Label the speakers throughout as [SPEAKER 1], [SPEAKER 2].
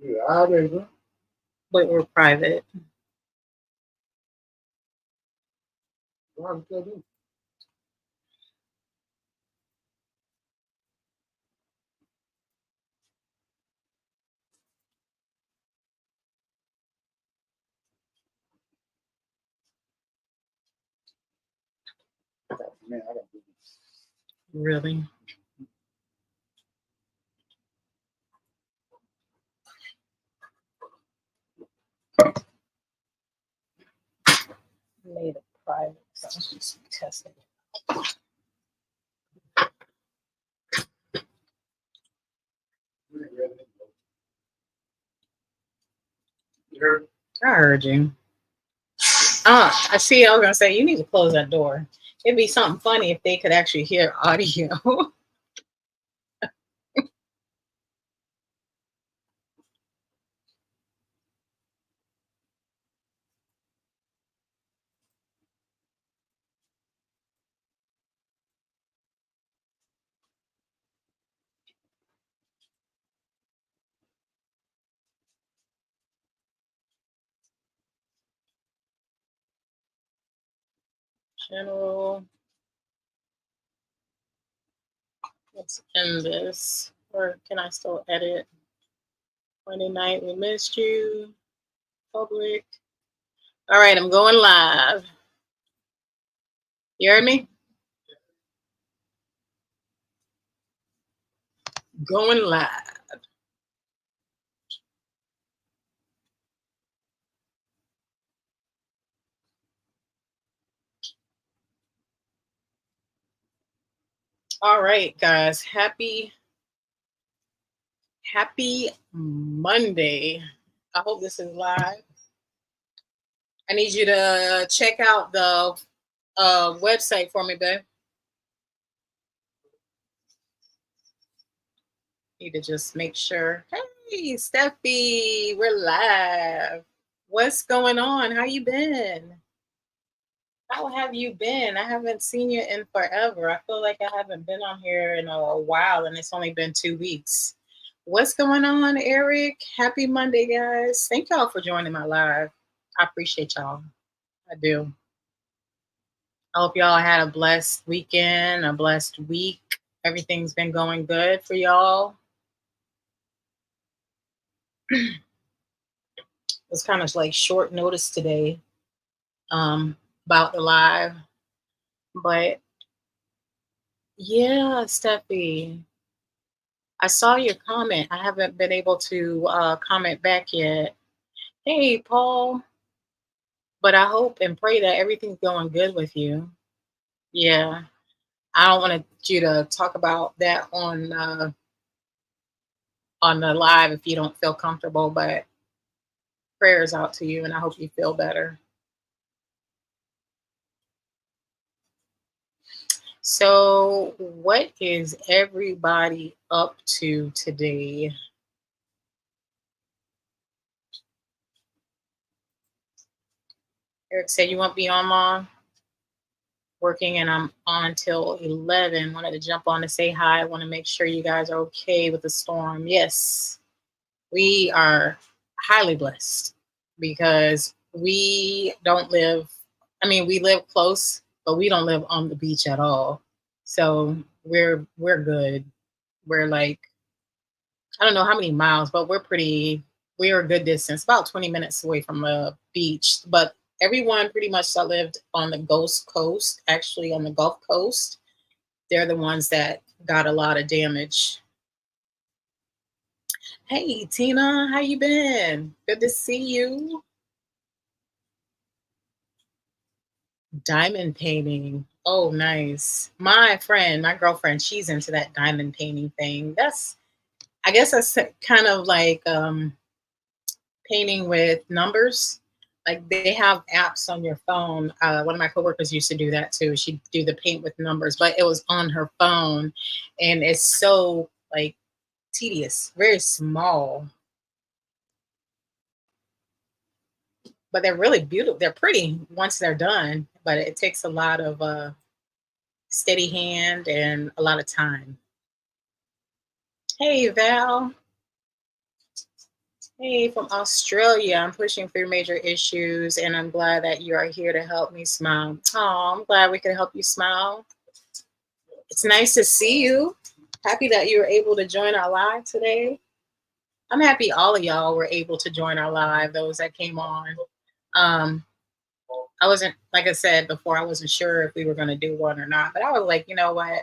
[SPEAKER 1] Yeah, baby.
[SPEAKER 2] but we're private.
[SPEAKER 1] Why would they do? Man, I don't do this.
[SPEAKER 2] Really. Made it private. So I was just testing.
[SPEAKER 1] You heard?
[SPEAKER 2] I heard you. I see. I was gonna say you need to close that door. It'd be something funny if they could actually hear audio. General. Let's end this. Or can I still edit? Monday night, we missed you. Public. All right, I'm going live. You heard me? Going live. All right, guys. Happy Monday. I hope this is live. I need you to check out the website for me, babe. Need to just make sure. Hey, Steffi, we're live. What's going on? How you been? How have you been? I haven't seen you in forever. I feel like I haven't been on here in a while, and it's only been 2 weeks. What's going on, Eric? Happy Monday, guys. Thank y'all for joining my live. I appreciate y'all. I do. I hope y'all had a blessed weekend, a blessed week. Everything's been going good for y'all. It was kind of like short notice today about the live. But yeah, Steffi, I saw your comment. I haven't been able to comment back yet. Hey, Paul. But I hope and pray that everything's going good with you. Yeah. I don't want you to talk about that on the live if you don't feel comfortable, but prayers out to you and I hope you feel better. So, what is everybody up to today? Eric said you won't be on long, working, and I'm on till 11. Wanted to jump on to say hi. I want to make sure you guys are okay with the storm. Yes, we are highly blessed because we don't live, I mean, we live close, but we don't live on the beach at all. So we're good. We're like, I don't know how many miles, but we're a good distance, about 20 minutes away from the beach. But everyone pretty much that lived on the Gulf Coast, actually on the Gulf Coast, they're the ones that got a lot of damage. Hey Tina, how you been? Good to see you. Diamond painting. Oh, nice. My friend, my girlfriend, she's into that diamond painting thing. I guess that's kind of like painting with numbers. Like they have apps on your phone. One of my coworkers used to do that too. She'd do the paint with numbers, but it was on her phone, and it's so like tedious, very small, but they're really beautiful. They're pretty once they're done, but it takes a lot of steady hand and a lot of time. Hey Val. Hey, from Australia. I'm pushing through major issues, and I'm glad that you are here to help me smile. Oh, I'm glad we could help you smile. It's nice to see you. Happy that you were able to join our live today. I'm happy all of y'all were able to join our live, those that came on. I wasn't, like I said before, I wasn't sure if we were going to do one or not, but I was like, you know what?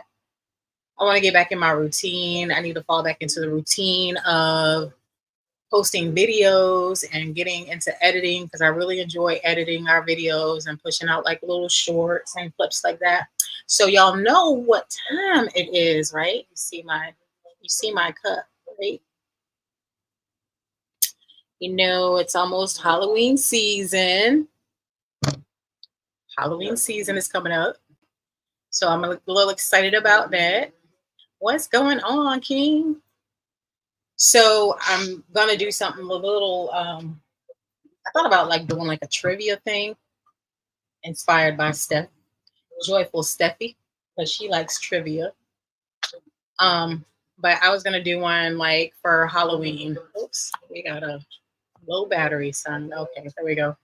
[SPEAKER 2] I want to get back in my routine. I need to fall back into the routine of posting videos and getting into editing because I really enjoy editing our videos and pushing out like little shorts and clips like that. So y'all know what time it is, right? You see my cup, right? You know, it's almost Halloween season. Halloween season is coming up. So I'm a little excited about that. What's going on, King? So I'm gonna do something a little I thought about like doing like a trivia thing inspired by Joyful Steffi, because she likes trivia. But I was gonna do one like for Halloween. Oops, we got a low battery, son. Okay, there we go.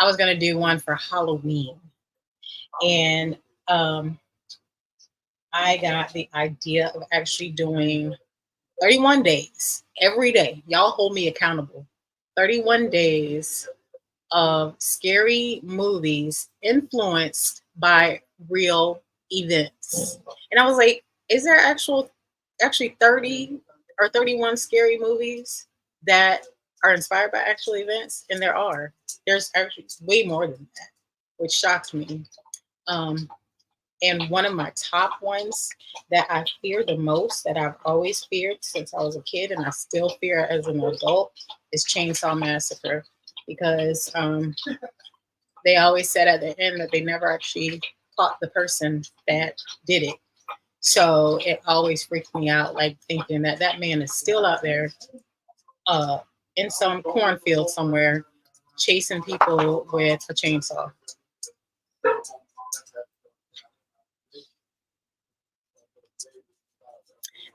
[SPEAKER 2] I was gonna do one for Halloween. And I got the idea of actually doing 31 days every day. Y'all hold me accountable. 31 days of scary movies influenced by real events. And I was like, is there actually 30 or 31 scary movies that are inspired by actual events? And there are. There's actually way more than that, which shocked me. And one of my top ones that I fear the most, that I've always feared since I was a kid, and I still fear as an adult, is Chainsaw Massacre, because they always said at the end that they never actually caught the person that did it. So it always freaked me out, like thinking that that man is still out there in some cornfield somewhere chasing people with a chainsaw.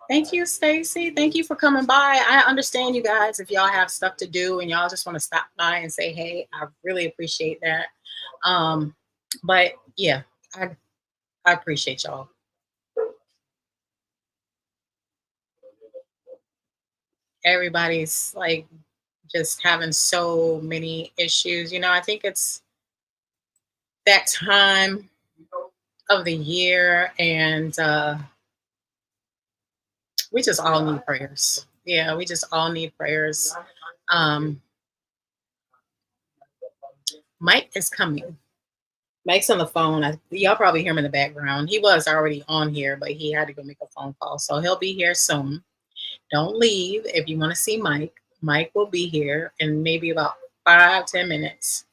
[SPEAKER 2] Thank you, Stacy. Thank you for coming by. I understand you guys if y'all have stuff to do and y'all just want to stop by and say, hey, I really appreciate that. But yeah, I appreciate y'all. Everybody's like just having so many issues. You know, I think it's that time of the year, and we just all need prayers. Yeah, we just all need prayers. Um, Mike is coming. Mike's on the phone. Y'all probably hear him in the background. He was already on here, but he had to go make a phone call. So he'll be here soon. Don't leave if you want to see Mike. Mike will be here in maybe about 5-10 minutes.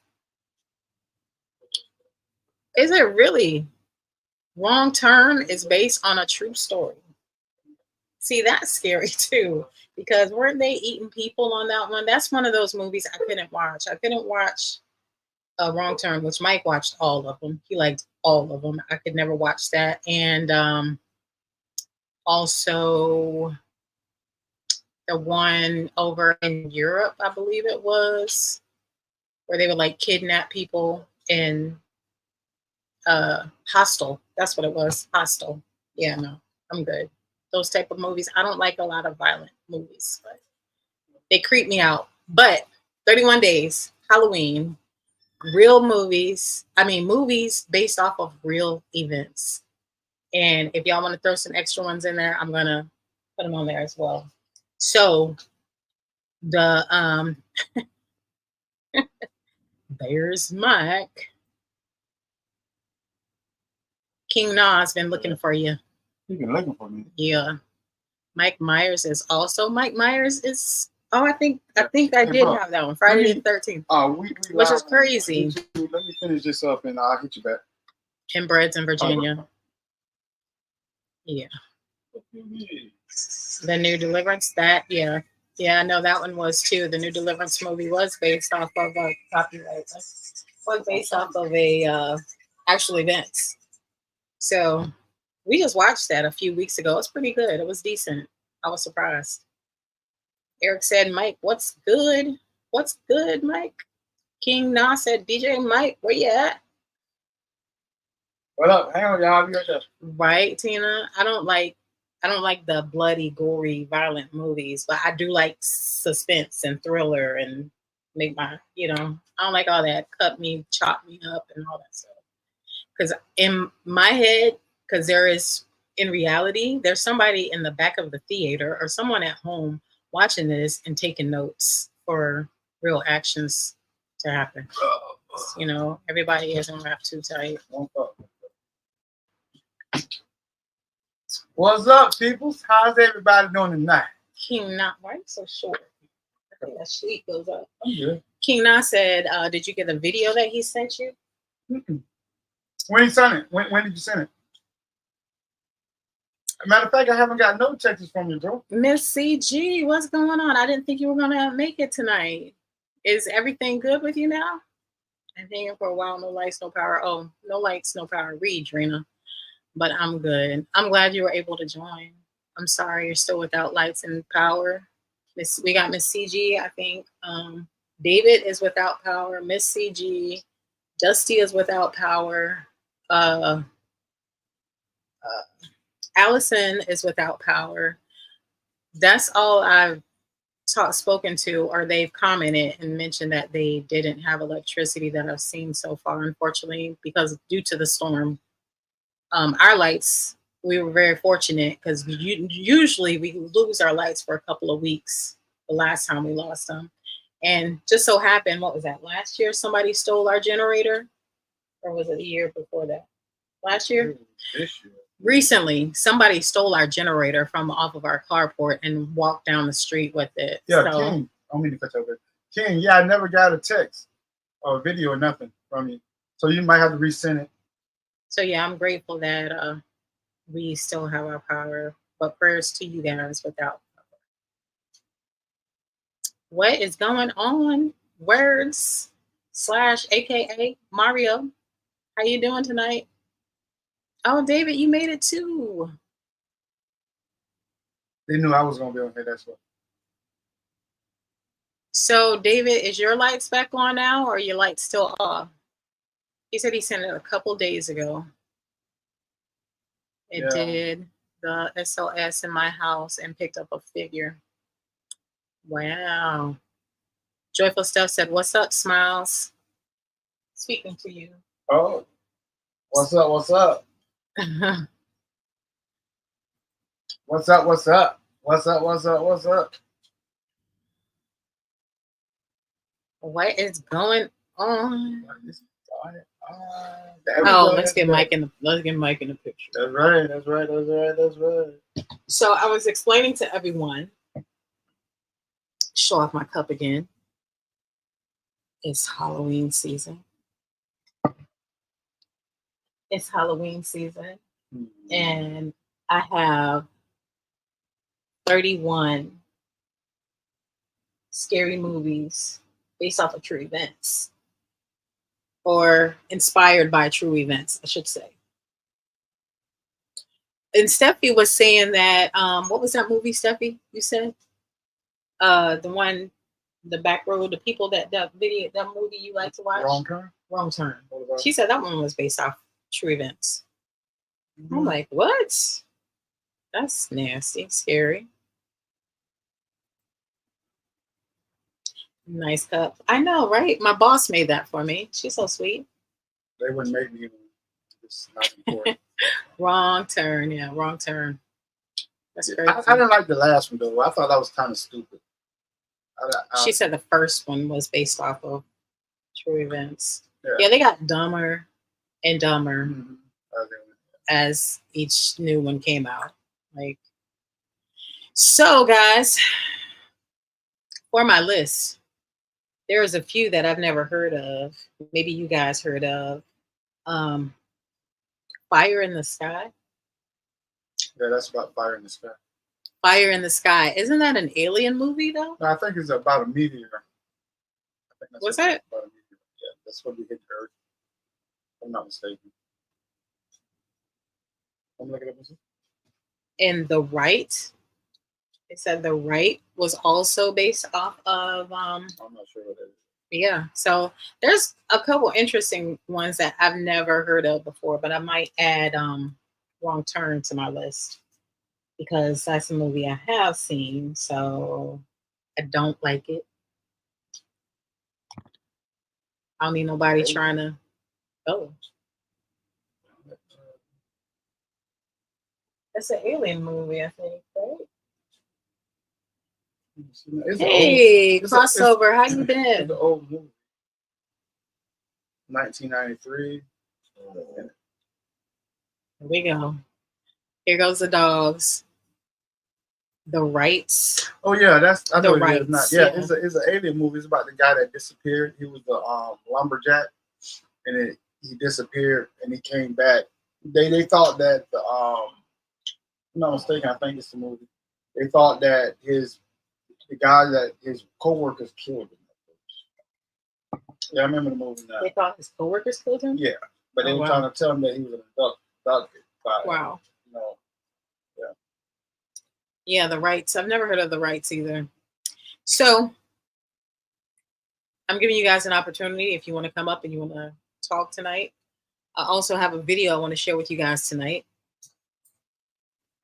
[SPEAKER 2] Is it really? Wrong Turn is based on a true story. See, that's scary too, because weren't they eating people on that one? That's one of those movies I couldn't watch. I couldn't watch Wrong Turn, which Mike watched all of them. He liked all of them. I could never watch that. And also the one over in Europe, I believe it was, where they would like kidnap people in Hostel. That's what it was. Hostel. Yeah, no, I'm good. Those type of movies. I don't like a lot of violent movies, but they creep me out. But 31 Days, Halloween, real movies. I mean, movies based off of real events. And if y'all want to throw some extra ones in there, I'm gonna put them on there as well. So the there's Mike. King Nas been looking for you.
[SPEAKER 1] You've been looking for me.
[SPEAKER 2] Yeah. Mike Myers is also Mike Myers is. Oh, I think I did have that one. Friday the 13th. Which is crazy.
[SPEAKER 1] Let me finish this up and I'll hit you back.
[SPEAKER 2] Inbreds in Virginia. Yeah. The New Deliverance. Yeah, I know that one was too. The New Deliverance movie was based off of a copyright. Was based off of a actual events. So we just watched that a few weeks ago. It's pretty good. It was decent. I was surprised. Eric said, Mike, what's good? What's good, Mike? King Na said, DJ Mike, where you at?
[SPEAKER 1] What up? Hang on, y'all. I'll be right there.
[SPEAKER 2] Right, Tina? I don't like the bloody, gory, violent movies, but I do like suspense and thriller and make my, I don't like all that cut me, chop me up and all that stuff. Because in my head, because in reality, there's somebody in the back of the theater or someone at home watching this and taking notes for real actions to happen. Everybody isn't wrapped too tight.
[SPEAKER 1] What's up, people? How's everybody doing tonight?
[SPEAKER 2] King Knot, why are you so short? I think that sheet goes up.
[SPEAKER 1] I'm good.
[SPEAKER 2] King Knot said, did you get the video that he sent you?
[SPEAKER 1] Mm-mm. When you sent it? When did you send it? Matter of fact, I haven't got no texts from you, bro.
[SPEAKER 2] Miss CG, what's going on? I didn't think you were gonna make it tonight. Is everything good with you now? I'm hanging for a while. No lights, no power. Oh, no lights, no power. Read, Drina. But I'm good. I'm glad you were able to join. I'm sorry you're still without lights and power. We got Miss CG, I think. David is without power. Miss CG. Dusty is without power. Allison is without power. That's all I've spoken to, or they've commented and mentioned that they didn't have electricity that I've seen so far, unfortunately, because due to the storm. Our lights, we were very fortunate because usually we lose our lights for a couple of weeks the last time we lost them. And just so happened, what was that, last year somebody stole our generator? Or was it the year before that? Last year?
[SPEAKER 1] This year.
[SPEAKER 2] Recently, somebody stole our generator from off of our carport and walked down the street with it.
[SPEAKER 1] Yeah, so, King. I don't mean to cut you over. King, yeah, I never got a text or a video or nothing from you. So you might have to resend it.
[SPEAKER 2] So yeah, I'm grateful that we still have our power. But prayers to you guys without power. What is going on? Words / AKA Mario. How you doing tonight? Oh, David, you made it too.
[SPEAKER 1] They knew I was gonna be on here, that's what.
[SPEAKER 2] So, David, is your lights back on now, or are your lights still off? He said he sent it a couple days ago. It did the SOS in my house and picked up a figure. Wow. Joyful Stuff said, "What's up, Smiles?" Speaking to you.
[SPEAKER 1] Oh, what's up? What's up? What's up? What's up? What's up? What's up? What's up?
[SPEAKER 2] What is going on? Let's get Mike in the picture.
[SPEAKER 1] That's right. That's right. That's right. That's right.
[SPEAKER 2] So I was explaining to everyone. Show off my cup again. It's Halloween season. It's Halloween season, and I have 31 scary movies based off of true events, or inspired by true events, I should say. And Steffi was saying that, what was that movie, Steffi? You said the one, the Back Road, the people that movie you like to watch. Wrong Turn. She said that one was based off true events. Mm-hmm. I'm like, what? That's nasty, scary. Nice cup. I know, right? My boss made that for me. She's so sweet.
[SPEAKER 1] They wouldn't make me. It's not important.
[SPEAKER 2] Wrong turn. Yeah, wrong turn. That's crazy.
[SPEAKER 1] I didn't like the last one, though. I thought that was kind of stupid.
[SPEAKER 2] She said the first one was based off of true events. Yeah, they got dumber and dumber as each new one came out. Like, so guys, for my list, there's a few that I've never heard of. Maybe you guys heard of. Fire in the Sky.
[SPEAKER 1] Yeah, that's about Fire in the Sky.
[SPEAKER 2] Fire in the Sky. Isn't that an alien movie, though?
[SPEAKER 1] No, I think it's about a meteor.
[SPEAKER 2] What's that?
[SPEAKER 1] About a meteor. Yeah, that's what we hit the Earth. If I'm not mistaken. I'm looking at this.
[SPEAKER 2] In the right They said The Right was also based off of
[SPEAKER 1] I'm not sure what that is.
[SPEAKER 2] yeah. So there's a couple interesting ones that I've never heard of before, but I might add Wrong Turn to my list because that's a movie I have seen. So I don't like it. I don't need nobody trying to. Oh, that's an alien movie, I think, right? Hey, crossover. How you been?
[SPEAKER 1] It's the old movie. 1993.
[SPEAKER 2] Here we go. Here goes the dogs. The Rights.
[SPEAKER 1] Oh yeah, that's I
[SPEAKER 2] The
[SPEAKER 1] know it is not.
[SPEAKER 2] Rights,
[SPEAKER 1] Yeah,
[SPEAKER 2] yeah.
[SPEAKER 1] it's an alien movie. It's about the guy that disappeared. He was the lumberjack, and he disappeared and he came back. They thought that if I'm not mistaken, I think it's the movie. They thought that the guy that his coworkers killed him. Yeah, I remember the movie now.
[SPEAKER 2] They thought his coworkers killed him?
[SPEAKER 1] Yeah, but they were trying to tell him that he was an abducted by,
[SPEAKER 2] wow.
[SPEAKER 1] You know, yeah.
[SPEAKER 2] Yeah, The Rights. I've never heard of The Rights either. So I'm giving you guys an opportunity if you want to come up and you want to talk tonight. I also have a video I want to share with you guys tonight.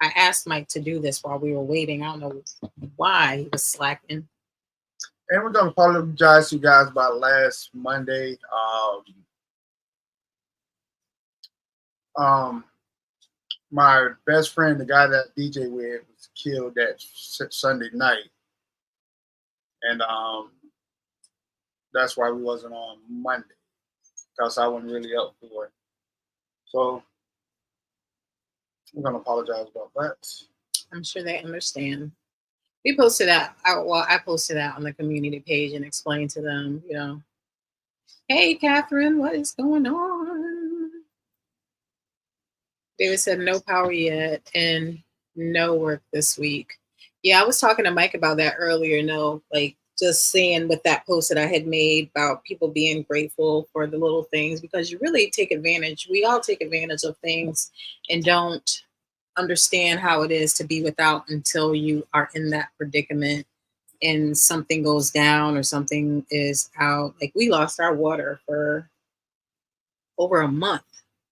[SPEAKER 2] I asked Mike to do this while we were waiting. I don't know why he was slacking.
[SPEAKER 1] And we're gonna apologize to you guys about last Monday. My best friend, the guy that DJ with, was killed that Sunday night, and that's why we wasn't on Monday because I wasn't really up for it. So we're gonna apologize about that.
[SPEAKER 2] I'm sure they understand. We posted that. I posted that on the community page and explained to them, you know, hey, Catherine, what is going on? David said no power yet and no work this week. Yeah, I was talking to Mike about that earlier. No, like just seeing with that post that I had made about people being grateful for the little things because you really take advantage. We all take advantage of things and don't understand how it is to be without until you are in that predicament and something goes down or something is out. Like we lost our water for over a month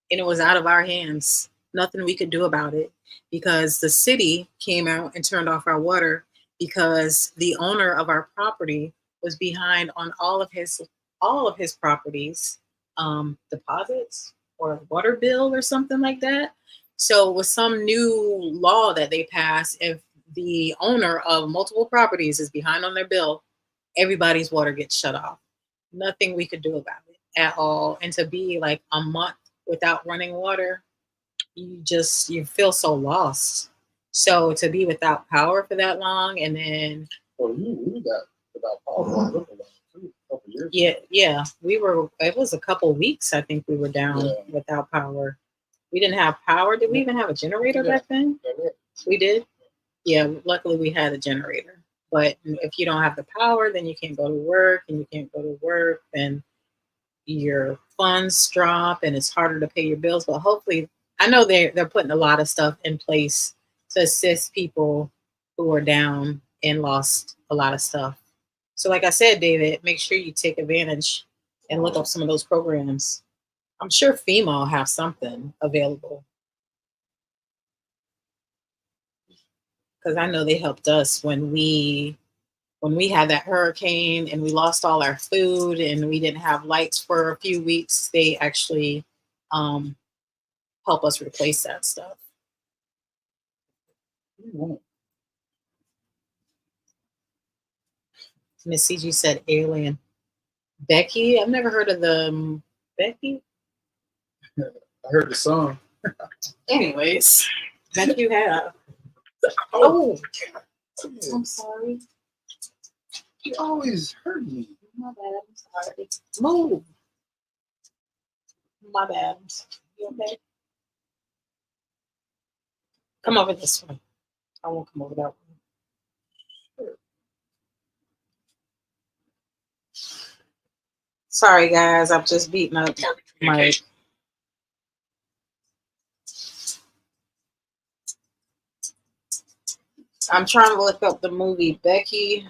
[SPEAKER 2] and it was out of our hands. Nothing we could do about it because the city came out and turned off our water because the owner of our property was behind on all of his properties deposits or water bill or something like that. So with some new law that they passed, if the owner of multiple properties is behind on their bill, everybody's water gets shut off. Nothing we could do about it at all. And to be like a month without running water, you feel so lost. So to be without power for that long and then
[SPEAKER 1] you got without power for a couple years.
[SPEAKER 2] Yeah. It was a couple weeks, I think we were down without power. We didn't have power. Did we even have a generator back then? We did? Yeah, luckily we had a generator. But if you don't have the power, then you can't go to work, and you can't go to work, then your funds drop and it's harder to pay your bills. But hopefully, I know they're putting a lot of stuff in place to assist people who are down and lost a lot of stuff. So like I said, David, make sure you take advantage and look up some of those programs. I'm sure FEMA will have something available. Because I know they helped us when we had that hurricane and we lost all our food and we didn't have lights for a few weeks. They actually help us replace that stuff. Miss CG said alien. Becky, I've never heard of the Becky.
[SPEAKER 1] I heard the song.
[SPEAKER 2] Anyways, bet you have. Oh, I'm sorry.
[SPEAKER 1] You always hurt me.
[SPEAKER 2] My bad. I'm sorry. Move. My bad. You okay? Come over this way. I won't come over that way. Sure. Sorry, guys. I've just beaten up my. I'm trying to look up the movie Becky.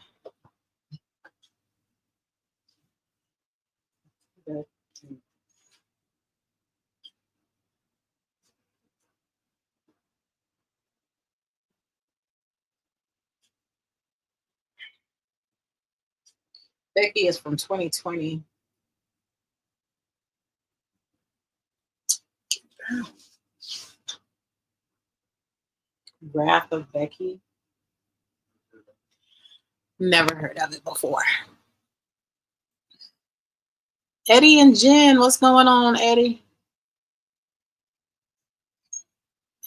[SPEAKER 2] Becky is from 2020. Wrath of Becky. Never heard of it before. Eddie and Jen, what's going on, Eddie?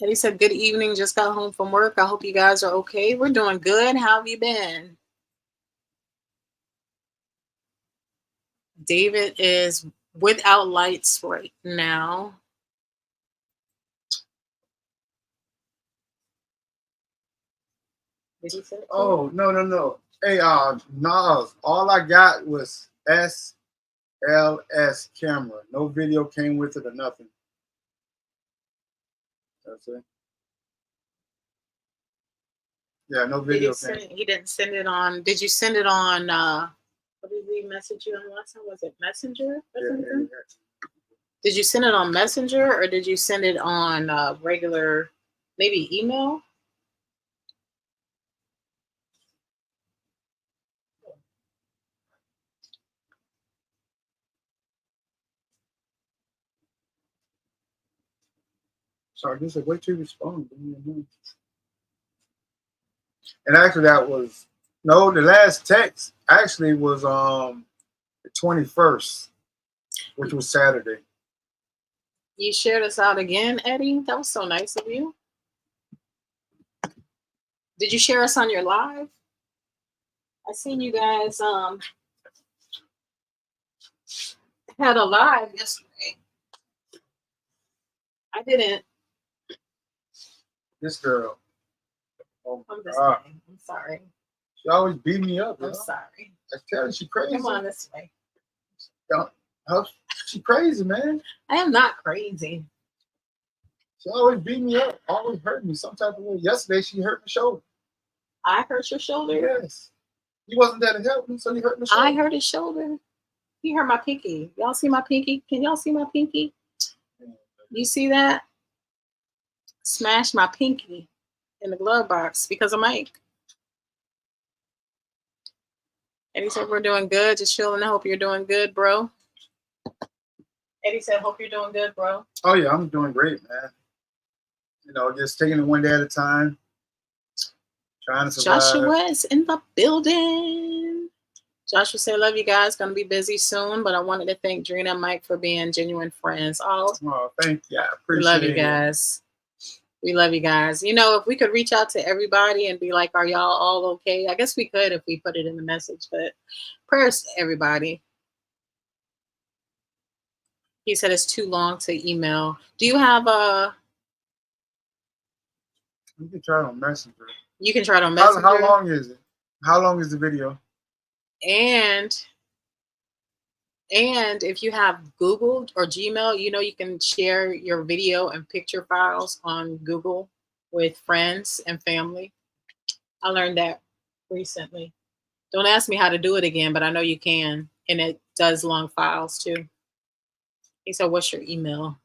[SPEAKER 2] Eddie said, good evening, just got home from work. I hope you guys are okay. We're doing good. How have you been? David is without lights right now. Did he say?
[SPEAKER 1] Oh, no. Hey, Nas, all I got was SLS camera. No video came with it or nothing. That's it. Yeah, no video came.
[SPEAKER 2] He didn't send it on. Did you send it on? What did he message you on last time? Was it Messenger?
[SPEAKER 1] Yeah.
[SPEAKER 2] Did you send it on Messenger or did you send it on regular, maybe email?
[SPEAKER 1] Sorry, this is wait till you respond. And actually, that was the last text actually was the 21st, which was Saturday.
[SPEAKER 2] You shared us out again, Eddie. That was so nice of you. Did you share us on your live? I seen you guys had a live yesterday. I didn't.
[SPEAKER 1] This girl. Oh
[SPEAKER 2] I'm sorry.
[SPEAKER 1] She always beat me up.
[SPEAKER 2] I'm sorry.
[SPEAKER 1] I tell you, she crazy.
[SPEAKER 2] Come on this way.
[SPEAKER 1] She crazy, man.
[SPEAKER 2] I am not crazy.
[SPEAKER 1] She always beat me up, always hurt me some type of way. Yesterday, she hurt my shoulder.
[SPEAKER 2] I hurt your shoulder?
[SPEAKER 1] Yes. He wasn't there to help me, so he hurt my shoulder.
[SPEAKER 2] I hurt his shoulder. He hurt my pinky. Y'all see my pinky? Can y'all see my pinky? You see that? Smashed my pinky in the glove box because of Mike. Eddie said, we're doing good. Just chilling. I hope you're doing good, bro. Eddie said, hope you're doing good, bro.
[SPEAKER 1] Oh, yeah, I'm doing great, man. Just taking it one day at a time. Trying to survive.
[SPEAKER 2] Joshua is in the building. Joshua said, love you guys. Going to be busy soon, but I wanted to thank Drina and Mike for being genuine friends. Oh,
[SPEAKER 1] thank you. I appreciate it.
[SPEAKER 2] We love you guys. We love you guys. If we could reach out to everybody and be like, are y'all all okay? I guess we could if we put it in the message, but prayers to everybody. He said it's too long to email. Do you have a...
[SPEAKER 1] You can try it on Messenger.
[SPEAKER 2] You can try it on Messenger.
[SPEAKER 1] How long is it? How long is the video?
[SPEAKER 2] And if you have Google or Gmail, you can share your video and picture files on Google with friends and family. I learned that recently. Don't ask me how to do it again, but I know you can. And it does long files too. He said, what's your email?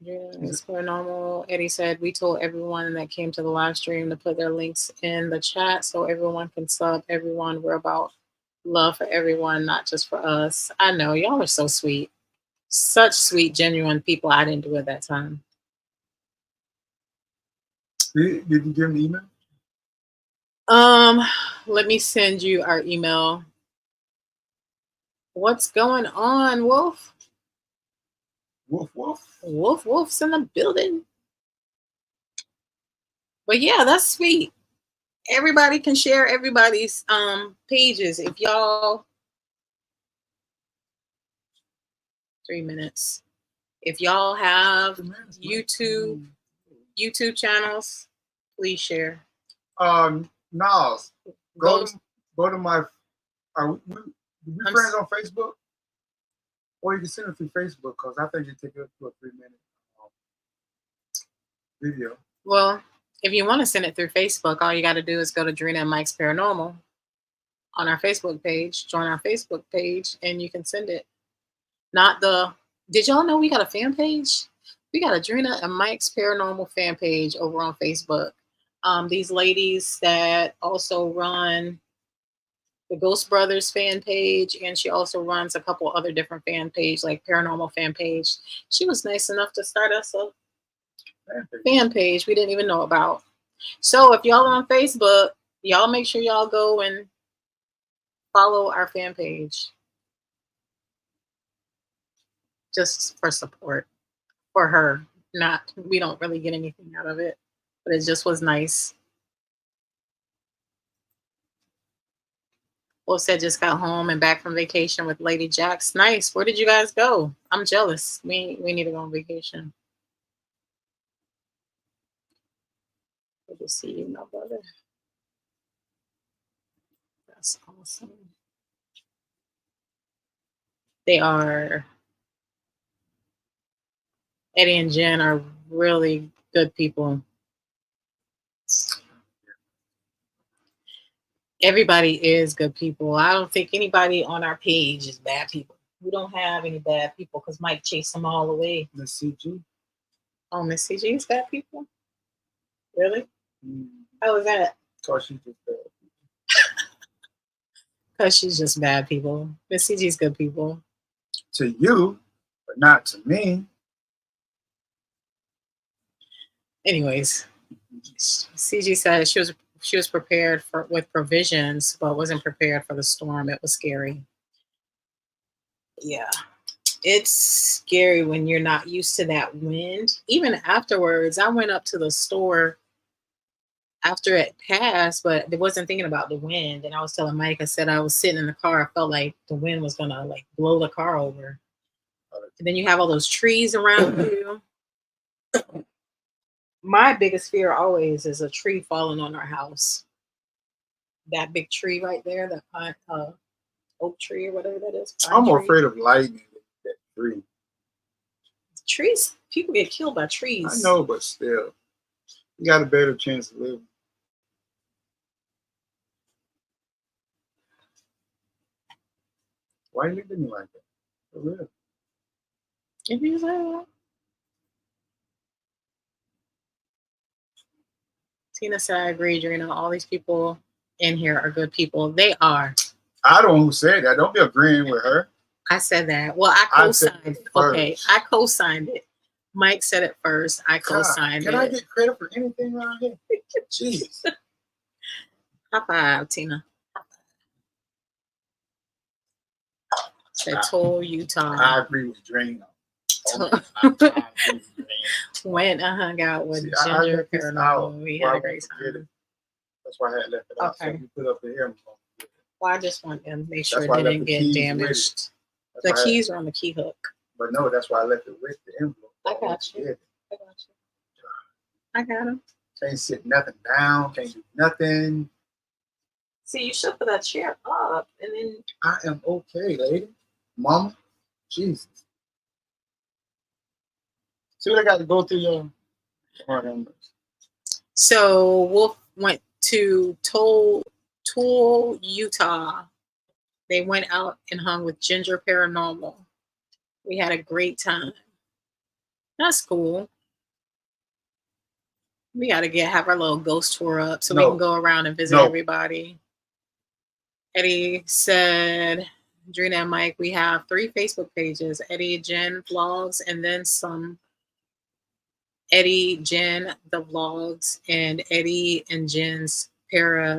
[SPEAKER 2] Yeah, it's paranormal. Eddie said, we told everyone that came to the live stream to put their links in the chat so everyone can sub everyone. We're about love for everyone, not just for us. I know, y'all are so sweet. Such sweet, genuine people. I didn't do it that time.
[SPEAKER 1] Did you give me email?
[SPEAKER 2] Let me send you our email. What's going on, Wolf? Wolf's in the building. But yeah, that's sweet. Everybody can share everybody's pages. If y'all 3 minutes. If y'all have YouTube channels, please share.
[SPEAKER 1] Nas, go to my. Are we friends on Facebook? Or you can send it through Facebook because I think it take up to 3 minutes. video.
[SPEAKER 2] Well, if you want to send it through Facebook, all you got to do is go to Drina and Mike's Paranormal on our Facebook page, join our Facebook page, and you can send it. Not the. Did y'all know we got a fan page? We got a Drina and Mike's Paranormal fan page over on Facebook. These ladies that also run the Ghost Brothers fan page, and she also runs a couple other different fan page, like Paranormal fan page. She was nice enough to start us a fan page we didn't even know about. So if y'all on Facebook, y'all make sure y'all go and follow our fan page just for support for her. Not, we don't really get anything out of it, but it just was nice. Well, said just got home and back from vacation with Lady Jax. Nice. Where did you guys go? I'm jealous. We need to go on vacation. Good to see you, my brother. That's awesome. They are. Eddie and Jen are really good people. Everybody is good people. I don't think anybody on our page is bad people. We don't have any bad people because Mike chased them all away.
[SPEAKER 1] Miss CG.
[SPEAKER 2] Oh, Miss CG is bad people? Really? How is that?
[SPEAKER 1] Because she's just bad.
[SPEAKER 2] Because she's just bad people. Miss CG's good people.
[SPEAKER 1] To you, but not to me.
[SPEAKER 2] Anyways, CG said she was prepared with provisions, but wasn't prepared for the storm. It was scary. Yeah. It's scary when you're not used to that wind. Even afterwards, I went up to the store after it passed, but I wasn't thinking about the wind. And I was telling Mike, I said I was sitting in the car. I felt like the wind was gonna like blow the car over. And then you have all those trees around you. My biggest fear always is a tree falling on our house. That big tree right there, that pine, oak tree or whatever that is.
[SPEAKER 1] I'm more afraid of lightning than that tree.
[SPEAKER 2] Trees, people get killed by trees.
[SPEAKER 1] I know, but still, you got a better chance to live. Why are you looking at me like that? For real.
[SPEAKER 2] If you say that. Tina said, I agree, Drina. All these people in here are good people. They are.
[SPEAKER 1] I don't know who said that. Don't be agreeing with her.
[SPEAKER 2] I said that. Well, I co-signed it. Okay, I co-signed it. Mike said it first. I co-signed it.
[SPEAKER 1] Can I get credit for anything around here? Jeez.
[SPEAKER 2] High five, Tina. Said Toll, Utah.
[SPEAKER 1] I agree with Drina.
[SPEAKER 2] Went and hung out with Ginger Paranormal. We had a great time.
[SPEAKER 1] That's why I had left it out. So you put up the hair.
[SPEAKER 2] Well, I just want to make sure it didn't get damaged. The keys are on the key hook.
[SPEAKER 1] But no, that's why I left it with the envelope.
[SPEAKER 2] I got you. I got him.
[SPEAKER 1] Can't sit nothing down. Can't do nothing.
[SPEAKER 2] See, you should put that chair up, and then
[SPEAKER 1] I am okay, lady. Mama, Jesus. See what I got to go through your numbers.
[SPEAKER 2] So Wolf went to Toll, Utah. They went out and hung with Ginger Paranormal. We had a great time. That's cool. We got to have our little ghost tour up so we can go around and visit everybody. Eddie said, Drina and Mike, we have 3 Facebook pages, Eddie, Jen vlogs, and then some Eddie, Jen, the vlogs, and Eddie and Jen's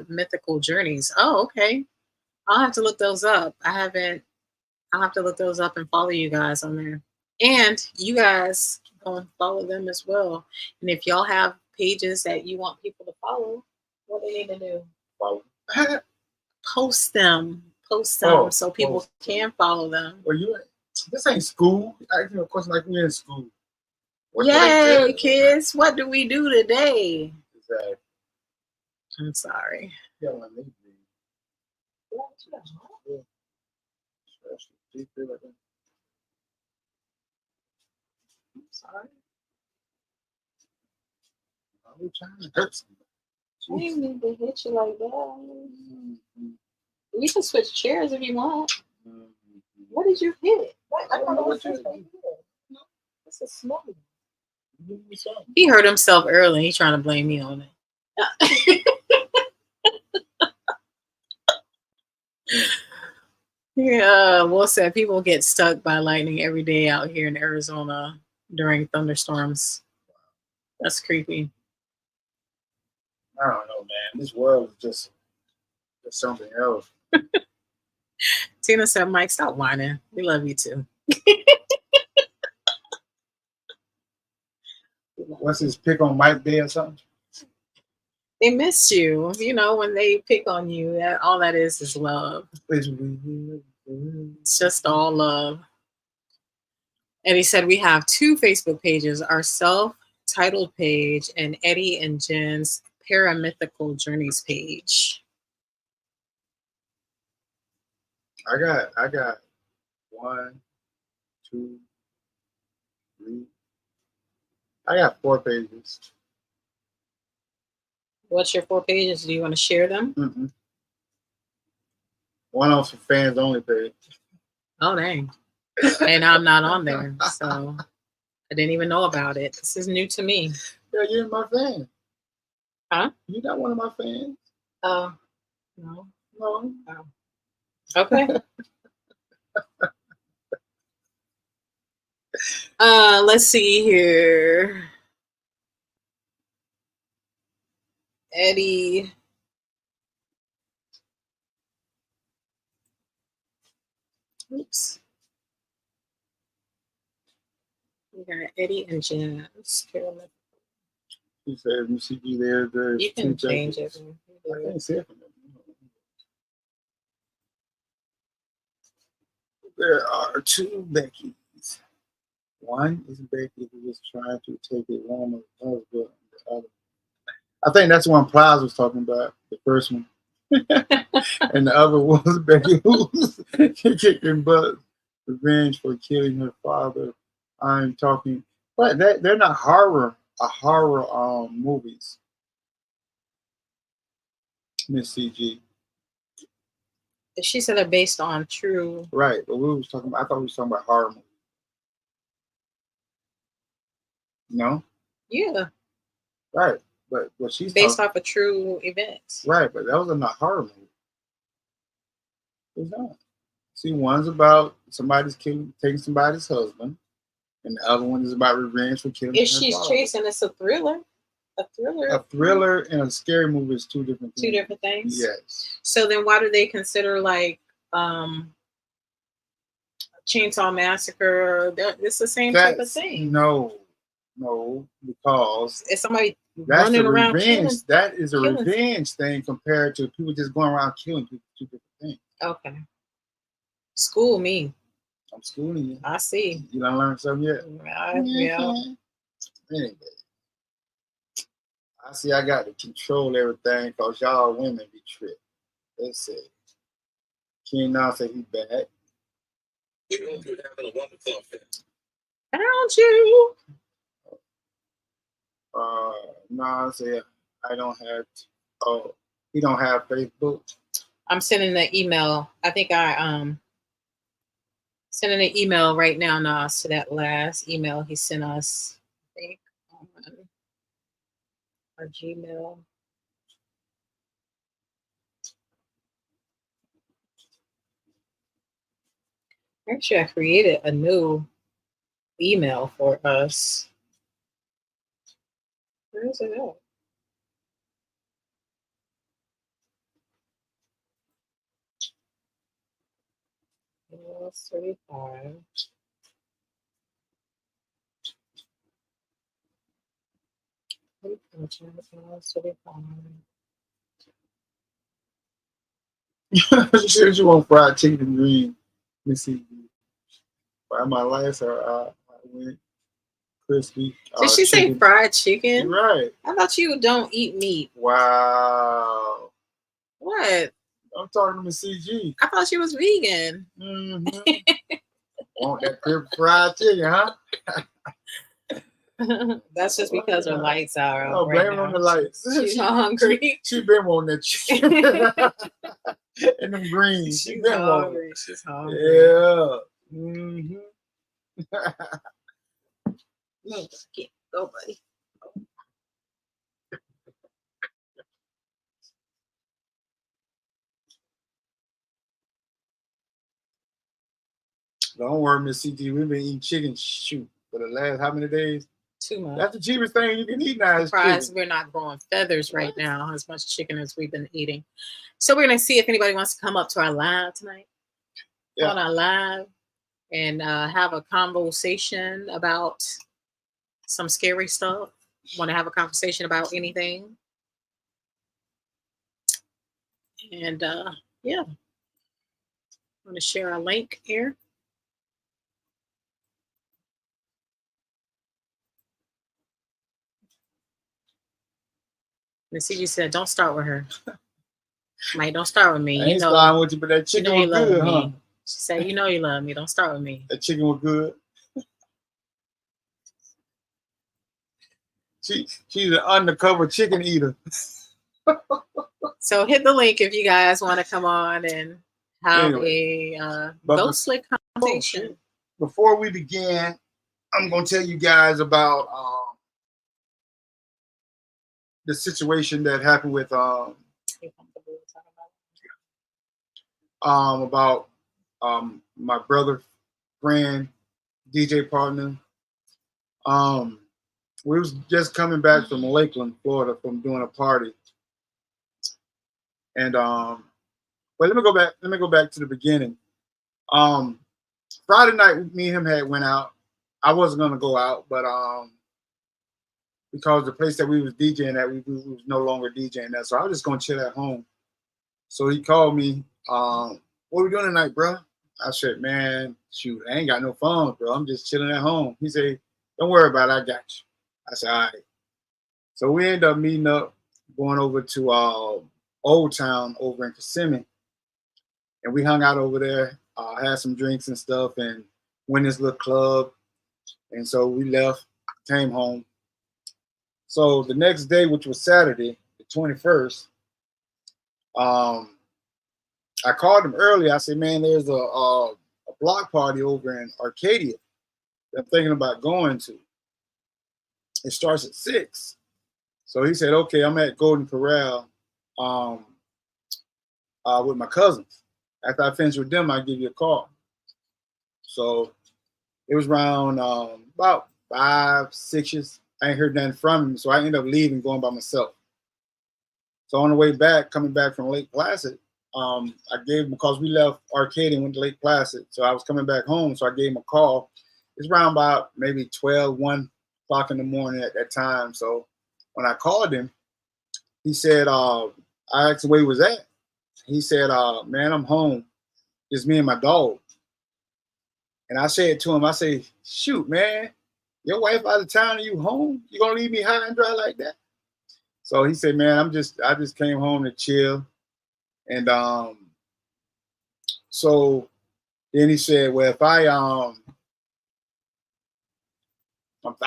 [SPEAKER 2] mythical journeys. Oh, okay. I'll have to look those up. I'll have to look those up and follow you guys on there. And you guys go and follow them as well. And if y'all have pages that you want people to follow, what they need to do?
[SPEAKER 1] Follow.
[SPEAKER 2] Post them so people can follow them.
[SPEAKER 1] Well, this ain't school. I ask you a question like we're in school.
[SPEAKER 2] Yay, kids! What do we do today?
[SPEAKER 1] Exactly.
[SPEAKER 2] I'm sorry.
[SPEAKER 1] Yeah,
[SPEAKER 2] I'm sorry.
[SPEAKER 1] you trying to hurt somebody?
[SPEAKER 2] I didn't need to hit you like that. We can switch chairs if you want. What did you hit? I don't know what you hit. That's a small one. He hurt himself early. He's trying to blame me on it. Yeah, Will said people get stuck by lightning every day out here in Arizona during thunderstorms. That's creepy.
[SPEAKER 1] I don't know, man. This world is just something else.
[SPEAKER 2] Tina said, Mike, stop whining. We love you too.
[SPEAKER 1] What's his pick on Mike Day or something?
[SPEAKER 2] They missed you. You know, when they pick on you, that all that is love. It's just all love. And he said we have 2 Facebook pages, our self-titled page and Eddie and Jen's Paramythical Journeys page.
[SPEAKER 1] I got 1, 2, 3. I got 4 pages.
[SPEAKER 2] What's your 4 pages? Do you want to share them?
[SPEAKER 1] Mm-mm. One on for fans only page.
[SPEAKER 2] Oh, dang. And I'm not on there, so I didn't even know about it. This is new to me.
[SPEAKER 1] Yeah, you're my fan.
[SPEAKER 2] Huh?
[SPEAKER 1] You're not one of my fans.
[SPEAKER 2] Oh, no.
[SPEAKER 1] No.
[SPEAKER 2] Oh. Okay. Let's see here. Eddie. Oops. We got Eddie and Jen's Pyramid.
[SPEAKER 1] He said, "MCG there.
[SPEAKER 2] You can change it.
[SPEAKER 1] I can't see it from there. There are 2 Beckys. One is Becky who was trying to take a woman's husband. The other, I think that's the one Plies was talking about, the first one. And the other was Becky who was kicking butt, revenge for killing her father. I'm talking, but they're not horror movies. Miss CG.
[SPEAKER 2] She said they're based on true.
[SPEAKER 1] Right, but we was talking about. I thought we was talking about horror movies. No.
[SPEAKER 2] Yeah.
[SPEAKER 1] Right, but what she's
[SPEAKER 2] based off of true events.
[SPEAKER 1] Right, but those are not horror movies. It's not. See, one's about somebody's taking somebody's husband, and the other one is about revenge for killing.
[SPEAKER 2] If she's chasing, it's a thriller. A thriller.
[SPEAKER 1] A thriller and a scary movie is 2 different things.
[SPEAKER 2] 2 different things.
[SPEAKER 1] Yes.
[SPEAKER 2] So then, why do they consider like Chainsaw Massacre? It's the same type of thing.
[SPEAKER 1] No, because
[SPEAKER 2] it's somebody
[SPEAKER 1] that's
[SPEAKER 2] running
[SPEAKER 1] a
[SPEAKER 2] around.
[SPEAKER 1] Revenge. That is a revenge thing compared to people just going around killing people. 2 different things. Okay.
[SPEAKER 2] School me.
[SPEAKER 1] I'm schooling you.
[SPEAKER 2] I see.
[SPEAKER 1] You don't learn something yet?
[SPEAKER 2] Yeah.
[SPEAKER 1] Anyway. I see I got to control everything because y'all women be tripped. That's it. King now say he back.
[SPEAKER 3] You know you're having a woman club fit.
[SPEAKER 2] Found you.
[SPEAKER 1] No, I say I don't have. Oh, he don't have Facebook.
[SPEAKER 2] I'm sending the email. I think I sending an email right now, Nas, to that last email he sent us. I think on our Gmail. Actually, I created a new email for us. Where is it at? It's 35.
[SPEAKER 1] She want fried chicken and green. Let me see. By my last, I went crispy.
[SPEAKER 2] Did she say fried chicken?
[SPEAKER 1] Right.
[SPEAKER 2] I thought you don't eat meat.
[SPEAKER 1] Wow.
[SPEAKER 2] What?
[SPEAKER 1] I'm talking to Miss CG.
[SPEAKER 2] I thought she was vegan.
[SPEAKER 1] Mm-hmm. Want that fried chicken, huh?
[SPEAKER 2] That's just because her lights are out.
[SPEAKER 1] Oh,
[SPEAKER 2] right
[SPEAKER 1] blame it
[SPEAKER 2] now.
[SPEAKER 1] on the lights.
[SPEAKER 2] She's hungry.
[SPEAKER 1] She been wanting that chicken. And them greens. She
[SPEAKER 2] She's
[SPEAKER 1] been wanting.
[SPEAKER 2] hungry. She's hungry.
[SPEAKER 1] Yeah. Mm-hmm.
[SPEAKER 2] Look, go, buddy.
[SPEAKER 1] Don't worry, Miss CT. We've been eating chicken shoot for the last how many days?
[SPEAKER 2] Too much.
[SPEAKER 1] That's the cheapest thing you can eat now. Is
[SPEAKER 2] Surprised
[SPEAKER 1] chicken.
[SPEAKER 2] we're not growing feathers right now, as much chicken as we've been eating. So we're gonna see if anybody wants to come up to our live tonight.
[SPEAKER 1] Yeah.
[SPEAKER 2] On our live and have a conversation about some scary stuff. Want to have a conversation about anything? And yeah, I'm gonna share a link here. And CG said, "Don't start with her, Mike. Don't start with me.
[SPEAKER 1] I
[SPEAKER 2] You
[SPEAKER 1] ain't
[SPEAKER 2] know,
[SPEAKER 1] starting with you, but that
[SPEAKER 2] you
[SPEAKER 1] chicken
[SPEAKER 2] know you
[SPEAKER 1] was
[SPEAKER 2] love
[SPEAKER 1] good,
[SPEAKER 2] me."
[SPEAKER 1] huh?
[SPEAKER 2] She said, "You know you love me. Don't start with me."
[SPEAKER 1] That chicken was good. She's an undercover chicken eater.
[SPEAKER 2] So hit the link if you guys want to come on and have
[SPEAKER 1] Anyway,
[SPEAKER 2] a
[SPEAKER 1] but
[SPEAKER 2] ghost slick conversation.
[SPEAKER 1] Before we begin, I'm gonna tell you guys about the situation that happened with about my brother, friend, DJ partner. We was just coming back from Lakeland, Florida, from doing a party, and but let me go back to the beginning. Friday night, me and him had went out. I wasn't gonna go out, but because the place that we was DJing at, we was no longer DJing that, so I was just gonna chill at home. So he called me. What we doing tonight, bro? I said, man, shoot, I ain't got no phone, bro. I'm just chilling at home. He said, don't worry about it. I got you. I said, all right. So we ended up meeting up, going over to Old Town over in Kissimmee. And we hung out over there, had some drinks and stuff, and went in this little club. And so we left, came home. So the next day, which was Saturday, the 21st, I called him early. I said, man, there's a block party over in Arcadia that I'm thinking about going to. It starts at 6. So he said, okay, I'm at Golden Corral with my cousins. After I finish with them, I'll give you a call. So it was around about 5, 6. I ain't heard nothing from him. So I ended up leaving, going by myself. So on the way back, coming back from Lake Placid, I gave him, because we left Arcadia and went to Lake Placid. So I was coming back home. So I gave him a call. It's around about maybe 12, 1 o'clock in the morning at that time. So when I called him, he said, I asked him where he was at. He said, man, I'm home. It's me and my dog. And I said to him, I say, shoot, man, your wife out of town and you home? You gonna leave me high and dry like that? So he said, man, I just came home to chill. And so then he said, well, if I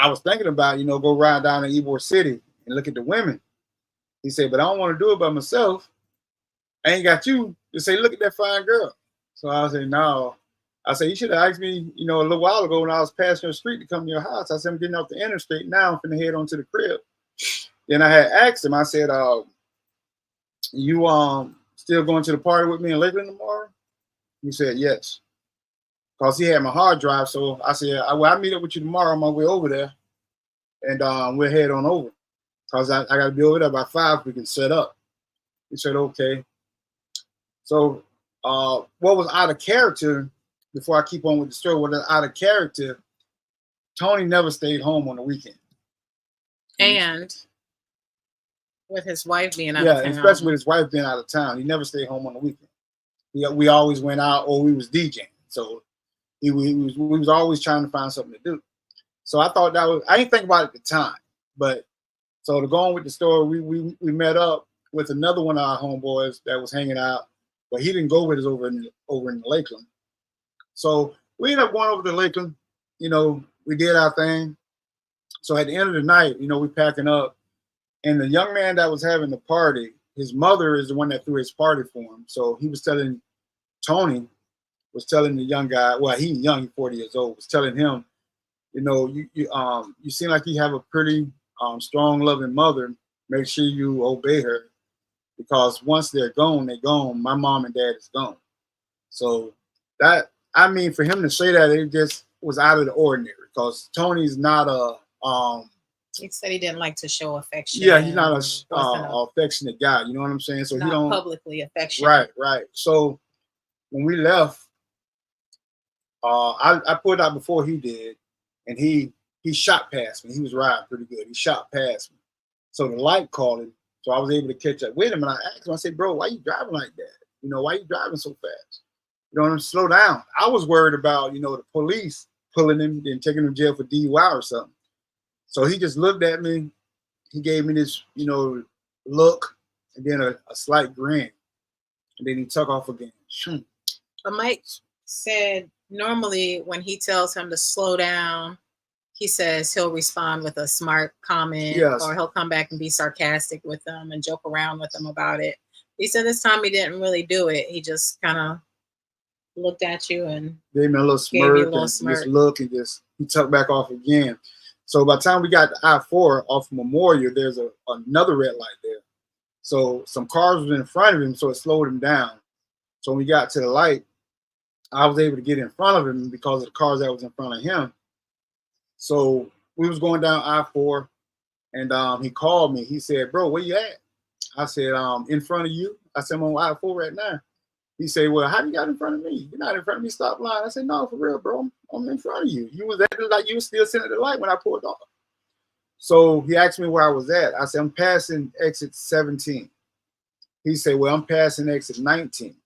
[SPEAKER 1] was thinking about, go ride down to Ybor City and look at the women. He said, but I don't want to do it by myself. I ain't got you to say, look at that fine girl. So I said, no. I said, you should have asked me, a little while ago when I was passing your street to come to your house. I said, I'm getting off the interstate now. I'm finna head on to the crib. Then I had asked him, I said, you still going to the party with me in Lakeland tomorrow? He said, yes. Because he had my hard drive. So I said, I'll meet up with you tomorrow on my way over there. And we'll head on over. Because I got to be over there by 5. We can set up. He said, okay. So what was out of character, before I keep on with the story, what was out of character, Tony never stayed home on the weekend.
[SPEAKER 2] And with his wife being out of town.
[SPEAKER 1] Yeah, especially with his wife being out of town. He never stayed home on the weekend. We always went out, or we was DJing. So we was always trying to find something to do. So I thought I didn't think about it at the time. But so to go on with the story, we met up with another one of our homeboys that was hanging out, but he didn't go with us over in Lakeland. So we ended up going over to Lakeland. We did our thing. So at the end of the night, you know, we packing up, and the young man that was having the party, his mother is the one that threw his party for him. So he was telling Tony, was telling the young guy, well, he's young, he's 40 years old, was telling him, you know, you seem like you have a pretty strong, loving mother. Make sure you obey her, because once they're gone, they're gone. My mom and dad is gone. So that, I mean, for him to say that, it just was out of the ordinary, because Tony's not a
[SPEAKER 2] He said he didn't like to show affection.
[SPEAKER 1] yeah, he's not
[SPEAKER 2] wasn't
[SPEAKER 1] a affectionate guy. You know what I'm saying? So he
[SPEAKER 2] not
[SPEAKER 1] don't
[SPEAKER 2] publicly affectionate.
[SPEAKER 1] right, right. So when we left, I pulled out before he did, and he shot past me. He was riding pretty good. He shot past me. So the light called him. So I was able to catch up with him, and I asked him, I said, bro, why you driving like that? You know, why you driving so fast? You know what I'm saying? Slow down. I was worried about, you know, the police pulling him and taking him to jail for DUI or something. So he just looked at me. He gave me this, you know, look, and then a slight grin. And then he took off again.
[SPEAKER 2] But Mike said normally when he tells him to slow down, he says he'll respond with a smart comment,
[SPEAKER 1] Yes.
[SPEAKER 2] or he'll come back and be sarcastic with them and joke around with them about it. He said this time he didn't really do it. He just kind of looked at you and
[SPEAKER 1] gave me a little smirk, just look, and just he tucked back off again. So by the time we got to I-4 off Memorial, there's another red light there. So some cars were in front of him, so it slowed him down. So when we got to the light, I was able to get in front of him because of the cars that was in front of him. So we was going down I-4, and he called me. He said, bro, where you at? I said, in front of you. I said, I'm on I-4 right now. He said, well, how you got in front of me? You're not in front of me, stop line. I said, no, for real, bro. I'm in front of you. You was at the light, you was still sitting at the light when I pulled off. So he asked me where I was at. I said, I'm passing exit 17. He said, well, I'm passing exit 19.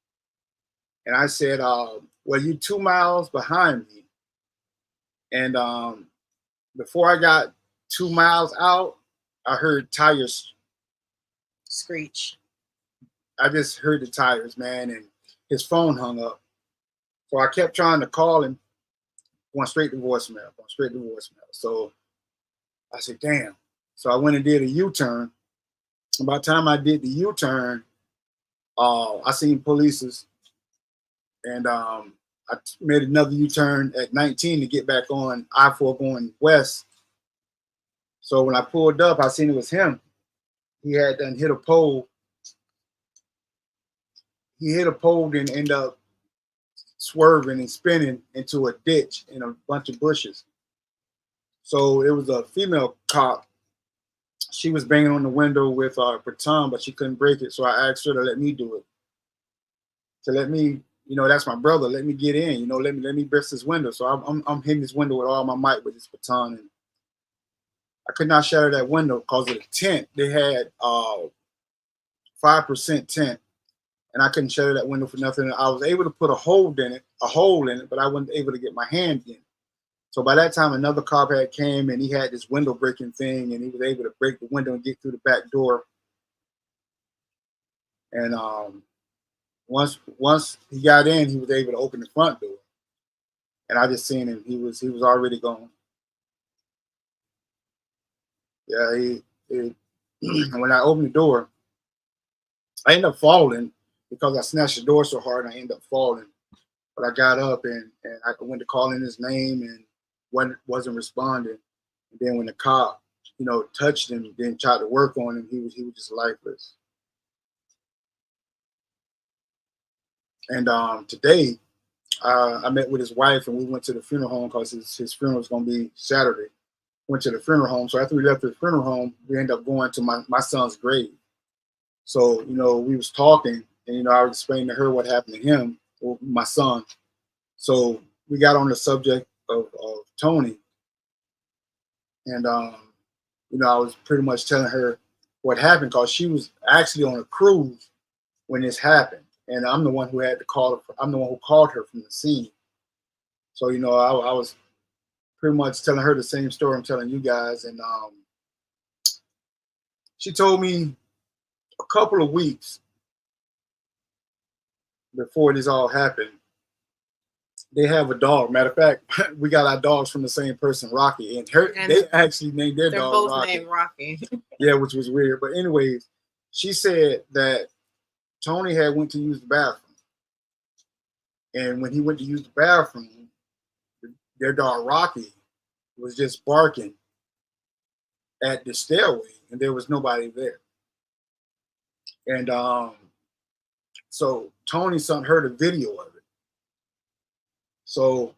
[SPEAKER 1] And I said, well, you're 2 miles behind me. And before I got 2 miles out, I heard tires
[SPEAKER 2] screech.
[SPEAKER 1] I just heard the tires, man, and his phone hung up. So I kept trying to call him, going straight to voicemail. So I said, damn. So I went and did a U-turn. And by the time I did the U-turn, I seen police, and I made another U-turn at 19 to get back on I-4 going west. So when I pulled up, I seen it was him. He had done hit a pole. He hit a pole and ended up swerving and spinning into a ditch in a bunch of bushes. So it was a female cop. She was banging on the window with a baton, but she couldn't break it. So I asked her to let me do it. To let me, you know, that's my brother. Let me get in. You know, let me burst this window. So I'm hitting this window with all my might with this baton, and I could not shatter that window because of the tint. They had 5% tint, and I couldn't shatter that window for nothing. I was able to put a hole in it, but I wasn't able to get my hand in. So by that time, another cop had came, and he had this window breaking thing, and he was able to break the window and get through the back door. And once he got in, he was able to open the front door, and I just seen him. He was already gone. Yeah, when I opened the door, I ended up falling because I snatched the door so hard. I ended up falling, but I got up and I went to call in his name and wasn't responding. And then when the cop, you know, touched him, then tried to work on him, he was just lifeless. And today, I met with his wife and we went to the funeral home because his funeral was going to be Saturday. Went to the funeral home. So after we left the funeral home, we ended up going to my son's grave. So, you know, we was talking and, you know, I was explaining to her what happened to him, or my son. So we got on the subject of Tony. And, you know, I was pretty much telling her what happened because she was actually on a cruise when this happened. And I'm the one who had to call her. I'm the one who called her from the scene. So, you know, I was pretty much telling her the same story I'm telling you guys. And she told me a couple of weeks before this all happened they have a dog. Matter of fact, we got our dogs from the same person, Rocky, and they actually named their
[SPEAKER 2] They're
[SPEAKER 1] dog
[SPEAKER 2] both
[SPEAKER 1] Rocky.
[SPEAKER 2] named Rocky.
[SPEAKER 1] Yeah, which was weird. But anyways, she said that Tony had went to use the bathroom, and when he went to use the bathroom, their dog Rocky was just barking at the stairway, and there was nobody there. And so Tony's son heard a video of it. So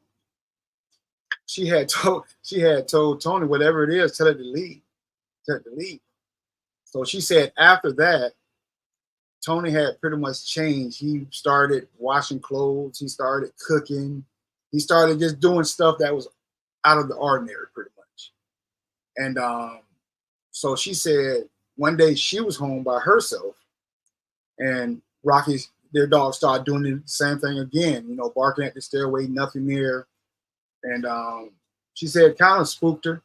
[SPEAKER 1] she had told Tony, whatever it is, tell her to leave. Tell her to leave. So she said after that, Tony had pretty much changed. He started washing clothes. He started cooking. He started just doing stuff that was out of the ordinary, pretty much. And so she said one day she was home by herself, and Rocky's their dog started doing the same thing again. You know, barking at the stairway, nothing there. And she said it kind of spooked her,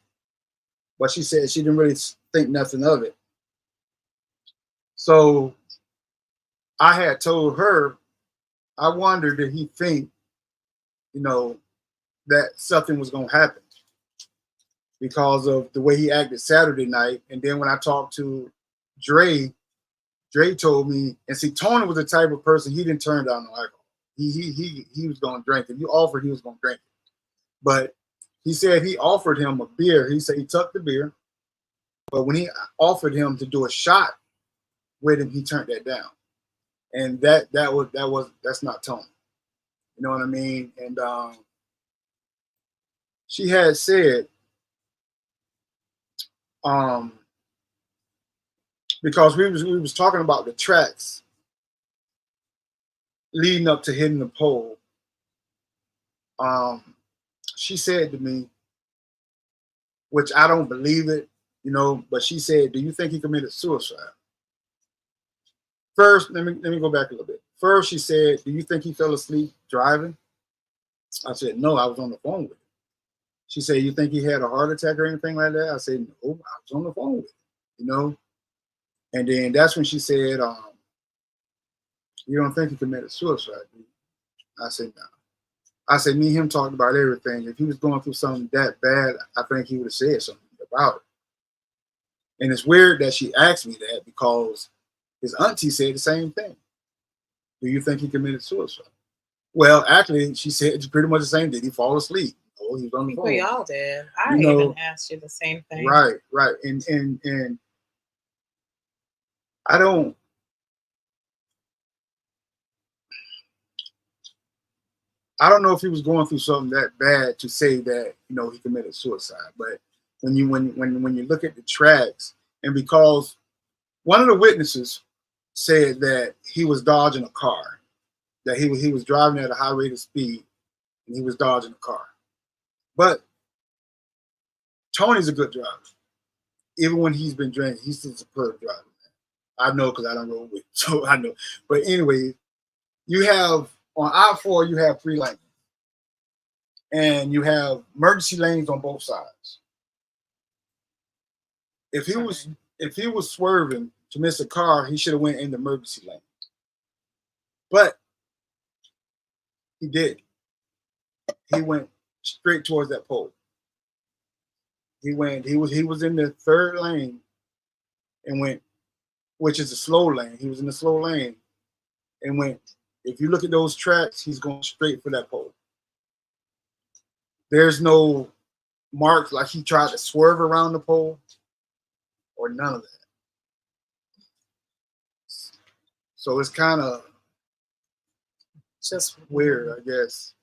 [SPEAKER 1] but she said she didn't really think nothing of it. So I had told her, I wondered, did he think, you know, that something was going to happen because of the way he acted Saturday night. And then when I talked to Dre told me, and see, Tony was the type of person, he didn't turn down no alcohol. He was going to drink. If you offered, he was going to drink it. But he said he offered him a beer. He said he took the beer, but when he offered him to do a shot with him, he turned that down. And that's not Tony. You know what I mean? And she had said, because we was talking about the tracks leading up to hitting the pole. She said to me, which I don't believe it, you know, but she said, "Do you think he committed suicide?" First, let me go back a little bit. First, she said, "Do you think he fell asleep driving?" I said, "No, I was on the phone with him." She said, "You think he had a heart attack or anything like that?" I said, "No, I was on the phone with him," you know. And then that's when she said, "You don't think he committed suicide?" I said, "No." I said, "Me and him talked about everything. If he was going through something that bad, I think he would have said something about it." And it's weird that she asked me that because his auntie said the same thing. "Do you think he committed suicide?" Well, actually, she said it's pretty much the same. Did he fall asleep? Oh, he was on the phone.
[SPEAKER 2] We all did. I even asked you the same thing.
[SPEAKER 1] Right. And I don't know if he was going through something that bad to say that, you know, he committed suicide. But when you look at the tracks, and because one of the witnesses said that he was dodging a car, that he was driving at a high rate of speed, and he was dodging a car. But Tony's a good driver. Even when he's been drinking, he's still a superb driver. I know because I don't roll with him, so I know. But anyway, you have on I-4, you have 3 lanes, and you have emergency lanes on both sides. If he was swerving to miss a car, he should have went in the emergency lane. But he did. He went straight towards that pole. He was in the 3rd lane and went, which is a slow lane. He was in the slow lane and went. If you look at those tracks, he's going straight for that pole. There's no marks like he tried to swerve around the pole or none of that. So it's kind of
[SPEAKER 2] just
[SPEAKER 1] weird, I guess.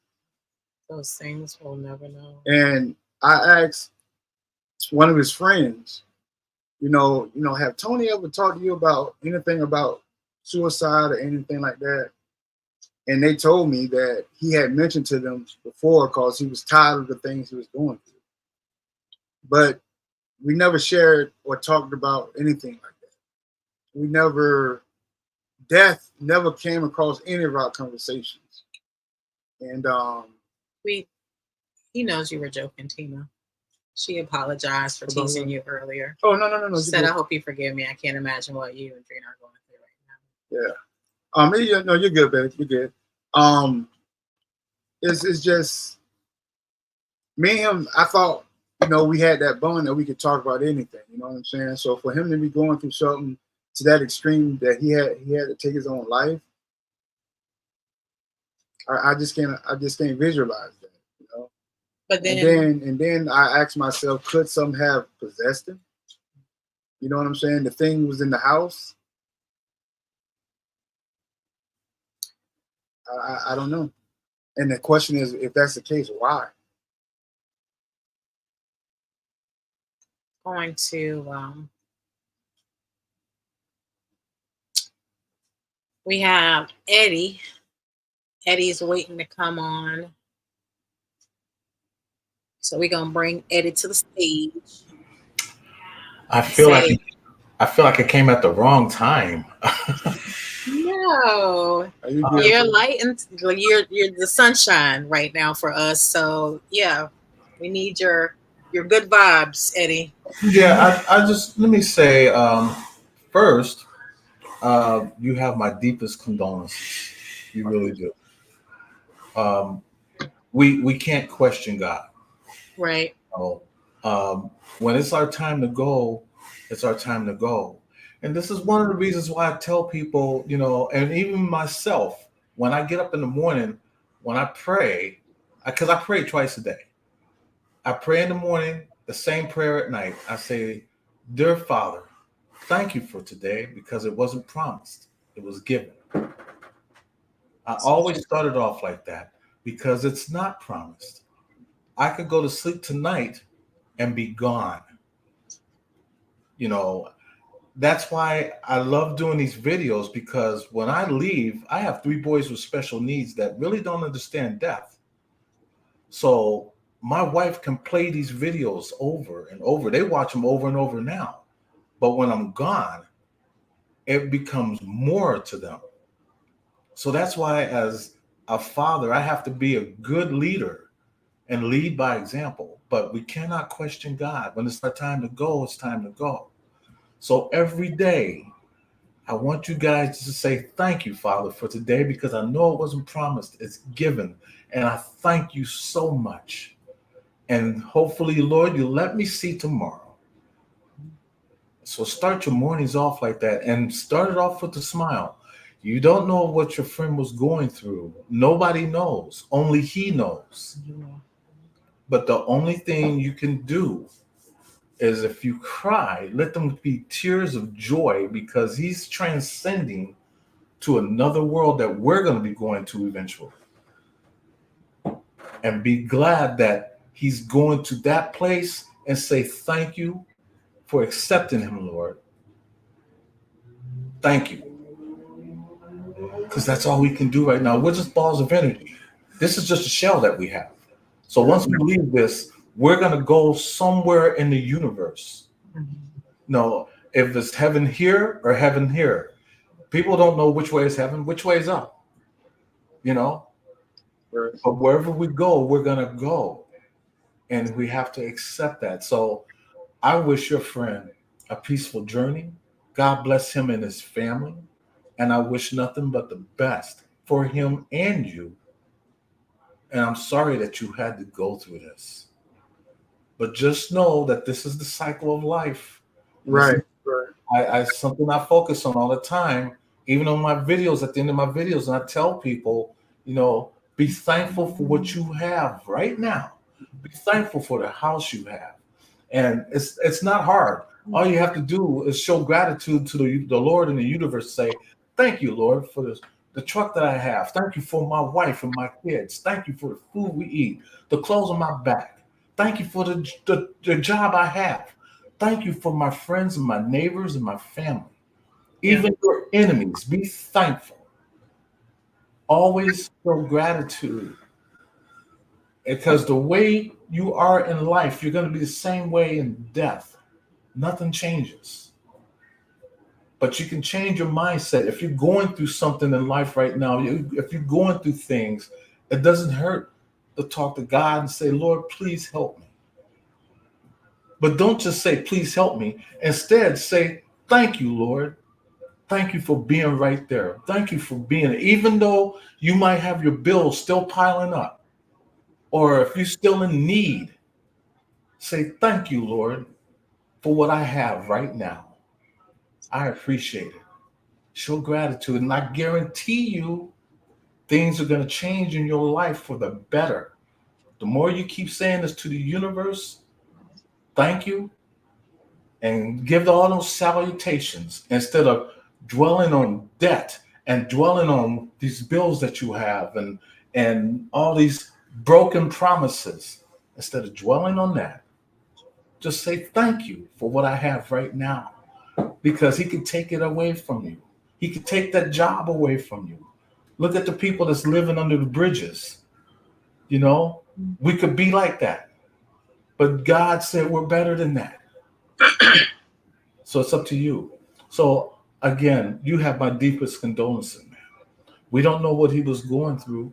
[SPEAKER 2] Those things we'll never know.
[SPEAKER 1] And I asked one of his friends, you know, have Tony ever talked to you about anything about suicide or anything like that? And they told me that he had mentioned to them before because he was tired of the things he was going through. But we never shared or talked about anything like that. Death never came across any of our conversations. And
[SPEAKER 2] he knows you were joking, Tina. She apologized for teasing you earlier.
[SPEAKER 1] Oh, no.
[SPEAKER 2] She said, "I hope you forgive me. I can't imagine what you and Trina are going through right now."
[SPEAKER 1] Yeah. No, you're good, babe. You're good. it's just me and him. I thought, we had that bond that we could talk about anything. You know what I'm saying? So for him to be going through something to that extreme that he had to take his own life, I just can't visualize that.
[SPEAKER 2] But then,
[SPEAKER 1] And then I asked myself, could some have possessed him? You know what I'm saying? The thing was in the house. I don't know. And the question is, if that's the case, why?
[SPEAKER 2] going to we have Eddie. Eddie's waiting to come on. So we're gonna bring Eddie to the stage.
[SPEAKER 4] I feel like it came at the wrong time.
[SPEAKER 2] No, you're light and you're the sunshine right now for us. So yeah, we need your good vibes, Eddie.
[SPEAKER 4] Yeah, I just let me say first, you have my deepest condolences. You really do. We can't question God.
[SPEAKER 2] Right.
[SPEAKER 4] So, when it's our time to go, it's our time to go. And this is one of the reasons why I tell people, and even myself, when I get up in the morning, when I pray, because I pray twice a day. I pray in the morning, the same prayer at night. I say, Dear Father, thank you for today because it wasn't promised, it was given. I always started off like that because it's not promised. I could go to sleep tonight and be gone. That's why I love doing these videos, because when I leave, I have 3 boys with special needs that really don't understand death. So my wife can play these videos over and over. They watch them over and over now. But when I'm gone, it becomes more to them. So that's why, as a father, I have to be a good leader and lead by example. But we cannot question God. When it's our time to go, it's time to go. So every day, I want you guys to say thank you, Father, for today, because I know it wasn't promised. It's given. And I thank you so much. And hopefully, Lord, you let me see tomorrow. So start your mornings off like that and start it off with a smile. You don't know what your friend was going through. Nobody knows. Only he knows. But the only thing you can do is, if you cry, let them be tears of joy, because he's transcending to another world that we're going to be going to eventually. And be glad that he's going to that place, and say thank you for accepting him, Lord. Thank you. Because that's all we can do right now. We're just balls of energy. This is just a shell that we have. So once we leave this, we're going to go somewhere in the universe. No, if it's heaven here or heaven here, people don't know which way is heaven, which way is up. But wherever we go, we're going to go. And we have to accept that. So I wish your friend a peaceful journey. God bless him and his family. And I wish nothing but the best for him and you. And I'm sorry that you had to go through this. But just know that this is the cycle of life.
[SPEAKER 1] Right.
[SPEAKER 4] I something I focus on all the time, even on my videos, at the end of my videos, and I tell people, be thankful for what you have right now. Be thankful for the house you have. And it's not hard. All you have to do is show gratitude to the Lord in the universe. Say, thank you, Lord, for the truck that I have. Thank you for my wife and my kids. Thank you for the food we eat, the clothes on my back. Thank you for the job I have. Thank you for my friends and my neighbors and my family. Even your enemies, be thankful. Always show gratitude. Because the way you are in life, you're going to be the same way in death. Nothing changes. But you can change your mindset. If you're going through something in life right now, if you're going through things, it doesn't hurt to talk to God and say, Lord, please help me. But don't just say, please help me. Instead, say, thank you, Lord. Thank you for being right there. Thank you for being, even though you might have your bills still piling up. or if you're still in need, say, thank you, Lord, for what I have right now. I appreciate it. Show gratitude. And I guarantee you, things are going to change in your life for the better. The more you keep saying this to the universe, thank you, and give all those salutations instead of dwelling on debt and dwelling on these bills that you have and all these broken promises. Instead of dwelling on that, just say thank you for what I have right now, because he can take it away from you. He can take that job away from you. Look at the people that's living under the bridges. You know, we could be like that, but God said we're better than that. So it's up to you. So again, you have my deepest condolences, man. We don't know what he was going through.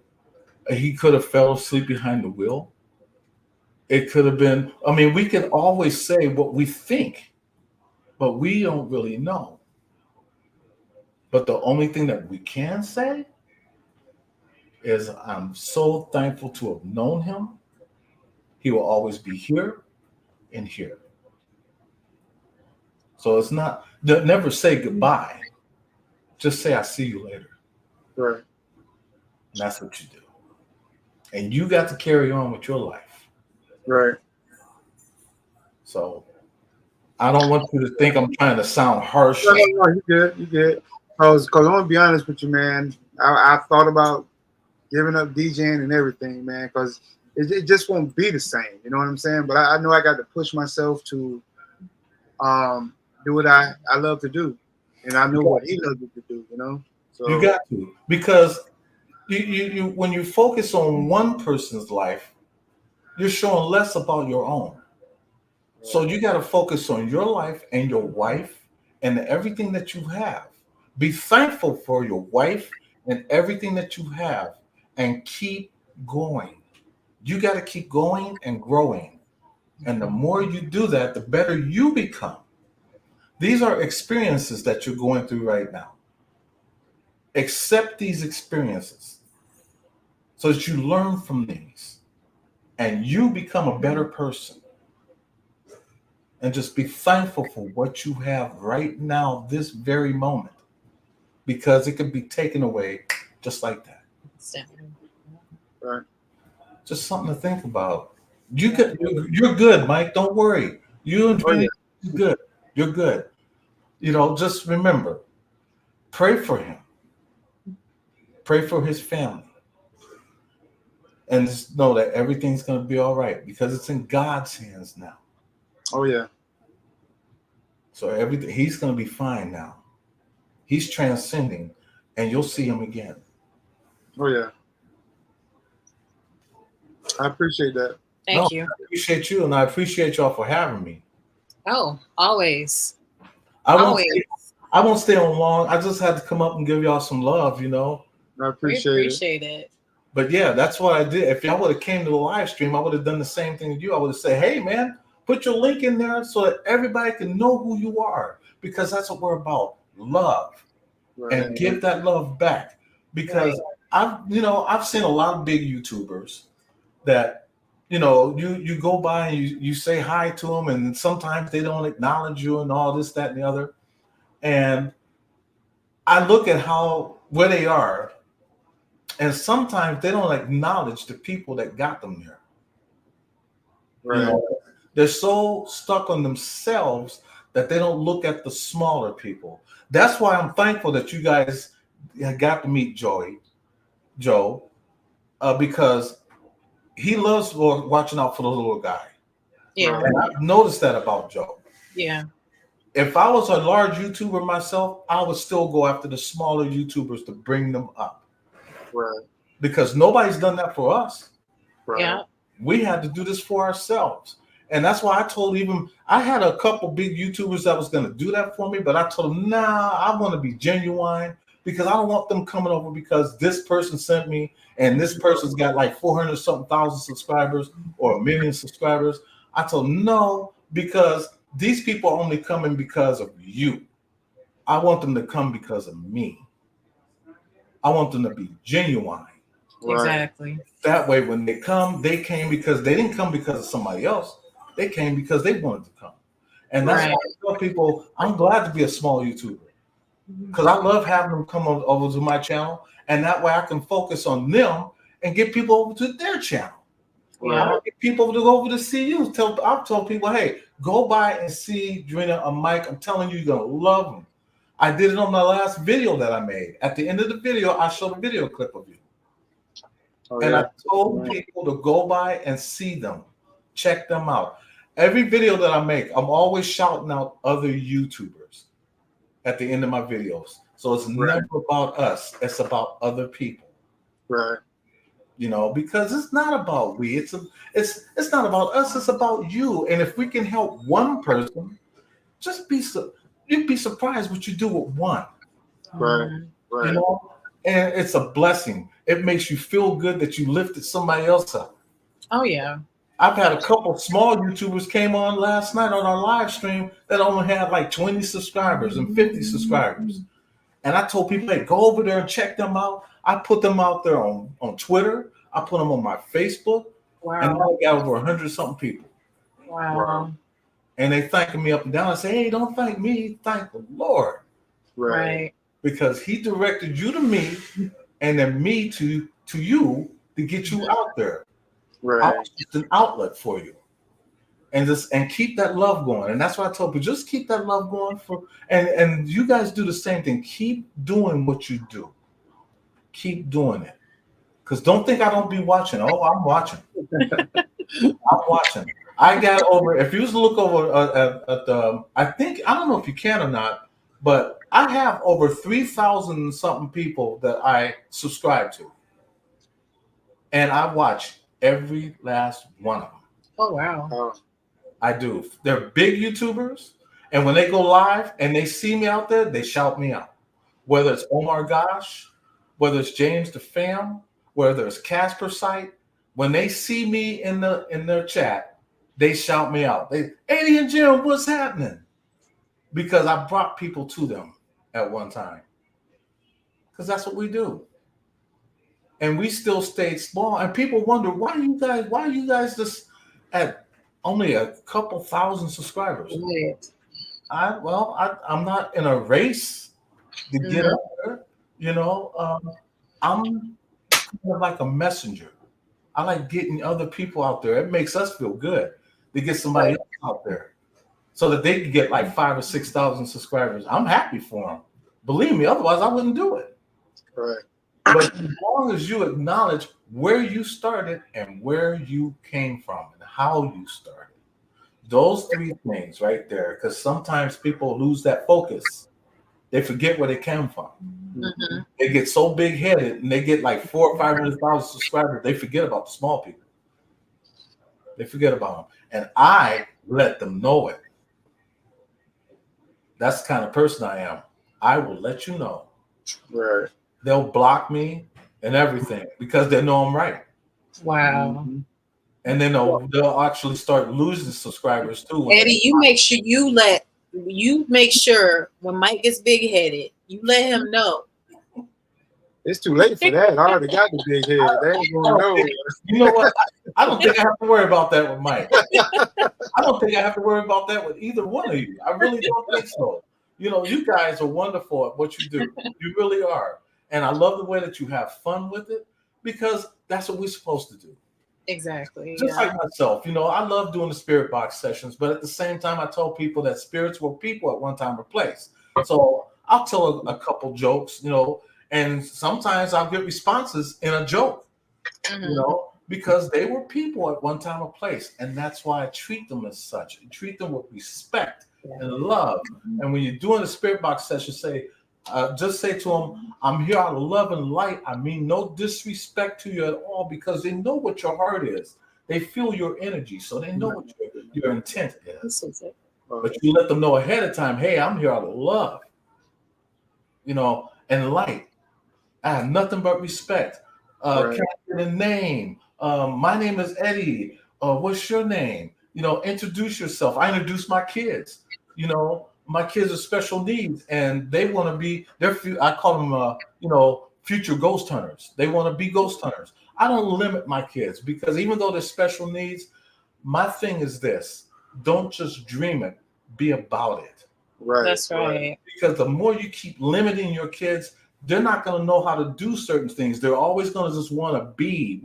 [SPEAKER 4] He could have fell asleep behind the wheel. It could have been, I mean, we can always say what we think, but we don't really know. But the only thing that we can say is I'm so thankful to have known him. He will always be here and here. So it's not, never say goodbye. Just say, I see you later.
[SPEAKER 1] Right.
[SPEAKER 4] And that's what you do. And you got to carry on with your life.
[SPEAKER 1] Right.
[SPEAKER 4] So I don't want you to think I'm trying to sound harsh.
[SPEAKER 1] No, you good. You good. Cause I'm gonna be honest with you, man. I thought about giving up DJing and everything, man, because it just won't be the same. You know what I'm saying? But I know I got to push myself to do what I love to do, and I know what he loves to do. You know, so
[SPEAKER 4] You got to, because you when you focus on one person's life, you're showing less about your own. So you got to focus on your life and your wife and everything that you have. Be thankful for your wife and everything that you have, and keep going. You got to keep going and growing. And the more you do that, the better you become. These are experiences that you're going through right now. Accept these experiences so that you learn from these and you become a better person. And just be thankful for what you have right now, this very moment, because it could be taken away just like that.
[SPEAKER 1] right.
[SPEAKER 4] Just something to think about. You're good, Mike. Don't worry. You and Trini, you're good. You're good. You know, just remember, pray for him. Pray for his family. And just know that everything's going to be all right, because it's in God's hands now.
[SPEAKER 1] Oh yeah.
[SPEAKER 4] So everything, he's going to be fine now. He's transcending, and you'll see him again.
[SPEAKER 1] Oh yeah. I appreciate that.
[SPEAKER 2] Thank you.
[SPEAKER 4] I appreciate you, and I appreciate y'all for having me.
[SPEAKER 2] Oh, always.
[SPEAKER 4] I won't stay on long. I just had to come up and give y'all some love, you know.
[SPEAKER 1] I
[SPEAKER 2] We
[SPEAKER 1] appreciate
[SPEAKER 2] it.
[SPEAKER 4] But yeah, that's what I did. If y'all would have came to the live stream, I would have done the same thing to you. I would have said, hey man, put your link in there so that everybody can know who you are, because that's what we're about. Love.
[SPEAKER 1] Right.
[SPEAKER 4] And give that love back. Because I've seen a lot of big YouTubers that, you know, you go by and you say hi to them, and sometimes they don't acknowledge you and all this, that, and the other. And I look at where they are, and sometimes they don't acknowledge the people that got them there.
[SPEAKER 1] Right.
[SPEAKER 4] You know, they're so stuck on themselves that they don't look at the smaller people. That's why I'm thankful that you guys got to meet Joe, because he loves watching out for the little guy.
[SPEAKER 2] Yeah.
[SPEAKER 4] And I've noticed that about Joe.
[SPEAKER 2] Yeah.
[SPEAKER 4] If I was a large YouTuber myself, I would still go after the smaller YouTubers to bring them up.
[SPEAKER 1] Right.
[SPEAKER 4] Because nobody's done that for us.
[SPEAKER 1] Right.
[SPEAKER 2] Yeah.
[SPEAKER 4] We had to do this for ourselves. And that's why I had a couple big YouTubers that was going to do that for me, but I told them, nah, I want to be genuine, because I don't want them coming over because this person sent me and this person's got like 400 something thousand subscribers or 1 million subscribers. I told them, no, because these people are only coming because of you. I want them to come because of me. I want them to be genuine.
[SPEAKER 2] Exactly.
[SPEAKER 4] That way, when they come, they came because they didn't come because of somebody else. They came because they wanted to come. And that's why I tell people, I'm glad to be a small YouTuber because I love having them come over to my channel. And that way I can focus on them and get people over to their channel.
[SPEAKER 2] Yeah.
[SPEAKER 4] I want people to go over to see you. I've told people, hey, go by and see Drina or Mike. I'm telling you, you're going to love them. I did it on my last video that I made. At the end of the video, I showed a video clip of you. And I told people to go by and see them. Check them out. Every video that I make, I'm always shouting out other YouTubers at the end of my videos. So it's never about us. It's about other people.
[SPEAKER 1] Right.
[SPEAKER 4] You know, because it's not about we. It's not about us. It's about you. And if we can help one person, you'd be surprised what you do with one.
[SPEAKER 1] Right. Right.
[SPEAKER 4] You know, and it's a blessing. It makes you feel good that you lifted somebody else up.
[SPEAKER 2] Oh yeah.
[SPEAKER 4] I've had a couple small YouTubers came on last night on our live stream that only had like 20 subscribers and 50 subscribers. And I told people, hey, go over there and check them out. I put them out there on Twitter. I put them on my Facebook.
[SPEAKER 2] Wow.
[SPEAKER 4] And now I got over 100-something people.
[SPEAKER 2] Wow.
[SPEAKER 4] And they thanking me up and down. I say, hey, don't thank me. Thank the Lord.
[SPEAKER 2] Right.
[SPEAKER 4] Because he directed you to me and then me to you to get you out there.
[SPEAKER 1] Right.
[SPEAKER 4] It's an outlet for you. And keep that love going. And that's what I told people. Just keep that love going and you guys do the same thing. Keep doing what you do. Keep doing it. Because don't think I don't be watching. Oh, I'm watching. I'm watching. I got over, if you was to look over at the, I don't know if you can or not, but I have over 3,000 something people that I subscribe to. And I watch every last one of them.
[SPEAKER 2] Oh, wow.
[SPEAKER 4] I do. They're big YouTubers. And when they go live and they see me out there, they shout me out. Whether it's Omar Gosh, whether it's James the Fam, whether it's Casper Site, when they see me in their chat, they shout me out. Eddie and Jim, what's happening? Because I brought people to them at one time. Because that's what we do. And we still stayed small. And people wonder, why are you guys just at only a couple thousand subscribers? I'm not in a race to get up there. You know, I'm kind of like a messenger. I like getting other people out there. It makes us feel good to get somebody else out there so that they can get like 5,000 or 6,000 subscribers. I'm happy for them. Believe me, otherwise I wouldn't do it.
[SPEAKER 1] Right.
[SPEAKER 4] But as long as you acknowledge where you started and where you came from and how you started, those three things right there, because sometimes people lose that focus. They forget where they came from.
[SPEAKER 2] Mm-hmm.
[SPEAKER 4] They get so big-headed and they get like 400,000 or 500,000 subscribers, they forget about the small people. They forget about them. And I let them know it. That's the kind of person I am. I will let you know.
[SPEAKER 1] Right.
[SPEAKER 4] They'll block me and everything because they know I'm right.
[SPEAKER 2] Wow.
[SPEAKER 4] Mm-hmm. And then they'll actually start losing subscribers too.
[SPEAKER 2] Eddie, you make sure when Mike gets big-headed, you let him know.
[SPEAKER 1] It's too late for that. I already got the big head. They ain't gonna know.
[SPEAKER 4] You know what? I don't think I have to worry about that with Mike. I don't think I have to worry about that with either one of you. I really don't think so. You know, you guys are wonderful at what you do. You really are. And I love the way that you have fun with it because that's what we're supposed to do.
[SPEAKER 2] Exactly.
[SPEAKER 4] Just like myself, you know, I love doing the spirit box sessions, but at the same time, I told people that spirits were people at one time or place. So I'll tell a couple jokes, you know, and sometimes I'll get responses in a joke, you know, because they were people at one time or place. And that's why I treat them as such. I treat them with respect and love. And when you're doing a spirit box session, just say to them, I'm here out of love and light. I mean, no disrespect to you at all because they know what your heart is. They feel your energy, so they know what your intent is. But you let them know ahead of time, hey, I'm here out of love, you know, and light. I have nothing but respect. Can I get a name? My name is Eddie. What's your name? You know, introduce yourself. I introduce my kids. You know, my kids are special needs, and they want to be. I call them, you know, future ghost hunters. They want to be ghost hunters. I don't limit my kids because even though they're special needs, my thing is this: don't just dream it, be about it.
[SPEAKER 1] Right.
[SPEAKER 2] That's right.
[SPEAKER 4] Because the more you keep limiting your kids, they're not going to know how to do certain things. They're always going to just want to be,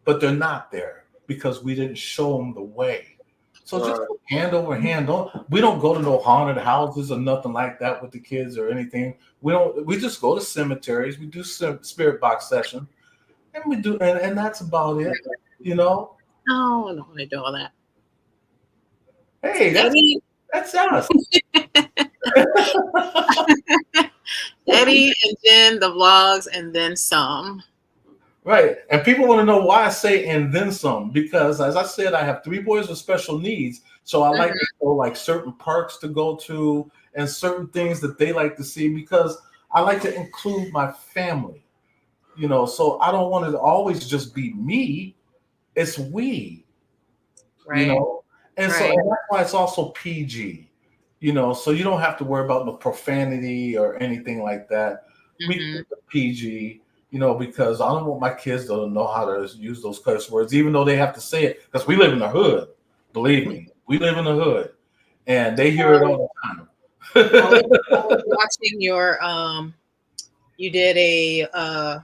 [SPEAKER 4] but they're not there because we didn't show them the way. So just hand over hand. We don't go to no haunted houses or nothing like that with the kids or anything. We just go to cemeteries. We do spirit box session, and we do, and that's about it. You know.
[SPEAKER 2] No, I don't want to do all that.
[SPEAKER 4] Hey, that's us.
[SPEAKER 2] Eddie and Jen, the vlogs, and then some.
[SPEAKER 4] Right. And people want to know why I say and then some, because as I said, I have 3 boys with special needs. So I like to know like certain parks to go to and certain things that they like to see because I like to include my family. You know, so I don't want it to always just be me. It's we.
[SPEAKER 2] Right.
[SPEAKER 4] You know, and so and that's why it's also PG, you know, so you don't have to worry about the profanity or anything like that. We keep the PG, you know, because I don't want my kids to know how to use those curse words, even though they have to say it, because we live in the hood. Believe me, we live in the hood, and they hear it all the time.
[SPEAKER 2] I was watching your you did a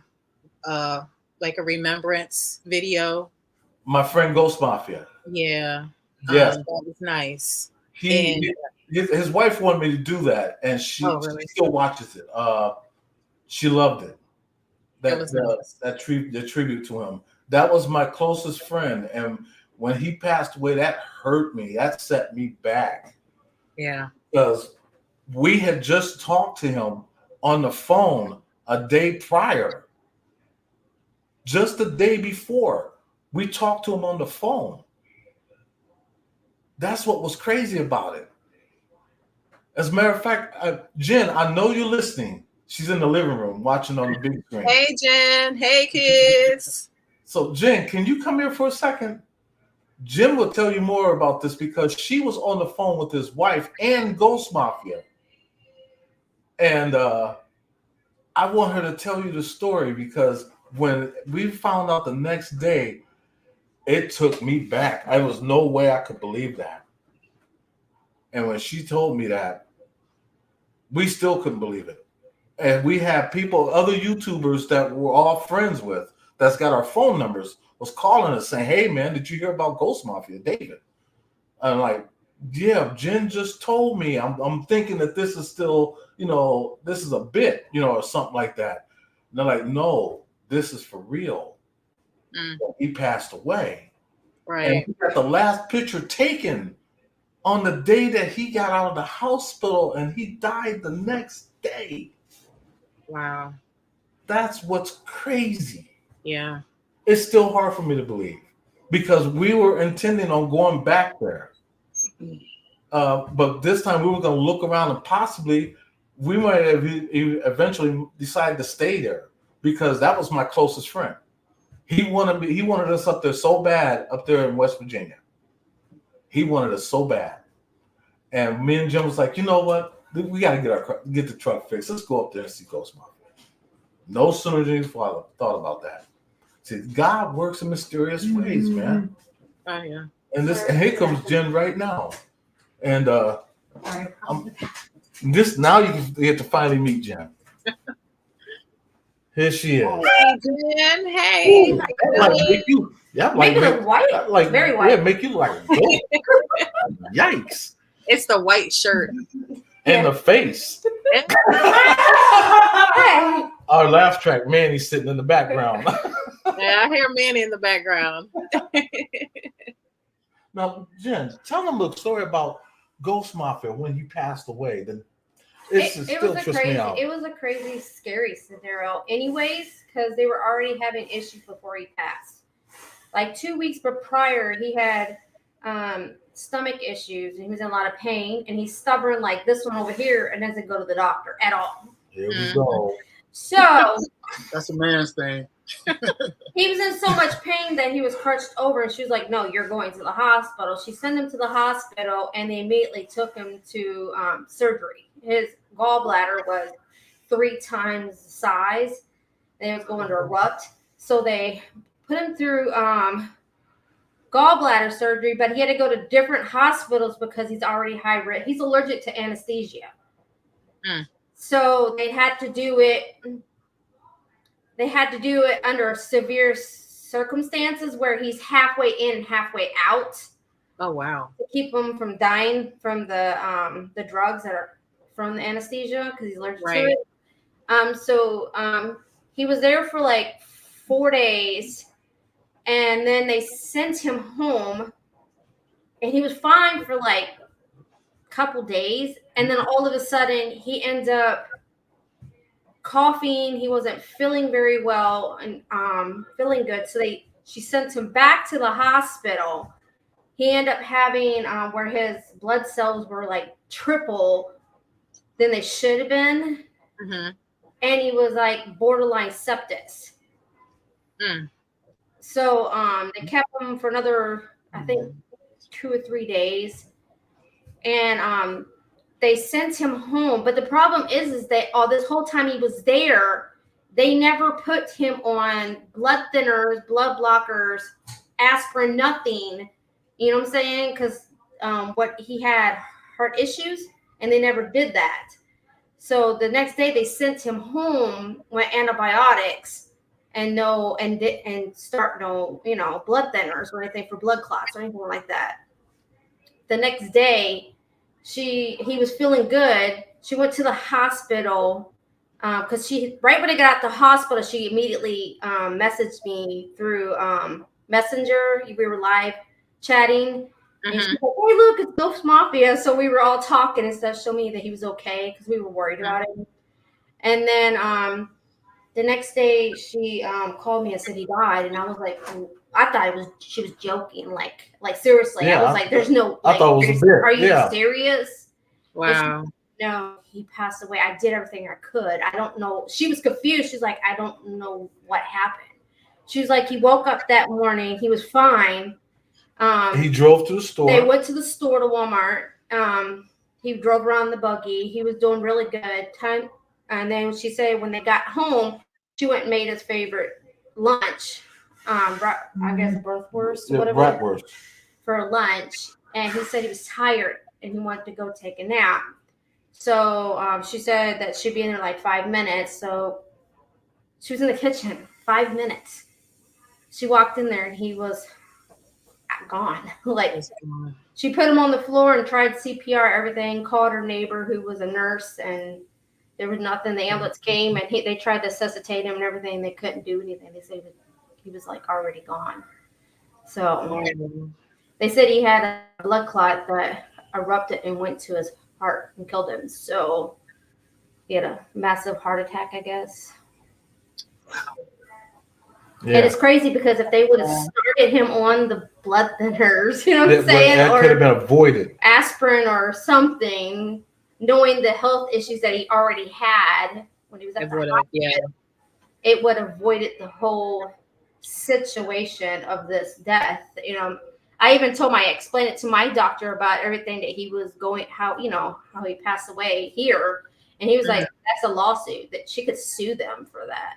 [SPEAKER 2] like a remembrance video.
[SPEAKER 4] My friend Ghost Mafia.
[SPEAKER 2] Yeah.
[SPEAKER 4] Yes.
[SPEAKER 2] That was nice.
[SPEAKER 4] His wife wanted me to do that, and she still watches it. She loved it. The tribute to him. That was my closest friend, and when he passed away, that hurt me. That set me back.
[SPEAKER 2] Yeah.
[SPEAKER 4] Because we had just talked to him on the phone a day prior. Just the day before, we talked to him on the phone. That's what was crazy about it. As a matter of fact, Jen, I know you're listening. She's in the living room watching on the big screen.
[SPEAKER 2] Hey, Jen. Hey, kids.
[SPEAKER 4] So, Jen, can you come here for a second? Jen will tell you more about this because she was on the phone with his wife and Ghost Mafia. And I want her to tell you the story because when we found out the next day, it took me back. There was no way I could believe that. And when she told me that, we still couldn't believe it. And we had people, other YouTubers that we're all friends with, that's got our phone numbers, was calling us saying, "Hey, man, did you hear about Ghost Mafia, David?" I'm like, "Yeah, Jen just told me. I'm thinking that this is still, you know, this is a bit, you know, or something like that." And they're like, "No, this is for real. He passed away."
[SPEAKER 2] Right.
[SPEAKER 4] And we got the last picture taken on the day that he got out of the hospital, and he died the next day.
[SPEAKER 2] Wow.
[SPEAKER 4] That's what's crazy.
[SPEAKER 2] Yeah.
[SPEAKER 4] It's still hard for me to believe because we were intending on going back there. But this time we were going to look around and possibly we might have eventually decided to stay there because that was my closest friend. He wanted us up there so bad up there in West Virginia. He wanted us so bad. And me and Jim was like, you know what? We got to get the truck fixed. Let's go up there and see Ghost Mafia. No sooner than his father thought about that. See, God works in mysterious ways, man.
[SPEAKER 2] Oh yeah.
[SPEAKER 4] And here comes Jen right now. And this now you get to finally meet Jen. Here she is.
[SPEAKER 2] Hey, Jen. Hey.
[SPEAKER 4] Ooh, make you look white. Very white. Yeah, make you look like a goat. Yikes.
[SPEAKER 2] It's the white shirt.
[SPEAKER 4] And the face. Our laugh track, Manny's sitting in the background.
[SPEAKER 2] Yeah, I hear Manny in the background.
[SPEAKER 4] Now, Jen, tell them the story about Ghost Mafia when he passed away.
[SPEAKER 5] It was a crazy, scary scenario anyways, because they were already having issues before he passed. Like 2 weeks prior, he had stomach issues, and he was in a lot of pain, and he's stubborn like this one over here and doesn't go to the doctor at all.
[SPEAKER 4] Here we go.
[SPEAKER 5] So
[SPEAKER 1] that's a man's thing.
[SPEAKER 5] He was in so much pain that he was crouched over, and she was like, "No, you're going to the hospital." She sent him to the hospital, and they immediately took him to surgery. His gallbladder was 3 times the size. They was going to erupt. So they put him through gallbladder surgery, but he had to go to different hospitals because he's already high risk. He's allergic to anesthesia. So they had to do it under severe circumstances where he's halfway in and halfway out.
[SPEAKER 2] Oh wow.
[SPEAKER 5] To keep him from dying from the drugs that are from the anesthesia because he's allergic to it. So he was there for like 4 days, and then they sent him home, and he was fine for like a couple days, and then all of a sudden he ends up coughing. He wasn't feeling very well and feeling good. So she sent him back to the hospital. He ended up having where his blood cells were like triple than they should have been. And he was like borderline sepsis. So they kept him for another, I think, 2 or 3 days. And they sent him home. But the problem is that this whole time he was there, they never put him on blood thinners, blood blockers, aspirin, nothing. You know what I'm saying? Because what he had heart issues, and they never did that. So the next day they sent him home with antibiotics and start no blood thinners or anything for blood clots or anything like that. The next day, he was feeling good. She went to the hospital because right when I got out the hospital, she immediately messaged me through Messenger. We were live chatting. And she's like, hey, look, it's Ghost Mafia. So we were all talking and stuff, showing me that he was okay because we were worried about him. And then the next day she called me and said he died. And I was like, I thought she was joking. Like seriously. Yeah, I was like, there's no.
[SPEAKER 4] I thought it was a bit.
[SPEAKER 5] Are you serious?
[SPEAKER 2] Wow.
[SPEAKER 5] No, he passed away. I did everything I could. I don't know. She was confused. She's like, I don't know what happened. She was like, he woke up that morning. He was fine.
[SPEAKER 4] He drove to the store.
[SPEAKER 5] They went to the store to Walmart. He drove around the buggy. He was doing really good. And then she said when they got home, she went and made his favorite lunch. I guess bratwurst or whatever.
[SPEAKER 4] Bratwurst.
[SPEAKER 5] For lunch. And he said he was tired and he wanted to go take a nap. So she said that she'd be in there like 5 minutes. So she was in the kitchen, 5 minutes. She walked in there and he was gone. Like she put him on the floor and tried CPR, everything, called her neighbor who was a nurse, and there was nothing. The ambulance came and they tried to resuscitate him and everything. They couldn't do anything. They said he was like already gone. So they said he had a blood clot that erupted and went to his heart and killed him. So he had a massive heart attack, I guess. Yeah. And it's crazy because if they would have started him on the blood thinners, you know what I'm saying?
[SPEAKER 4] That could have been avoided.
[SPEAKER 5] Aspirin or something, knowing the health issues that he already had when he was at the hospital, it would have avoided the whole situation of this death. I even explained it to my doctor about everything that he was going, how he passed away here. And he was like, that's a lawsuit, that she could sue them for that.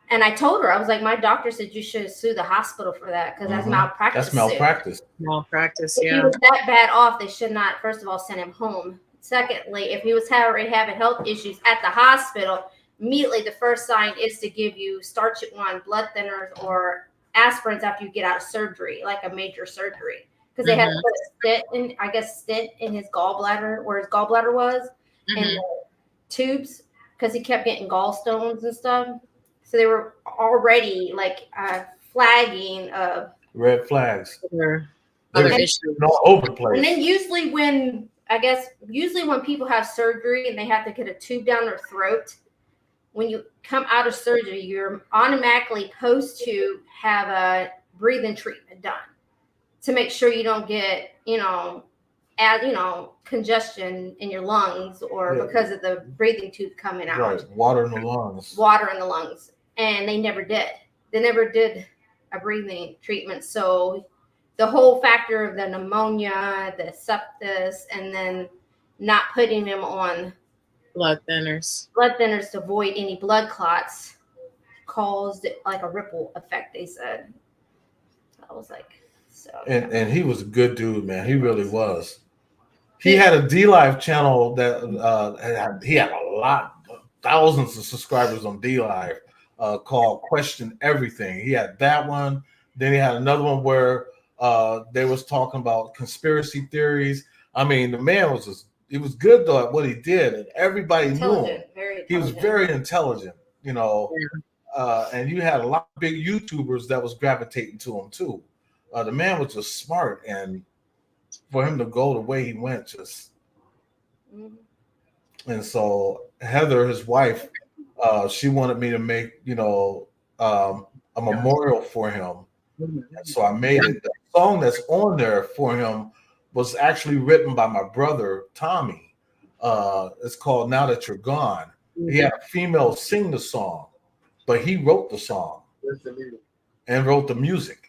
[SPEAKER 5] And I told her, I was like, my doctor said you should sue the hospital for that because that's malpractice.
[SPEAKER 4] That's malpractice.
[SPEAKER 2] Malpractice,
[SPEAKER 5] if he was that bad off, they should not, first of all, send him home. Secondly, if he was already having health issues at the hospital, immediately the first sign is to give you starch on blood thinners or aspirins after you get out of surgery, like a major surgery. Because they had to put a stent in his gallbladder, where his gallbladder was, and the tubes, because he kept getting gallstones and stuff. So they were already flagging of
[SPEAKER 4] red flags.
[SPEAKER 2] Other issues
[SPEAKER 4] all over the place.
[SPEAKER 5] And then usually when people have surgery and they have to get a tube down their throat, when you come out of surgery, you're automatically supposed to have a breathing treatment done to make sure you don't get, congestion in your lungs or because of the breathing tube coming out.
[SPEAKER 4] Right, water in the lungs.
[SPEAKER 5] And they never did. They never did a breathing treatment. So the whole factor of the pneumonia, the sepsis, and then not putting him on
[SPEAKER 2] Blood thinners.
[SPEAKER 5] Blood thinners to avoid any blood clots caused like a ripple effect, they said. I was like, so.
[SPEAKER 4] And he was a good dude, man. He really was. He had a D-Live channel that he had a lot, thousands of subscribers on D-Live called Question Everything. He had that one. Then he had another one where they was talking about conspiracy theories. I mean, the man he was good though at what he did, and everybody knew him. He was very intelligent, you know. And you had a lot of big YouTubers that was gravitating to him too. The man was just smart, and for him to go the way he went, just and so Heather, his wife, she wanted me to make, you know, a memorial for him. And so I made it. The song that's on there for him was actually written by my brother Tommy. It's called "Now That You're Gone." He had a female sing the song, but he wrote the song and wrote the music.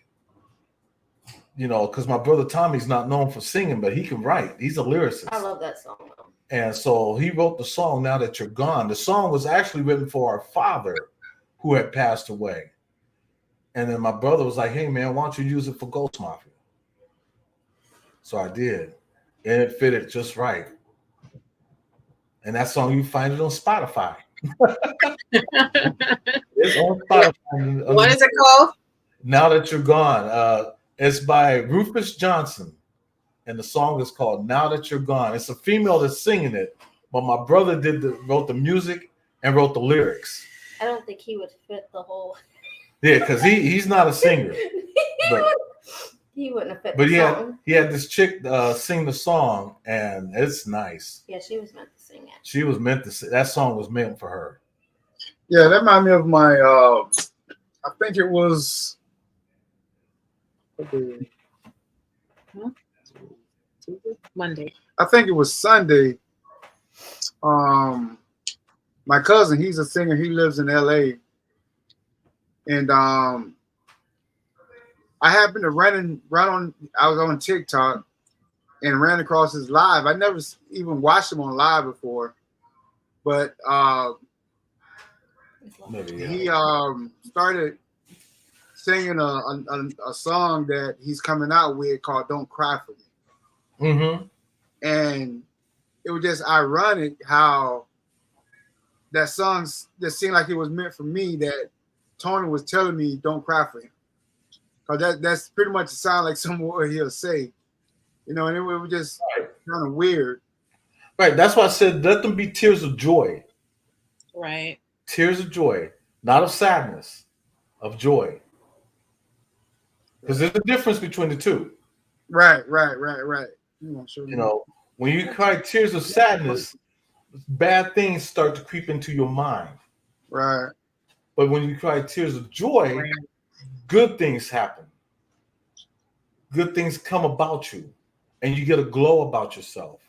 [SPEAKER 4] You know, because my brother Tommy's not known for singing, but he can write. He's a lyricist.
[SPEAKER 5] I love that song.
[SPEAKER 4] And so he wrote the song "Now That You're Gone." The song was actually written for our father who had passed away. And then my brother was like, "Hey, man, why don't you use it for Ghost Mafia?" So I did. And it fitted just right. And that song, you find it on Spotify. It's on Spotify.
[SPEAKER 2] What is it called?
[SPEAKER 4] "Now That You're Gone." It's by Rufus Johnson. And the song is called "Now That You're Gone." It's a female that's singing it, but my brother wrote the music and wrote the lyrics.
[SPEAKER 5] I don't think he would fit the whole.
[SPEAKER 4] Yeah, because he's not a singer.
[SPEAKER 5] He wouldn't have fit.
[SPEAKER 4] But he had this chick sing the song, and it's nice.
[SPEAKER 5] Yeah, she was meant to sing it.
[SPEAKER 4] She was meant to sing. That song was meant for her.
[SPEAKER 1] Yeah, that reminded me of my. I think it was.
[SPEAKER 2] Monday.
[SPEAKER 1] I think it was Sunday. My cousin, he's a singer. He lives in LA, and I happened to run on. I was on TikTok and ran across his live. I never even watched him on live before, but he started singing a song that he's coming out with called "Don't Cry for Me."
[SPEAKER 4] Mm-hmm.
[SPEAKER 1] And it was just ironic how that song that seemed like it was meant for me, that Tony was telling me don't cry for him. Because that's pretty much the sound like somewhere he'll say. You know, and it was just kind of weird.
[SPEAKER 4] Right. That's why I said let them be tears of joy.
[SPEAKER 2] Right.
[SPEAKER 4] Tears of joy. Not of sadness. Of joy. Because there's a difference between the two.
[SPEAKER 1] Right.
[SPEAKER 4] You know, when you cry tears of sadness, bad things start to creep into your mind.
[SPEAKER 1] Right.
[SPEAKER 4] But when you cry tears of joy, good things happen. Good things come about you, and you get a glow about yourself.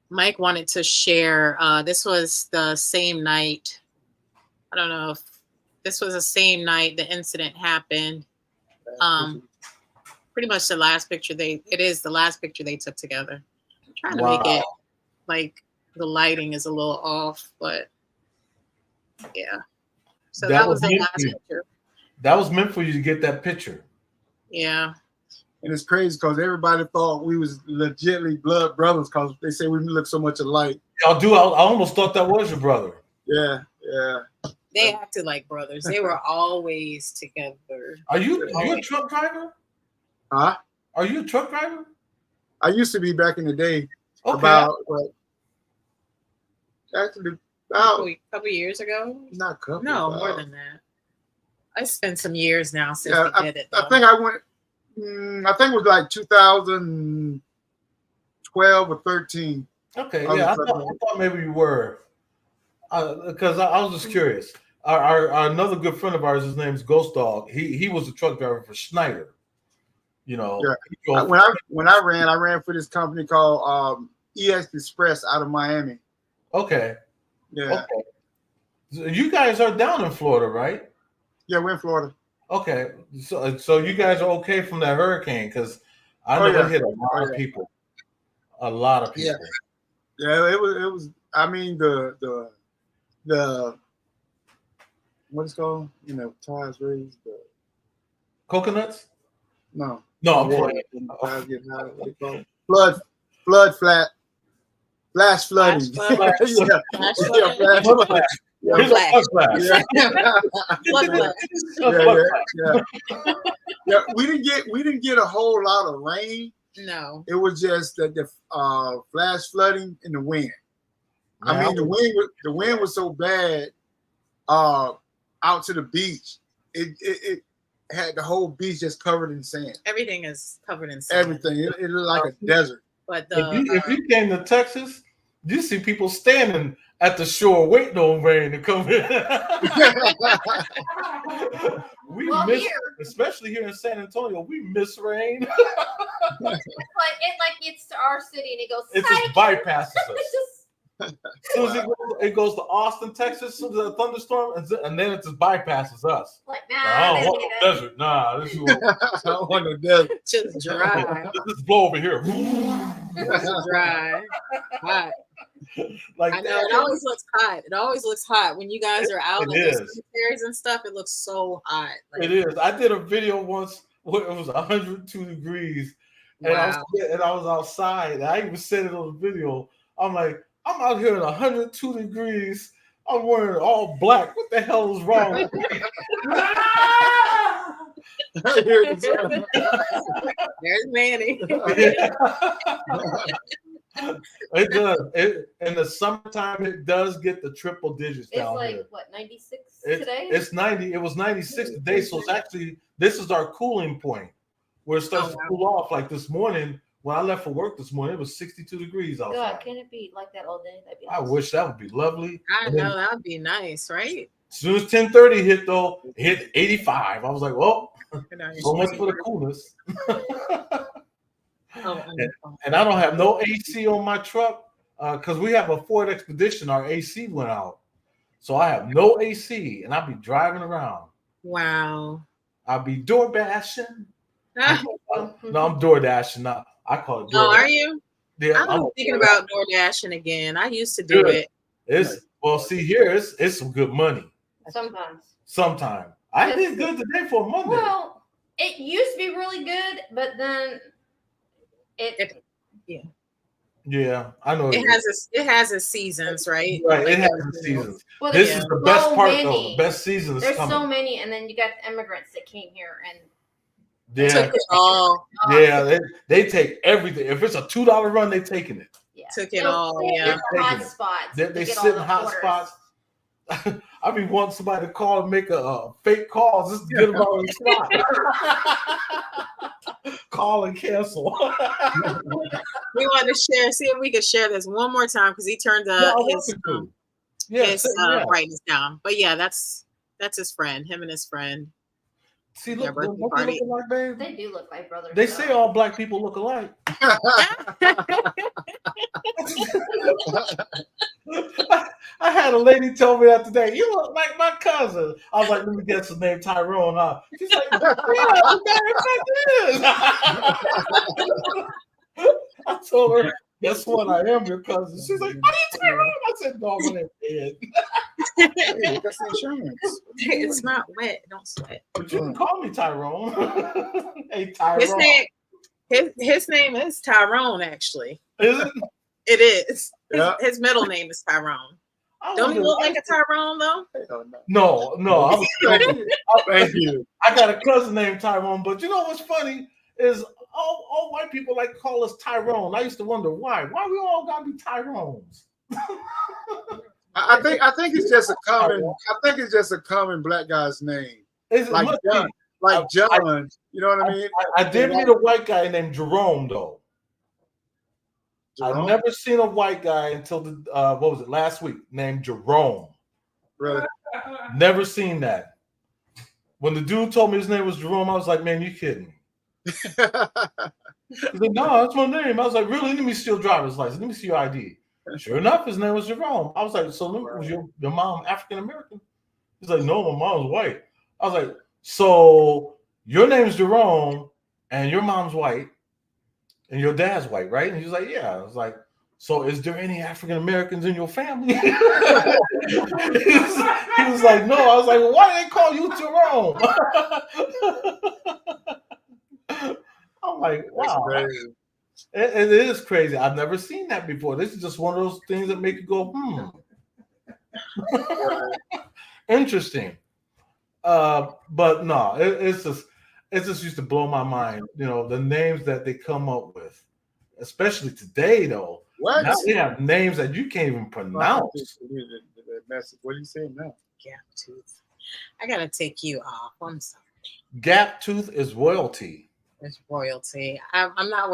[SPEAKER 2] Mike wanted to share. This was the same night. I don't know if this was the same night the incident happened. Pretty much the last picture it is the last picture they took together. I'm trying to make it like the lighting is a little off, but yeah. So that was the last picture.
[SPEAKER 4] That was meant for you to get that picture.
[SPEAKER 2] Yeah.
[SPEAKER 1] And it's crazy because everybody thought we was legitimately blood brothers because they say we look so much alike.
[SPEAKER 4] Y'all do. I almost thought that was your brother.
[SPEAKER 1] Yeah.
[SPEAKER 2] They acted like brothers. They were always together.
[SPEAKER 4] Are you a truck driver?
[SPEAKER 1] Huh?
[SPEAKER 4] Are you a truck driver?
[SPEAKER 1] I used to be back in the day.
[SPEAKER 4] Okay.
[SPEAKER 2] A couple years ago?
[SPEAKER 1] Not couple.
[SPEAKER 2] No, more than that. I spent some years now since I did it.
[SPEAKER 1] I think I went. I think it was like 2012 or 13.
[SPEAKER 4] Okay, yeah, I thought maybe you were, because I was just curious. Our another good friend of ours, his name's Ghost Dog. He was a truck driver for Schneider. You know,
[SPEAKER 1] yeah. When I ran for this company called EX Express out of Miami.
[SPEAKER 4] Okay.
[SPEAKER 1] Yeah.
[SPEAKER 4] Okay. So you guys are down in Florida, right?
[SPEAKER 1] Yeah, we're in Florida.
[SPEAKER 4] Okay, so you guys are okay from that hurricane, because I know it hit a lot of people. A lot of people.
[SPEAKER 1] Yeah, it was. I mean, the what's it called? You know, tires raised.
[SPEAKER 4] Coconuts?
[SPEAKER 1] No,
[SPEAKER 4] No, I'm
[SPEAKER 1] water.
[SPEAKER 4] playing.
[SPEAKER 1] Tires get high. What they call it? Flood, flash flooding.
[SPEAKER 2] Flash flood.
[SPEAKER 1] Yeah,
[SPEAKER 2] Flash
[SPEAKER 1] yeah,
[SPEAKER 2] flooding.
[SPEAKER 1] flash
[SPEAKER 4] Flood
[SPEAKER 1] flooding.
[SPEAKER 4] flash. Here's a flood flash.
[SPEAKER 2] Flood flash.
[SPEAKER 1] Yeah. We didn't get a whole lot of rain.
[SPEAKER 2] No.
[SPEAKER 1] It was just that the flash flooding and the wind. I
[SPEAKER 4] Yeah,
[SPEAKER 1] mean, the wind was so bad. Out to the beach, it had the whole beach just covered in sand.
[SPEAKER 2] Everything is covered in sand.
[SPEAKER 1] Everything. It looked like a desert.
[SPEAKER 2] But
[SPEAKER 4] if you came to Texas, you see people standing at the shore waiting on rain to come in. We miss, especially here in San Antonio, we miss rain.
[SPEAKER 5] It's to our city and it goes.
[SPEAKER 4] It just bypasses us. As soon as it goes to Austin, Texas, so the thunderstorm, and then it just bypasses us.
[SPEAKER 5] Like,
[SPEAKER 4] I don't want no desert. Nah, this is
[SPEAKER 1] I don't want no desert.
[SPEAKER 2] just dry.
[SPEAKER 4] Let's blow over here.
[SPEAKER 2] Just dry. Hot.
[SPEAKER 4] Like
[SPEAKER 2] I know it always looks hot. It always looks hot when you guys are out in the cemeteries and stuff. It looks so hot.
[SPEAKER 4] It is. I did a video once where it was 102 degrees, and I was outside. And I even said it on the video. I'm like, I'm out here at 102 degrees. I'm wearing all black. What the hell is wrong with me?
[SPEAKER 2] There's Manny.
[SPEAKER 4] It does. In the summertime, it does get the triple digits down here.
[SPEAKER 5] It's like, what, 96 today?
[SPEAKER 4] It's 90. It was 96 today. So it's actually, this is our cooling point where it starts to cool off. Like this morning, when I left for work this morning, it was 62 degrees outside.
[SPEAKER 5] God, can it be like that all day? That'd be nice.
[SPEAKER 4] I wish that would be lovely.
[SPEAKER 2] I know, that would be nice, right?
[SPEAKER 4] As soon as 10:30 hit, though, it hit 85. I was like, well, so much for the coolness. And I don't have no AC on my truck because we have a Ford Expedition. Our AC went out. So I have no AC, and I'll be driving around.
[SPEAKER 2] Wow.
[SPEAKER 4] I'll be door bashing. No, I'm door dashing. Now I call it.
[SPEAKER 2] Oh, are you?
[SPEAKER 4] Yeah,
[SPEAKER 2] I'm thinking about door dashing again. I used to do it.
[SPEAKER 4] See here, it's some good money.
[SPEAKER 5] Sometimes.
[SPEAKER 4] I did good today for a Monday.
[SPEAKER 5] Well, it used to be really good, but then
[SPEAKER 4] yeah, I know.
[SPEAKER 2] It has its seasons, right?
[SPEAKER 4] Right, it has its seasons. Well, this is the best part, though. The best season is
[SPEAKER 5] coming.
[SPEAKER 4] There's
[SPEAKER 5] so many, and then you got the immigrants that came here and
[SPEAKER 2] took it all.
[SPEAKER 4] Yeah, they take everything. If it's a $2 run, they taking it.
[SPEAKER 2] Yeah. Took it all. Yeah,
[SPEAKER 5] hot spots.
[SPEAKER 4] They sit in hot spots. I be wanting somebody to call and make a fake call just to get them out of the spot. Call and cancel.
[SPEAKER 2] We want to share. See if we could share this one more time because he turned his brightness down. But yeah, that's his friend. Him and his friend.
[SPEAKER 4] See, look, what they look like, babe?
[SPEAKER 5] They do look like brothers.
[SPEAKER 4] They say all black people look alike. I had a lady tell me that today. You look like my cousin. I was like, let me guess his name, Tyrone, huh? She's like, yeah, I told her, guess what? I am your cousin. She's like, are you Tyrone? I said, no, my name's Ed.
[SPEAKER 1] Hey, that's insurance.
[SPEAKER 2] It's not wet. Don't sweat.
[SPEAKER 4] But you can call me Tyrone. Hey, Tyrone.
[SPEAKER 2] His name is Tyrone, actually.
[SPEAKER 4] Is it?
[SPEAKER 2] It is. His middle name is Tyrone. Don't he look like a Tyrone, though?
[SPEAKER 4] No.
[SPEAKER 1] Thank you.
[SPEAKER 4] I got a cousin named Tyrone, but you know what's funny is all white people like to call us Tyrone. I used to wonder why. Why we all gotta be Tyrones?
[SPEAKER 1] I think it's just a common. I think it's just a common black guy's name. Like John. You know what I mean?
[SPEAKER 4] I did meet a white guy named Jerome, though. Jerome? I've never seen a white guy until last week, named Jerome.
[SPEAKER 1] Really?
[SPEAKER 4] Never seen that. When the dude told me his name was Jerome, I was like, man, you kidding me. He's like, no, that's my name. I was like, really? Let me see your driver's license. Let me see your ID. Sure enough, his name was Jerome. I was like, so was your mom African American? He's like, no, my mom's white. I was like, so your name's Jerome and your mom's white and your dad's white, right? And he was like, yeah. I was like, so is there any African Americans in your family? he was like, no. I was like, well, why do they call you Jerome? I'm like, wow. It is crazy. I've never seen that before. This is just one of those things that make you go, interesting. But no, it just used to blow my mind. You know, the names that they come up with, especially today, though.
[SPEAKER 1] What?
[SPEAKER 4] Now they have names that you can't even pronounce.
[SPEAKER 1] What are you saying now?
[SPEAKER 2] Gap tooth. I gotta take you off. I'm sorry.
[SPEAKER 4] Gap tooth is royalty.
[SPEAKER 2] It's royalty. I'm not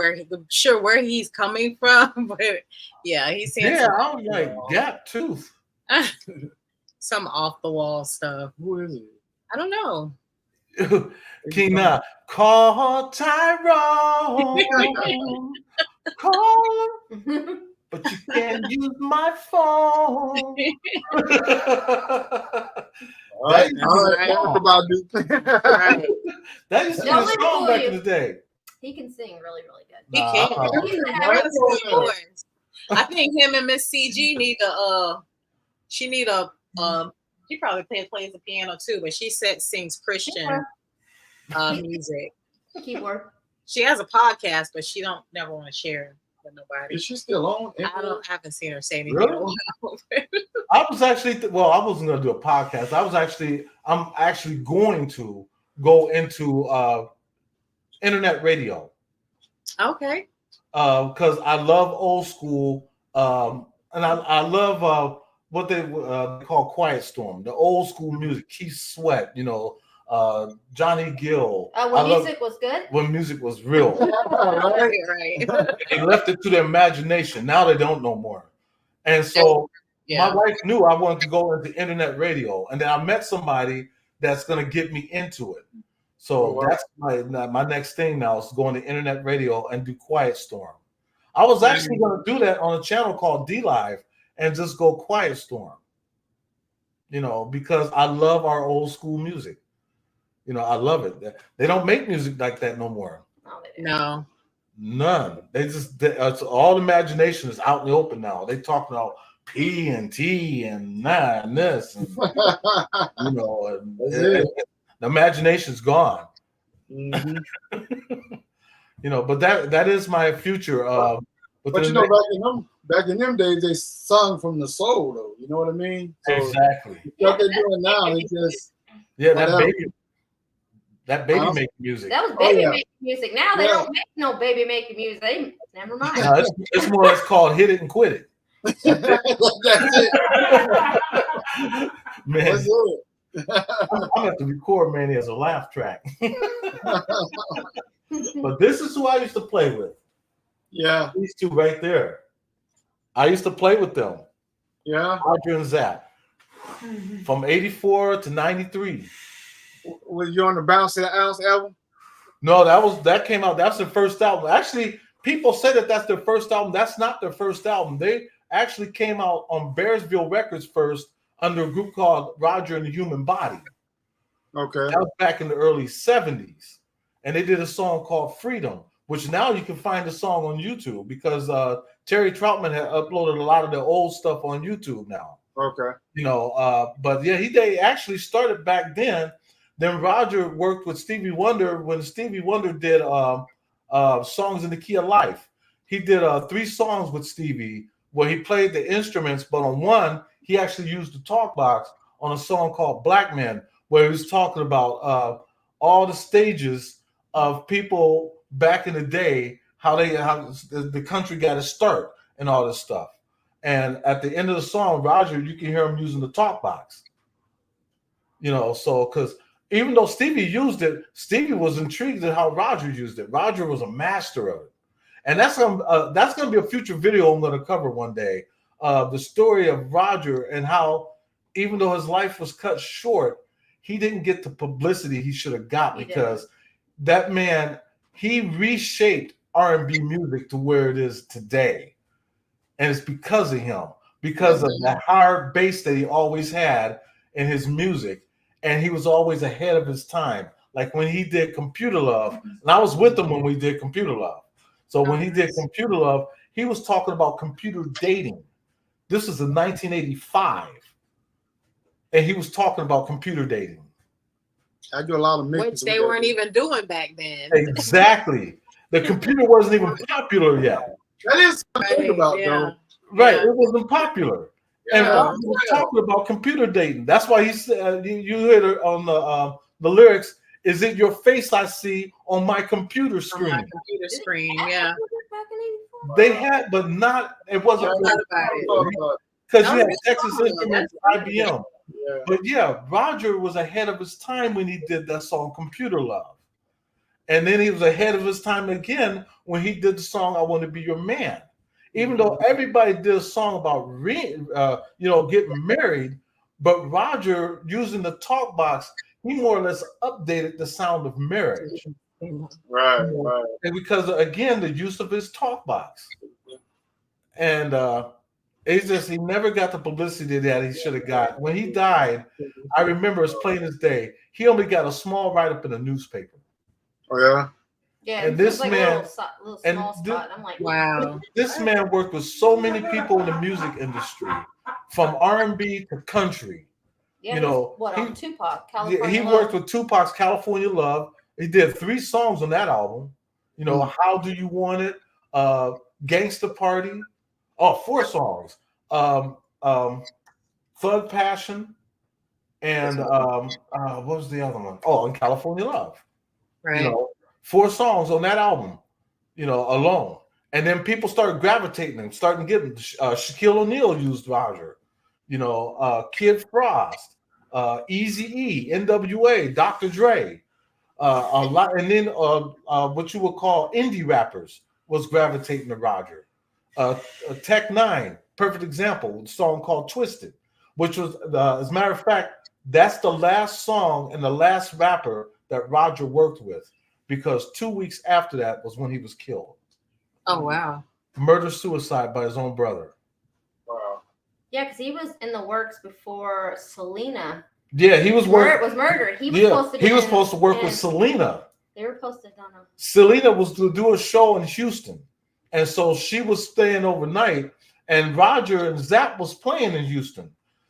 [SPEAKER 2] sure where he's coming from, but yeah, he's saying.
[SPEAKER 4] Yeah, I was like gap tooth.
[SPEAKER 2] Some off the wall stuff.
[SPEAKER 1] Who is it?
[SPEAKER 2] I don't know.
[SPEAKER 4] Kina, call Tyrone. Call him, but you can't use my phone.
[SPEAKER 1] All right.
[SPEAKER 4] That used to be a song back in the day.
[SPEAKER 5] He can sing really, really good.
[SPEAKER 2] He can. I think him and Miss CG need she probably plays the piano too, but she sings Christian music.
[SPEAKER 5] Keyboard.
[SPEAKER 2] She has a podcast, but she never want to share with nobody.
[SPEAKER 1] Is she still on?
[SPEAKER 2] I haven't seen her say anything.
[SPEAKER 4] Really? I was actually I wasn't going to do a podcast. I'm actually going to go into internet radio.
[SPEAKER 2] Okay.
[SPEAKER 4] Because I love old school, and I love what they call Quiet Storm, the old school music. Keith Sweat, Johnny Gill.
[SPEAKER 5] When music was good?
[SPEAKER 4] When music was real.
[SPEAKER 2] Right.
[SPEAKER 4] They left it to their imagination. Now they don't know more. And so my wife knew I wanted to go into internet radio. And then I met somebody that's going to get me into it. So that's my next thing now is going to internet radio and do Quiet Storm. I was actually going to do that on a channel called D Live and just go Quiet Storm. Because I love our old school music. I love it. They don't make music like that no more.
[SPEAKER 2] No.
[SPEAKER 4] None. It's all imagination is out in the open now. They talk about P and T and and this. And, the imagination's gone.
[SPEAKER 1] Mm-hmm.
[SPEAKER 4] But that is my future.
[SPEAKER 1] But back in them days, they sung from the soul, though. You know what I mean? So
[SPEAKER 4] exactly.
[SPEAKER 1] What they're doing now, they just
[SPEAKER 4] that baby making music.
[SPEAKER 5] That was baby making music. Now they don't make no baby making music. Never mind.
[SPEAKER 4] No, it's more. It's called hit it and quit it.
[SPEAKER 1] That's it.
[SPEAKER 4] Man,
[SPEAKER 1] that's it.
[SPEAKER 4] I have to record Manny as a laugh track. But this is who I used to play with.
[SPEAKER 1] Yeah.
[SPEAKER 4] These two right there. I used to play with them.
[SPEAKER 1] Yeah.
[SPEAKER 4] Roger and Zap. From 84 to 93.
[SPEAKER 1] Was you on the Bounce That Ounce album?
[SPEAKER 4] No, that came out. That's their first album. Actually, people say that's their first album. That's not their first album. They actually came out on Bearsville Records first under a group called Roger and the Human Body.
[SPEAKER 1] Okay.
[SPEAKER 4] That was back in the early 70s. And they did a song called Freedom, which now you can find the song on YouTube because Terry Troutman had uploaded a lot of their old stuff on YouTube now.
[SPEAKER 1] Okay.
[SPEAKER 4] But yeah, they actually started back then. Then Roger worked with Stevie Wonder when Stevie Wonder did Songs in the Key of Life. He did 3 songs with Stevie where he played the instruments, but on one, he actually used the talk box on a song called Black Men, where he was talking about all the stages of people back in the day, how the country got its start and all this stuff. And at the end of the song, Roger, you can hear him using the talk box. So because even though Stevie used it, Stevie was intrigued at how Roger used it. Roger was a master of it. And that's gonna be a future video I'm gonna cover one day. The story of Roger and how, even though his life was cut short, he didn't get the publicity he should have got because that man, he reshaped R&B music to where it is today. And it's because of him, because of that hard bass that he always had in his music. And he was always ahead of his time. Like when he did Computer Love, and I was with him when we did Computer Love. So when he did Computer Love, he was talking about computer dating. This is in 1985, and he was talking about computer dating.
[SPEAKER 1] I do a lot of mixes.
[SPEAKER 2] Which they weren't even doing back then.
[SPEAKER 4] Exactly. The computer wasn't even popular yet.
[SPEAKER 1] That is something to think about, though.
[SPEAKER 4] Right,
[SPEAKER 2] Yeah.
[SPEAKER 4] it wasn't popular. And
[SPEAKER 1] Yeah.
[SPEAKER 4] Roger was talking about computer dating. That's why he said, you heard it on the lyrics, is it your face I see on my computer screen?
[SPEAKER 2] On my computer screen, yeah.
[SPEAKER 4] They had, but not, it wasn't because you had Texas Instruments, IBM.
[SPEAKER 1] Yeah.
[SPEAKER 4] But yeah, Roger was ahead of his time when he did that song Computer Love. And then he was ahead of his time again when he did the song I Want to Be Your Man. Even though everybody did a song about getting married, but Roger, using the talk box, he more or less updated the sound of marriage.
[SPEAKER 1] Right.
[SPEAKER 4] And because, again, the use of his talk box. And it's just, he never got the publicity that he should have got. When he died, I remember as plain as day, he only got a small write-up in a newspaper.
[SPEAKER 1] Oh, yeah?
[SPEAKER 5] Yeah,
[SPEAKER 4] and this
[SPEAKER 5] like
[SPEAKER 4] man,
[SPEAKER 5] a little small spot. I'm like,
[SPEAKER 2] wow.
[SPEAKER 4] This man worked with so many people in the music industry, from R&B to country.
[SPEAKER 5] Yeah,
[SPEAKER 4] you know,
[SPEAKER 5] on Tupac, California
[SPEAKER 4] he
[SPEAKER 5] Love.
[SPEAKER 4] worked with Tupac's California Love. He did 3 songs on that album. You know, How Do You Want It? Gangsta Party. Oh, 4 songs. Thug Passion. And what was the other one? Oh, and California Love.
[SPEAKER 2] Right.
[SPEAKER 4] You know, 4 songs on that album, you know, alone. And then people started gravitating and starting getting Shaquille O'Neal used Roger, you know, Kid Frost, Eazy-E, NWA, Dr. Dre, a lot, and then what you would call indie rappers was gravitating to Roger. Tech Nine, perfect example, a song called Twisted, which was, as a matter of fact, that's the last song and the last rapper that Roger worked with, because 2 weeks after that was when he was killed.
[SPEAKER 2] Oh, wow.
[SPEAKER 4] Murder-suicide by his own brother.
[SPEAKER 1] Wow.
[SPEAKER 5] Yeah, because he was in the works before Selena.
[SPEAKER 4] Yeah, he was
[SPEAKER 5] was murdered. He was
[SPEAKER 4] supposed to work with Selena.
[SPEAKER 5] They were supposed to have done a...
[SPEAKER 4] Selena was to do a show in Houston, and so she was staying overnight, and Roger and Zapp was playing in Houston.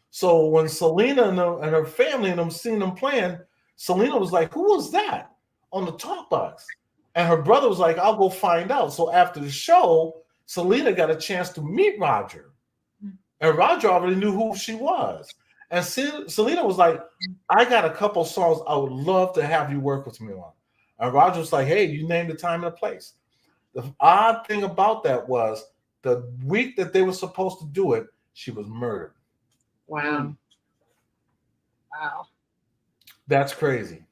[SPEAKER 4] So when Selena and her family and them seen them playing, Selena was like, "Who was that on the talk box?" And her brother was like, "I'll go find out." So after the show, Selena got a chance to meet Roger, and Roger already knew who she was. And Selena was like, "I got a couple songs I would love to have you work with me on." And Roger was like, "Hey, you named the time and the place." The odd thing about that was the week that they were supposed to do it, she was murdered.
[SPEAKER 2] Wow. Wow.
[SPEAKER 4] That's crazy.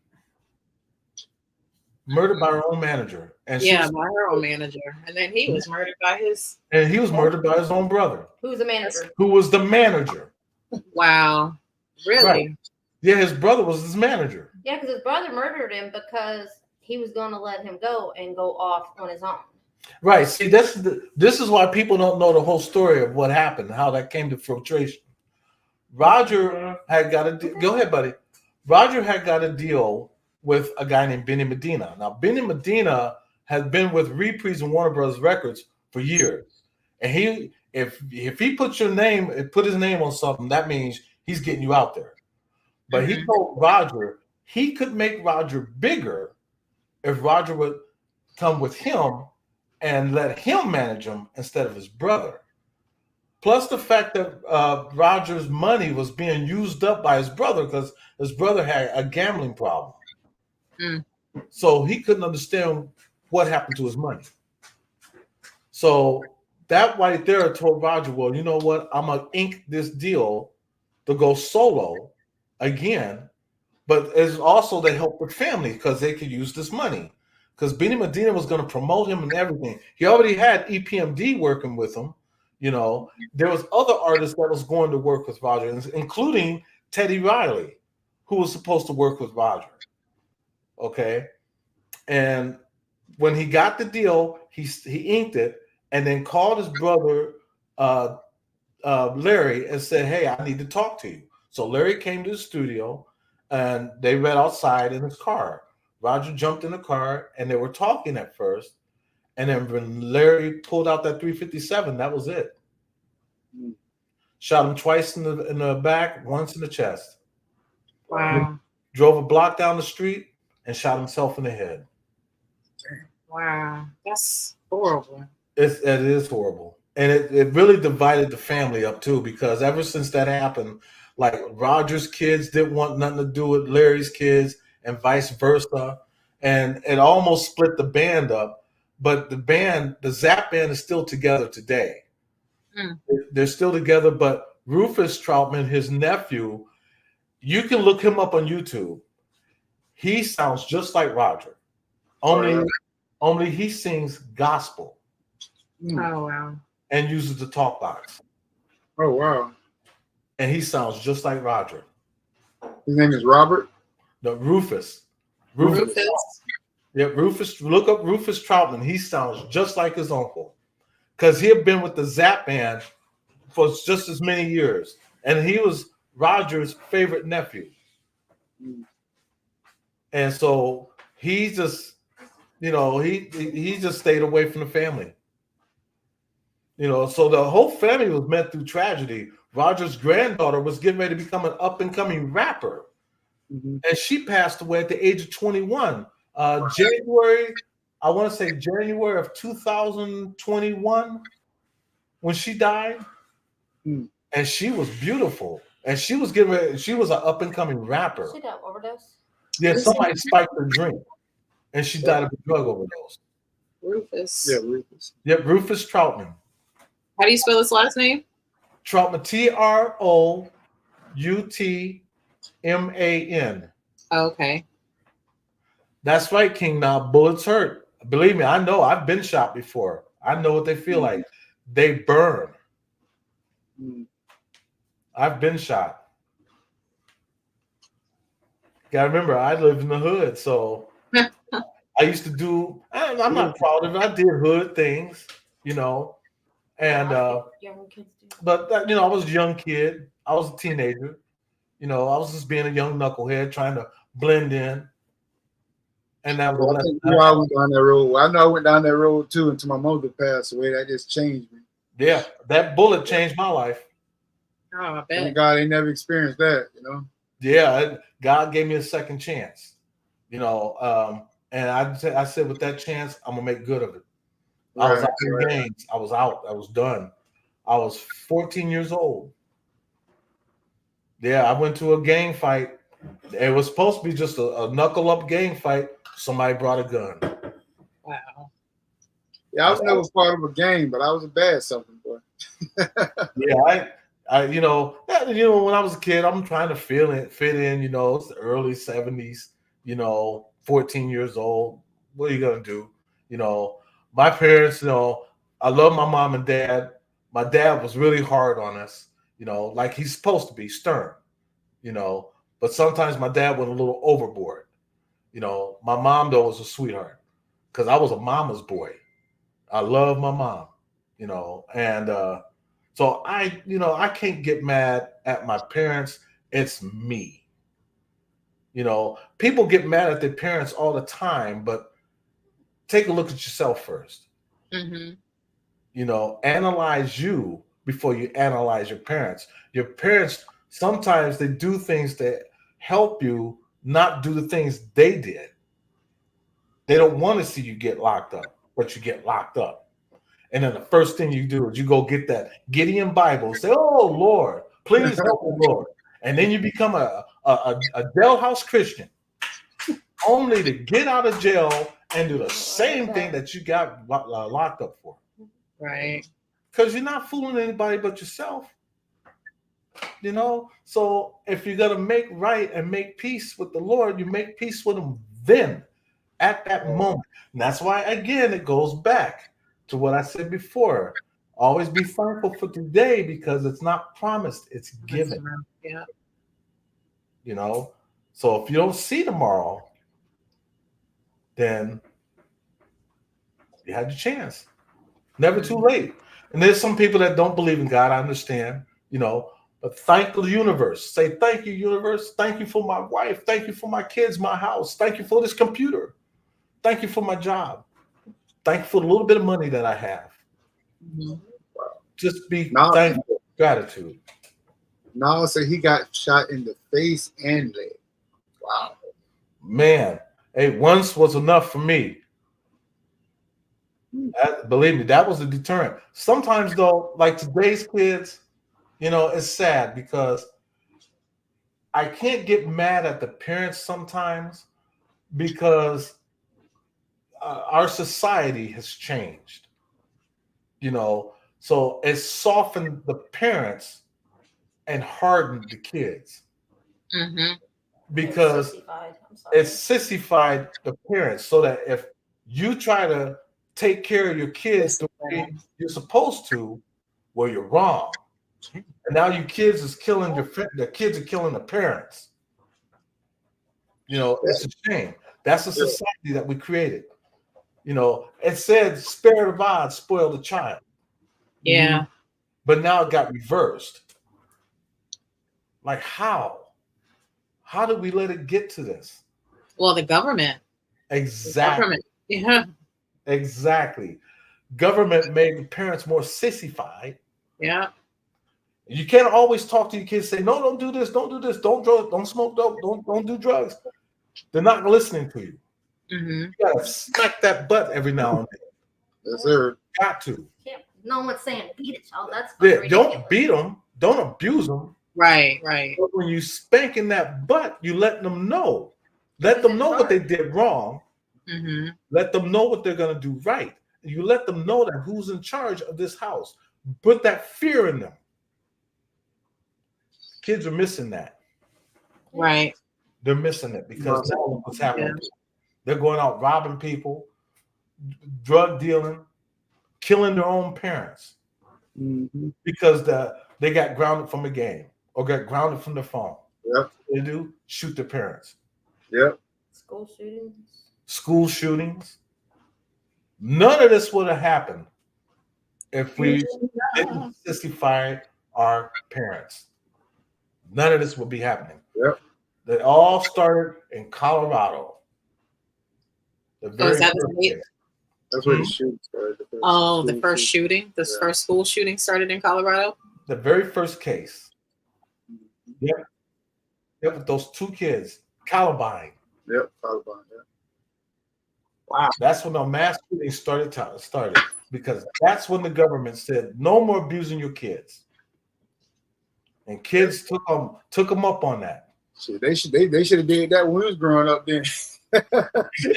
[SPEAKER 4] Murdered by her own manager. And
[SPEAKER 2] by her own manager. And then he was murdered by his...
[SPEAKER 4] And he was murdered by his own brother.
[SPEAKER 5] Who's the manager?
[SPEAKER 4] Who was the manager.
[SPEAKER 2] Wow. Really?
[SPEAKER 4] Right. Yeah, his brother was his manager.
[SPEAKER 5] Yeah, because his brother murdered him because he was going to let him go and go off on his own.
[SPEAKER 4] Right. See, this is why people don't know the whole story of what happened, how that came to filtration. Roger had got a go ahead, buddy. Roger had got a deal with a guy named Benny Medina. Now, Benny Medina had been with Reprise and Warner Bros. Records for years. And if he puts his name on something, that means he's getting you out there. But he told Roger he could make Roger bigger if Roger would come with him and let him manage him instead of his brother. Plus the fact that Roger's money was being used up by his brother because his brother had a gambling problem. So he couldn't understand what happened to his money. So that right there told Roger, well, you know what? I'm going to ink this deal to go solo again. But it's also to help the family because they could use this money. Because Benny Medina was going to promote him and everything. He already had EPMD working with him. You know, there was other artists that was going to work with Roger, including Teddy Riley, who was supposed to work with Roger. Okay. And when he got the deal, he inked it and then called his brother, Larry, and said, "Hey, I need to talk to you." So Larry came to the studio and they met outside in his car. Roger jumped in the car and they were talking at first. And then when Larry pulled out that 357, that was it. Shot him twice in the back, once in the chest.
[SPEAKER 2] Wow.
[SPEAKER 4] Drove a block down the street and shot himself in the head.
[SPEAKER 2] Wow. That's horrible.
[SPEAKER 4] It is horrible. And it really divided the family up too, because ever since that happened, like Roger's kids didn't want nothing to do with Larry's kids and vice versa. And it almost split the band up. But the Zap band is still together today. They're still together, but Rufus Troutman, his nephew, you can look him up on YouTube. He sounds just like Roger. Only he sings gospel.
[SPEAKER 2] Oh, wow.
[SPEAKER 4] And uses the talk box.
[SPEAKER 1] Oh, wow.
[SPEAKER 4] And he sounds just like Roger.
[SPEAKER 1] His name is Robert?
[SPEAKER 4] No, Rufus. Yeah, Rufus. Look up Rufus Troutman. He sounds just like his uncle. Because he had been with the Zap band for just as many years. And he was Roger's favorite nephew. And so he just, he just stayed away from the family. So the whole family was met through tragedy. Roger's granddaughter was getting ready to become an up-and-coming rapper. And she passed away at the age of 21. January of 2021 when she died. And she was beautiful. And she was she was an up-and-coming rapper.
[SPEAKER 5] She got overdose?
[SPEAKER 4] Yeah, somebody spiked her drink. And she died of a drug overdose.
[SPEAKER 2] Rufus.
[SPEAKER 1] Yeah, Rufus.
[SPEAKER 4] Yep, Rufus Troutman.
[SPEAKER 2] How do you spell his last name?
[SPEAKER 4] Troutman, Troutman.
[SPEAKER 2] Okay.
[SPEAKER 4] That's right, King. Now, bullets hurt. Believe me, I know. I've been shot before. I know what they feel like. They burn. I've been shot. Gotta remember, I lived in the hood, so I used to do. I'm not proud of it. I did hood things, and
[SPEAKER 5] young kids do.
[SPEAKER 4] But I was a young kid. I was a teenager. I was just being a young knucklehead trying to blend in. And that was
[SPEAKER 1] I went down that road. I know I went down that road too until my mother passed away. That just changed me.
[SPEAKER 4] Yeah, that bullet changed my life.
[SPEAKER 2] Oh, I bet.
[SPEAKER 1] Thank God I ain't never experienced that,
[SPEAKER 4] Yeah, God gave me a second chance. And I said with that chance, I'm gonna make good of it. I was out in games. I was out. I was done. I was 14 years old. Yeah, I went to a gang fight. It was supposed to be just a knuckle up gang fight. Somebody brought a gun.
[SPEAKER 2] Wow.
[SPEAKER 1] Yeah, I was never part of a gang, but I was a bad something boy.
[SPEAKER 4] Yeah, when I was a kid, I'm trying to fit in. It's the early 70s. 14 years old. What are you gonna do? My parents. I love my mom and dad. My dad was really hard on us. Like he's supposed to be stern. But sometimes my dad went a little overboard. My mom though was a sweetheart because I was a mama's boy. I love my mom. And so I can't get mad at my parents. It's me. People get mad at their parents all the time, but take a look at yourself first. Analyze you before you analyze your parents. Your parents, sometimes they do things that help you not do the things they did. They don't want to see you get locked up, but you get locked up. And then the first thing you do is you go get that Gideon Bible and say, "Oh, Lord, please help me, Lord." And then you become a jailhouse Christian, only to get out of jail and do the same thing that you got locked up for.
[SPEAKER 2] Right.
[SPEAKER 4] Because you're not fooling anybody but yourself. So if you're going to make right and make peace with the Lord, you make peace with him then, at that moment. And that's why, again, it goes back to what I said before. Always be thankful for today because it's not promised, it's given.
[SPEAKER 2] Yeah.
[SPEAKER 4] So if you don't see tomorrow, then you had your chance. Never too late. And there's some people that don't believe in God. I understand, but thank the universe. Say, thank you, universe. Thank you for my wife. Thank you for my kids, my house. Thank you for this computer. Thank you for my job. thankful for a little bit of money that I have.
[SPEAKER 2] Mhm.
[SPEAKER 4] Just be
[SPEAKER 1] Now-
[SPEAKER 4] thankful, gratitude.
[SPEAKER 1] Now say he got shot in the face and leg. Wow.
[SPEAKER 4] Man, hey, once was enough for me. Believe me, that was a deterrent. Sometimes though, like today's kids, you know, it's sad because I can't get mad at the parents sometimes because our society has changed, you know, so it's softened the parents and hardened the kids
[SPEAKER 2] Mhm.
[SPEAKER 4] because it's sissified the parents so that if you try to take care of your kids the way you're supposed to, well, you're wrong. And now your kids is killing the kids are killing the parents. You know, it's a shame. That's the society that we created. You know, it said spare the rod, spoil the child.
[SPEAKER 2] Yeah.
[SPEAKER 4] But now it got reversed. Like how? How did we let it get to this?
[SPEAKER 2] Well, the government.
[SPEAKER 4] Exactly.
[SPEAKER 2] Yeah.
[SPEAKER 4] Exactly. Government made the parents more sissified.
[SPEAKER 2] Yeah.
[SPEAKER 4] You can't always talk to your kids, say, no, don't do this, don't do this, don't drug, don't smoke dope, don't do drugs. They're not listening to you.
[SPEAKER 2] Mm-hmm.
[SPEAKER 4] You gotta smack that butt every now and then.
[SPEAKER 1] Yes, sir.
[SPEAKER 4] Got to.
[SPEAKER 5] No one's saying beat it, y'all. That's
[SPEAKER 4] Don't beat them, don't abuse them.
[SPEAKER 2] Right, right.
[SPEAKER 4] But when you spanking that butt, you let them know. Let them know what they did wrong.
[SPEAKER 2] Mm-hmm.
[SPEAKER 4] Let them know what they're gonna do right. You let them know that who's in charge of this house. Put that fear in them. Kids are missing that.
[SPEAKER 2] Right.
[SPEAKER 4] They're missing it because now look what's happening. Yeah. They're going out robbing people, drug dealing, killing their own parents because they got grounded from a game or got grounded from the phone.
[SPEAKER 1] Yep.
[SPEAKER 4] They do shoot their parents.
[SPEAKER 1] Yep.
[SPEAKER 4] School shootings. None of this would have happened if we didn't sissify our parents. None of this would be happening.
[SPEAKER 1] Yep.
[SPEAKER 4] They all started in Colorado.
[SPEAKER 1] That's where the shooting started.
[SPEAKER 2] The first shooting? The first school shooting started in Colorado?
[SPEAKER 4] The very first case. Yep. Yep, with those two kids, Columbine.
[SPEAKER 1] Yep, Columbine, yeah.
[SPEAKER 4] Wow. That's when the mass shooting started because that's when the government said, no more abusing your kids. And kids took them up on that.
[SPEAKER 1] Shit, they should have did that when we was growing up then. There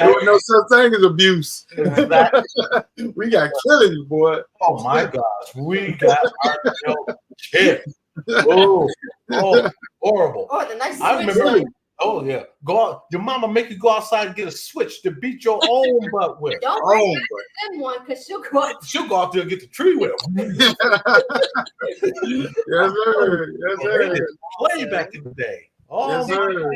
[SPEAKER 1] was no such thing as abuse. Exactly. We got killings, boy.
[SPEAKER 4] Oh my gosh, we got our kids. Oh, horrible.
[SPEAKER 5] Oh, the nice
[SPEAKER 4] I remember. Oh yeah, go out. Your mama make you go outside and get a switch to beat your own butt with.
[SPEAKER 5] Don't bring them one because she'll go out
[SPEAKER 4] there and get the tree with them.
[SPEAKER 1] Yes, sir. Yes, sir.
[SPEAKER 4] Play back in the day. Oh,
[SPEAKER 1] yes, sir.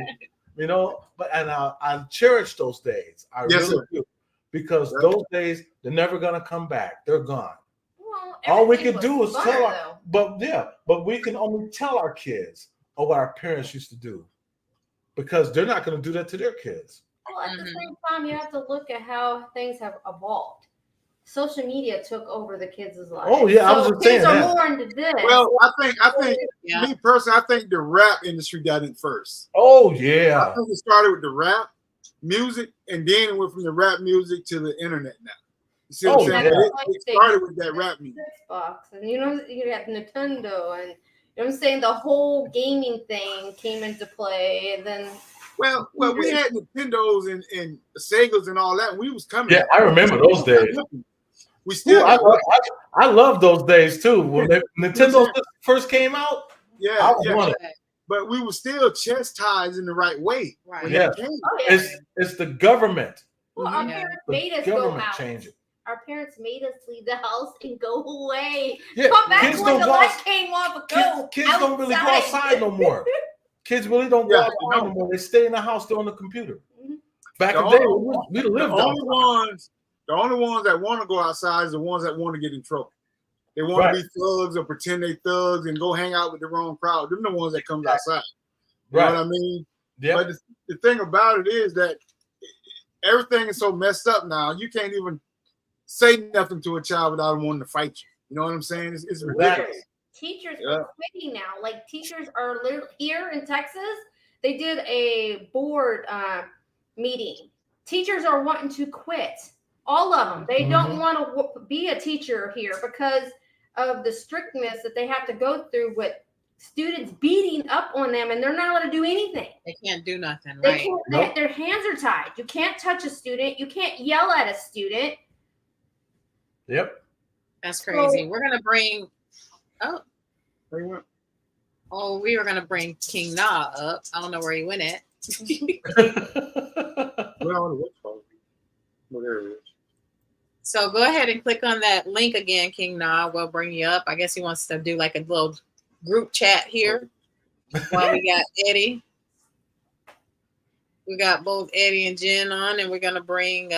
[SPEAKER 4] You know, and I cherish those days. I really do, because those days they're never gonna come back. They're gone.
[SPEAKER 5] Well,
[SPEAKER 4] all we can do is tell but we can only tell our kids what our parents used to do, because they're not going to do that to their kids.
[SPEAKER 5] Well, at the same time, you have to look at how things have evolved. Social media took over the kids' lives.
[SPEAKER 4] Oh yeah, I was just saying
[SPEAKER 5] kids are more into this.
[SPEAKER 1] Well, I think me personally, I think the rap industry got it first.
[SPEAKER 4] Oh yeah,
[SPEAKER 1] I think it started with the rap music, and then it went from the rap music to the internet now. You see what I'm saying? It started with that rap music.
[SPEAKER 5] Xbox, and you have Nintendo, and you know what I'm saying, the whole gaming thing came into play, and then
[SPEAKER 1] well, we had Nintendos and Segas and all that, and we was coming.
[SPEAKER 4] Yeah, I remember those days.
[SPEAKER 1] We still.
[SPEAKER 4] I love those days too. When Nintendo first came out,
[SPEAKER 1] yeah. But we were still chastised in the right way.
[SPEAKER 2] Right.
[SPEAKER 4] Yeah. It's the government.
[SPEAKER 5] Well, our parents made us go out.
[SPEAKER 4] Change it.
[SPEAKER 5] Our parents made us leave the house and go away.
[SPEAKER 4] Yeah,
[SPEAKER 5] come back when the light came on, but go
[SPEAKER 4] kids don't really go outside no more. Kids really don't go outside no more. They stay in the house, they're on the computer. Back in the day, we lived
[SPEAKER 1] the only ones that want to go outside is the ones that want to get in trouble. They want to be thugs or pretend they thugs and go hang out with the wrong crowd. They're the ones that comes outside. You know what I mean?
[SPEAKER 4] Yeah.
[SPEAKER 1] But the thing about it is that everything is so messed up now. You can't even say nothing to a child without wanting to fight you. You know what I'm saying? It's ridiculous.
[SPEAKER 5] Teachers are quitting now. Like teachers are literally here in Texas. They did a board meeting. Teachers are wanting to quit. All of them. They don't want to be a teacher here because of the strictness that they have to go through with students beating up on them, and they're not allowed to do anything.
[SPEAKER 2] They can't do nothing,
[SPEAKER 5] They
[SPEAKER 2] right?
[SPEAKER 5] can't,
[SPEAKER 4] Nope.
[SPEAKER 5] Their hands are tied. You can't touch a student. You can't yell at a student.
[SPEAKER 4] Yep.
[SPEAKER 2] That's crazy. We're gonna bring. Oh, we were gonna bring King Na up. I don't know where he went at. So go ahead and click on that link again, King Na. We'll bring you up. I guess he wants to do like a little group chat here while we got Eddie. We got both Eddie and Jen on, and we're gonna bring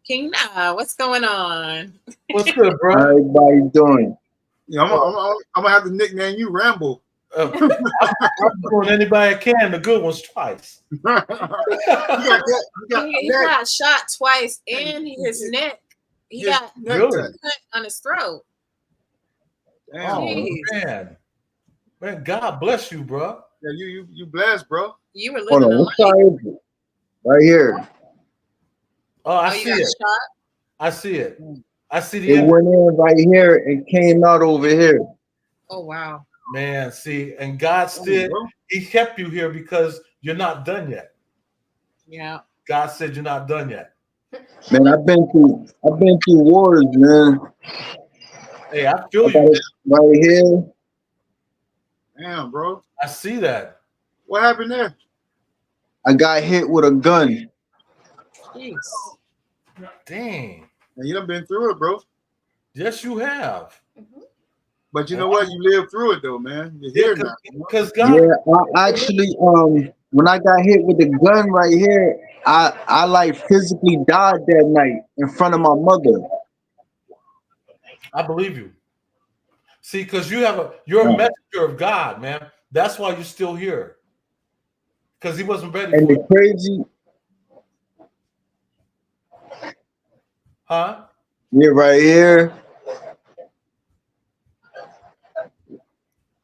[SPEAKER 2] King Na. What's going on?
[SPEAKER 4] What's good, bro?
[SPEAKER 6] How everybody doing?
[SPEAKER 1] Yeah, I'm gonna have to nickname you Rambo.
[SPEAKER 4] I'm doing anybody I can, the good ones twice.
[SPEAKER 2] He got shot twice, and his neck. He got
[SPEAKER 4] Really?
[SPEAKER 2] cut on his throat.
[SPEAKER 4] Oh man, God bless you, bro.
[SPEAKER 1] Yeah, you blessed, bro.
[SPEAKER 2] You were
[SPEAKER 6] Hold
[SPEAKER 2] living
[SPEAKER 6] on, what side is it? Right here.
[SPEAKER 4] Oh, I
[SPEAKER 2] you
[SPEAKER 4] see
[SPEAKER 2] got
[SPEAKER 4] it.
[SPEAKER 2] shot?
[SPEAKER 4] I see it. I see the
[SPEAKER 6] It went in right here and came out over here.
[SPEAKER 2] Oh wow.
[SPEAKER 4] man. See, and God still He kept you here because you're not done yet.
[SPEAKER 2] Yeah.
[SPEAKER 4] God said you're not done yet.
[SPEAKER 6] Man, I've been through wars, man.
[SPEAKER 4] Hey, I feel
[SPEAKER 6] I got
[SPEAKER 4] you.
[SPEAKER 6] it right here.
[SPEAKER 1] Damn, bro.
[SPEAKER 4] I see that.
[SPEAKER 1] What happened there?
[SPEAKER 6] I got hit with a gun.
[SPEAKER 2] Jeez.
[SPEAKER 4] Dang.
[SPEAKER 1] And you done been through it, bro.
[SPEAKER 4] Yes, you have.
[SPEAKER 1] But you know what? You lived through it though, man. You're here now.
[SPEAKER 4] Because God.
[SPEAKER 6] Yeah, I actually when I got hit with the gun right here, I like physically died that night in front of my mother.
[SPEAKER 4] I believe you. See, because you're a messenger of God, man. That's why you're still here. Because He wasn't ready
[SPEAKER 6] And
[SPEAKER 4] for
[SPEAKER 6] the
[SPEAKER 4] it.
[SPEAKER 6] crazy,
[SPEAKER 4] Huh?
[SPEAKER 6] yeah, right here.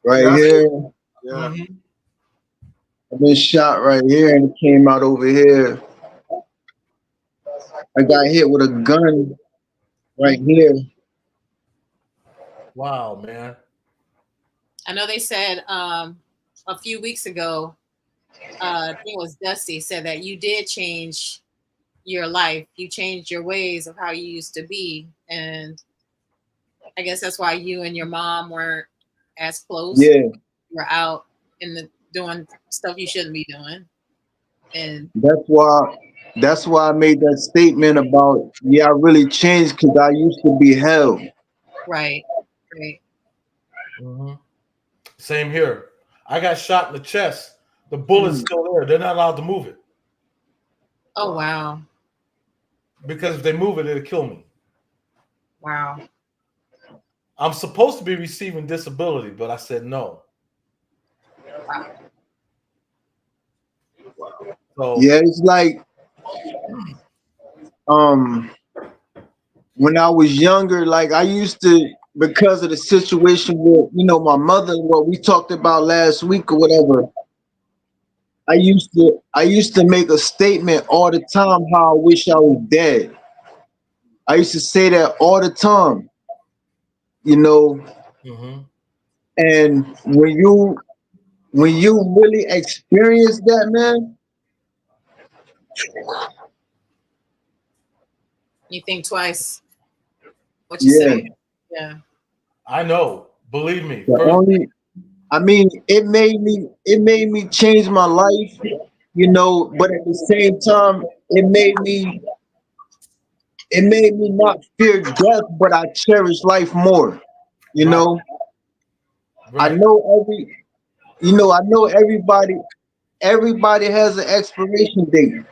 [SPEAKER 6] Right here.
[SPEAKER 1] Yeah.
[SPEAKER 6] I've been shot right here and it came out over here. I got hit with a gun right here.
[SPEAKER 4] Wow, man.
[SPEAKER 2] I know they said a few weeks ago, I think it was Dusty said that you did change your life. You changed your ways of how you used to be. And I guess that's why you and your mom weren't as close.
[SPEAKER 6] Yeah.
[SPEAKER 2] You were out in the doing stuff you shouldn't be doing. And
[SPEAKER 6] that's why I made that statement about, I really changed because I used to be held.
[SPEAKER 2] Right.
[SPEAKER 4] Same here. I got shot in the chest. The bullet's still there. They're not allowed to move it.
[SPEAKER 2] Oh, wow.
[SPEAKER 4] Because if they move it, it'll kill me.
[SPEAKER 2] Wow.
[SPEAKER 4] I'm supposed to be receiving disability, but I said no. So,
[SPEAKER 6] yeah, it's like when I was younger, like I used to, because of the situation with, my mother, what we talked about last week or whatever, I used to make a statement all the time how I wish I was dead. I used to say that all the time, and when you really experience that, man,
[SPEAKER 2] You think twice what you say. Yeah.
[SPEAKER 4] I know. Believe me.
[SPEAKER 6] It made me change my life, but at the same time, it made me not fear death, but I cherish life more. Right. I know everybody has an expiration date,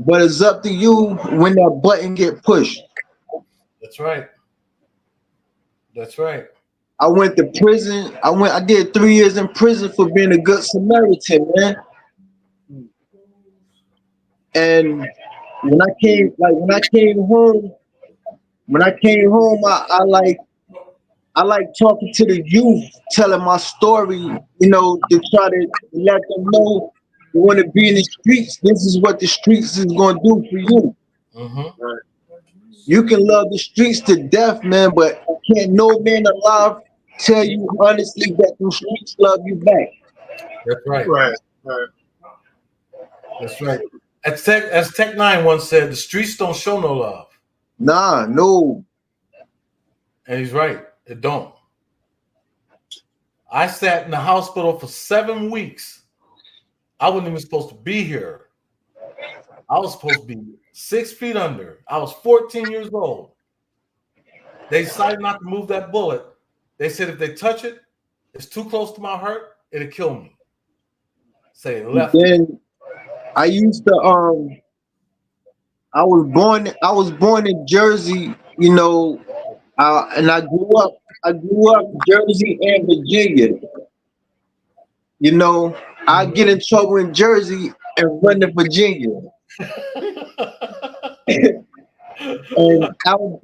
[SPEAKER 6] but it's up to you when that button get pushed.
[SPEAKER 4] That's right.
[SPEAKER 6] I went to prison. I did 3 years in prison for being a good Samaritan, man. And when I came home, I like talking to the youth, telling my story, you know, to try to let them know you want to be in the streets. This is what the streets is going to do for you.
[SPEAKER 4] Mm-hmm.
[SPEAKER 1] Right.
[SPEAKER 6] You can love the streets to death, man, but can't no man alive tell you honestly that the streets love you back.
[SPEAKER 4] That's right.
[SPEAKER 1] Right. Right.
[SPEAKER 4] That's right. As Tech Nine once said, the streets don't show no love,
[SPEAKER 6] Nah, no.
[SPEAKER 4] and he's right. It don't. I sat in the hospital for 7 weeks. I wasn't even supposed to be here. I was supposed to be 6 feet under. I was 14 years old. They decided not to move that bullet. They said if they touch it, it's too close to my heart, it'll kill me. Say left.
[SPEAKER 6] Then I used to I was born in Jersey, you know, and I grew up in Jersey and Virginia. You know, I get in trouble in Jersey and run to Virginia. And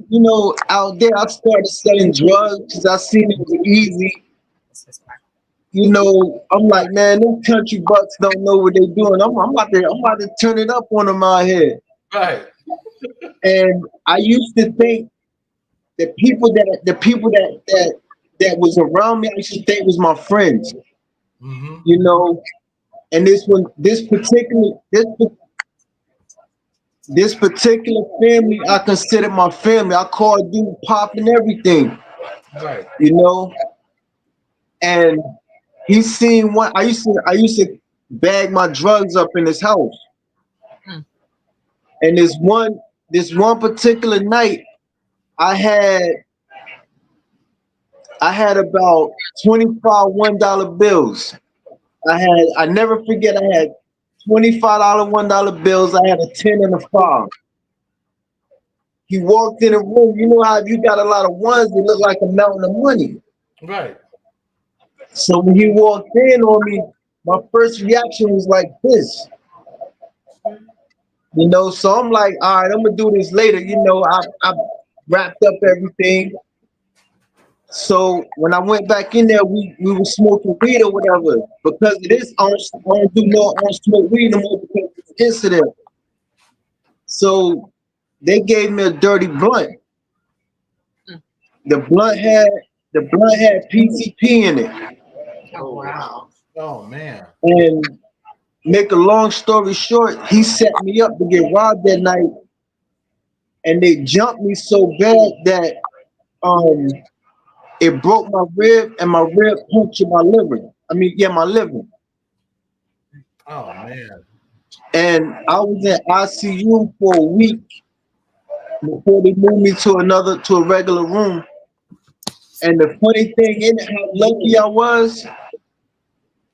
[SPEAKER 6] you know, out there I started selling drugs because I seen it was easy. You know, I'm like, man, them country bucks don't know what they're doing. I'm about to turn it up on them out here.
[SPEAKER 4] Right.
[SPEAKER 6] And I used to think the people that was around me, I used to think was my friends.
[SPEAKER 4] Mm-hmm.
[SPEAKER 6] You know, and this particular family, I consider my family. I call dude Pop and everything.
[SPEAKER 4] Right.
[SPEAKER 6] You know, and he's seen one. I used to bag my drugs up in his house, and this one particular night, I had about 25 $1 bills. I never forget. I had $25 $1 bills. I had a 10 and a 5. He walked in the room. You know how if you got a lot of ones, they look like a mountain of money.
[SPEAKER 4] Right.
[SPEAKER 6] So when he walked in on me, my first reaction was like this. You know, so I'm like, all right, I'm gonna do this later. You know, I wrapped up everything. So when I went back in there, we were smoking weed or whatever. Because of this, I don't smoke weed no more because of this incident. So they gave me a dirty blunt. The blunt had PCP in it.
[SPEAKER 2] Oh, wow.
[SPEAKER 4] Oh man.
[SPEAKER 6] And make a long story short, he set me up to get robbed that night, and they jumped me so bad that it broke my rib, and my rib punctured my liver. My liver.
[SPEAKER 4] Oh man.
[SPEAKER 6] And I was in ICU for a week before they moved me to a regular room. And the funny thing in it, how lucky I was,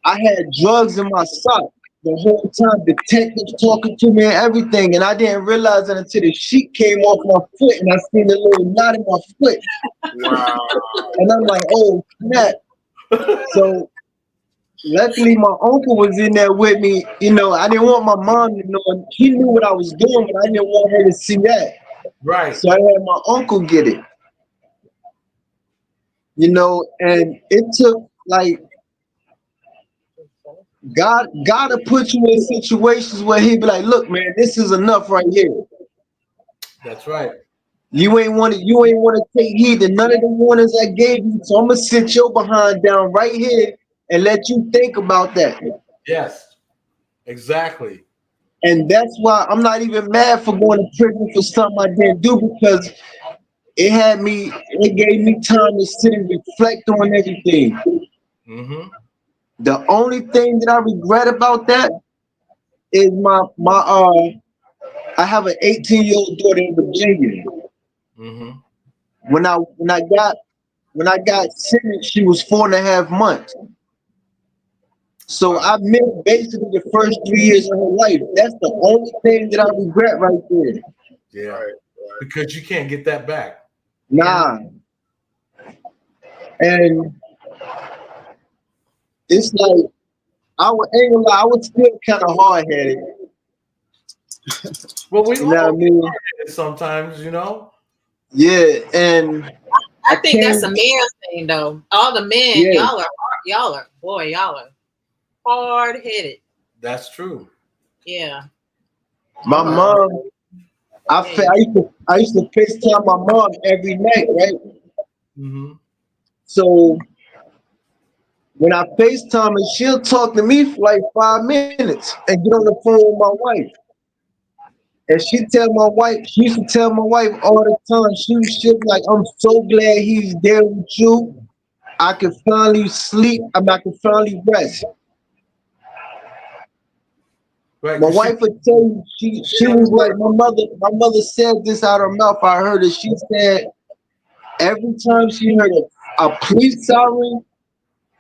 [SPEAKER 6] I had drugs in my sock the whole time. Detectives talking to me and everything, and I didn't realize it until the sheet came off my foot, and I seen a little knot in my foot.
[SPEAKER 1] Wow.
[SPEAKER 6] And I'm like, oh snap! So luckily, my uncle was in there with me. You know, I didn't want my mom to know. He knew what I was doing, but I didn't want her to see that.
[SPEAKER 4] Right.
[SPEAKER 6] So I had my uncle get it. You know, and it took like God will put you in situations where he be like, look, man, this is enough right here.
[SPEAKER 4] That's right.
[SPEAKER 6] You ain't want to take heed to none of the warnings I gave you. So I'm gonna sit your behind down right here and let you think about that.
[SPEAKER 4] Yes. Exactly.
[SPEAKER 6] And that's why I'm not even mad for going to prison for something I didn't do, because it gave me time to sit and reflect on everything.
[SPEAKER 4] Mm-hmm.
[SPEAKER 6] The only thing that I regret about that is I have an 18-year-old daughter in Virginia.
[SPEAKER 4] Mm-hmm.
[SPEAKER 6] When I got sentenced, she was 4.5 months. So I missed basically the first 3 years of her life. That's the only thing that I regret right there.
[SPEAKER 4] Yeah.
[SPEAKER 1] Right.
[SPEAKER 4] Because you can't get that back.
[SPEAKER 6] Nah. And it's like I was still kind of hard headed.
[SPEAKER 4] Well, we
[SPEAKER 6] You know what I
[SPEAKER 4] all
[SPEAKER 6] mean?
[SPEAKER 4] sometimes, you know.
[SPEAKER 6] Yeah, and
[SPEAKER 2] I think that's a man thing, though. All the men,
[SPEAKER 6] yeah.
[SPEAKER 2] y'all are hard headed.
[SPEAKER 4] That's true.
[SPEAKER 2] Yeah.
[SPEAKER 6] My mom, I used to FaceTime my mom every night, right?
[SPEAKER 4] Mm-hmm.
[SPEAKER 6] So when I FaceTime her, she'll talk to me for like 5 minutes and get on the phone with my wife. And she used to tell my wife all the time, she was like, I'm so glad he's there with you. I can finally sleep. I can finally rest.
[SPEAKER 4] Right.
[SPEAKER 6] My wife would tell you, she was like, my mother said this out of her mouth. I heard it. She said every time she heard a police siren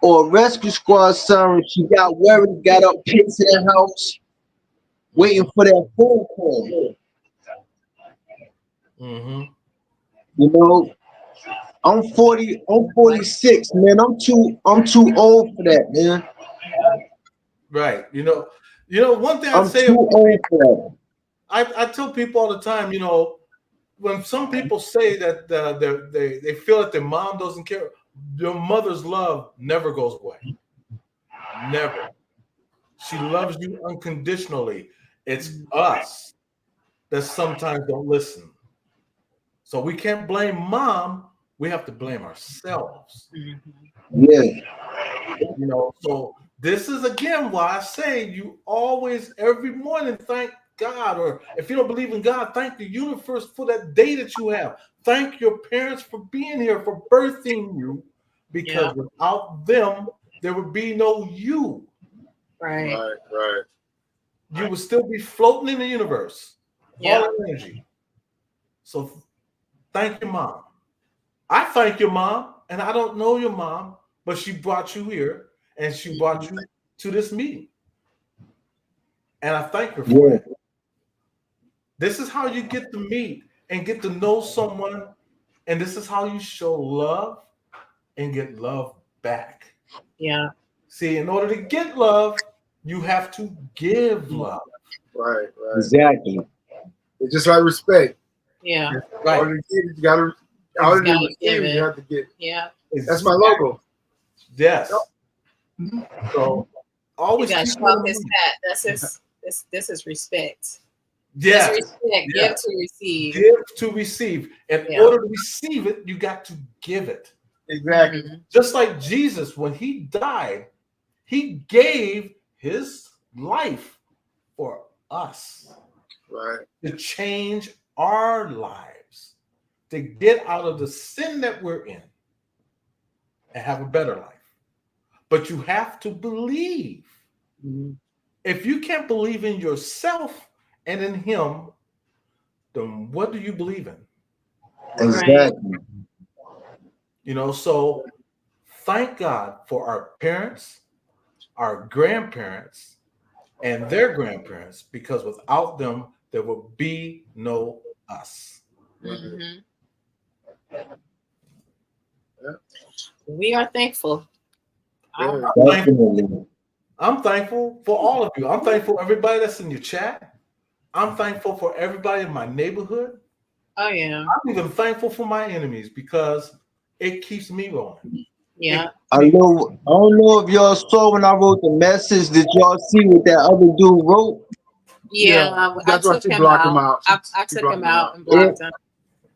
[SPEAKER 6] or a rescue squad siren, she got worried, got up, paced to the house, waiting for that phone call.
[SPEAKER 4] Mm-hmm.
[SPEAKER 6] You know, I'm 46, man. I'm too old for that, man.
[SPEAKER 4] Right. One thing I
[SPEAKER 6] I'm
[SPEAKER 4] say,
[SPEAKER 6] too old for that.
[SPEAKER 4] I tell people all the time, when some people say that they feel that their mom doesn't care, your mother's love never goes away. Never. She loves you unconditionally. It's us that sometimes don't listen. So we can't blame mom. We have to blame ourselves.
[SPEAKER 6] Yeah.
[SPEAKER 4] So this is again why I say you always every morning thank God, or if you don't believe in God, thank the universe for that day that you have. Thank your parents for being here, for birthing you, because without them, there would be no you.
[SPEAKER 2] Right.
[SPEAKER 4] You would still be floating in the universe, ball of energy. So thank your mom. I thank your mom, and I don't know your mom, but she brought you here, and she brought you to this meeting. And I thank her for that. This is how you get to meet and get to know someone. And this is how you show love and get love back.
[SPEAKER 2] Yeah.
[SPEAKER 4] See, in order to get love, you have to give love.
[SPEAKER 1] Right.
[SPEAKER 6] Exactly.
[SPEAKER 1] It's just like respect.
[SPEAKER 2] Yeah.
[SPEAKER 1] Right. You gotta receive it, you have to get it.
[SPEAKER 2] Yeah.
[SPEAKER 1] That's my logo.
[SPEAKER 4] Yes. So always
[SPEAKER 2] keep show his hat. That's his this is respect.
[SPEAKER 4] Yes.
[SPEAKER 2] Respect. Give to receive.
[SPEAKER 4] Give to receive. In order to receive it, you got to give it.
[SPEAKER 1] Exactly.
[SPEAKER 4] Just like Jesus, when he died, he gave his life for us.
[SPEAKER 1] Right.
[SPEAKER 4] To change our lives, to get out of the sin that we're in and have a better life. But you have to believe. Mm-hmm. If you can't believe in yourself and in him, then what do you believe in?
[SPEAKER 6] Exactly.
[SPEAKER 4] So thank God for our parents, our grandparents, and their grandparents, because without them, there will be no us.
[SPEAKER 2] Mm-hmm. We are thankful.
[SPEAKER 4] I'm thankful for all of you. I'm thankful for everybody that's in your chat. I'm thankful for everybody in my neighborhood.
[SPEAKER 2] Oh, yeah.
[SPEAKER 4] I'm even thankful for my enemies because it keeps me going.
[SPEAKER 2] Yeah.
[SPEAKER 6] I don't know if y'all saw when I wrote the message. Did y'all see what that other dude wrote?
[SPEAKER 2] Yeah, I took him out. I took him out and blocked him.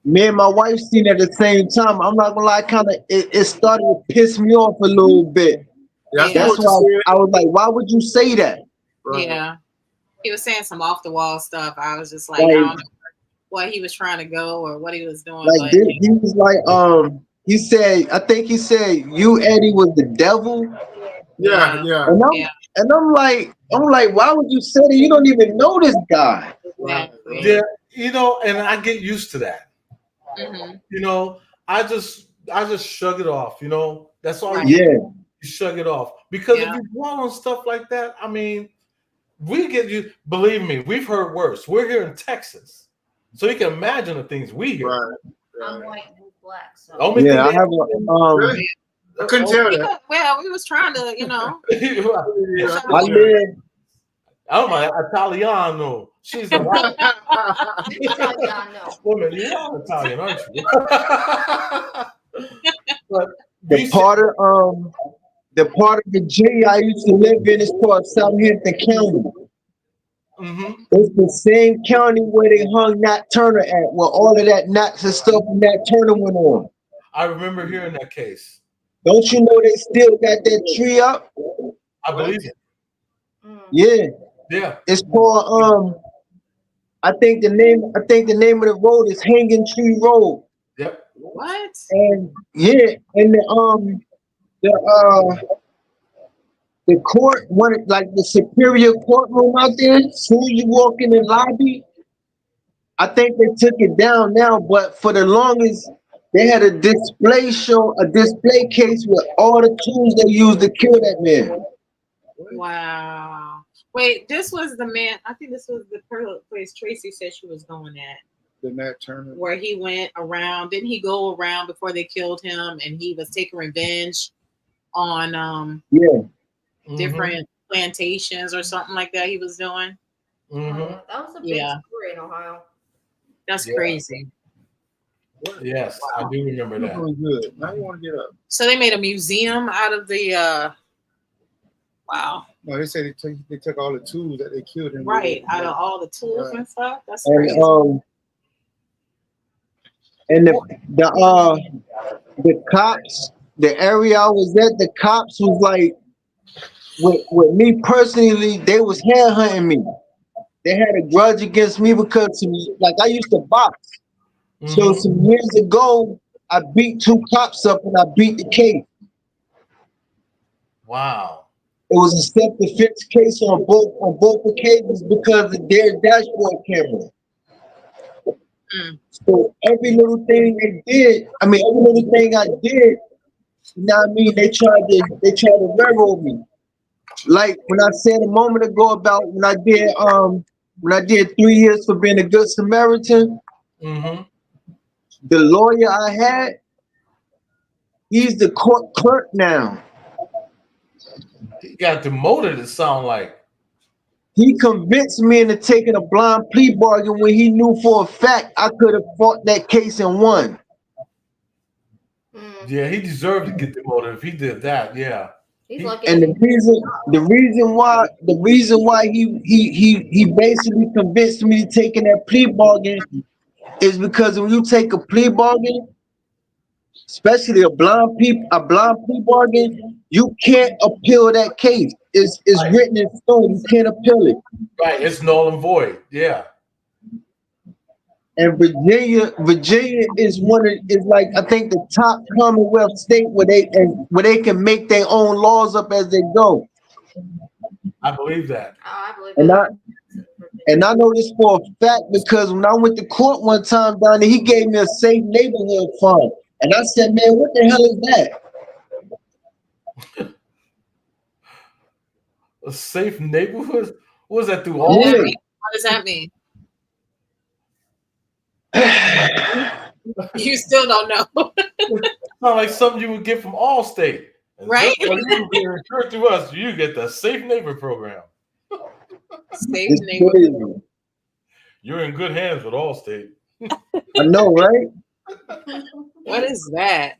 [SPEAKER 6] Me and my wife seen it at the same time. I'm not gonna lie, it started to piss me off a little bit. That's why I was like, why would you say that?
[SPEAKER 2] Yeah. He was saying some off the wall stuff. I was just like, I don't know what he was trying to go or what he was doing.
[SPEAKER 6] Like he was like, I think he said you, Eddie, was the devil.
[SPEAKER 1] Yeah.
[SPEAKER 6] And I'm like, why would you say that? You don't even know this guy.
[SPEAKER 2] Exactly.
[SPEAKER 4] Yeah, and I get used to that.
[SPEAKER 2] Mm-hmm.
[SPEAKER 4] I just shrug it off. That's all.
[SPEAKER 6] Right.
[SPEAKER 4] You shrug it off because if you dwell on stuff like that, I mean, we get you. Believe me, we've heard worse. We're here in Texas, so you can imagine the things we hear.
[SPEAKER 5] Right. I'm white and black, so.
[SPEAKER 6] I have
[SPEAKER 1] really? I couldn't tell that.
[SPEAKER 2] Well, we was trying to,
[SPEAKER 6] I live
[SPEAKER 4] Oh my Italiano. She's a
[SPEAKER 5] Italiano.
[SPEAKER 4] woman. You are Italian, aren't you? But
[SPEAKER 6] The part of Virginia I used to live in is called Southampton County. It's the same county where they hung Nat Turner at, where all of that Nats and stuff from Nat Turner went on.
[SPEAKER 4] I remember hearing that case.
[SPEAKER 6] Don't you know they still got that tree up?
[SPEAKER 4] I believe it.
[SPEAKER 6] Yeah.
[SPEAKER 4] Yeah.
[SPEAKER 6] It's called I think the name of the road is Hanging Tree Road.
[SPEAKER 4] Yep.
[SPEAKER 2] What?
[SPEAKER 6] And yeah, and the court wanted like the superior courtroom out there. Soon as you walk in the lobby, I think they took it down now, but for the longest they had a display case with all the tools they used to kill that man.
[SPEAKER 2] Wow. Wait, this was the man. I think this was the place Tracy said she was going at.
[SPEAKER 1] The Nat Turner.
[SPEAKER 2] Where he went around. Didn't he go around before they killed him and he was taking revenge on different plantations or something like that he was doing?
[SPEAKER 5] That was a big story in Ohio.
[SPEAKER 2] That's crazy.
[SPEAKER 4] Yes, I do remember that.
[SPEAKER 1] Good. Now you want to get up.
[SPEAKER 2] So they made a museum out of the wow.
[SPEAKER 1] No, they said they took all the tools that they killed him.
[SPEAKER 2] Right, out of all the tools and stuff. That's
[SPEAKER 6] And
[SPEAKER 2] crazy.
[SPEAKER 6] and the cops, the area I was at, the cops was like, with me personally, they was headhunting me. They had a grudge against me because like I used to box. So some years ago, I beat 2 cops up and I beat the case.
[SPEAKER 4] Wow.
[SPEAKER 6] It was a self-defense case on both occasions because of their dashboard camera. So every little thing they did, every little thing I did, you know what I mean? They tried to railroad me. Like when I said a moment ago about when I did 3 years for being a good Samaritan, the lawyer I had, he's the court clerk now.
[SPEAKER 4] He got demoted, it sound like.
[SPEAKER 6] He convinced me into taking a blind plea bargain when he knew for a fact I could have fought that case and won.
[SPEAKER 4] Yeah, he deserved to get demoted if he did that. Yeah.
[SPEAKER 6] And the reason why he basically convinced me to taking that plea bargain is because when you take a plea bargain, especially a blind plea bargain, you can't appeal that case. It's written in stone. You can't appeal it.
[SPEAKER 4] Right, it's null and void. Yeah.
[SPEAKER 6] And Virginia is like I think the top Commonwealth state where they can make their own laws up as they go.
[SPEAKER 4] I believe that.
[SPEAKER 5] Oh, I believe
[SPEAKER 6] that. And I know this for a fact because when I went to court one time down there, he gave me a safe neighborhood fund. And I said, man, what the hell is that?
[SPEAKER 4] A safe neighborhood? What does that do?
[SPEAKER 2] What does that mean? You still don't know.
[SPEAKER 4] It's not like something you would get from Allstate. And
[SPEAKER 2] right?
[SPEAKER 4] You get referred to us, you get the Safe Neighbor program.
[SPEAKER 2] Safe Neighbor.
[SPEAKER 4] You're in good hands with Allstate.
[SPEAKER 6] I know, right?
[SPEAKER 2] What is that?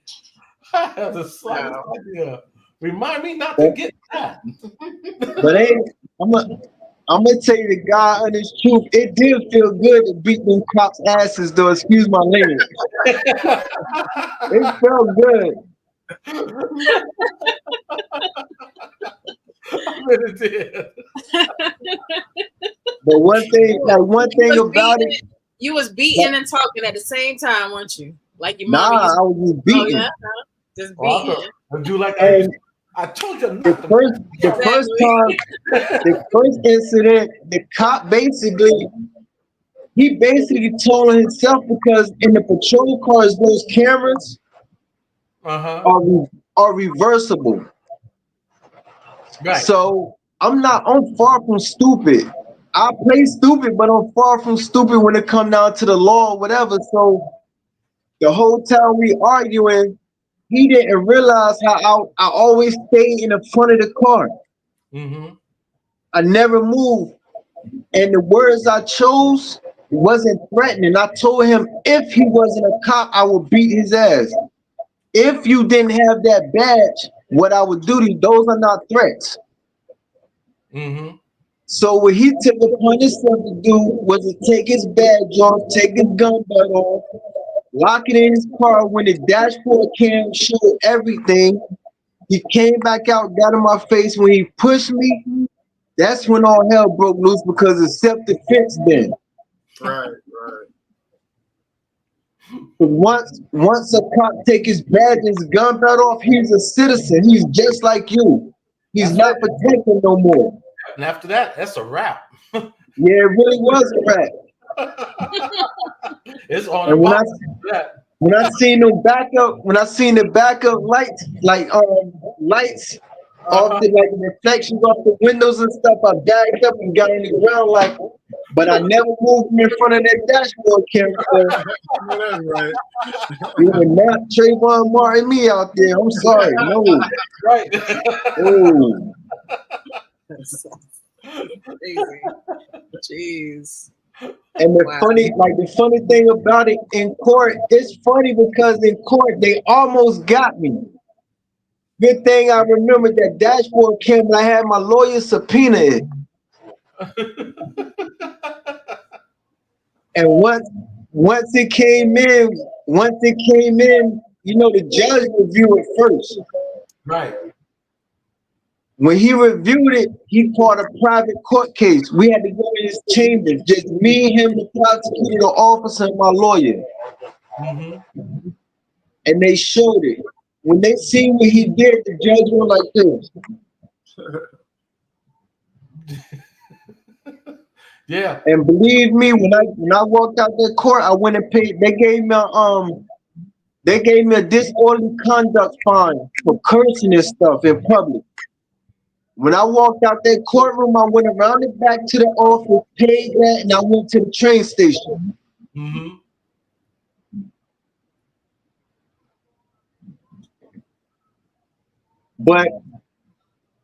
[SPEAKER 4] I have the slightest idea. Remind me not to get that.
[SPEAKER 6] But I'm gonna tell you the God honest truth. It did feel good to beat them cops' asses, though. Excuse my language. It felt good.
[SPEAKER 4] I bet it did.
[SPEAKER 6] But one thing about it,
[SPEAKER 2] you was beating and talking at the same time, weren't you? Like your
[SPEAKER 6] mom. I was just beating.
[SPEAKER 2] Oh, yeah? Just beating.
[SPEAKER 4] Would you like? I told you not
[SPEAKER 6] the first incident, the cop basically told himself because in the patrol cars, those cameras are reversible.
[SPEAKER 4] Right.
[SPEAKER 6] So I'm far from stupid. I play stupid, but I'm far from stupid when it comes down to the law or whatever. So the whole time we arguing, he didn't realize how I always stayed in the front of the car. I never moved. And the words I chose wasn't threatening. I told him if he wasn't a cop, I would beat his ass. If you didn't have that badge, what I would do to you, those are not threats.
[SPEAKER 4] Mm-hmm.
[SPEAKER 6] So what he took upon himself to do was to take his badge off, take his gun butt off, lock it in his car. When the dashboard cam showed everything, he came back out, got in my face. When he pushed me, that's when all hell broke loose because of self-defense then.
[SPEAKER 1] Right.
[SPEAKER 6] But once a cop take his badge and his gun belt off, he's a citizen. He's just like you. He's not protected no more.
[SPEAKER 4] And after that, that's a wrap.
[SPEAKER 6] Yeah, it really was a wrap.
[SPEAKER 4] It's on.
[SPEAKER 6] And when I seen the backup lights, like lights off the reflections off the windows and stuff, I backed up and got on the ground like, but I never moved from in front of that dashboard camera.
[SPEAKER 1] That's right.
[SPEAKER 6] You were not Trayvon Martin me out there. I'm sorry. No.
[SPEAKER 4] Right.
[SPEAKER 6] Oh.
[SPEAKER 2] Crazy. Jeez.
[SPEAKER 6] And the funny thing about it in court, it's funny because in court they almost got me. Good thing I remember that dashboard camera. I had my lawyer subpoena it. And once it came in, you know, the judge reviewed it first.
[SPEAKER 4] Right.
[SPEAKER 6] When he reviewed it, he called a private court case. We had to go in his chambers, just me, him, the prosecutor, the officer, and my lawyer.
[SPEAKER 4] Mm-hmm.
[SPEAKER 6] And they showed it. When they seen what he did, the judge went like this.
[SPEAKER 4] Yeah.
[SPEAKER 6] And believe me, when I walked out that court, I went and paid. They gave me a disorderly conduct fine for cursing and stuff in public. When I walked out that courtroom, I went around the back to the office, paid that, and I went to the train station.
[SPEAKER 4] Mm-hmm.
[SPEAKER 6] But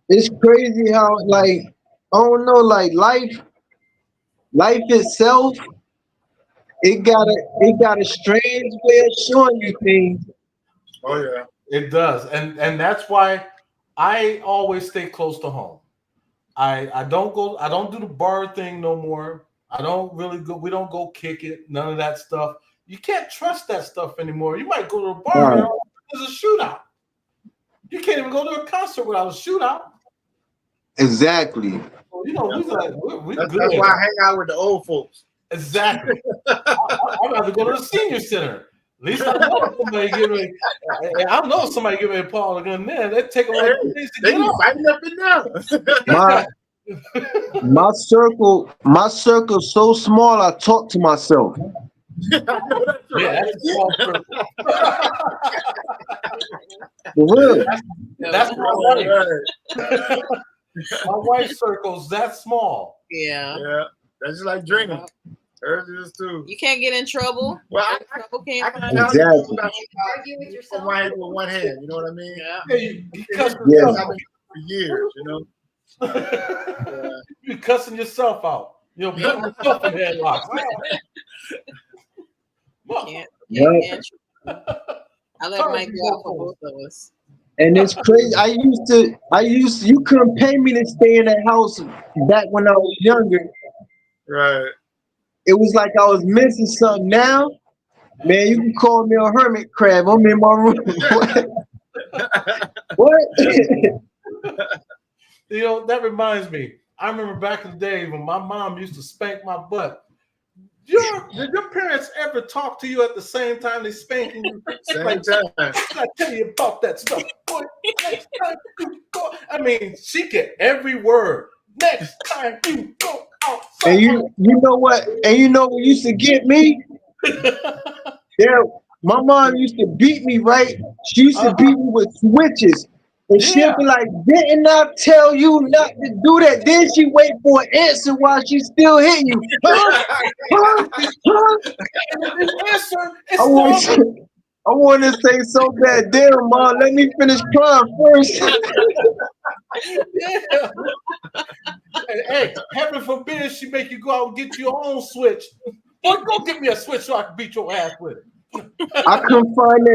[SPEAKER 6] it's crazy how, like, I don't know, like life itself, it got a strange way of showing you things.
[SPEAKER 1] Oh yeah,
[SPEAKER 4] it does, and that's why I always stay close to home. I don't do the bar thing no more. I don't really go. We don't go kick it. None of that stuff. You can't trust that stuff anymore. You might go to a bar and there's a shootout. You can't even go to a concert without a shootout.
[SPEAKER 6] Exactly.
[SPEAKER 4] Well, you know, we're
[SPEAKER 1] that's
[SPEAKER 4] good.
[SPEAKER 1] why I hang out with the old folks.
[SPEAKER 4] Exactly. I'd rather go to the senior center. At least I know somebody give me. I know somebody give me a Paul gun there. They take away.
[SPEAKER 1] They be fighting up and down.
[SPEAKER 6] My circle so small. I talk to myself.
[SPEAKER 4] Yeah, that's a small circle.
[SPEAKER 6] For real.
[SPEAKER 4] That's my wife. My wife's circle's that small.
[SPEAKER 2] Yeah.
[SPEAKER 1] Yeah. That's just like drinking. Hers is too.
[SPEAKER 2] You can't get in trouble.
[SPEAKER 1] Well, I
[SPEAKER 2] can
[SPEAKER 6] exactly.
[SPEAKER 5] Argue with yourself.
[SPEAKER 1] With one hand, you know what I mean?
[SPEAKER 2] Yeah.
[SPEAKER 6] Yeah.
[SPEAKER 1] For years, you know.
[SPEAKER 4] Yeah. You're cussing yourself out. You know, putting yourself in headlocks.
[SPEAKER 2] Can't. I let Mike go out for both of us.
[SPEAKER 6] And it's crazy. You couldn't pay me to stay in that house back when I was younger.
[SPEAKER 1] Right.
[SPEAKER 6] It was like I was missing something. Now, man, you can call me a hermit crab. I'm in my room. What?
[SPEAKER 4] You know, that reminds me. I remember back in the day when my mom used to spank my butt. Did your parents ever talk to you at the same time they spanking you?
[SPEAKER 1] Same time.
[SPEAKER 4] I tell you about that stuff. Boy, next time you go. I mean, she get every word. Next time you go outside.
[SPEAKER 6] And you know what? And you know what used to get me? Yeah, my mom used to beat me, right? She used to beat me with switches. And she'd be like, didn't I tell you not to do that? Then she wait for an answer while she's still hitting you. I want to say so bad, damn, Mom, let me finish crying first.
[SPEAKER 4] Hey, heaven forbid she make you go out and get your own switch. Boy, go get me a switch so I can beat your ass with it.
[SPEAKER 6] I couldn't find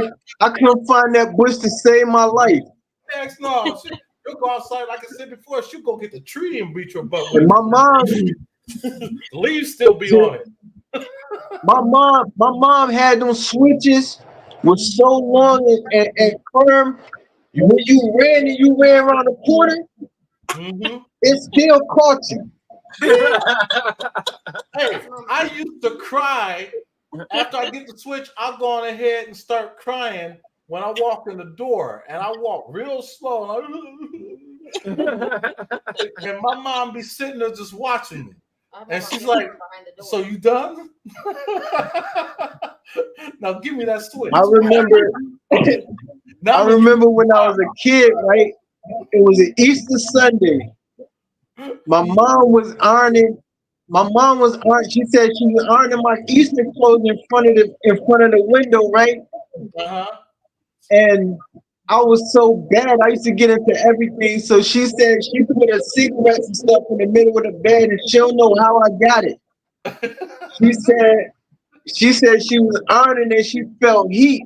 [SPEAKER 6] that bush to save my life.
[SPEAKER 4] Next, no, you'll go outside like I said before. She'll go get the tree and beat your butt with
[SPEAKER 6] And
[SPEAKER 4] it.
[SPEAKER 6] my mom,
[SPEAKER 4] The leaves still be on it.
[SPEAKER 6] my mom had them switches was so long and firm. When you ran around the corner, it still caught you.
[SPEAKER 4] Hey, I used to cry after I get the switch. I'll go on ahead and start crying when I walk in the door, and I walk real slow, and my mom be sitting there just watching me, and she's like, "So you done? Now give me that switch."
[SPEAKER 6] I remember. I remember when I was a kid, right? It was an Easter Sunday. My mom was ironing. She said she was ironing my Easter clothes in front of the window, right? And I was so bad. I used to get into everything. So she said she put her cigarettes and stuff in the middle of the bed, and she don't know how I got it. She said she was ironing and she felt heat.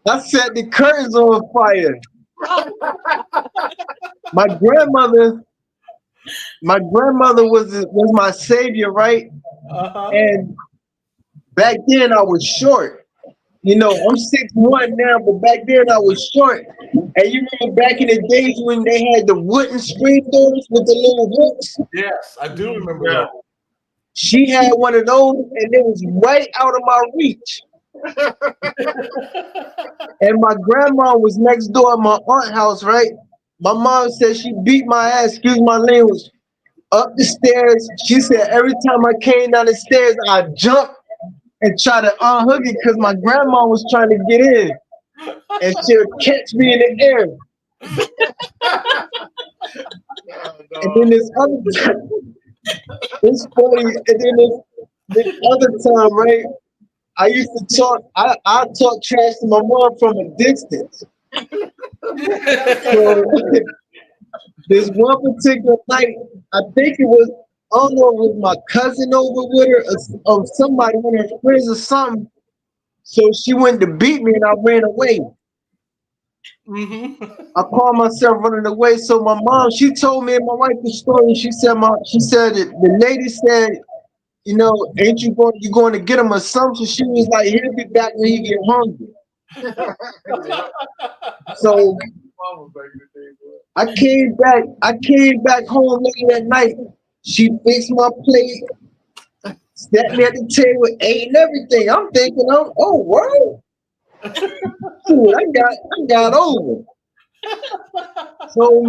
[SPEAKER 6] I set the curtains on fire. My grandmother was my savior, right? And back then I was short. You know, I'm 6'1" now, but back then I was short. And you remember back in the days when they had the wooden screen doors with the little hooks?
[SPEAKER 4] Yes, I do remember that.
[SPEAKER 6] She had one of those, and it was right out of my reach. And my grandma was next door at my aunt's house, right? My mom said she beat my ass, excuse my language, up the stairs. She said every time I came down the stairs, I jumped and try to unhook it because my grandma was trying to get in, and she'll catch me in the air. And then this other time, it's funny. And then this other time, right? I used to talk. I talk trash to my mom from a distance. So this one particular night, I think it was, I don't know if it was my cousin over with her or somebody, one of her friends or something. So she went to beat me and I ran away. I called myself running away. So my mom, she told me and my wife the story. She said that the lady said, you know, ain't you going to get him or something? She was like, he'll be back when he get hungry. So I came back home late that night. She fixed my plate, sat me at the table, ate and everything. I'm thinking, oh wow. Dude, I got over. So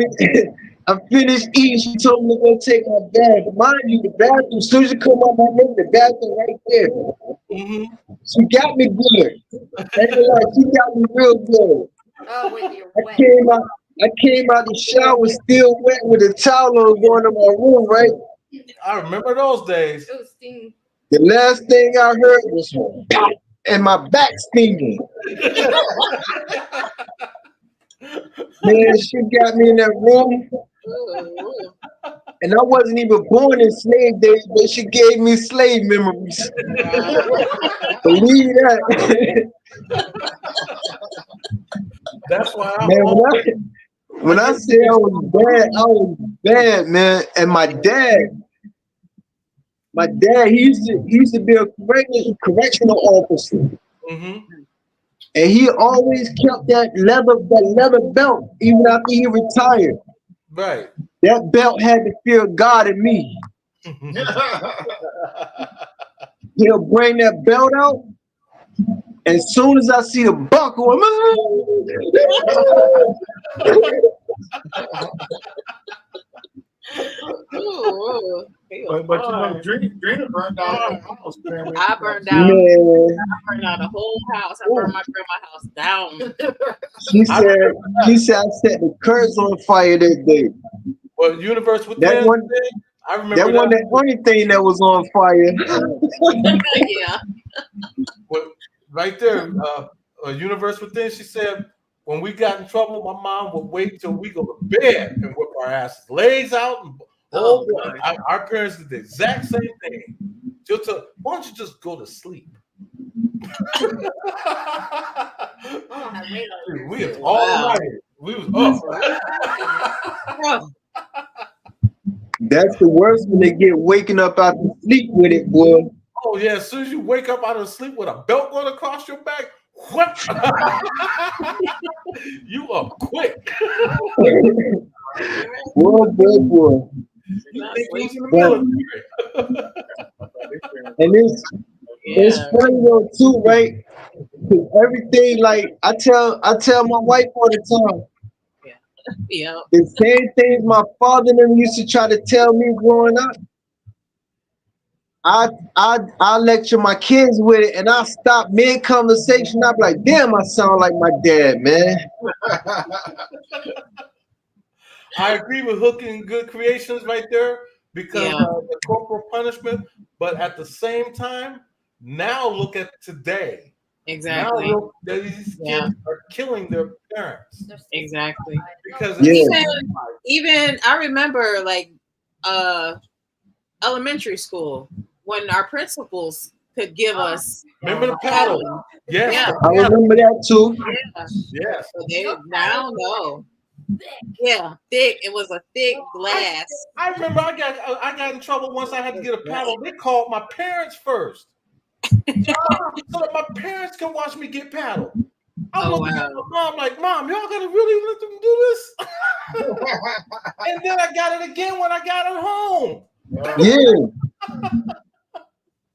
[SPEAKER 6] I finished eating. She told me to go take my bath. Mind you, the bathroom, as soon as you come out my room, the bathroom right there. She got me good. She got me real good.
[SPEAKER 5] Oh, with your wet.
[SPEAKER 6] I came out the shower still wet with a towel on going to my room, right?
[SPEAKER 4] I remember those days.
[SPEAKER 5] It was stinging.
[SPEAKER 6] The last thing I heard was and my back stinging. Man, she got me in that room. And I wasn't even born in slave days, but she gave me slave memories. Believe that.
[SPEAKER 4] That's why
[SPEAKER 6] Man, when I say I was bad, man. And my dad, he used to be a correctional officer. And he always kept that leather belt even after he retired.
[SPEAKER 4] Right.
[SPEAKER 6] That belt had to feel God in me. He'll bring that belt out. And as soon as I see the buckle, I'm
[SPEAKER 1] But you know, Drina burned down the house. Man,
[SPEAKER 2] I burned down.
[SPEAKER 6] man.
[SPEAKER 2] I burned down the whole house. I burned my grandma's house down.
[SPEAKER 6] She said I set the curtains on fire that day.
[SPEAKER 4] Well, Universe Within.
[SPEAKER 6] That one,
[SPEAKER 4] I remember
[SPEAKER 6] that wasn't the only thing that was on fire.
[SPEAKER 2] Yeah.
[SPEAKER 4] Well, right there, Universe Within. She said, when we got in trouble, my mom would wait till we go to bed and whip our asses, lays out. And, oh boy, our parents did the exact same thing. She'll tell, why don't you just go to sleep? We was all night. We was up.
[SPEAKER 6] That's the worst when they get waking up out of sleep with it, boy.
[SPEAKER 4] Oh yeah, as soon as you wake up out of sleep with a belt going across your back, what? You up quick.
[SPEAKER 6] Boy.
[SPEAKER 4] You think he was in the military.
[SPEAKER 6] And it's funny though too, right? Because everything, like I tell my wife all the time.
[SPEAKER 2] Yeah.
[SPEAKER 6] The same things my father and them used to try to tell me growing up. I lecture my kids with it, and I stop mid conversation. I be like, damn, I sound like my dad, man.
[SPEAKER 4] I agree with Hooking Good Creations right there because of the corporal punishment. But at the same time, now look at today.
[SPEAKER 2] Exactly.
[SPEAKER 4] Now look, these kids are killing their parents.
[SPEAKER 2] Exactly.
[SPEAKER 4] Because
[SPEAKER 2] even I remember like elementary school when our principals could give us.
[SPEAKER 4] Remember the paddle? Yes.
[SPEAKER 2] Yeah.
[SPEAKER 6] I remember that too.
[SPEAKER 2] Yeah.
[SPEAKER 4] Yes.
[SPEAKER 2] So they now know. Yeah, thick. It was a thick glass.
[SPEAKER 4] I remember I got in trouble once. I had to get a paddle. They called my parents first, so that my parents can watch me get paddled. I'm looking at my mom like, Mom, y'all gotta really let them do this. And then I got it again when I got it home.
[SPEAKER 6] Yeah.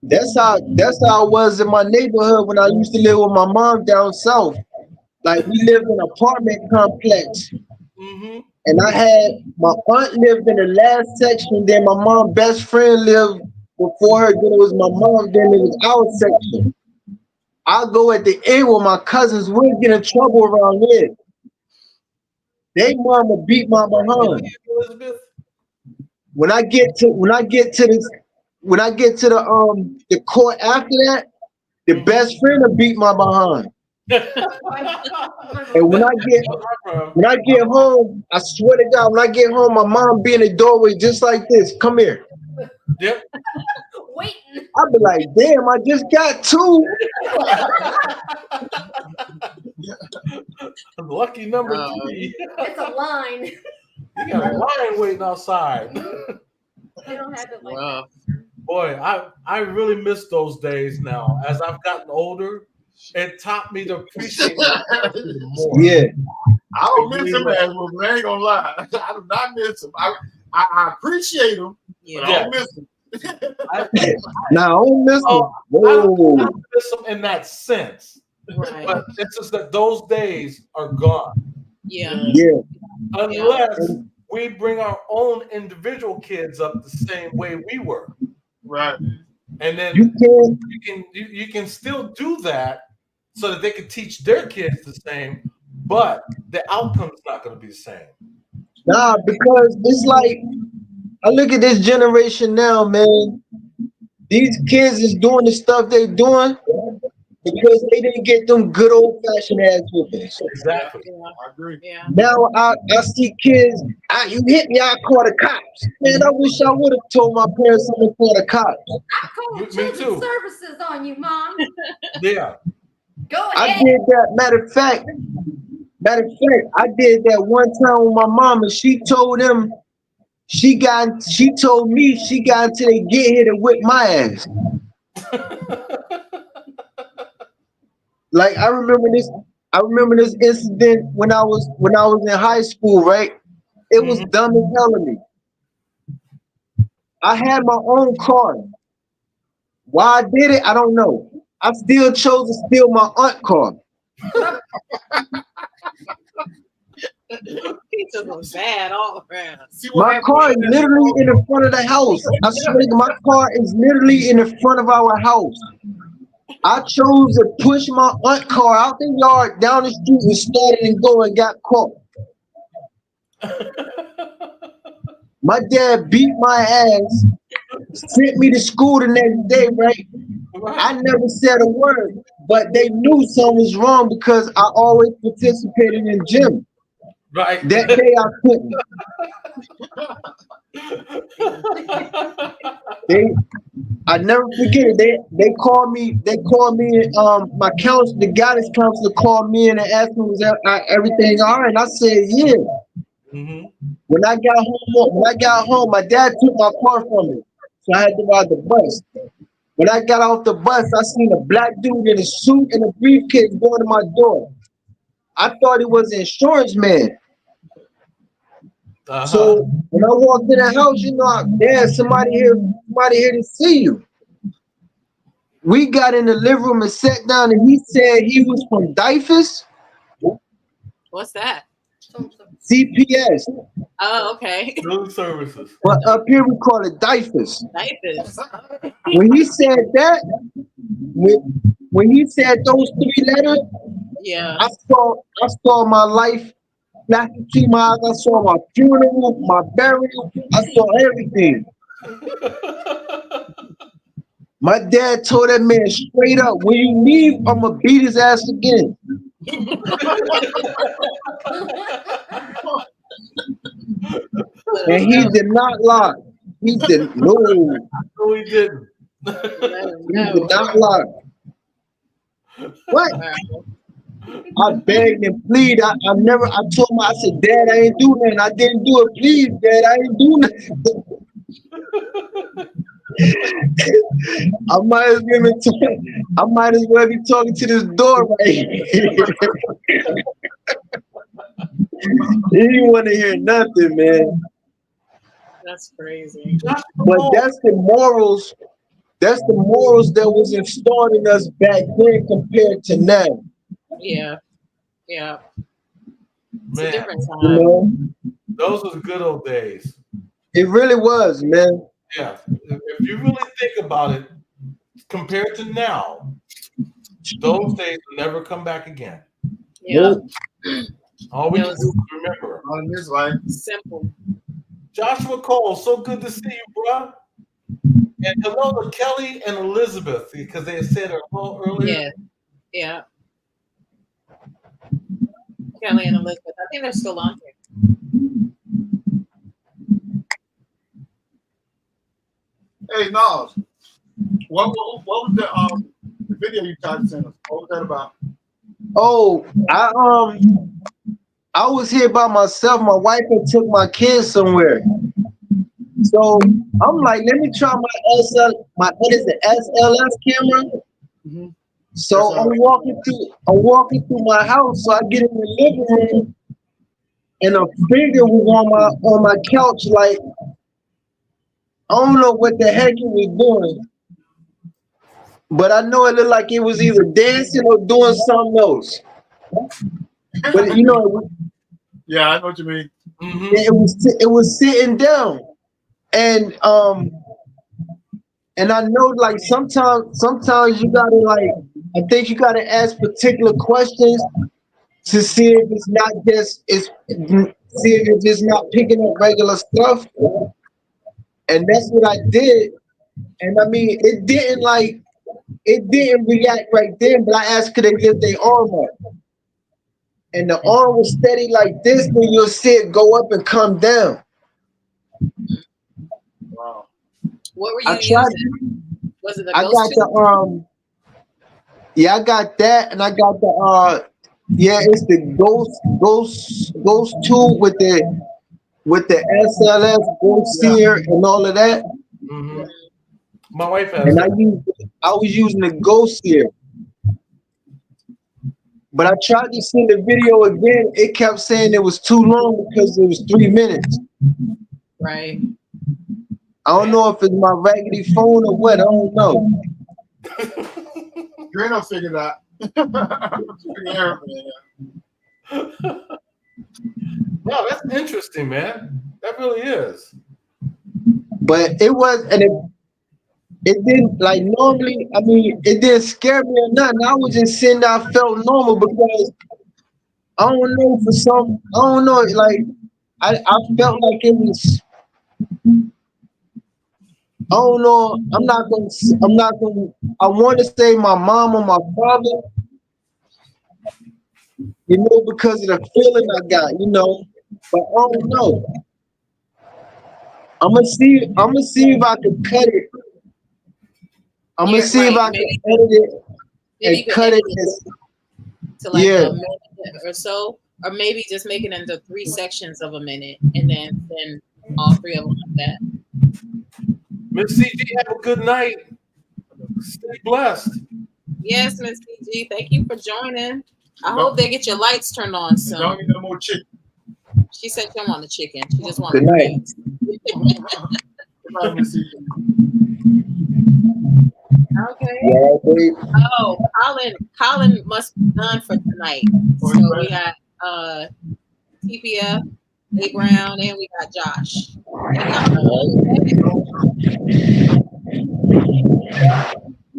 [SPEAKER 6] That's how it was in my neighborhood when I used to live with my mom down south. Like we lived in an apartment complex.
[SPEAKER 4] Mm-hmm.
[SPEAKER 6] And I had my aunt lived in the last section, then my mom's best friend lived before her, then it was my mom, then it was our section. I'll go at the end with my cousins, we'll get in trouble around here. They mama beat my behind. When I get to the court after that, the best friend will beat my behind. And when I get home, I swear to God, when I get home, my mom be in the doorway just like this. Come here.
[SPEAKER 4] Yep.
[SPEAKER 5] Waiting.
[SPEAKER 6] I'll be like, damn, I just got two.
[SPEAKER 4] Lucky number 3.
[SPEAKER 5] It's a line.
[SPEAKER 4] You got a line waiting outside.
[SPEAKER 5] They don't have it like that.
[SPEAKER 4] Boy, I really miss those days now. As I've gotten older, it taught me to appreciate it more.
[SPEAKER 6] Yeah.
[SPEAKER 1] I don't miss him as well, but I ain't gonna lie. I do not miss him. I appreciate him, but I don't miss him.
[SPEAKER 6] I don't miss him.
[SPEAKER 4] I don't miss him in that sense. Right. But it's just that those days are gone.
[SPEAKER 2] Yeah.
[SPEAKER 4] Unless we bring our own individual kids up the same way we were.
[SPEAKER 1] Right.
[SPEAKER 4] And then you can still do that so that they can teach their kids the same, but the outcome's not going to be the same.
[SPEAKER 6] Nah, because it's like I look at this generation now, man. These kids is doing the stuff they doing because they didn't get them good old fashioned ass whippings.
[SPEAKER 4] Exactly.
[SPEAKER 1] I agree.
[SPEAKER 2] Yeah.
[SPEAKER 6] Now I see kids. You hit me, I call the cops. Man, I wish I would have told my parents I'm gonna call the cops.
[SPEAKER 5] I called children's services on you, Mom.
[SPEAKER 4] Yeah.
[SPEAKER 5] Go ahead.
[SPEAKER 6] I did that. Matter of fact, I did that one time with my mom, and she told them she told me she got until they get here to whip my ass. Like I remember this incident when I was in high school, right? It was dumb as hell to me. I had my own car. Why I did it, I don't know. I still chose to steal my aunt's car.
[SPEAKER 2] Pizza was bad all around.
[SPEAKER 6] My car is literally in the front of the house. I swear, my car is literally in the front of our house. I chose to push my aunt's car out the yard, down the street, and started and go and got caught. My dad beat my ass, sent me to school the next day, right? I never said a word. but they knew something was wrong because I always participated in gym.
[SPEAKER 4] Right.
[SPEAKER 6] That day I couldn't. I never forget it. They called me. They called me. My counselor, the guidance counselor, called me and asked me, "Was everything all right?" And I said, "Yeah."
[SPEAKER 4] Mm-hmm.
[SPEAKER 6] When I got home, my dad took my car from me, so I had to ride the bus. When I got off the bus, I seen a black dude in a suit and a briefcase going to my door. I thought he was an insurance man. So when I walked in the house, Dad, somebody here to see you. We got in the living room and sat down, and he said he was from DIFUS.
[SPEAKER 2] What's that?
[SPEAKER 6] CPS.
[SPEAKER 2] Oh, okay.
[SPEAKER 4] Food services.
[SPEAKER 6] But up here we call it DIFUS.
[SPEAKER 2] Diapers.
[SPEAKER 6] When he said that, when he said those 3 letters,
[SPEAKER 2] Yeah.
[SPEAKER 6] I saw my life flash between my eyes. I saw my funeral, my burial. I saw everything. My dad told that man straight up, "When you leave, I'm gonna beat his ass again." And he did not lie. He did no.
[SPEAKER 4] No, he didn't.
[SPEAKER 6] He did not lie. What? I begged and pleaded. I told him, I said, "Dad, I ain't do nothing. I didn't do it. Please, Dad, I ain't do nothing." I might as well be talking to this door right here. He didn't want to hear nothing, man.
[SPEAKER 2] That's crazy.
[SPEAKER 6] But that's the morals. That's the morals that was installed in us back then compared to now.
[SPEAKER 2] Yeah. Yeah. It's
[SPEAKER 4] Man,
[SPEAKER 2] a different time.
[SPEAKER 4] Those were the good old days.
[SPEAKER 6] It really was, man.
[SPEAKER 4] Yeah. If you really think about it, compared to now, those days will never come back again.
[SPEAKER 2] Yeah.
[SPEAKER 4] All we just remember.
[SPEAKER 1] On his life.
[SPEAKER 2] Simple.
[SPEAKER 4] Joshua Cole, so good to see you, bro. And hello to Kelly and Elizabeth, because they had said it hello earlier.
[SPEAKER 2] Yeah. Kelly and Elizabeth. I think they're still on here.
[SPEAKER 1] Hey, Nas, what was the video you tried to send us? What was that about?
[SPEAKER 6] Oh, I was here by myself. My wife had took my kids somewhere. So I'm like, let me try my SLS camera.
[SPEAKER 1] Mm-hmm.
[SPEAKER 6] So I'm walking through my house. So I get in the living room, and a figure was on my couch. Like, I don't know what the heck it was doing, but I know it looked like it was either dancing or doing something else. But
[SPEAKER 1] yeah, I know what you mean.
[SPEAKER 4] Mm-hmm.
[SPEAKER 6] It was sitting down, and I know, like, sometimes you gotta, like, I think you gotta ask particular questions to see if it's not see if it's not picking up regular stuff. And that's what I did. And I mean, it didn't react right then, but I asked, could they lift their arm up? And the arm was steady like this, then you'll see it go up and come down.
[SPEAKER 1] Wow.
[SPEAKER 2] What were you using? Was it the ghost tube?
[SPEAKER 6] I got that, and I got the it's the ghost tube with the SLS ghost seer and all of that.
[SPEAKER 4] Mm-hmm. My wife has.
[SPEAKER 6] And I was using the ghost seer. But I tried to send the video again. It kept saying it was too long because it was 3 minutes.
[SPEAKER 2] Right.
[SPEAKER 6] I don't know if it's my raggedy phone or what. I don't know.
[SPEAKER 1] You ain't gonna figure that.
[SPEAKER 4] Wow, that's interesting, man. That really is.
[SPEAKER 6] But it was, and it didn't, like, normally, I mean, it didn't scare me or nothing. I was just sitting there, I felt normal because I don't know, like, I felt like it was, don't know. I'm not gonna. I want to say my mom or my father. You know, because of the feeling I got. You know, but I don't know. I'm gonna see. I'm gonna see if I can cut it. I'm gonna see if I can edit it
[SPEAKER 2] Maybe
[SPEAKER 6] and
[SPEAKER 2] you could
[SPEAKER 6] cut
[SPEAKER 2] edit
[SPEAKER 6] it.
[SPEAKER 2] it to like
[SPEAKER 6] Yeah.
[SPEAKER 2] a minute or so, or maybe just make it into 3 sections of a minute, and then all 3 of them like that.
[SPEAKER 4] Miss CG, have a good night. Stay blessed.
[SPEAKER 2] Yes, Miss CG, thank you for joining. I hope they get your lights turned on soon.
[SPEAKER 1] Don't eat no more chicken.
[SPEAKER 2] She said she don't want the chicken. She just wants
[SPEAKER 6] Good
[SPEAKER 2] the
[SPEAKER 6] night.
[SPEAKER 2] meat.
[SPEAKER 1] Let me see.
[SPEAKER 2] Okay.
[SPEAKER 6] Yeah, babe.
[SPEAKER 2] Oh, Colin must be done for tonight. So we got TPF, A Brown, and we got Josh.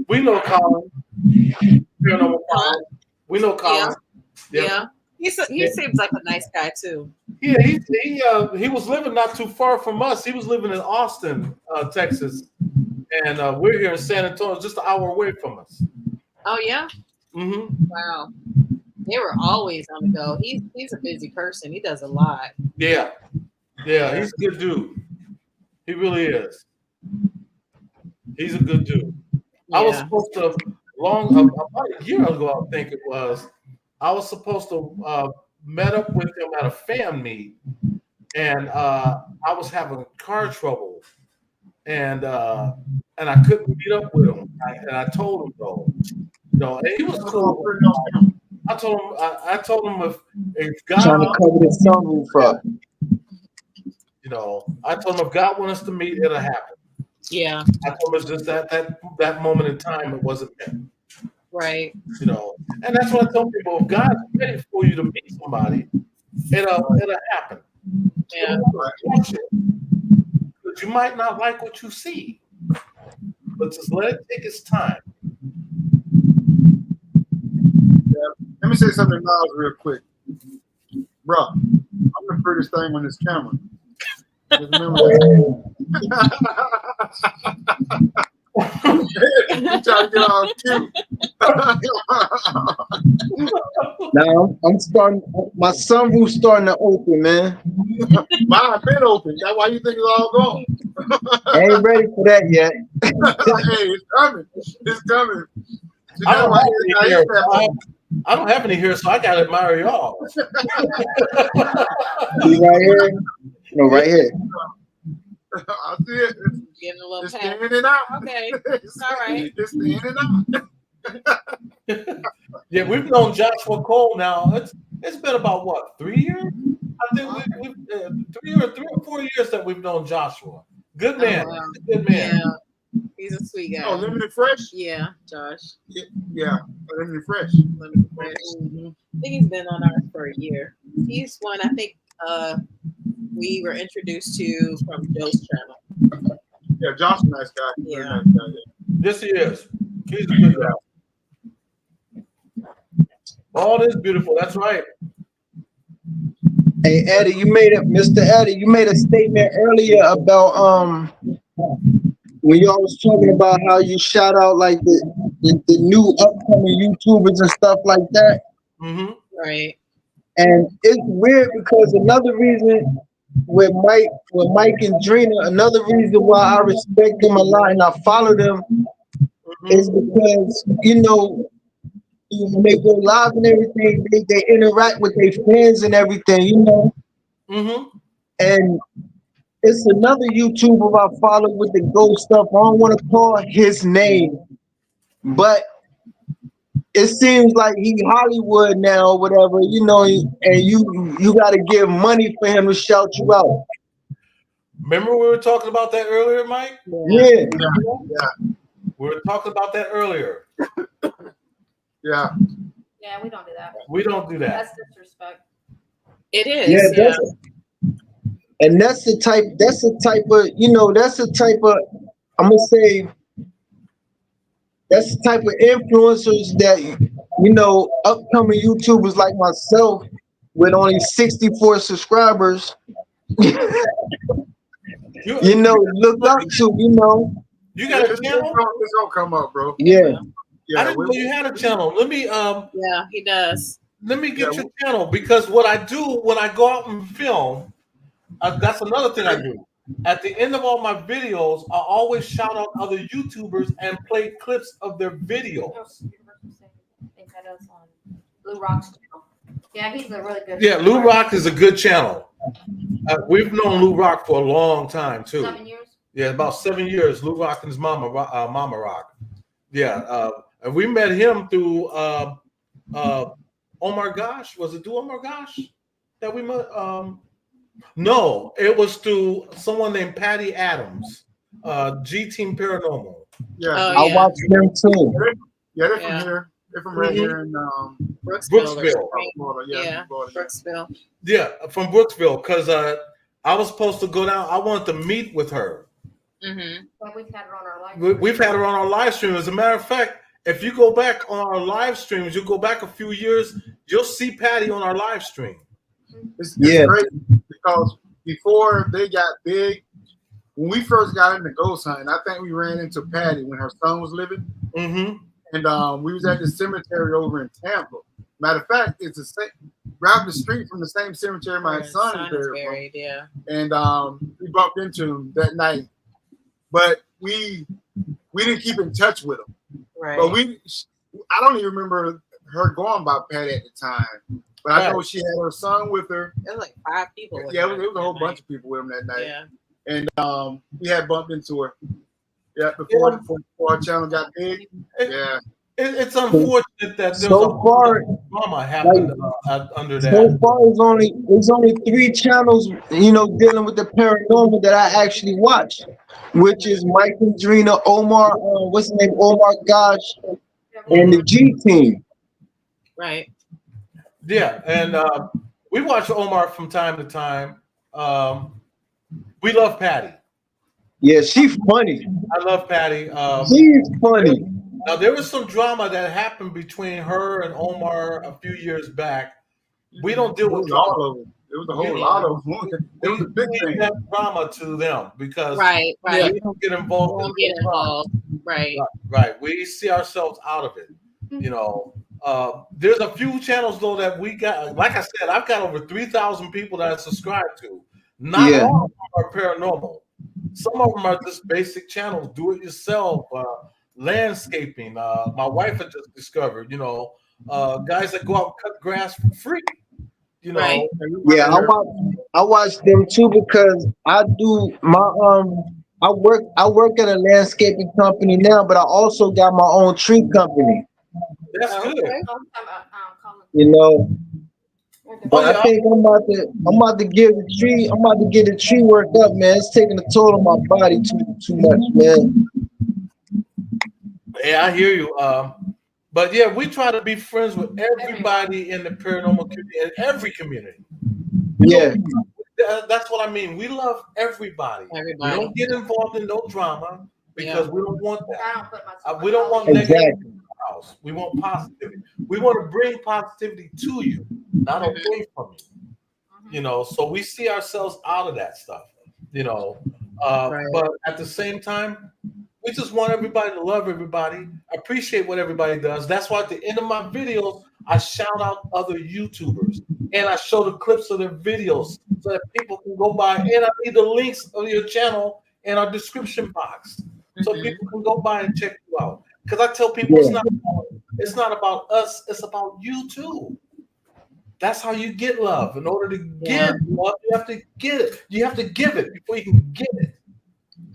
[SPEAKER 4] We know Colin. We know Colin.
[SPEAKER 2] Yeah. He seems like a nice guy too.
[SPEAKER 4] Yeah, he was living not too far from us. He was living in Austin, Texas, and we're here in San Antonio, just an hour away from us.
[SPEAKER 2] Oh yeah.
[SPEAKER 4] Mm-hmm.
[SPEAKER 2] Wow. They were always on the go. He's a busy person. He does a lot.
[SPEAKER 4] Yeah, he's a good dude. He really is. He's a good dude. Yeah. I was supposed to about a year ago, I think it was. I was supposed to met up with him at a fan meet, and I was having car trouble, and I couldn't meet up with him. And I told him though, and he was cool. I told him if God
[SPEAKER 6] trying to cover the sunroof up.
[SPEAKER 4] I told him if God wants us to meet, it'll happen.
[SPEAKER 2] Yeah.
[SPEAKER 4] I told him it's just that moment in time, it wasn't him.
[SPEAKER 2] Right.
[SPEAKER 4] And that's what I tell people: if God's ready for you to meet somebody, it'll happen.
[SPEAKER 2] Yeah.
[SPEAKER 4] But you might not like what you see, but just let it take its time.
[SPEAKER 1] Yeah. Let me say something to Miles real quick, bro. I'm the prettiest thing on this camera. Just remember that. You trying to get all cute.
[SPEAKER 6] Now I'm starting. My sunroof's starting to open, man.
[SPEAKER 1] Mine been open. That's why you think it's all gone.
[SPEAKER 6] I ain't ready for that yet.
[SPEAKER 1] Hey, it's coming. It's coming.
[SPEAKER 4] I don't have any hair, so I gotta admire y'all.
[SPEAKER 6] See right here? No, right here.
[SPEAKER 1] I see it.
[SPEAKER 2] Getting a little
[SPEAKER 1] it's in and out.
[SPEAKER 2] Okay. It's all right.
[SPEAKER 1] It's in and out.
[SPEAKER 4] Yeah, we've known Joshua Cole now. It's been about what, 3 years? I think we've 3 or 4 years that we've known Joshua. Good man.
[SPEAKER 2] Oh, wow.
[SPEAKER 4] Good man.
[SPEAKER 2] Yeah. He's a sweet guy.
[SPEAKER 1] Oh, Limited Fresh?
[SPEAKER 2] Yeah, Josh.
[SPEAKER 1] Yeah. Limited Fresh.
[SPEAKER 2] Limited Fresh. Mm-hmm. I think he's been on ours for a year. He's one I think we were introduced to from Joe's channel.
[SPEAKER 1] Yeah, Josh's a nice guy.
[SPEAKER 2] Yeah.
[SPEAKER 1] Nice guy, yeah.
[SPEAKER 4] Yes, he is. He's a good guy. All is beautiful. That's right.
[SPEAKER 6] Hey Eddie, Mr. Eddie, you made a statement earlier about when y'all was talking about how you shout out like the new upcoming YouTubers and stuff like that.
[SPEAKER 4] Mm-hmm.
[SPEAKER 2] Right.
[SPEAKER 6] And it's weird because another reason with Mike and Drina, another reason why I respect them a lot and I follow them is because when they go live and everything, they interact with their fans and everything,
[SPEAKER 4] Mm-hmm.
[SPEAKER 6] And it's another YouTuber I follow with the ghost stuff. I don't want to call his name, but it seems like he Hollywood now or whatever, and you got to give money for him to shout you out.
[SPEAKER 4] Remember we were talking about that earlier, Mike?
[SPEAKER 6] Yeah.
[SPEAKER 4] We were talking about that earlier.
[SPEAKER 1] Yeah.
[SPEAKER 5] Yeah, we don't do that.
[SPEAKER 4] We don't do that.
[SPEAKER 5] That's disrespect.
[SPEAKER 2] It is.
[SPEAKER 6] Yeah. And that's the type of I'm gonna say that's the type of influencers that upcoming YouTubers like myself with only 64 subscribers you know, look up to, you know.
[SPEAKER 4] You got a channel?
[SPEAKER 1] It's gonna come up, bro.
[SPEAKER 6] Yeah.
[SPEAKER 1] Yeah,
[SPEAKER 4] I didn't know you had a channel. Let me
[SPEAKER 2] Yeah, he does.
[SPEAKER 4] Let me get your channel, because what I do when I go out and film, that's another thing I do. At the end of all my videos, I always shout out other YouTubers and play clips of their videos.
[SPEAKER 5] I think that is on Blue Rock's channel. Yeah, he's a really good.
[SPEAKER 4] Yeah, Lou Rock is a good channel. We've known Lou Rock for a long time too.
[SPEAKER 5] 7 years.
[SPEAKER 4] Yeah, about 7 years. Lou Rock and his mama, Mama Rock. Yeah, and we met him through Omar Gosh. Was it through Omar Gosh that we met? No, it was through someone named Patty Adams, G Team Paranormal.
[SPEAKER 1] Yeah,
[SPEAKER 6] I watched them too.
[SPEAKER 1] Yeah, they're from here. They're from right here in
[SPEAKER 4] Brooksville.
[SPEAKER 1] Florida,
[SPEAKER 2] Brooksville.
[SPEAKER 4] Yeah, from Brooksville, because I was supposed to go down. I wanted to meet with her.
[SPEAKER 2] Mm-hmm.
[SPEAKER 5] But we've had her on our live.
[SPEAKER 4] We've had her on our live stream. As a matter of fact, if you go back on our live streams, you go back a few years, you'll see Patty on our live stream.
[SPEAKER 1] It's great because before they got big, when we first got into ghost hunting, I think we ran into Patty when her son was living.
[SPEAKER 4] Mm-hmm.
[SPEAKER 1] And we was at the cemetery over in Tampa. Matter of fact, it's the same, right up the street from the same cemetery my son is buried.
[SPEAKER 2] Yeah.
[SPEAKER 1] And we bumped into him that night, but we didn't keep in touch with him.
[SPEAKER 2] Right.
[SPEAKER 1] But I don't even remember her going by Patty at the time. But I know she had her son with her.
[SPEAKER 2] There was like 5 people.
[SPEAKER 1] Yeah, it was a whole bunch of people with him that night.
[SPEAKER 2] Yeah.
[SPEAKER 1] And we had bumped into her. Yeah, before our channel got big. Yeah.
[SPEAKER 4] It's unfortunate that there's
[SPEAKER 6] so far
[SPEAKER 4] drama happened under that.
[SPEAKER 6] So far, there's only 3 channels, you know, dealing with the paranormal that I actually watch, which is Mike and Drina, Omar, what's his name, Omar Gosh, and the G Team.
[SPEAKER 2] Right.
[SPEAKER 4] Yeah, and we watch Omar from time to time. We love Patty.
[SPEAKER 6] Yeah, she's funny.
[SPEAKER 4] I love Patty.
[SPEAKER 6] She's funny.
[SPEAKER 4] Now, there was some drama that happened between her and Omar a few years back. We don't deal with
[SPEAKER 1] all of them. It was a whole lot of them. It was a big thing.
[SPEAKER 4] That drama to them because
[SPEAKER 2] right.
[SPEAKER 4] we don't get involved.
[SPEAKER 2] We don't get involved.
[SPEAKER 4] Right. We see ourselves out of it. You know, there's a few channels though that we got. Like I said, I've got over 3,000 people that I subscribe to. Not all of them are paranormal. Some of them are just basic channels, do it yourself, landscaping. My wife had just discovered, you know, guys that go out and cut grass for free. You know,
[SPEAKER 2] right.
[SPEAKER 6] Yeah, I watch them too because I do my I work at a landscaping company now, but I also got my own tree company.
[SPEAKER 4] That's good.
[SPEAKER 6] You know. But I think I'm about to get the tree work up, man. It's taking a toll on my body too much, man.
[SPEAKER 4] Yeah, I hear you. But yeah, we try to be friends with everybody in the paranormal community, in every community.
[SPEAKER 6] Yeah.
[SPEAKER 4] That's what I mean. We love everybody. We don't get involved in no drama because we don't want that. We don't want negativity in our house. We want positivity. We want to bring positivity to you, not away from you. You know, so we see ourselves out of that stuff. You know, but at the same time, we just want everybody to love everybody, appreciate what everybody does. That's why at the end of my videos, I shout out other YouTubers and I show the clips of their videos so that people can go by. And I leave the links of your channel in our description box so people can go by and check you out. Because I tell people it's not about us, it's about you too. That's how you get love. In order to get love, you have to get it. You have to give it before you can get it.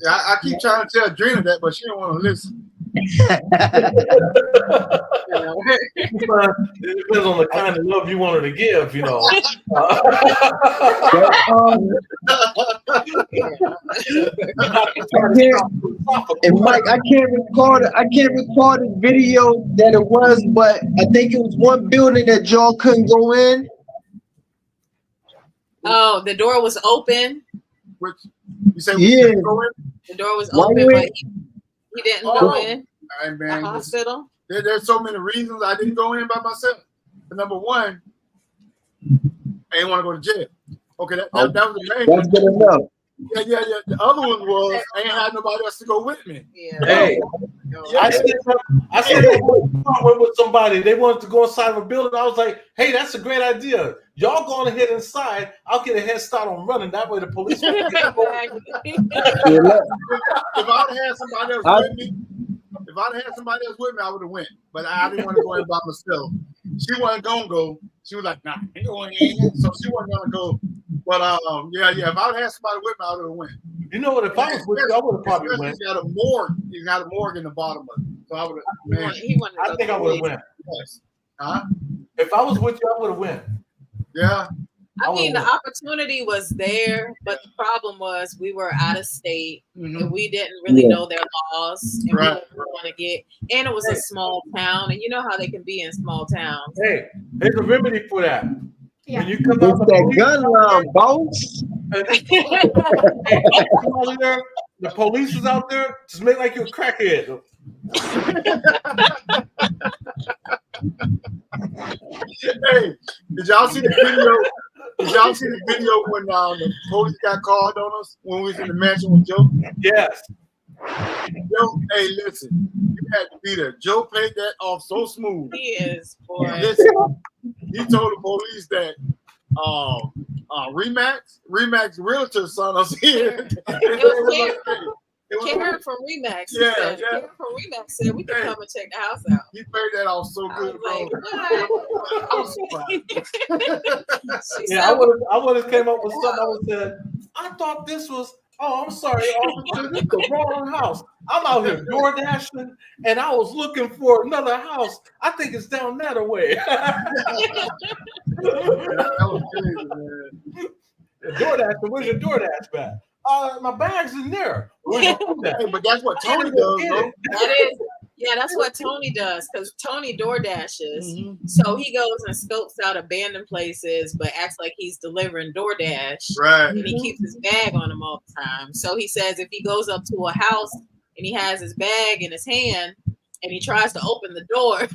[SPEAKER 1] Yeah, I keep trying to tell Drina that, but she don't want to listen.
[SPEAKER 4] It depends on the kind of love you want her to give, you know.
[SPEAKER 6] And Mike, I can't record the video that it was, but I think it was one building that y'all couldn't go in.
[SPEAKER 2] Oh, the door was open.
[SPEAKER 1] Which you say we couldn't go in?
[SPEAKER 2] The door was open, but he didn't go in.
[SPEAKER 1] All right, man.
[SPEAKER 2] The hospital.
[SPEAKER 1] There's so many reasons I didn't go in by myself. But number one, I didn't want to go to jail. Okay, that was the main
[SPEAKER 6] That's good enough.
[SPEAKER 1] Yeah. The other one was I ain't had nobody else to go with me.
[SPEAKER 2] Yeah.
[SPEAKER 4] Hey, I said I went with somebody. They wanted to go inside of a building. I was like, hey, that's a great idea. Y'all go on ahead inside. I'll get a head start on running. That way the police won't get
[SPEAKER 1] If I'd had somebody else with me, I would have went. But I didn't want to go in by myself. She wasn't gonna go. She was like, nah, ain't going in. So she wasn't gonna go. But yeah. If I'd had somebody with me, I would have went.
[SPEAKER 4] You know what? If I was with you, I would have probably went.
[SPEAKER 1] He's got a morgue. He's got a morgue in the bottom of it. So I would have.
[SPEAKER 4] I think I would have went.
[SPEAKER 1] Yes. Huh?
[SPEAKER 4] If I was with you, I would have went.
[SPEAKER 1] Yeah.
[SPEAKER 2] I mean, the opportunity was there, but the problem was we were out of state and we didn't really know their laws, and we didn't want to get. And it was a small town, and you know how they can be in small towns.
[SPEAKER 4] Hey, there's a remedy for that.
[SPEAKER 5] Yeah.
[SPEAKER 4] When you come
[SPEAKER 6] It's
[SPEAKER 4] out
[SPEAKER 6] that gun round, boss.
[SPEAKER 4] The police is out there. Just make like you're a crackhead.
[SPEAKER 1] Hey, did y'all see the video? Did y'all see the video when the police got called on us when we was in the mansion with Joe?
[SPEAKER 4] Yes.
[SPEAKER 1] Joe, hey, listen, you had to be there. Joe played that off so smooth.
[SPEAKER 2] He is, boy.
[SPEAKER 1] Listen, he told the police that Remax realtor son us here.
[SPEAKER 2] Karen from Remax.
[SPEAKER 1] Yeah.
[SPEAKER 2] Karen from Remax said we could come and check the house out.
[SPEAKER 1] He played that off so good, bro.
[SPEAKER 2] I was surprised.
[SPEAKER 4] Yeah, I would have came up with something. I would have said, I thought this was. Oh, I'm sorry, officer. This is the wrong house. I'm out here door dashing, and I was looking for another house. I think it's down that way.
[SPEAKER 1] That was crazy, man.
[SPEAKER 4] DoorDash, where's your DoorDash bag? My bag's in there.
[SPEAKER 1] Hey, but that's what Tony does, bro.
[SPEAKER 2] That's what Tony does, because Tony door dashes. So he goes and scopes out abandoned places, but acts like he's delivering DoorDash.
[SPEAKER 1] Right.
[SPEAKER 2] And he keeps his bag on him all the time. So he says if he goes up to a house and he has his bag in his hand and he tries to open the door.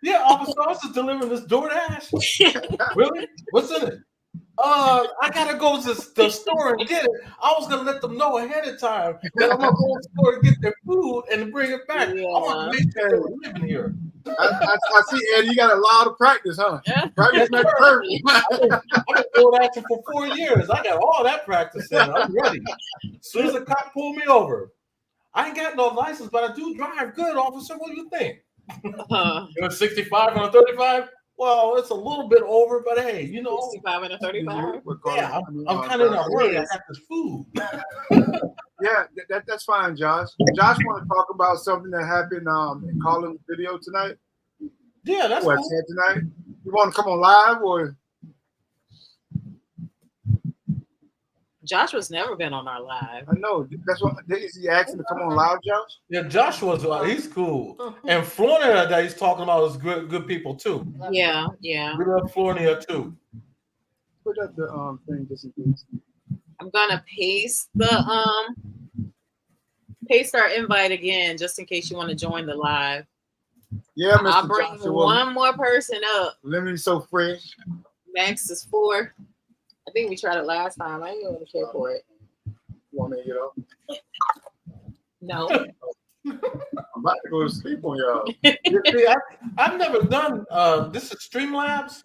[SPEAKER 4] Yeah, officer, I was just delivering this DoorDash. Really? What's in it? I gotta go to the store and get it. I was gonna let them know ahead of time that I'm gonna go to the store to get their food and bring it back.
[SPEAKER 2] Yeah.
[SPEAKER 4] I want to make sure they're living here.
[SPEAKER 1] I see, Eddie, you got a lot of practice, huh? Practice makes perfect.
[SPEAKER 4] I've been DoorDashing for 4 years. I got all that practice in. I'm ready. As soon as the cop pulled me over, I ain't got no license, but I do drive good, officer. What do you think? It was 65 on a 35. Well, it's a little bit over, but hey,
[SPEAKER 2] 65 and a 35.
[SPEAKER 4] Yeah, I'm kind of in a hurry. I got this food.
[SPEAKER 1] Yeah, that's fine, Josh. Josh want to talk about something that happened in Collab's video tonight.
[SPEAKER 4] Yeah, that's cool.
[SPEAKER 1] Tonight. You want to come on live or?
[SPEAKER 2] Josh was never been on our live.
[SPEAKER 1] I know. That's what is he asking to come on live, Josh?
[SPEAKER 4] Yeah, Josh was. He's cool. And Florida that he's talking about is good people too.
[SPEAKER 2] Yeah.
[SPEAKER 4] We love Florida too.
[SPEAKER 1] Put up the thing just in case.
[SPEAKER 2] I'm gonna paste our invite again just in case you want to join the live.
[SPEAKER 1] Yeah, Mr.
[SPEAKER 2] I'll bring
[SPEAKER 1] Joshua.
[SPEAKER 2] one more person up.
[SPEAKER 1] Limited so fresh.
[SPEAKER 2] Max is 4. I think we tried it last time. I didn't really care for it.
[SPEAKER 1] Want me to get up?
[SPEAKER 2] No.
[SPEAKER 1] I'm about to go to sleep on y'all.
[SPEAKER 4] See, I've never done this is Streamlabs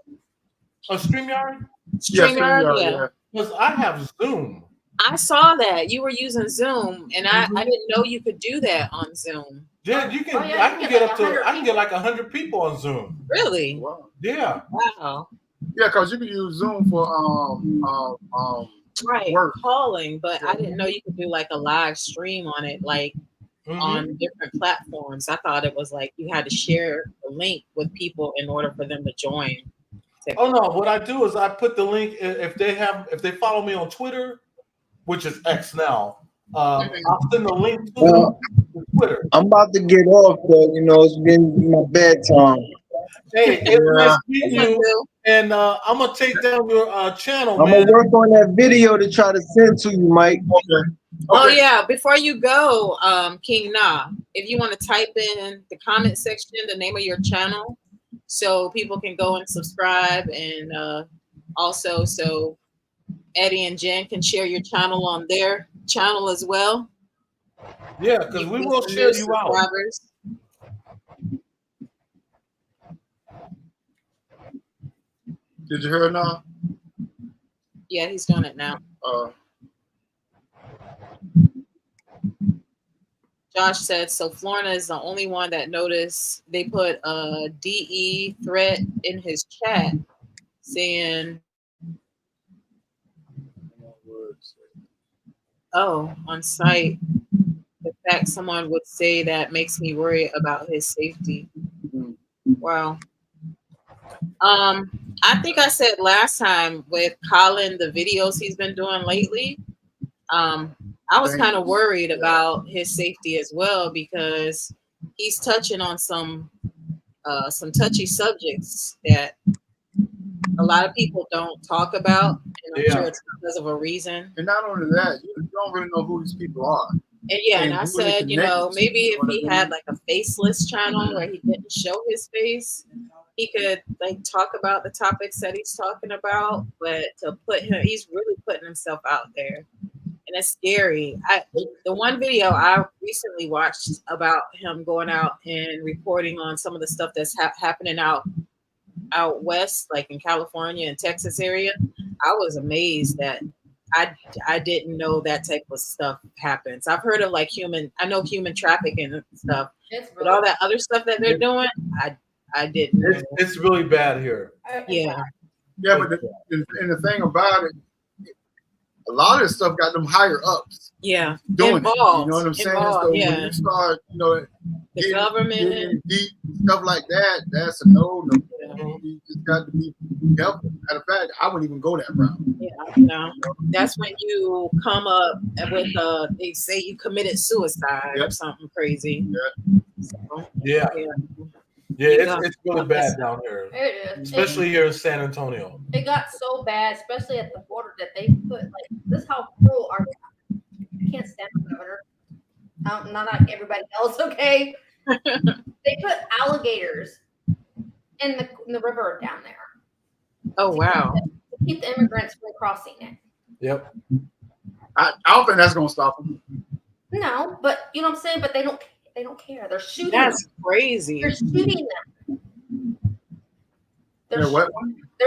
[SPEAKER 4] or StreamYard?
[SPEAKER 2] StreamYard, yeah.
[SPEAKER 4] Because I have Zoom.
[SPEAKER 2] I saw that you were using Zoom, and I didn't know you could do that on Zoom.
[SPEAKER 4] Yeah, you can. I can get up to. I can get like 100 people on Zoom.
[SPEAKER 2] Really?
[SPEAKER 1] Wow.
[SPEAKER 4] Yeah.
[SPEAKER 2] Wow.
[SPEAKER 1] Yeah, because you can use Zoom for
[SPEAKER 2] right
[SPEAKER 1] work.
[SPEAKER 2] Calling, but I didn't know you could do like a live stream on it, like on different platforms. I thought it was like you had to share the link with people in order for them to join.
[SPEAKER 4] Oh no! What I do is I put the link if they follow me on Twitter, which is X now. I'll send the link to Twitter.
[SPEAKER 6] I'm about to get off though. It's been my bedtime.
[SPEAKER 4] Hey, it's nice meeting you. And I'm gonna take down your channel.
[SPEAKER 6] I'm gonna work on that video to try to send to you, Mike.
[SPEAKER 1] Okay.
[SPEAKER 2] Oh yeah, before you go, King Na, if you want to type in the comment section the name of your channel, so people can go and subscribe and also, so Eddie and Jen can share your channel on their channel as well.
[SPEAKER 4] Yeah, because we will share you out.
[SPEAKER 1] Did you hear it now?
[SPEAKER 2] Yeah, he's doing it now. Josh said, so Florida is the only one that noticed they put a DE threat in his chat saying, oh, on site, the fact someone would say that makes me worry about his safety. Wow. I think I said last time with Colin, the videos he's been doing lately, I was kind of worried about his safety as well, because he's touching on some touchy subjects that a lot of people don't talk about, and I'm sure it's because of a reason.
[SPEAKER 1] And not only that, you don't really know who these people are.
[SPEAKER 2] And yeah, and I said, you know, maybe if he had like a faceless channel where he didn't show his face, he could like talk about the topics that he's talking about. But to put him, he's really putting himself out there, and it's scary. The one video I recently watched about him going out and reporting on some of the stuff that's happening out west, like in California and Texas area, I was amazed that I didn't know that type of stuff happens. I've heard of like human trafficking and stuff, but all that other stuff that they're doing, I didn't know.
[SPEAKER 4] It's really bad here.
[SPEAKER 2] Yeah.
[SPEAKER 1] Yeah, but the thing about it, a lot of this stuff got them higher ups.
[SPEAKER 2] Yeah.
[SPEAKER 1] Doing
[SPEAKER 2] involved.
[SPEAKER 1] It. You know what I'm saying? So
[SPEAKER 2] yeah.
[SPEAKER 1] when you start,
[SPEAKER 2] the government
[SPEAKER 1] deep stuff like that, that's a no. You just got to be careful. Matter of fact, I wouldn't even go that route.
[SPEAKER 2] Yeah, no. That's when you come up with they say you committed suicide or something crazy.
[SPEAKER 1] Yeah.
[SPEAKER 2] So,
[SPEAKER 4] yeah, it's really bad down here.
[SPEAKER 5] It is.
[SPEAKER 4] Especially here in San Antonio.
[SPEAKER 5] It got so bad, especially at the border, that they put like this is how cruel our I can't stand the governor. Not like everybody else, okay? They put alligators in the river down there.
[SPEAKER 2] Oh wow!
[SPEAKER 5] To keep the immigrants from crossing it.
[SPEAKER 4] Yep.
[SPEAKER 1] I don't think that's gonna stop them.
[SPEAKER 5] No, but you know what I'm saying. But they don't care. They're shooting.
[SPEAKER 2] That's
[SPEAKER 5] them.
[SPEAKER 2] crazy.
[SPEAKER 5] They're shooting them. They're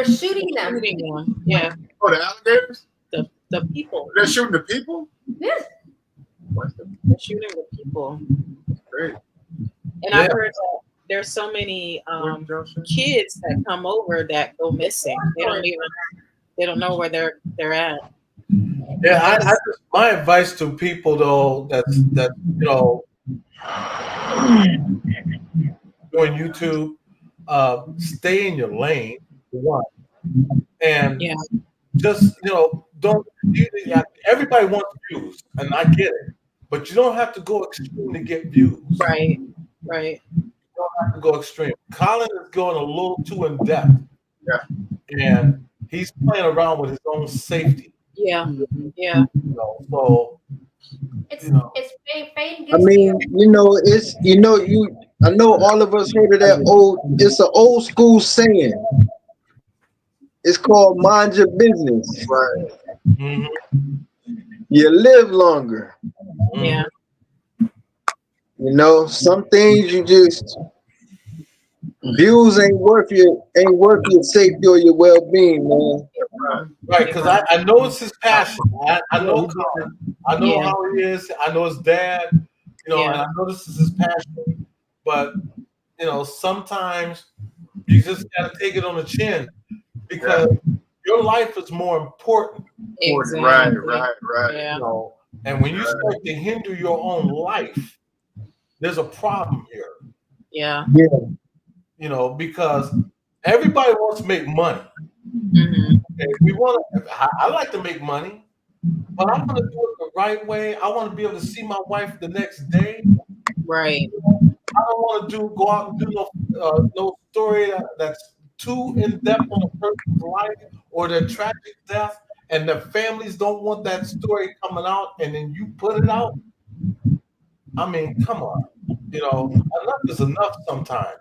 [SPEAKER 5] shooting them.
[SPEAKER 2] Shooting them. Yeah.
[SPEAKER 1] Oh, the alligators.
[SPEAKER 2] The people.
[SPEAKER 1] They're shooting the people.
[SPEAKER 5] Yes.
[SPEAKER 2] They're shooting the people.
[SPEAKER 1] That's great.
[SPEAKER 2] And I've heard that there's so many kids that come over that go missing. They don't know where they're at.
[SPEAKER 4] Yeah, my advice to people though that doing YouTube, stay in your lane, one, and just don't. Everybody wants views, and I get it, but you don't have to go extreme to get views.
[SPEAKER 2] Right.
[SPEAKER 4] You don't have to go extreme. Colin is going a little too in depth.
[SPEAKER 1] Yeah.
[SPEAKER 4] And he's playing around with his own safety.
[SPEAKER 2] Yeah.
[SPEAKER 4] So
[SPEAKER 5] it's fading.
[SPEAKER 6] I mean, I know all of us heard of that it's an old school saying. It's called mind your business.
[SPEAKER 1] Right.
[SPEAKER 4] Mm-hmm.
[SPEAKER 6] You live longer.
[SPEAKER 2] Yeah.
[SPEAKER 6] Some things you just views ain't worth your safety or your well-being, man.
[SPEAKER 4] Right, because I know it's his passion. I know Colin. I know how he is. I know his dad. And I know this is his passion. But sometimes you just gotta take it on the chin because your life is more important.
[SPEAKER 2] Exactly.
[SPEAKER 1] Right.
[SPEAKER 2] Yeah.
[SPEAKER 4] And when you start to hinder your own life, there's a problem here.
[SPEAKER 2] Yeah.
[SPEAKER 4] Because everybody wants to make money.
[SPEAKER 2] Mm-hmm.
[SPEAKER 4] Okay, I like to make money, but I want to do it the right way. I want to be able to see my wife the next day.
[SPEAKER 2] Right.
[SPEAKER 4] I don't want to go out and do no story that's too in depth on a person's life or their tragic death, and their families don't want that story coming out, and then you put it out. I mean, come on, enough is enough sometimes.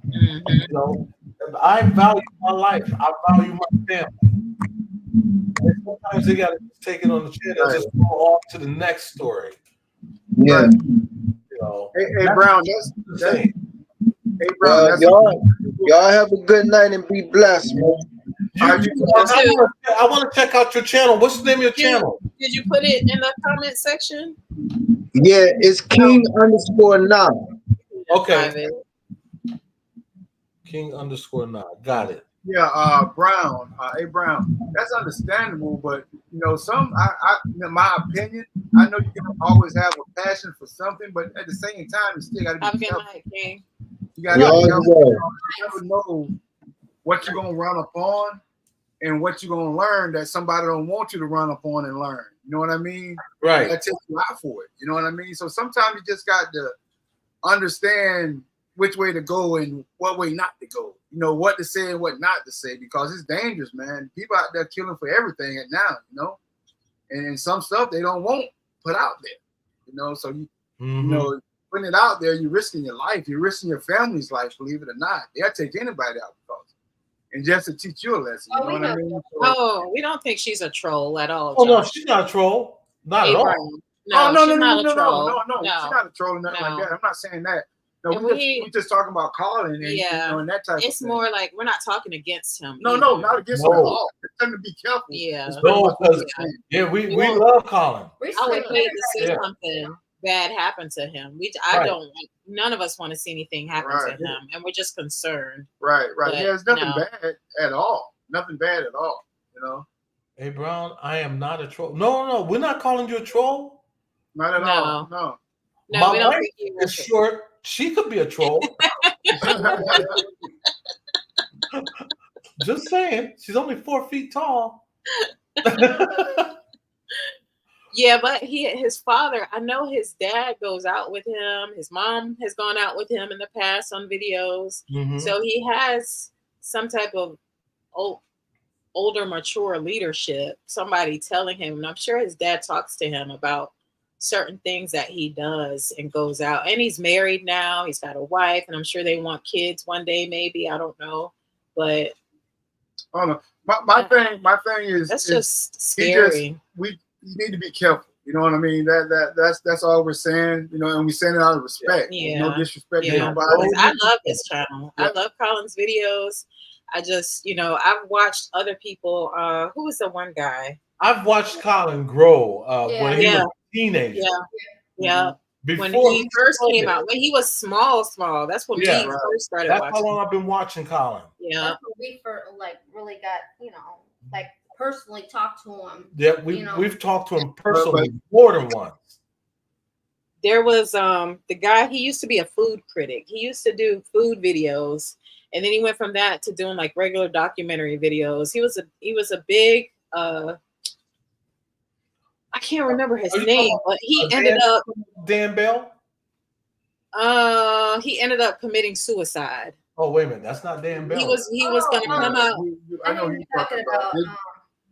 [SPEAKER 2] Mm-hmm.
[SPEAKER 4] I value my life. I value my family. And sometimes they got to take it on the chin and just go off to the next story.
[SPEAKER 6] Yeah.
[SPEAKER 1] Right.
[SPEAKER 4] You know,
[SPEAKER 1] Hey, Brown, that's hey, Brown,
[SPEAKER 6] Well,
[SPEAKER 1] that's
[SPEAKER 6] y'all have a good night and be blessed, man.
[SPEAKER 4] I want to check out your channel. What's the name of your channel?
[SPEAKER 2] Did you put it in the comment section?
[SPEAKER 6] Yeah, it's King_Now.
[SPEAKER 4] Okay. King_Now. Got it.
[SPEAKER 1] Yeah, Brown. Hey, Brown. That's understandable, but you know, in my opinion, I know you can always have a passion for something, but at the same time, you still got to be
[SPEAKER 2] Have a good
[SPEAKER 1] careful.
[SPEAKER 2] night, King.
[SPEAKER 1] You got to be careful. You never know what you're gonna run up on and what you're gonna learn that somebody don't want you to run up on and learn. You know what I mean?
[SPEAKER 4] Right.
[SPEAKER 1] That takes you out for it. You know what I mean? So sometimes you just got to understand which way to go and what way not to go. You know, what to say and what not to say, because it's dangerous, man. People out there killing for everything at now, you know, and some stuff they don't want put out there, you know. So you know, putting it out there, you're risking your life, you're risking your family's life, believe it or not. They'll take anybody out because, and just to teach you a lesson. You know what I mean?
[SPEAKER 2] So, we don't think she's a troll at all.
[SPEAKER 4] Oh no, she's not a troll. Not at all.
[SPEAKER 2] No,
[SPEAKER 1] no,
[SPEAKER 2] she's not a troll.
[SPEAKER 1] No, she's not a troll or nothing like that. I'm not saying that. No, we're just talking about calling and, you know, and that type of thing.
[SPEAKER 2] It's more like we're not talking against him.
[SPEAKER 1] No, not against him at all. It's time to be careful.
[SPEAKER 2] Yeah.
[SPEAKER 4] No, because we love Colin.
[SPEAKER 2] I would hate to see something bad happen to him. None of us want to see anything happen to him, and we're just concerned.
[SPEAKER 1] Right. But, there's nothing bad at all. Nothing bad at all, you know.
[SPEAKER 4] Hey, Brown, I am not a troll. No, we're not calling you a troll.
[SPEAKER 1] Not at all. No.
[SPEAKER 4] My wife is short. She could be a troll. Just saying. She's only 4 feet tall.
[SPEAKER 2] Yeah, but his father, I know his dad goes out with him. His mom has gone out with him in the past on videos. So he has some type of older, mature leadership, somebody telling him, and I'm sure his dad talks to him about certain things that he does and goes out. And he's married now. He's got a wife, and I'm sure they want kids one day, maybe. I don't know. But
[SPEAKER 1] I don't know. My thing is
[SPEAKER 2] that's just scary.
[SPEAKER 1] You need to be careful. You know what I mean? That's all we're saying. You know, and we saying it out of respect.
[SPEAKER 2] Yeah.
[SPEAKER 1] No disrespect to nobody.
[SPEAKER 2] I love his channel. I love Colin's videos. I just, you know, I've watched other people. Who was the one guy?
[SPEAKER 4] I've watched Colin grow when he was a teenager.
[SPEAKER 2] Yeah.
[SPEAKER 4] Before
[SPEAKER 2] when he first came out, when he was small. That's when we first started watching.
[SPEAKER 4] That's how long I've been watching Colin.
[SPEAKER 5] Yeah. That's when we really got, you know, like personally talked to him.
[SPEAKER 4] Yeah, we've talked to him personally more than once.
[SPEAKER 2] There was the guy, he used to be a food critic. He used to do food videos, and then he went from that to doing like regular documentary videos. He was a big I can't remember his name, but he ended up
[SPEAKER 4] Dan Bell?
[SPEAKER 2] He ended up committing suicide.
[SPEAKER 4] Oh, wait a minute, that's not Dan Bell.
[SPEAKER 2] He was gonna come out.
[SPEAKER 1] I know who you're talking about.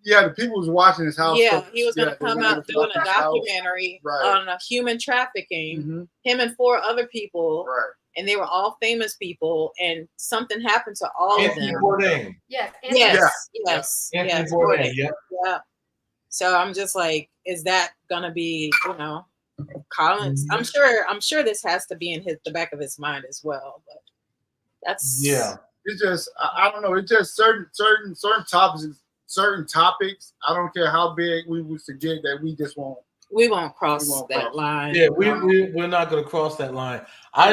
[SPEAKER 1] Yeah, the people was watching his house.
[SPEAKER 2] Yeah, he was gonna come out doing a documentary on human trafficking. Him and 4 other people.
[SPEAKER 1] Right.
[SPEAKER 2] And they were all famous people, and something happened to all of them.
[SPEAKER 4] Bourdain.
[SPEAKER 2] Yes.
[SPEAKER 4] Anthony Bourdain.
[SPEAKER 2] Yeah. So I'm just like, is that gonna be, you know, Colin's? I'm sure this has to be in the back of his mind as well. But that's
[SPEAKER 1] It's just I don't know. It's just certain topics. I don't care how big we was to get that we just won't.
[SPEAKER 2] We won't cross that line.
[SPEAKER 4] Yeah, we're not going to cross that line. I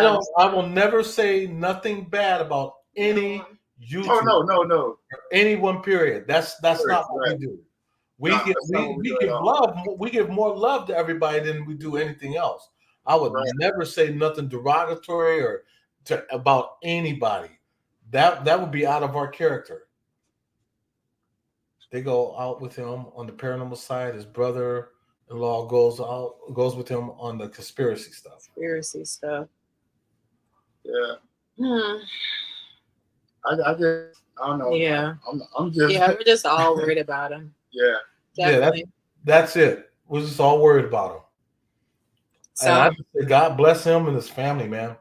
[SPEAKER 4] will never say nothing bad about any YouTuber.
[SPEAKER 1] Oh no.
[SPEAKER 4] Anyone, period. That's not what we do. We give love. We give more love to everybody than we do anything else. I would never say nothing derogatory or about anybody. That would be out of our character. They go out with him on the paranormal side. His brother-in-law goes with him on the conspiracy stuff.
[SPEAKER 1] Yeah. I don't know.
[SPEAKER 2] Yeah.
[SPEAKER 1] I'm just.
[SPEAKER 2] Yeah, we're just all worried about him.
[SPEAKER 1] Yeah.
[SPEAKER 2] Definitely.
[SPEAKER 4] That's it. We're just all worried about him. So, and I just say, God bless him and his family, man.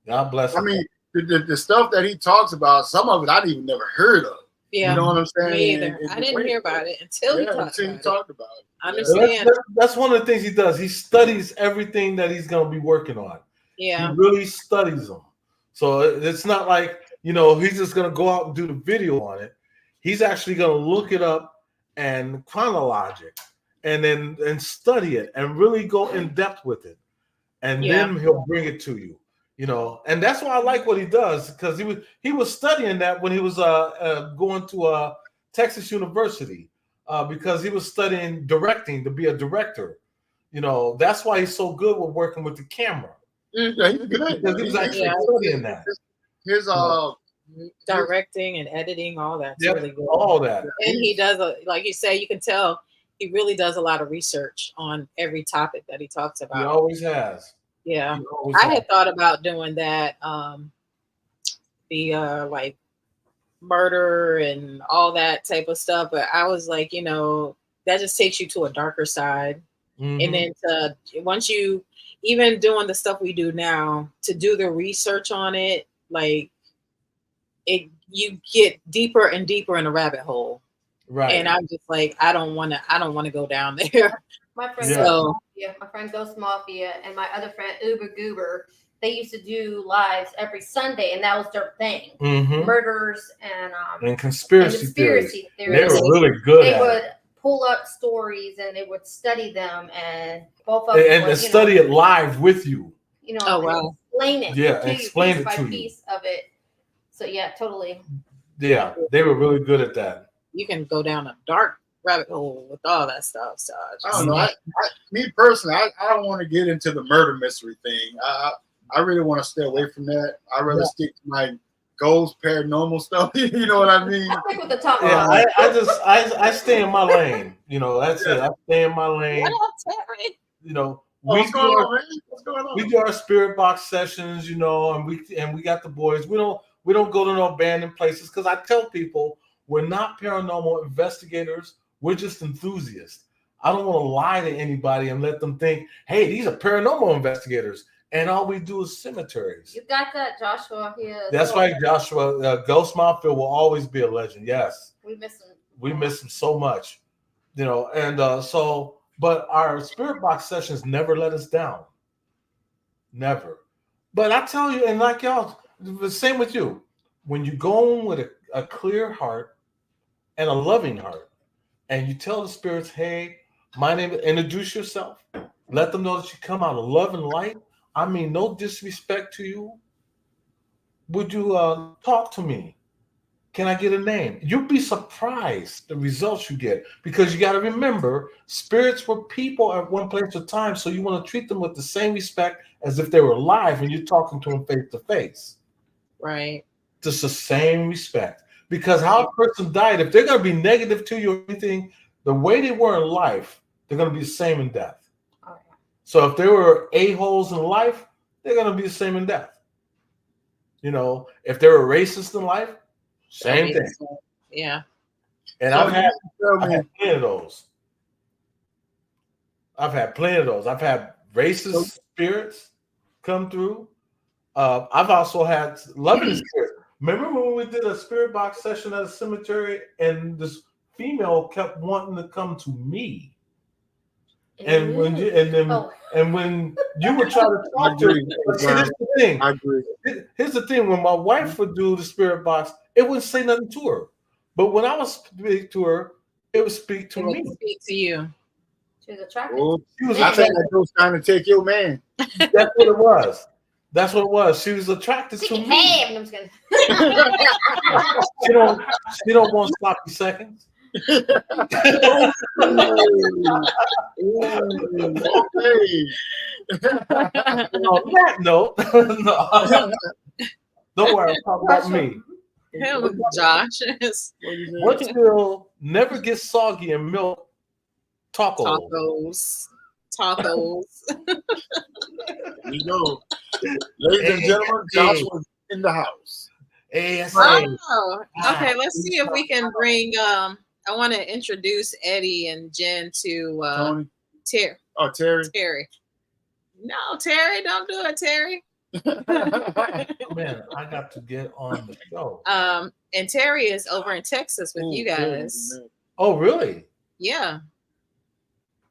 [SPEAKER 4] God bless him.
[SPEAKER 1] I mean, the stuff that he talks about, some of it I didn't even never heard of.
[SPEAKER 2] Yeah,
[SPEAKER 1] you know what I'm saying?
[SPEAKER 2] me either. I didn't hear about it until he talked about it. I understand.
[SPEAKER 4] That's one of the things he does. He studies everything that he's going to be working on.
[SPEAKER 2] Yeah.
[SPEAKER 4] He really studies them. So it's not like, he's just going to go out and do the video on it. He's actually going to look it up and chronologize it and study it and really go in depth with it. And then he'll bring it to you, and that's why I like what he does, because he was studying that when he was going to Texas University, because he was studying directing to be a director. That's why he's so good with working with the camera.
[SPEAKER 1] Yeah, he's good.
[SPEAKER 4] Because he was actually studying that.
[SPEAKER 1] His
[SPEAKER 2] directing and editing, all that's really good.
[SPEAKER 4] All that.
[SPEAKER 2] And he does, like you say, you can tell he really does a lot of research on every topic that he talks about.
[SPEAKER 4] He always has.
[SPEAKER 2] Yeah. I had thought about doing that, the like murder and all that type of stuff, but I was like, that just takes you to a darker side. And then once you, even doing the stuff we do now, to do the research on it, like you get deeper and deeper in a rabbit hole.
[SPEAKER 4] Right.
[SPEAKER 2] And I'm just like, I don't want to go down there.
[SPEAKER 5] My friend, my friend Ghost Mafia and my other friend Uber Goober, they used to do lives every Sunday, and that was their thing. Murders and
[SPEAKER 4] conspiracy theories. They were really good.
[SPEAKER 5] They would pull up stories and they would study them, and both of them
[SPEAKER 4] and study it live with you.
[SPEAKER 5] Explain it.
[SPEAKER 4] Yeah, explain it to you.
[SPEAKER 5] Piece of it. So yeah, totally.
[SPEAKER 4] Yeah, they were really good at that.
[SPEAKER 2] You can go down a dark rabbit hole with all that stuff. So
[SPEAKER 1] I don't know. Me personally, I don't want to get into the murder mystery thing. I really want to stay away from that. I'd rather stick to my ghost paranormal stuff. You know what I mean?
[SPEAKER 5] I think with the top.
[SPEAKER 4] Yeah, I stay in my lane. That's it. I stay in my lane.
[SPEAKER 2] What up, Terry?
[SPEAKER 1] What's going on?
[SPEAKER 4] We do our spirit box sessions, and we got the boys. We don't go to no abandoned places, because I tell people we're not paranormal investigators. We're just enthusiasts. I don't want to lie to anybody and let them think, hey, these are paranormal investigators. And all we do is cemeteries.
[SPEAKER 5] You got that, Joshua.
[SPEAKER 4] That's right, Joshua. Ghost Mafia will always be a legend. Yes.
[SPEAKER 5] We miss him.
[SPEAKER 4] We miss him so much. But our spirit box sessions never let us down. Never. But I tell you, and like y'all, the same with you. When you go in with a clear heart and a loving heart, and you tell the spirits, hey, my name, introduce yourself. Let them know that you come out of love and light. I mean, no disrespect to you. Would you talk to me? Can I get a name? You'll be surprised the results you get, because you got to remember, spirits were people at one place at a time, so you want to treat them with the same respect as if they were alive and you're talking to them face to face.
[SPEAKER 2] Right.
[SPEAKER 4] Just the same respect. Because how a person died, if they're going to be negative to you or anything, the way they were in life, they're going to be the same in death.
[SPEAKER 5] Okay.
[SPEAKER 4] So if they were a-holes in life, they're going to be the same in death. If they were racist in life, same thing.
[SPEAKER 2] Yeah.
[SPEAKER 4] And I've had plenty of those. I've had racist spirits come through. I've also had loving spirits. Remember when we did a spirit box session at a cemetery, and this female kept wanting to come to me? And when you would try to talk to her, see, this is the thing.
[SPEAKER 1] I agree.
[SPEAKER 4] Here's the thing: when my wife would do the spirit box, it wouldn't say nothing to her. But when I would speak to her, it would speak to me.
[SPEAKER 2] Speak to you.
[SPEAKER 5] She was attracted.
[SPEAKER 1] I think that was trying to take your man.
[SPEAKER 4] That's what it was. That's what it was. She was attracted to me.
[SPEAKER 5] Hey, I'm just kidding.
[SPEAKER 4] She don't want sloppy seconds.
[SPEAKER 1] Hey.
[SPEAKER 4] On that note, no. Don't worry, I'm talking about me.
[SPEAKER 2] Him, Josh.
[SPEAKER 4] What still never gets soggy in milk?
[SPEAKER 2] Tacos.
[SPEAKER 1] There you go. Ladies and gentlemen, Joshua's in the house.
[SPEAKER 2] Oh, okay. Let's see if we can bring. I want to introduce Eddie and Jen to
[SPEAKER 1] Tony.
[SPEAKER 2] Terry.
[SPEAKER 1] Oh, Terry.
[SPEAKER 2] Terry. No, Terry, don't do it, Terry.
[SPEAKER 4] Man, I got to get on the show.
[SPEAKER 2] And Terry is over in Texas with you guys.
[SPEAKER 4] Oh, really?
[SPEAKER 2] Yeah.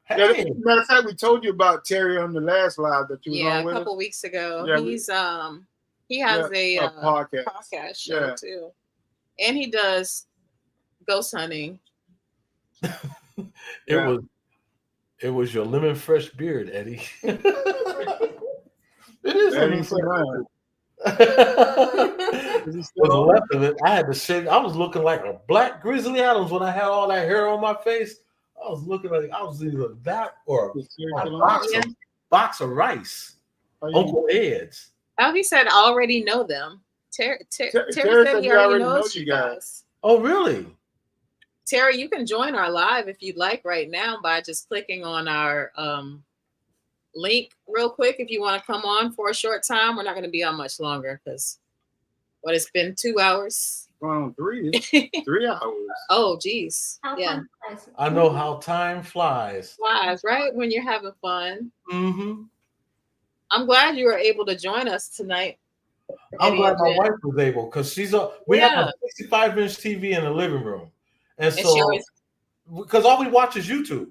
[SPEAKER 4] Hey.
[SPEAKER 1] Matter of fact, we told you about Terry on the last live that you was on with
[SPEAKER 2] a couple
[SPEAKER 1] us.
[SPEAKER 2] weeks ago.
[SPEAKER 1] Yeah,
[SPEAKER 2] he has a
[SPEAKER 1] podcast
[SPEAKER 2] show too, and he does ghost hunting.
[SPEAKER 4] It was your lemon fresh beard, Eddie. It is lemon fresh. Was left of it. I had to shave. I was looking like a black Grizzly Adams when I had all that hair on my face. I was looking like I was either that or a box of rice. Uncle Ed's.
[SPEAKER 2] Oh, he said I already know them. Terry said he already knows you guys.
[SPEAKER 4] Oh, really?
[SPEAKER 2] Terry, you can join our live if you'd like right now by just clicking on our link real quick if you want to come on for a short time. We're not going to be on much longer because it's been 2 hours.
[SPEAKER 1] Going on 3 hours.
[SPEAKER 2] Oh, geez. Yeah.
[SPEAKER 4] I know how time flies.
[SPEAKER 2] Flies, right? When you're having fun.
[SPEAKER 4] Mm-hmm.
[SPEAKER 2] I'm glad you were able to join us tonight.
[SPEAKER 4] I'm glad my wife was able because we have a 65-inch TV in the living room. And so because all we watch is YouTube.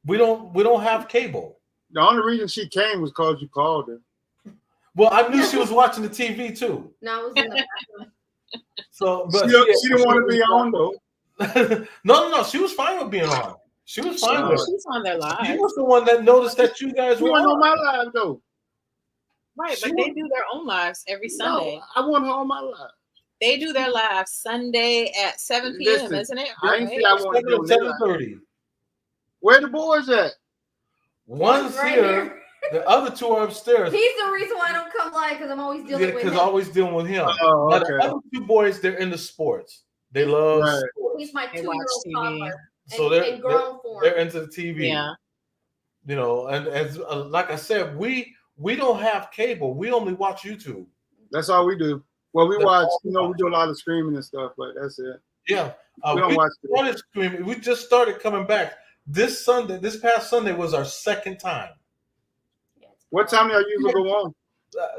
[SPEAKER 4] We don't have cable.
[SPEAKER 1] The only reason she came was because you called her.
[SPEAKER 4] Well, I knew she was watching the TV too.
[SPEAKER 5] No, it was in the
[SPEAKER 4] So, but
[SPEAKER 1] she didn't want to be on though.
[SPEAKER 4] No. She was fine with being on. She was fine with it.
[SPEAKER 2] She's on their live.
[SPEAKER 4] She was the one that noticed that you guys were
[SPEAKER 1] on my live though.
[SPEAKER 2] Right, but they do their own lives every Sunday.
[SPEAKER 1] No, I want her on my live.
[SPEAKER 2] They do their live Sunday at 7 p.m., isn't it?
[SPEAKER 1] I ain't see I want to do
[SPEAKER 4] 7:30.
[SPEAKER 1] Where the boys at?
[SPEAKER 4] One's here. The other two are upstairs.
[SPEAKER 5] He's the reason why I don't come live because I'm always dealing with him.
[SPEAKER 4] Because always dealing with him.
[SPEAKER 1] Oh, okay.
[SPEAKER 4] Now, the other two boys, they're into sports. They love sports.
[SPEAKER 5] He's my 2-year-old toddler.
[SPEAKER 4] So they're into the TV.
[SPEAKER 2] Yeah.
[SPEAKER 4] You know, and as like I said, we don't have cable. We only watch YouTube.
[SPEAKER 1] That's all we do. Well, we watch. We do a lot of streaming and stuff, but that's it.
[SPEAKER 4] Yeah,
[SPEAKER 1] we don't watch
[SPEAKER 4] started streaming. We just started coming back this past Sunday was our second time.
[SPEAKER 1] What time do y'all usually go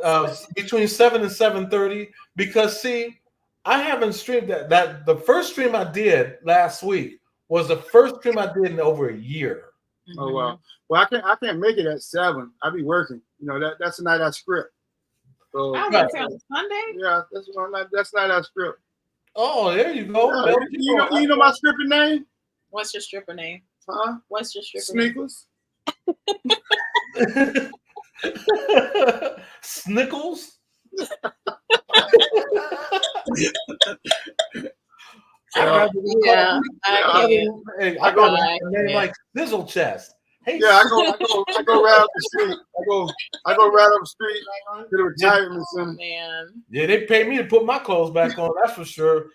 [SPEAKER 4] on? Between 7 and 7:30. Because see, I haven't streamed that. The first stream I did last week was the first stream I did in over a year.
[SPEAKER 2] Mm-hmm.
[SPEAKER 1] Oh wow. Well, I can't make it at 7. I be working. You know that's the night I script. So
[SPEAKER 2] that's on Sunday.
[SPEAKER 1] Yeah, that's night I script.
[SPEAKER 4] Oh, there you go.
[SPEAKER 1] Yeah, you know my stripper name?
[SPEAKER 2] What's your stripper name?
[SPEAKER 1] Huh?
[SPEAKER 2] What's your stripper
[SPEAKER 1] Sneakers.
[SPEAKER 4] Name? Snickles?
[SPEAKER 2] I
[SPEAKER 4] got a name like Sizzle Chest. Hey,
[SPEAKER 1] yeah, I go right up the street. I go right up the street to the retirement center.
[SPEAKER 2] Man.
[SPEAKER 4] Yeah, they pay me to put my clothes back on. That's for sure.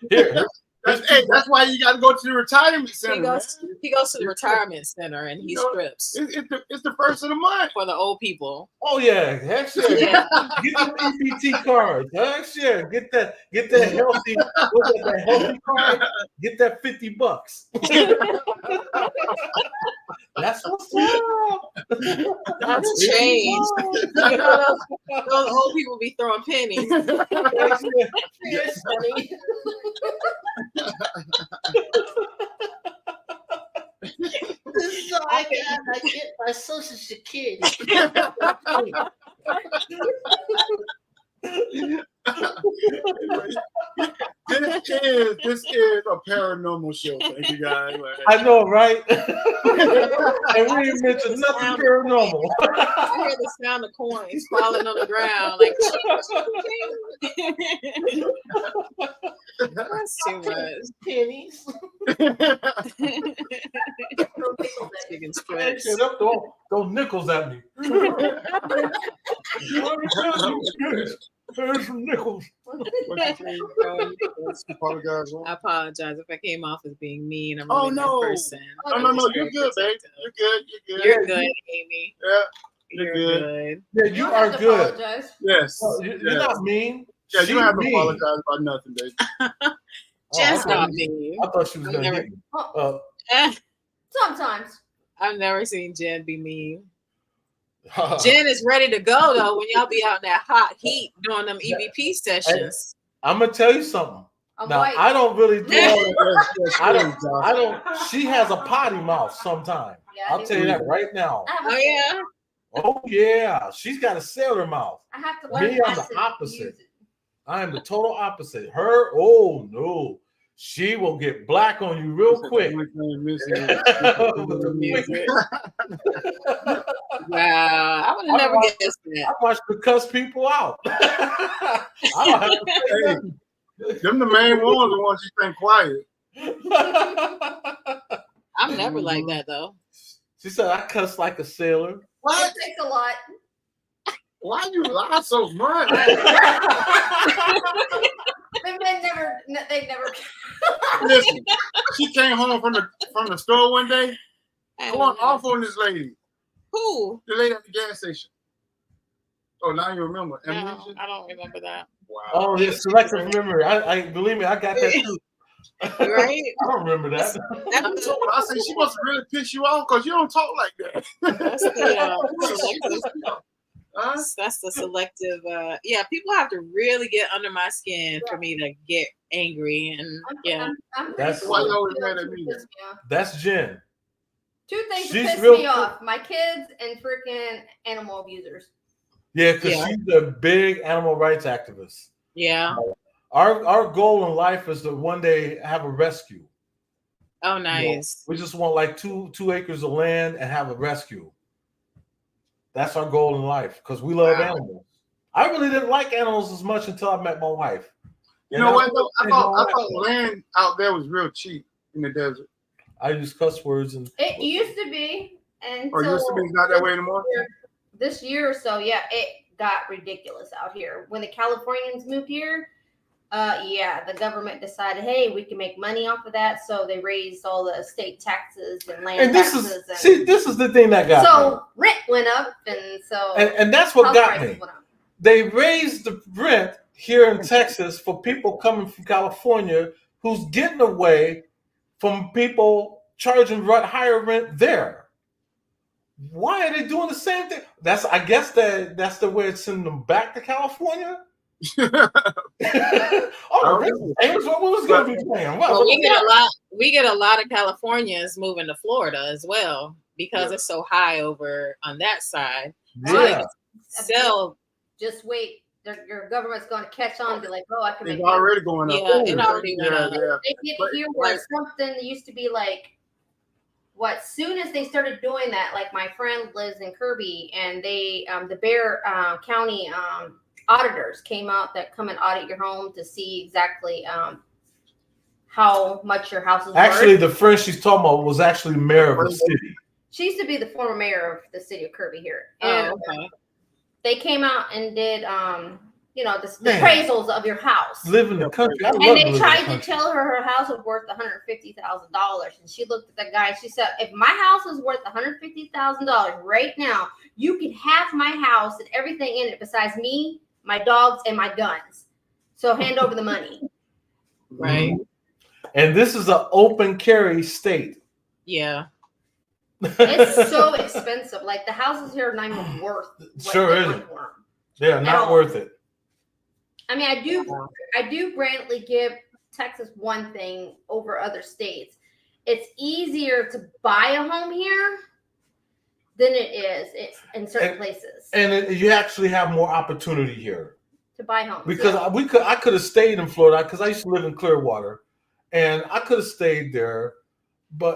[SPEAKER 1] That's why you got to go to the retirement center.
[SPEAKER 2] He goes to the retirement center and he strips.
[SPEAKER 1] It's the first of the month
[SPEAKER 2] for the old people.
[SPEAKER 4] Oh yeah, heck yeah. Get the EBT cards. Heck yeah, get that healthy. That healthy card. Get that $50. That's what's up.
[SPEAKER 2] That's changed. Those old people be throwing pennies.
[SPEAKER 5] Yes, honey.
[SPEAKER 7] This is all I get my Social Security.
[SPEAKER 1] This is a paranormal show. Thank you guys.
[SPEAKER 4] I know, right? And we didn't mention nothing paranormal.
[SPEAKER 2] I hear the sound of coins falling on the ground. Like, that's too much.
[SPEAKER 7] Pennies.
[SPEAKER 2] Chicken strips.
[SPEAKER 4] Those nickels at me. There's some nickels.
[SPEAKER 1] I apologize.
[SPEAKER 2] I apologize if I came off as being mean. I'm
[SPEAKER 1] oh
[SPEAKER 2] really
[SPEAKER 1] no,
[SPEAKER 2] person.
[SPEAKER 1] No, you're good, babe.
[SPEAKER 2] You're good, Amy.
[SPEAKER 1] Yeah,
[SPEAKER 2] you're good.
[SPEAKER 4] Yeah, you are good.
[SPEAKER 5] Apologize.
[SPEAKER 1] Yes,
[SPEAKER 4] you're not mean.
[SPEAKER 1] Yeah, you don't have to apologize about nothing, babe.
[SPEAKER 2] Just not mean.
[SPEAKER 4] I thought she was gonna hit me.
[SPEAKER 5] Sometimes.
[SPEAKER 2] I've never seen Jen be mean. Jen is ready to go though when y'all be out in that hot heat doing them EVP sessions.
[SPEAKER 4] I'm gonna tell you something. Now I don't really do all that. I don't. She has a potty mouth sometimes.
[SPEAKER 5] Yeah,
[SPEAKER 4] I'll tell you that right now.
[SPEAKER 2] Oh yeah.
[SPEAKER 4] Oh yeah, she's got a sailor mouth.
[SPEAKER 5] I have to learn.
[SPEAKER 4] Me, I'm the opposite. I am the total opposite. Her, oh no, she will get black on you real quick.
[SPEAKER 2] Wow, I would have never guessed that.
[SPEAKER 4] I watch to cuss people out. I don't have to say
[SPEAKER 1] them the main ones, the ones you think quiet.
[SPEAKER 2] I'm never like that though.
[SPEAKER 4] She said I cuss like a sailor.
[SPEAKER 5] What? It takes a lot.
[SPEAKER 1] Why you lie so much?
[SPEAKER 5] They never.
[SPEAKER 1] Listen, she came home from the store one day. Going off on this lady.
[SPEAKER 2] Who?
[SPEAKER 1] The lady at the gas station. Oh, now you remember.
[SPEAKER 2] No, I don't remember that.
[SPEAKER 1] Wow.
[SPEAKER 4] Oh, yeah, selective memory. I believe me, I got that too.
[SPEAKER 2] Right?
[SPEAKER 4] I don't remember that.
[SPEAKER 1] I said she must really piss you off because you don't talk like that.
[SPEAKER 2] That's the selective. Yeah, people have to really get under my skin for me to get angry, and
[SPEAKER 4] That's
[SPEAKER 1] why you always mad at me.
[SPEAKER 4] That's Jen.
[SPEAKER 5] Two things
[SPEAKER 4] She's
[SPEAKER 5] that piss
[SPEAKER 4] real
[SPEAKER 5] me off: my kids and freaking animal abusers.
[SPEAKER 4] Yeah, because she's a big animal rights activist.
[SPEAKER 2] Yeah.
[SPEAKER 4] Our goal in life is to one day have a rescue.
[SPEAKER 2] Oh, nice.
[SPEAKER 4] We just want like two acres of land and have a rescue. That's our goal in life because we love animals. I really didn't like animals as much until I met my wife.
[SPEAKER 1] You know what? I thought land out there was real cheap in the desert.
[SPEAKER 4] I use cuss words and
[SPEAKER 5] it used to be, and
[SPEAKER 1] or used to be not that way anymore.
[SPEAKER 5] This year or so, yeah, it got ridiculous out here. When the Californians moved here, the government decided, hey, we can make money off of that, so they raised all the state taxes and land taxes.
[SPEAKER 4] This is the thing that got me.
[SPEAKER 5] Rent went up, and so
[SPEAKER 4] and that's what got me. They raised the rent here in Texas for people coming from California who's getting away from people charging higher rent there. Why are they doing the same thing? I guess that's the way it's sending them back to California. What was going to be playing?
[SPEAKER 2] Well, we get a lot of Californians moving to Florida as well because it's so high over on that side.
[SPEAKER 4] Yeah.
[SPEAKER 5] So just wait. Your government's going to catch on and be like, oh, I can make
[SPEAKER 1] it's already going up.
[SPEAKER 2] Yeah, it already went up.
[SPEAKER 5] They get here where something that used to be like, soon as they started doing that, like my friend lives in Kirby, and they, the Bear County auditors came out that come and audit your home to see exactly how much your house is
[SPEAKER 4] actually
[SPEAKER 5] worth.
[SPEAKER 4] The friend she's talking about was actually mayor of the city.
[SPEAKER 5] She used to be the former mayor of the city of Kirby here. And they came out and did the appraisals of your house.
[SPEAKER 4] Live in the country.
[SPEAKER 5] And they tried to tell her house was worth $150,000. And she looked at the guy and she said, if my house is worth $150,000 right now, you can have my house and everything in it besides me, my dogs, and my guns. So hand over the money.
[SPEAKER 2] Right.
[SPEAKER 4] And this is an open carry state.
[SPEAKER 2] Yeah.
[SPEAKER 5] It's so expensive. Like the houses here are not even worth what
[SPEAKER 4] sure isn't. They're not worth it.
[SPEAKER 5] I mean, I do grantly give Texas one thing over other states. It's easier to buy a home here than it is in certain places.
[SPEAKER 4] And you actually have more opportunity here
[SPEAKER 5] to buy homes.
[SPEAKER 4] Because I could have stayed in Florida because I used to live in Clearwater, and I could have stayed there,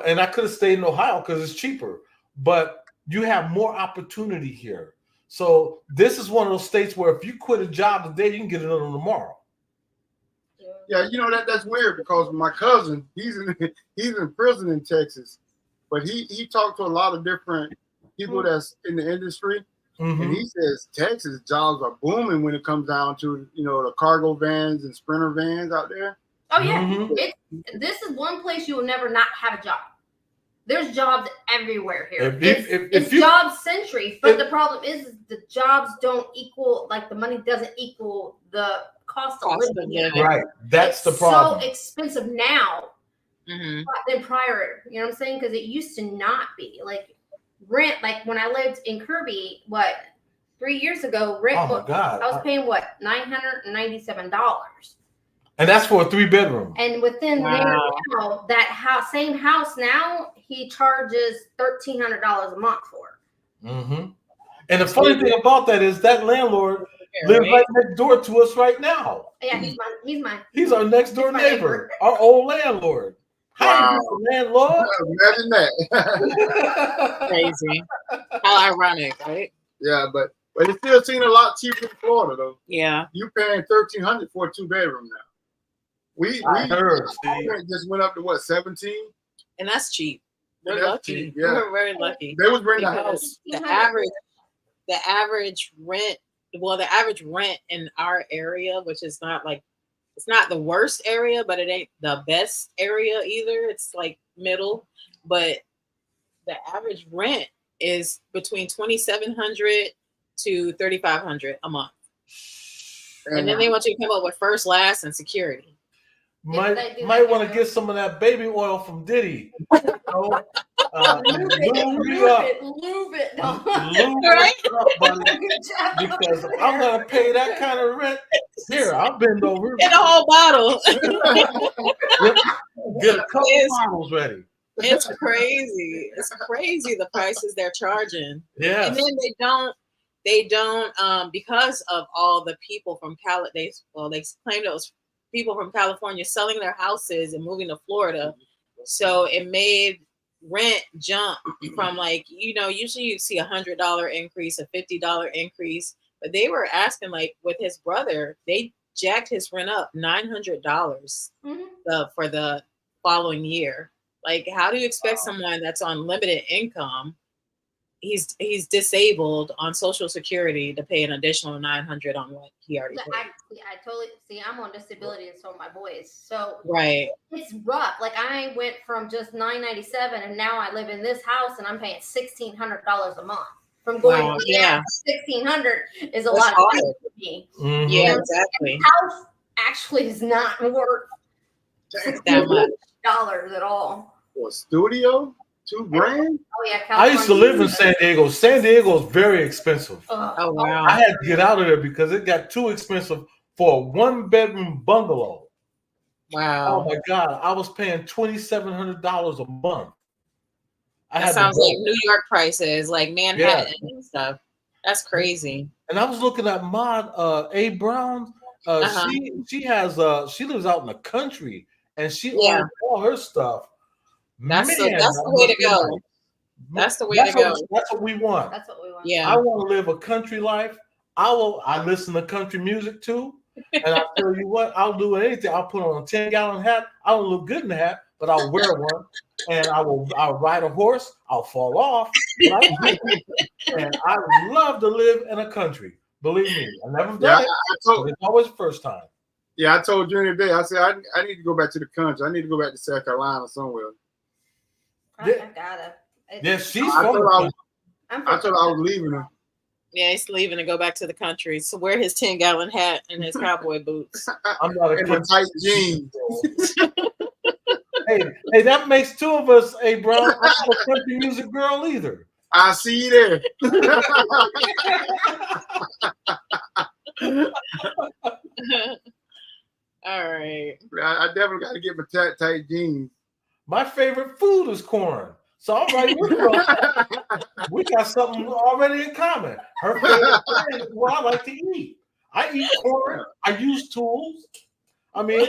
[SPEAKER 4] and I could have stayed in Ohio because it's cheaper. But you have more opportunity here. So this is one of those states where if you quit a job today, you can get another tomorrow.
[SPEAKER 1] Yeah, that's weird because my cousin, he's in prison in Texas, but he talked to a lot of different people that's in the industry, and he says Texas jobs are booming when it comes down to the cargo vans and sprinter vans out there.
[SPEAKER 5] Oh yeah, this is one place you will never not have a job. There's jobs everywhere here. It's job century, but the problem is the jobs don't equal, like the money doesn't equal the cost of living here.
[SPEAKER 4] Right, that's the problem.
[SPEAKER 5] So expensive now than prior. You know what I'm saying? Because it used to not be. Like rent, like when I lived in Kirby, 3 years ago, rent.
[SPEAKER 4] Oh my God!
[SPEAKER 5] I was paying what, $997.
[SPEAKER 4] And that's for a 3-bedroom.
[SPEAKER 5] And within there now, that house, same house now, he charges $1,300 a month for.
[SPEAKER 4] Mm-hmm. And the funny thing about that is that landlord lives right next door to us right now.
[SPEAKER 5] Yeah, he's mine.
[SPEAKER 4] He's our next door neighbor, our old landlord. Hi, landlord.
[SPEAKER 1] Imagine that.
[SPEAKER 2] Crazy. How ironic, right?
[SPEAKER 1] Yeah, but it still seems a lot cheaper in Florida though.
[SPEAKER 2] Yeah.
[SPEAKER 1] You paying $1,300 for a 2-bedroom now. We just went up to what, 17?
[SPEAKER 2] And that's cheap. We're
[SPEAKER 1] That's
[SPEAKER 2] lucky.
[SPEAKER 1] cheap, yeah.
[SPEAKER 2] We're very lucky.
[SPEAKER 1] They was renting the house.
[SPEAKER 2] The average rent, the average rent in our area, which is not like, it's not the worst area, but it ain't the best area either. It's like middle, but the average rent is between $2,700 to $3,500 a month. And then they want you to come up with first, last, and security.
[SPEAKER 4] Might want to get some of that baby oil from Diddy.
[SPEAKER 5] Lube it.
[SPEAKER 4] Right? Because if I'm gonna pay that kind of rent, here I'll bend over.
[SPEAKER 2] Get a whole bottle.
[SPEAKER 4] Get a couple bottles ready.
[SPEAKER 2] It's crazy. It's crazy the prices they're charging.
[SPEAKER 4] Yeah.
[SPEAKER 2] And then they don't because of all the people from they claimed it was people from California selling their houses and moving to Florida. So it made rent jump from usually you see $100 increase, a $50 increase, but they were asking, like with his brother, they jacked his rent up $900 for the following year. Like, how do you expect someone that's on limited income, he's disabled on Social Security, to pay an additional $900 on what he already paid?
[SPEAKER 5] I totally see. I'm on disability, and so are my boys. So it's rough. Like, I went from just $997, and now I live in this house, and I'm paying $1,600 a month. From going from $1,600 is a lot of money for me.
[SPEAKER 4] Mm-hmm.
[SPEAKER 2] Yeah, exactly.
[SPEAKER 5] The house actually is not worth $1,600 at all.
[SPEAKER 1] For a studio? $2,000?
[SPEAKER 5] Oh yeah,
[SPEAKER 4] I used to live in San Diego. San Diego is very expensive.
[SPEAKER 2] Oh wow!
[SPEAKER 4] I had to get out of there because it got too expensive for a 1-bedroom bungalow.
[SPEAKER 2] Wow!
[SPEAKER 4] Oh my God! I was paying $2,700 a month.
[SPEAKER 2] That sounds like New York prices, like Manhattan and stuff. That's crazy.
[SPEAKER 4] And I was looking at Maud A. Brown. She lives out in the country, and she owns all her stuff.
[SPEAKER 2] That's the way to go. That's the way to go.
[SPEAKER 4] That's what we want.
[SPEAKER 5] That's what we want.
[SPEAKER 2] Yeah.
[SPEAKER 4] I want to live a country life. I listen to country music too. And I tell you what, I'll do anything. I'll put on a 10-gallon hat. I don't look good in the hat, but I'll wear one. And I'll ride a horse. I'll fall off. And I love to live in a country. Believe me. I never done it. It's always the first time.
[SPEAKER 1] Yeah, I told you today. I said I need to go back to the country. I need to go back to South Carolina somewhere.
[SPEAKER 5] I gotta.
[SPEAKER 4] Yeah, she's
[SPEAKER 1] I thought I was leaving her.
[SPEAKER 2] Yeah, he's leaving to go back to the country. So wear his 10-gallon hat and his cowboy boots.
[SPEAKER 4] I'm not a
[SPEAKER 1] tight jeans.
[SPEAKER 4] Hey, that makes two of us, hey, bro. I'm not a country music girl either.
[SPEAKER 1] I see you there.
[SPEAKER 2] All right.
[SPEAKER 1] I definitely got to get my tight jeans.
[SPEAKER 4] My favorite food is corn. So I'm right with you. We got something already in common. Her favorite thing is what I like to eat. I eat corn. I use tools. I mean,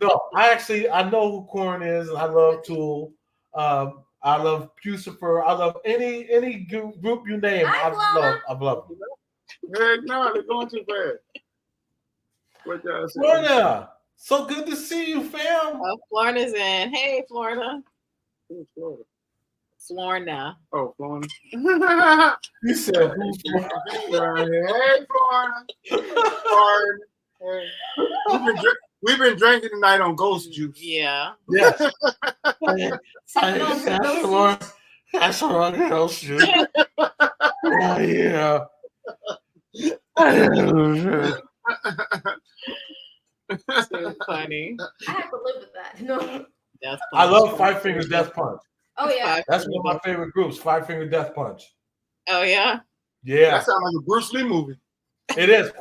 [SPEAKER 4] no, I know who corn is. I love Tool. I love Pucifer. I love any group you name. I love them.
[SPEAKER 1] Hey, no, they're going too fast. What y'all say?
[SPEAKER 4] Florida, so good to see you, fam.
[SPEAKER 2] Oh, Florida's in. Hey, Florida.
[SPEAKER 1] Who's Florida?
[SPEAKER 2] Florida.
[SPEAKER 1] Oh, Florida.
[SPEAKER 4] You said who's
[SPEAKER 1] Florida? Hey, Florida. Florida. We've been drinking tonight on ghost juice.
[SPEAKER 2] Yeah.
[SPEAKER 4] Yes. That's on ghost juice. Oh, yeah.
[SPEAKER 2] So funny.
[SPEAKER 5] I have to live with that. No.
[SPEAKER 2] That's
[SPEAKER 4] I love Five Fingers Death Punch.
[SPEAKER 5] Oh yeah.
[SPEAKER 4] That's one of my favorite groups, Five Finger Death Punch.
[SPEAKER 2] Oh yeah.
[SPEAKER 4] Yeah.
[SPEAKER 1] That sounds like a Bruce Lee movie.
[SPEAKER 4] It is.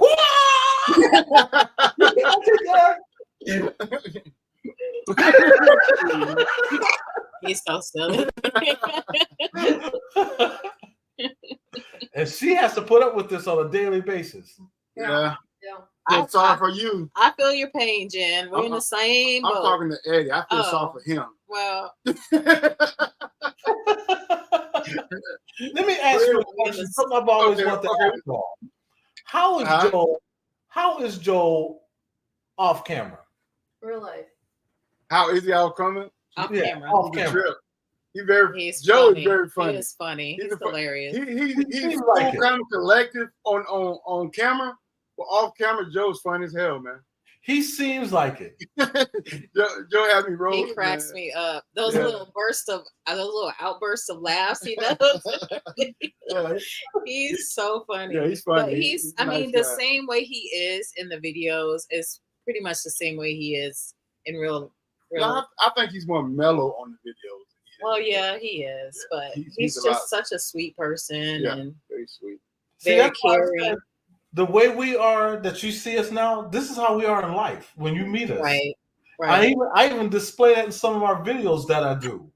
[SPEAKER 2] He's so silly.
[SPEAKER 4] And she has to put up with this on a daily basis.
[SPEAKER 1] Yeah.
[SPEAKER 5] Yeah.
[SPEAKER 1] Sorry for you.
[SPEAKER 2] I feel your pain, Jen. We're in the same boat.
[SPEAKER 1] I'm talking to Eddie. I feel sorry for him.
[SPEAKER 2] Well,
[SPEAKER 4] let me ask you a question. Something I've always wanted to ask you. How is Joe? How is Joe off camera?
[SPEAKER 5] Real life.
[SPEAKER 1] How is he out coming?
[SPEAKER 2] Off camera.
[SPEAKER 4] Off camera.
[SPEAKER 1] Joe is very funny.
[SPEAKER 2] He is funny. He's hilarious.
[SPEAKER 1] He's like kind of collective on camera, but off camera, Joe's funny as hell, man.
[SPEAKER 4] He seems like it.
[SPEAKER 1] Joe had me rolling.
[SPEAKER 2] He cracks me up. Those little outbursts of laughs he does. He's so funny.
[SPEAKER 1] Yeah, he's funny.
[SPEAKER 2] But he's the same way he is in the videos is pretty much the same way he is in real.
[SPEAKER 1] I think he's more mellow on the videos.
[SPEAKER 2] Well, yeah, he is, but he's just such a sweet person and
[SPEAKER 1] very sweet.
[SPEAKER 2] Very caring.
[SPEAKER 4] The way we are, that you see us now, this is how we are in life when you meet us.
[SPEAKER 2] Right.
[SPEAKER 4] I even display that in some of our videos that I do.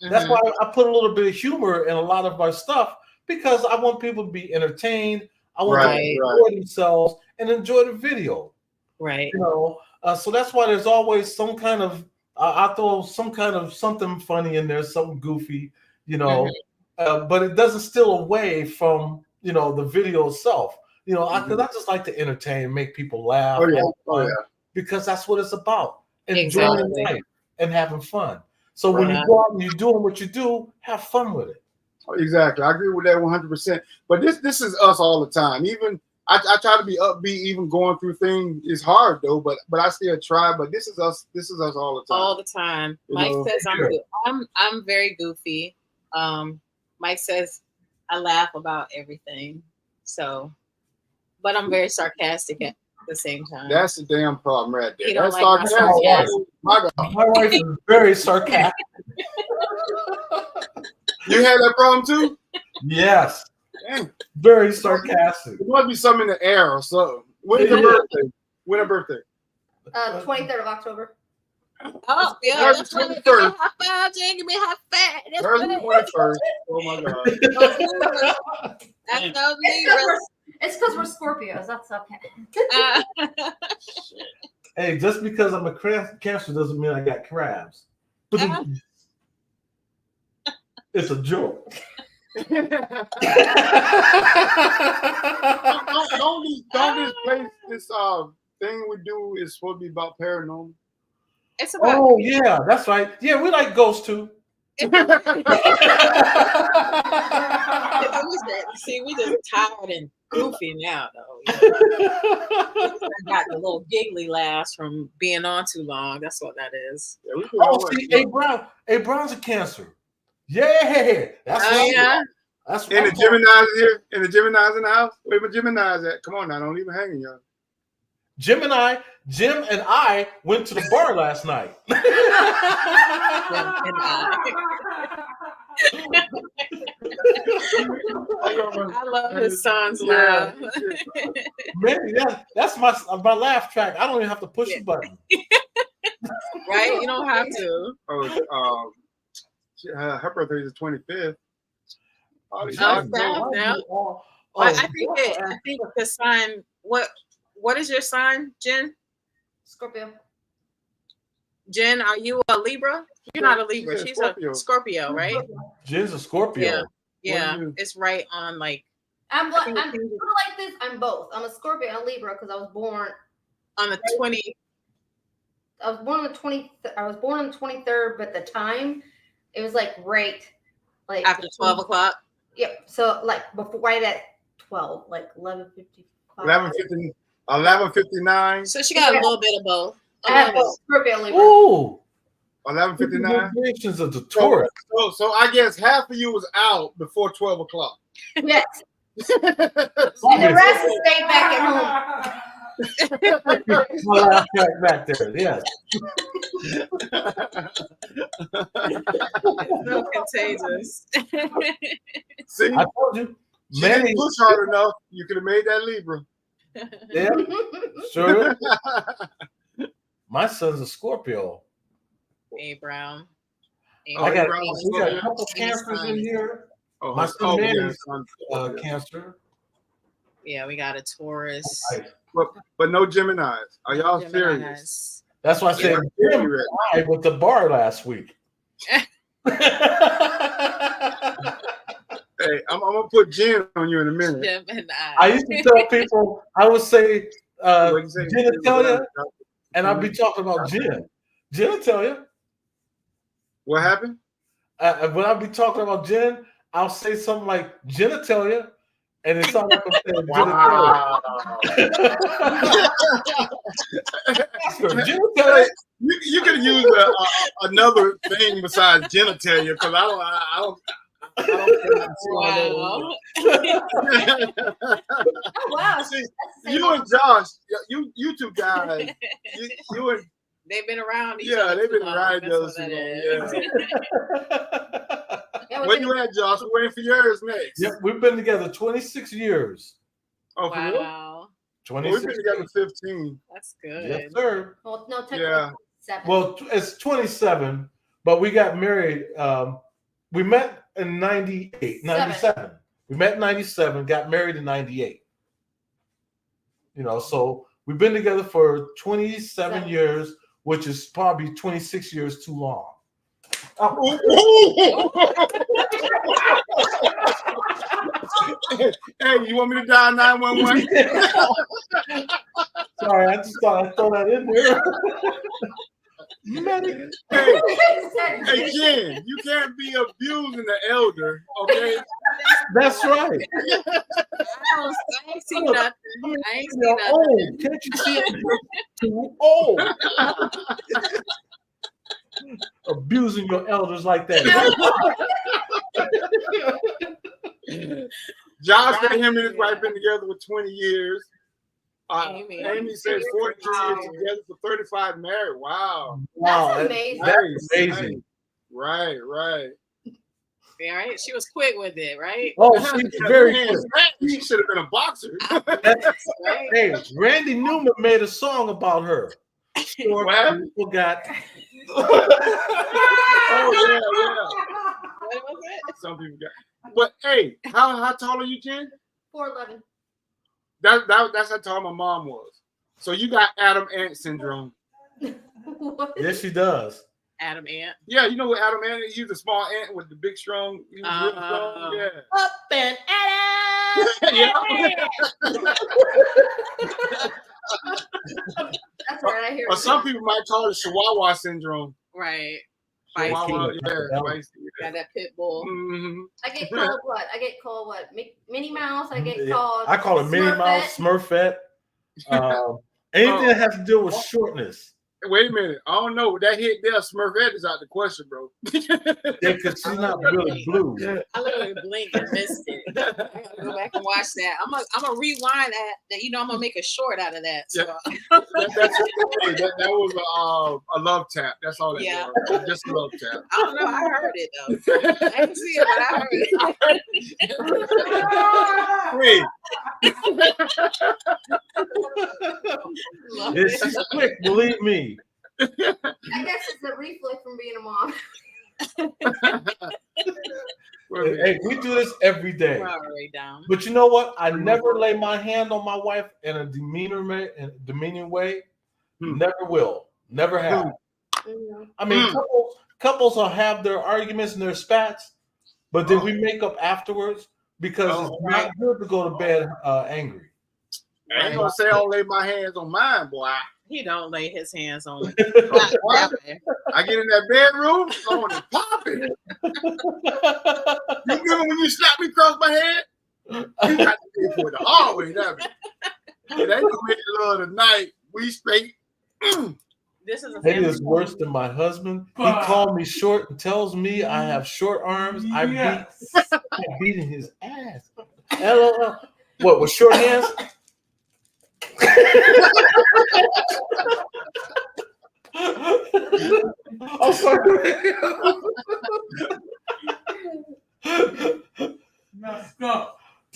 [SPEAKER 4] That's why I put a little bit of humor in a lot of our stuff, because I want people to be entertained. I want them to enjoy themselves and enjoy the video.
[SPEAKER 2] Right.
[SPEAKER 4] You know, so that's why there's always some kind of I throw some kind of something funny in there, something goofy, you know, but it doesn't steal away from, you know, the video itself. You know, because I just like to entertain, make people laugh, because that's what it's about. Enjoying life and having fun. So when you go out and you're doing what you do, have fun with it.
[SPEAKER 1] Exactly. I agree with that 100%. But this is us all the time. Even I try to be upbeat, even going through things is hard though, but I still try. But this is us all the time.
[SPEAKER 2] All the time. Mike says I'm very goofy. Mike says I laugh about everything. So, but I'm very sarcastic at the same time.
[SPEAKER 1] That's the damn problem right there.
[SPEAKER 2] He don't
[SPEAKER 1] That's
[SPEAKER 2] like
[SPEAKER 1] sarcasm.
[SPEAKER 4] My wife is very sarcastic.
[SPEAKER 1] You had that problem too?
[SPEAKER 4] Yes.
[SPEAKER 1] Dang.
[SPEAKER 4] Very sarcastic.
[SPEAKER 1] There must be something in the air or something. When's your birthday? When her birthday?
[SPEAKER 5] 23rd of October.
[SPEAKER 2] Oh, yeah. That's right. Give me a high five, Jen. Give me a high five. That's
[SPEAKER 1] Hers is
[SPEAKER 2] right.
[SPEAKER 1] 21st. Oh my God.
[SPEAKER 2] That's no Libras.
[SPEAKER 5] It's because we're Scorpios. That's okay.
[SPEAKER 4] Hey, just because I'm a Cancer doesn't mean I got crabs. It's a joke.
[SPEAKER 1] don't this place, this thing we do is supposed to be about paranormal?
[SPEAKER 2] It's about.
[SPEAKER 4] Oh yeah, that's right. Yeah, we like ghosts too.
[SPEAKER 2] See, we just tired and goofy now, though. I got the little giggly laughs from being on too long. That's what that is.
[SPEAKER 4] Yeah, see, Brown's a Cancer. Yeah, that's That's
[SPEAKER 1] and the Gemini's here. And the Gemini's in the house. Where my Gemini's at? Come on now, don't leave it hanging, y'all. Jim and I went to the bar last night.
[SPEAKER 2] I love his son's laugh.
[SPEAKER 4] Man, that's my laugh track. I don't even have to push the button.
[SPEAKER 2] Right? You don't have to.
[SPEAKER 1] Her birthday is the 25th.
[SPEAKER 2] I think the sign. What is your sign, Jen?
[SPEAKER 5] Scorpio.
[SPEAKER 2] Jen, are you a Libra? You're not a Libra. She's a Scorpio, right?
[SPEAKER 4] Jen's a Scorpio.
[SPEAKER 2] Yeah. It's right on like.
[SPEAKER 5] I'm sort of like this. I'm both. I'm a Scorpio and a Libra because I was born
[SPEAKER 2] on the 20.
[SPEAKER 5] I was born on the 20th. I was born on the 23rd, but the time it was like like
[SPEAKER 2] after 12 o'clock.
[SPEAKER 5] Yep. So like before, right at 12, like 11:55.
[SPEAKER 1] 11:59.
[SPEAKER 2] So she got a little bit of both.
[SPEAKER 5] I have both Scorpio Libra.
[SPEAKER 4] Ooh.
[SPEAKER 1] 11:59.
[SPEAKER 4] Congratulations of the Taurus.
[SPEAKER 1] So I guess half of you was out before 12 o'clock.
[SPEAKER 5] Yes. And the rest stayed back at home.
[SPEAKER 4] My laugh track back there. Yes.
[SPEAKER 2] It's so contagious.
[SPEAKER 1] See,
[SPEAKER 4] I told you.
[SPEAKER 1] she didn't push hard enough. You could have made that Libra.
[SPEAKER 4] Yeah, sure. My son's a Scorpio.
[SPEAKER 2] Hey, Brown.
[SPEAKER 4] We got a couple cancers in here.
[SPEAKER 1] Oh,
[SPEAKER 4] my son Manny's
[SPEAKER 1] yeah.
[SPEAKER 4] Cancer.
[SPEAKER 2] Yeah, we got a Taurus.
[SPEAKER 1] But no Geminis. Are y'all serious?
[SPEAKER 4] That's why I said Gemini with the bar last week.
[SPEAKER 1] Hey, I'm gonna put Jen on you in a minute.
[SPEAKER 2] Gemini.
[SPEAKER 4] I used to tell people, I would say genitalia, and I'd be talking about Jen. Genitalia.
[SPEAKER 1] What happened?
[SPEAKER 4] When I'd be talking about Jen, I'll say something like genitalia, and it sounds like I'm saying genitalia.
[SPEAKER 1] You could use another thing besides genitalia because I don't.
[SPEAKER 2] Wow.
[SPEAKER 5] Oh, wow.
[SPEAKER 1] See, you and Josh, you two guys, you and
[SPEAKER 2] they've been around.
[SPEAKER 1] They've been around each other. Yeah. Where you at, Josh? We're waiting for yours next.
[SPEAKER 4] Yep, we've been together 26 years.
[SPEAKER 1] Oh, for
[SPEAKER 2] wow.
[SPEAKER 1] real? 26 we've been together 15.
[SPEAKER 2] That's good.
[SPEAKER 4] Yes, sir.
[SPEAKER 5] Well, no, technically 7.
[SPEAKER 4] Well, it's 27, but we got married. We met in 97. We met in 97, got married in 98. So we've been together for 27 years, which is probably 26 years too long.
[SPEAKER 1] Hey, you want me to dial 911?
[SPEAKER 4] Sorry, I just thought I'd throw that in there.
[SPEAKER 1] Hey, Jen, you can't be abusing the elder, okay?
[SPEAKER 4] That's right.
[SPEAKER 2] I ain't seen nothing. I ain't seen nothing.
[SPEAKER 4] Old. Can't you see it? Too old. Abusing your elders like that.
[SPEAKER 1] Josh and him and his wife been together for 20 years. Amy said 42 years together for 35 married. Wow.
[SPEAKER 5] That's amazing.
[SPEAKER 4] That's amazing.
[SPEAKER 1] Right.
[SPEAKER 2] Yeah, right. She was quick with it, right?
[SPEAKER 4] Oh, she's very quick.
[SPEAKER 1] She should have been a boxer.
[SPEAKER 2] Right.
[SPEAKER 4] Hey, Randy Newman made a song about her. Short people got.
[SPEAKER 1] Oh yeah.
[SPEAKER 2] What was it?
[SPEAKER 1] Some people got. But hey, how tall are you, Jen?
[SPEAKER 5] 4'11".
[SPEAKER 1] That's how tall my mom was. So you got Adam Ant syndrome.
[SPEAKER 4] Yes, she does.
[SPEAKER 2] Adam Ant.
[SPEAKER 1] Yeah, you know what Adam Ant is? He's a small ant with the big strong. He was really strong. Yeah.
[SPEAKER 7] Up and
[SPEAKER 5] That's right. I hear.
[SPEAKER 1] Or some people might call it Chihuahua syndrome.
[SPEAKER 2] Right.
[SPEAKER 1] Chihuahua,
[SPEAKER 2] Got that pit bull.
[SPEAKER 1] Mm-hmm.
[SPEAKER 5] I get called what? Minnie Mouse. I get called.
[SPEAKER 4] I call it Minnie Mouse, Smurfette. Anything that has to do with shortness.
[SPEAKER 1] Wait a minute. I don't know. That hit there, Smurfette is out the question, bro.
[SPEAKER 4] Yeah, because she's not really blue.
[SPEAKER 2] I literally blinked and missed it. I gotta go back and watch that. I'm gonna rewind that. I'm gonna make a short out of that. So.
[SPEAKER 1] That was a love tap. That's all that was. Just a love tap.
[SPEAKER 2] I don't know. I heard it though. I didn't see it, but I heard it.
[SPEAKER 4] She's quick, believe me.
[SPEAKER 5] I guess it's a reflex from being a mom.
[SPEAKER 4] Hey, we do this every day.
[SPEAKER 2] We're already down.
[SPEAKER 4] But you know what? I never lay my hand on my wife in a demeaning way. Never will. Never have. I mean, couples will have their arguments and their spats, but then we make up afterwards because it's not good to go to bed angry.
[SPEAKER 1] I ain't gonna say I'll lay my hands on mine, boy.
[SPEAKER 2] He don't lay his hands on me.
[SPEAKER 1] I get in that bedroom, on and popping. You remember when you slapped me across my head? You got to pay for it always, haven't you? They gonna make love tonight. We straight.
[SPEAKER 2] This is
[SPEAKER 4] it is worse than my husband. He called me short and tells me I have short arms. I'm beating his ass. LOL. What, with short hands? I'm sorry.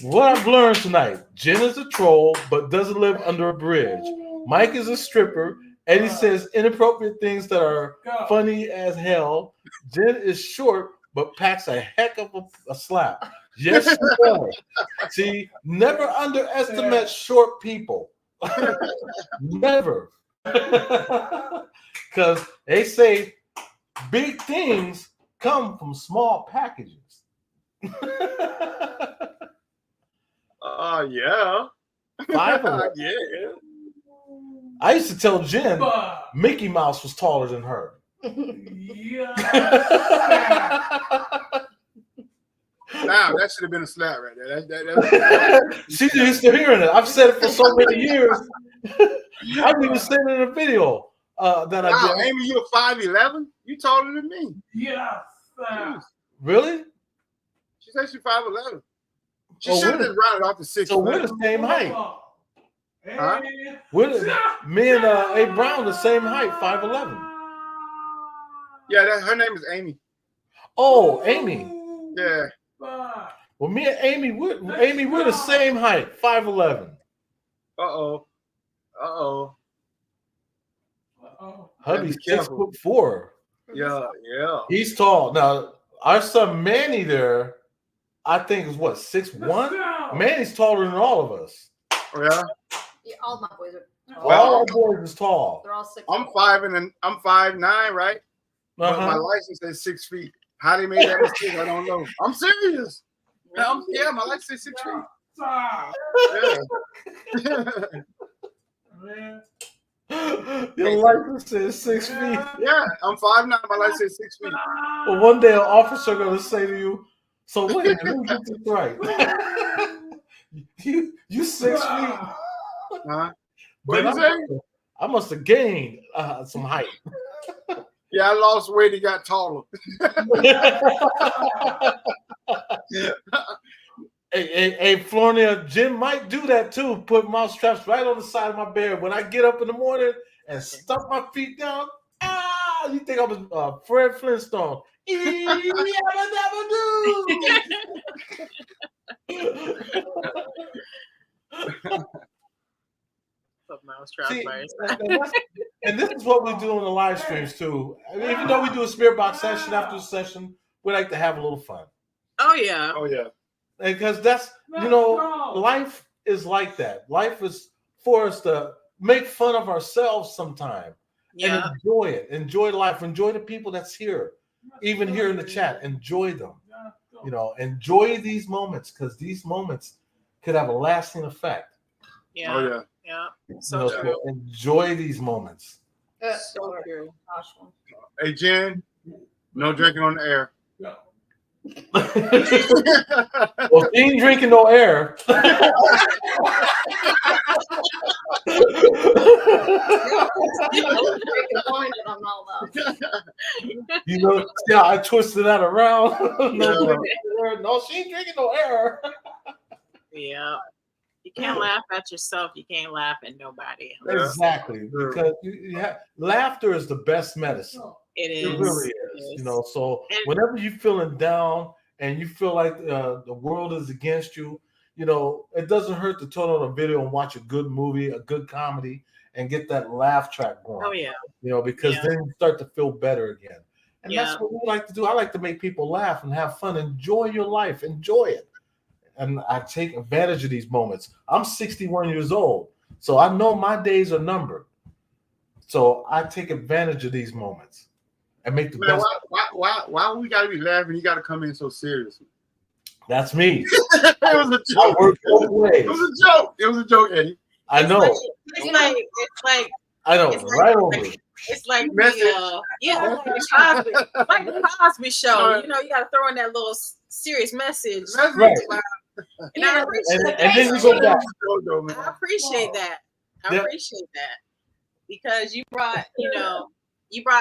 [SPEAKER 4] What I've learned tonight: Jen is a troll, but doesn't live under a bridge. Mike is a stripper, and he says inappropriate things that are funny as hell. Jen is short, but packs a heck of a slap. Yes, she does. See, never underestimate short people. Never. Because they say big things come from small packages.
[SPEAKER 1] Yeah.
[SPEAKER 4] 5'11".
[SPEAKER 1] Yeah.
[SPEAKER 4] I used to tell Jen Mickey Mouse was taller than her.
[SPEAKER 1] Now that should have been a slap right there.
[SPEAKER 4] She's used to hearing it. I've said it for so many years. I've even said it in a video that I did.
[SPEAKER 1] Amy, you're 5'11"? You taller than me.
[SPEAKER 7] Yes.
[SPEAKER 4] Really?
[SPEAKER 1] She said she's 5'11". She should have just rounded off to 6'11".
[SPEAKER 4] So we're the same height.
[SPEAKER 1] Huh?
[SPEAKER 4] Me and A. Brown the same height, 5'11".
[SPEAKER 1] Yeah, her name is Amy.
[SPEAKER 4] Oh, Amy.
[SPEAKER 1] Yeah.
[SPEAKER 4] Well, me and Amy, we're the same height, 5'11".
[SPEAKER 1] Uh-oh.
[SPEAKER 4] Hubby's 6'4".
[SPEAKER 1] Yeah.
[SPEAKER 4] He's tall. Now, our son Manny there, I think is what, 6'1"? Manny's taller than all of us.
[SPEAKER 1] Oh, yeah?
[SPEAKER 5] Yeah, all my boys are.
[SPEAKER 4] All our boys is tall.
[SPEAKER 5] They're all 6.
[SPEAKER 1] I'm 5'9", right? But my license says 6 feet. How they made that mistake, I don't know. I'm serious. Yeah, my license says 6 feet. Yeah.
[SPEAKER 4] Your license says 6 feet.
[SPEAKER 1] Yeah, I'm 5'9". My license says 6 feet.
[SPEAKER 4] Well, one day an officer gonna say to you, "So wait a minute, let me get this right. you 6 feet."
[SPEAKER 1] Huh?
[SPEAKER 4] But
[SPEAKER 1] What did you say?
[SPEAKER 4] I must have gained some height.
[SPEAKER 1] Yeah, I lost weight and got taller.
[SPEAKER 4] Hey, Floria, Jim might do that too. Put mouse traps right on the side of my bed. When I get up in the morning and stomp my feet down, you think I was Fred Flintstone. See, and this is what we do on the live streams too. I mean, even though we do a spirit box session after the session, we like to have a little fun.
[SPEAKER 2] Oh yeah.
[SPEAKER 4] Because that's, life is like that. Life is for us to make fun of ourselves sometime and enjoy it. Enjoy life. Enjoy the people that's here, even here in the chat. Enjoy them. Enjoy these moments, because these moments could have a lasting effect.
[SPEAKER 2] Yeah.
[SPEAKER 1] Oh, yeah.
[SPEAKER 2] Yeah. So true.
[SPEAKER 4] Enjoy these moments.
[SPEAKER 2] So true.
[SPEAKER 1] Hey, Jen, no drinking on the air.
[SPEAKER 4] Well, she ain't drinking no air. See how I twisted that around? No, she ain't drinking no air.
[SPEAKER 2] Yeah. You can't laugh at yourself. You can't laugh at nobody else.
[SPEAKER 4] Exactly. Because laughter is the best medicine.
[SPEAKER 2] It is.
[SPEAKER 4] It really is. So whenever you're feeling down and you feel like the world is against you, it doesn't hurt to turn on a video and watch a good movie, a good comedy, and get that laugh track going.
[SPEAKER 2] Oh, yeah.
[SPEAKER 4] Because then you start to feel better again. And that's what we like to do. I like to make people laugh and have fun. Enjoy your life. Enjoy it. And I take advantage of these moments. I'm 61 years old, so I know my days are numbered. So I take advantage of these moments and make the best.
[SPEAKER 1] Why we gotta be laughing? You gotta come in so serious.
[SPEAKER 4] That's me.
[SPEAKER 1] It was a joke.
[SPEAKER 4] I work both ways.
[SPEAKER 1] It was a joke, Eddie.
[SPEAKER 4] I know.
[SPEAKER 2] It's like
[SPEAKER 4] I know. Right over.
[SPEAKER 2] It's like the Cosby Show. You got to throw in that little serious message.
[SPEAKER 4] Right.
[SPEAKER 2] And I appreciate
[SPEAKER 4] and then you go back.
[SPEAKER 2] I appreciate that. I appreciate that, because you brought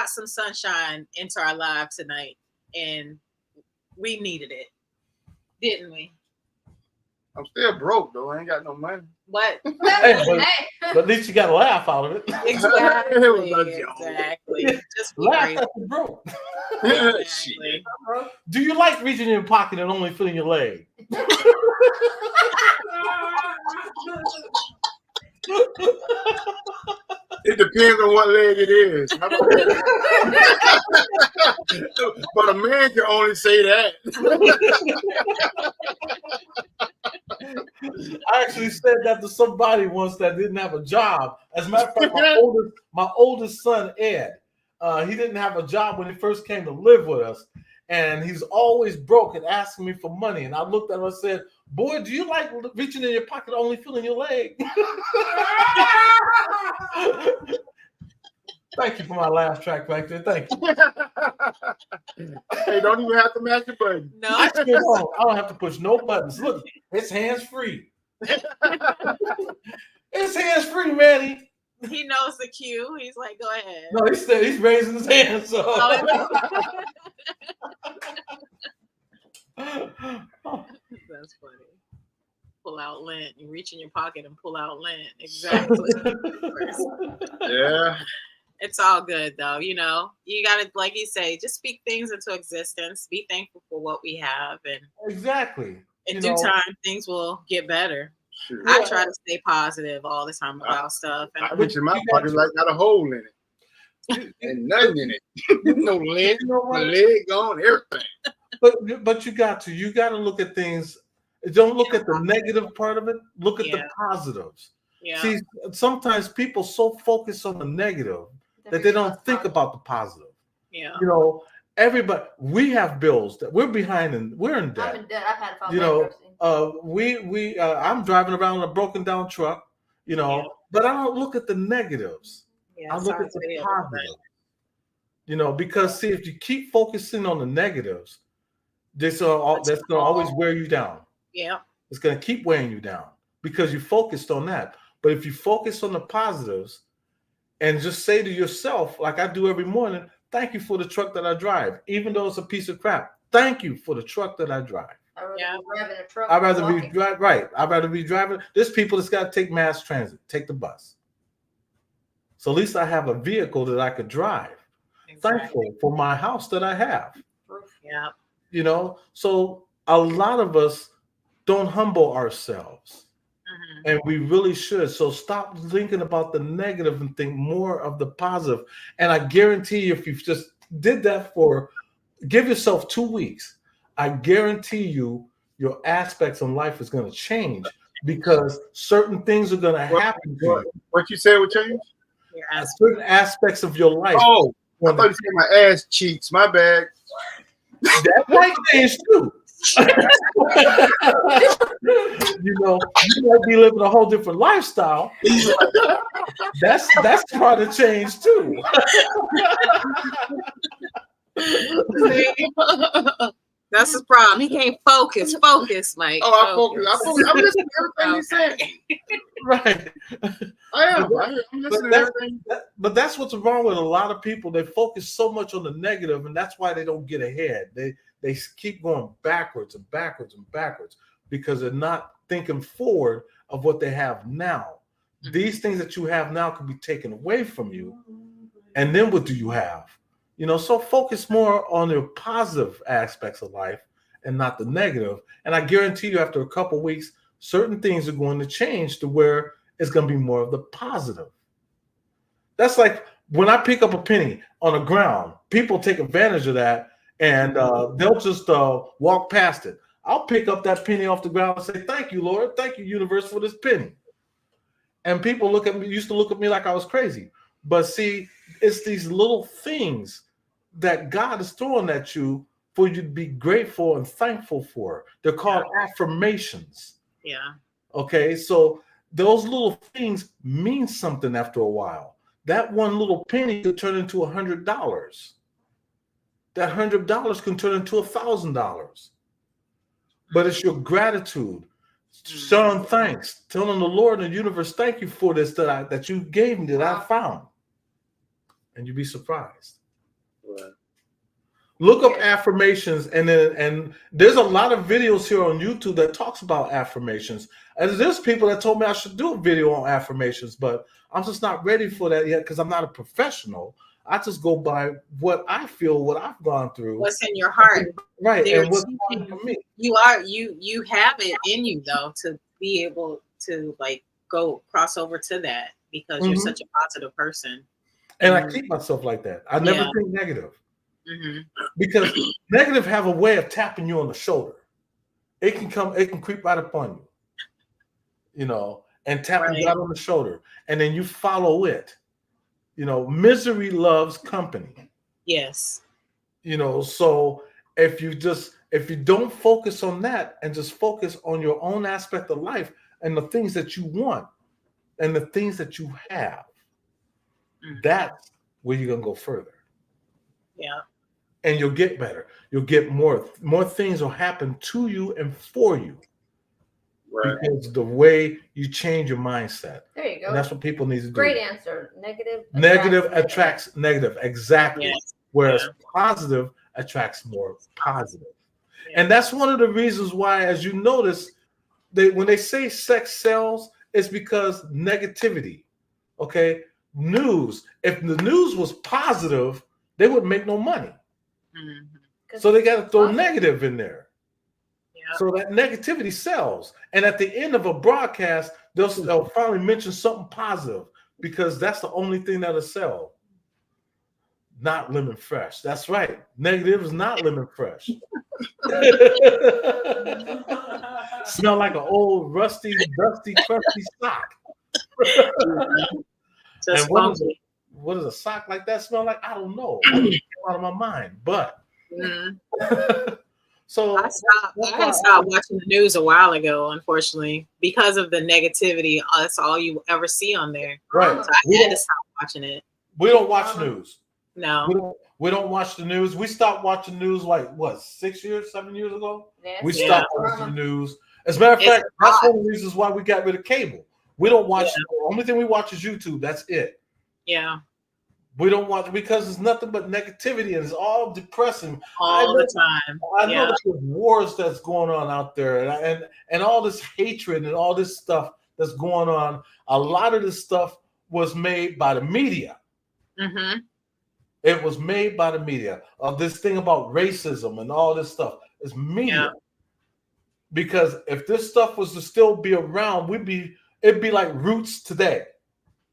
[SPEAKER 2] some sunshine into our lives tonight, and we needed it, didn't we?
[SPEAKER 1] I'm still broke though. I ain't got no money.
[SPEAKER 2] But
[SPEAKER 4] Hey, but at least you got a laugh out of it.
[SPEAKER 2] exactly. Just be
[SPEAKER 4] Laugh
[SPEAKER 2] grateful.
[SPEAKER 4] at the broke.
[SPEAKER 2] Exactly.
[SPEAKER 4] Do you like reaching in your pocket and only feeling your leg?
[SPEAKER 1] It depends on what leg it is. But a man can only say that.
[SPEAKER 4] I actually said that to somebody once that didn't have a job. As a matter of fact, my oldest son, Ed, he didn't have a job when he first came to live with us. And he's always broke and asking me for money. And I looked at him and said, boy, do you like reaching in your pocket only feeling your leg? Thank you for my laugh track back there. Thank you.
[SPEAKER 1] Hey, don't even have to match your button.
[SPEAKER 2] No.
[SPEAKER 4] I don't have to push no buttons. Look, it's hands-free. It's hands-free, Manny.
[SPEAKER 2] He knows the cue. He's like, go ahead.
[SPEAKER 4] No, he's raising his hand. So.
[SPEAKER 2] That's funny. Pull out lint. You reach in your pocket and pull out lint. Exactly.
[SPEAKER 1] Yeah.
[SPEAKER 2] It's all good though. You know, you gotta, like you say, just speak things into existence. Be thankful for what we have, and
[SPEAKER 4] exactly.
[SPEAKER 2] in due time, things will get better.
[SPEAKER 1] Sure.
[SPEAKER 2] I try to stay positive all the time about stuff. And
[SPEAKER 1] I reach in my pocket like got a hole in it. And nothing in it. No leg, my leg gone, everything.
[SPEAKER 4] But you got to look at things. Don't look at the negative part of it. Look at the positives.
[SPEAKER 2] Yeah.
[SPEAKER 4] See, sometimes people so focus on the negative that they don't think about the positive.
[SPEAKER 2] Yeah.
[SPEAKER 4] You know, everybody, we have bills that we're behind and we're in debt.
[SPEAKER 5] I'm in debt. I've had to file
[SPEAKER 4] bankruptcy. I'm driving around in a broken down truck, you know, but I don't look at the negatives.
[SPEAKER 2] Yeah,
[SPEAKER 4] I look at the positives. You know, because see, if you keep focusing on the negatives, that's going to always wear you down.
[SPEAKER 2] Yeah.
[SPEAKER 4] It's going to keep weighing you down because you focused on that. But if you focus on the positives and just say to yourself, like I do every morning, thank you for the truck that I drive, even though it's a piece of crap. Thank you for the truck that I drive. I'd rather be driving. There's people that's got to take mass transit, take the bus. So at least I have a vehicle that I could drive. Exactly. Thankful for my house that I have.
[SPEAKER 2] Yeah.
[SPEAKER 4] You know, so a lot of us don't humble ourselves. And we really should. So stop thinking about the negative and think more of the positive. And I guarantee you, if you just did that give yourself 2 weeks, I guarantee you your aspects in life is going to change because certain things are going to happen to you.
[SPEAKER 1] What you said would change?
[SPEAKER 4] Certain aspects of your life.
[SPEAKER 1] Oh, I thought you said my ass cheeks. My bad.
[SPEAKER 4] That might change too. You know, you might be living a whole different lifestyle. That's part of change too.
[SPEAKER 2] That's his problem. He can't focus, Mike.
[SPEAKER 1] Oh, I focus. I'm listening to everything you say.
[SPEAKER 4] Right.
[SPEAKER 1] I am. I'm listening to everything.
[SPEAKER 4] But that's what's wrong with a lot of people. They focus so much on the negative, and that's why they don't get ahead. They keep going backwards and backwards and backwards because they're not thinking forward of what they have now. These things that you have now can be taken away from you. And then what do you have? You know, so focus more on your positive aspects of life and not the negative. And I guarantee you after a couple of weeks, certain things are going to change to where it's going to be more of the positive. That's like when I pick up a penny on the ground, people take advantage of that and they'll just walk past it. I'll pick up that penny off the ground and say, thank you, Lord. Thank you, universe, for this penny. And people used to look at me like I was crazy. But see, it's these little things that God is throwing at you for you to be grateful and thankful for. They're called affirmations.
[SPEAKER 2] Yeah.
[SPEAKER 4] Okay, so those little things mean something after a while. That one little penny could turn into $100. That $100 can turn into $1,000. But it's your gratitude, showing thanks, telling the Lord and the universe, thank you for this that you gave me, that I found. And you'd be surprised.
[SPEAKER 1] Right.
[SPEAKER 4] Look up affirmations, and there's a lot of videos here on YouTube that talks about affirmations. And there's people that told me I should do a video on affirmations, but I'm just not ready for that yet because I'm not a professional. I just go by what I feel, what I've gone through,
[SPEAKER 2] what's in your heart,
[SPEAKER 4] right? And what's for me.
[SPEAKER 2] You have it in you though to be able to like go cross over to that because you're such a positive person.
[SPEAKER 4] And I keep myself like that. I never think negative. Because negative have a way of tapping you on the shoulder. It can creep right up on you, and tap you right on the shoulder. And then you follow it. Misery loves company.
[SPEAKER 2] Yes.
[SPEAKER 4] So if you don't focus on that and just focus on your own aspect of life and the things that you want and the things that you have, that's where you're gonna go further.
[SPEAKER 2] Yeah.
[SPEAKER 4] And you'll get better. You'll get more things will happen to you and for you. Right. Because the way you change your mindset.
[SPEAKER 5] There you go.
[SPEAKER 4] And that's what people need to do.
[SPEAKER 5] Great answer.
[SPEAKER 4] Negative attracts negative. Exactly.
[SPEAKER 2] Yes.
[SPEAKER 4] Whereas positive attracts more positive. Yeah. And that's one of the reasons why, as you notice, when they say sex sells, it's because negativity. Okay. News. If the news was positive, they wouldn't make no money. So they got to throw negative in there. So that negativity sells. And at the end of a broadcast, they'll finally mention something positive because that's the only thing that'll sell. Not lemon fresh. That's right. Negative is not lemon fresh. Smell like an old, rusty, dusty, crusty sock. And what does a sock like that smell like? I don't know. It came out of my mind. But so
[SPEAKER 2] I stopped watching the news a while ago, unfortunately, because of the negativity. That's all you ever see on there.
[SPEAKER 4] Right.
[SPEAKER 2] So I had to stop watching it.
[SPEAKER 4] We don't watch news.
[SPEAKER 2] No.
[SPEAKER 4] We don't watch the news. We stopped watching news like what, 7 years ago?
[SPEAKER 5] Yes.
[SPEAKER 4] We stopped watching the news. As a matter of fact, that's one of the reasons why we got rid of cable. We don't watch the only thing we watch is YouTube. That's it.
[SPEAKER 2] Yeah.
[SPEAKER 4] We don't watch because it's nothing but negativity and it's all depressing
[SPEAKER 2] all the time.
[SPEAKER 4] I know that there's wars that's going on out there and all this hatred and all this stuff that's going on. A lot of this stuff was made by the media. It was made by the media. This thing about racism and all this stuff is media. Because if this stuff was to still be around, it'd be like Roots today.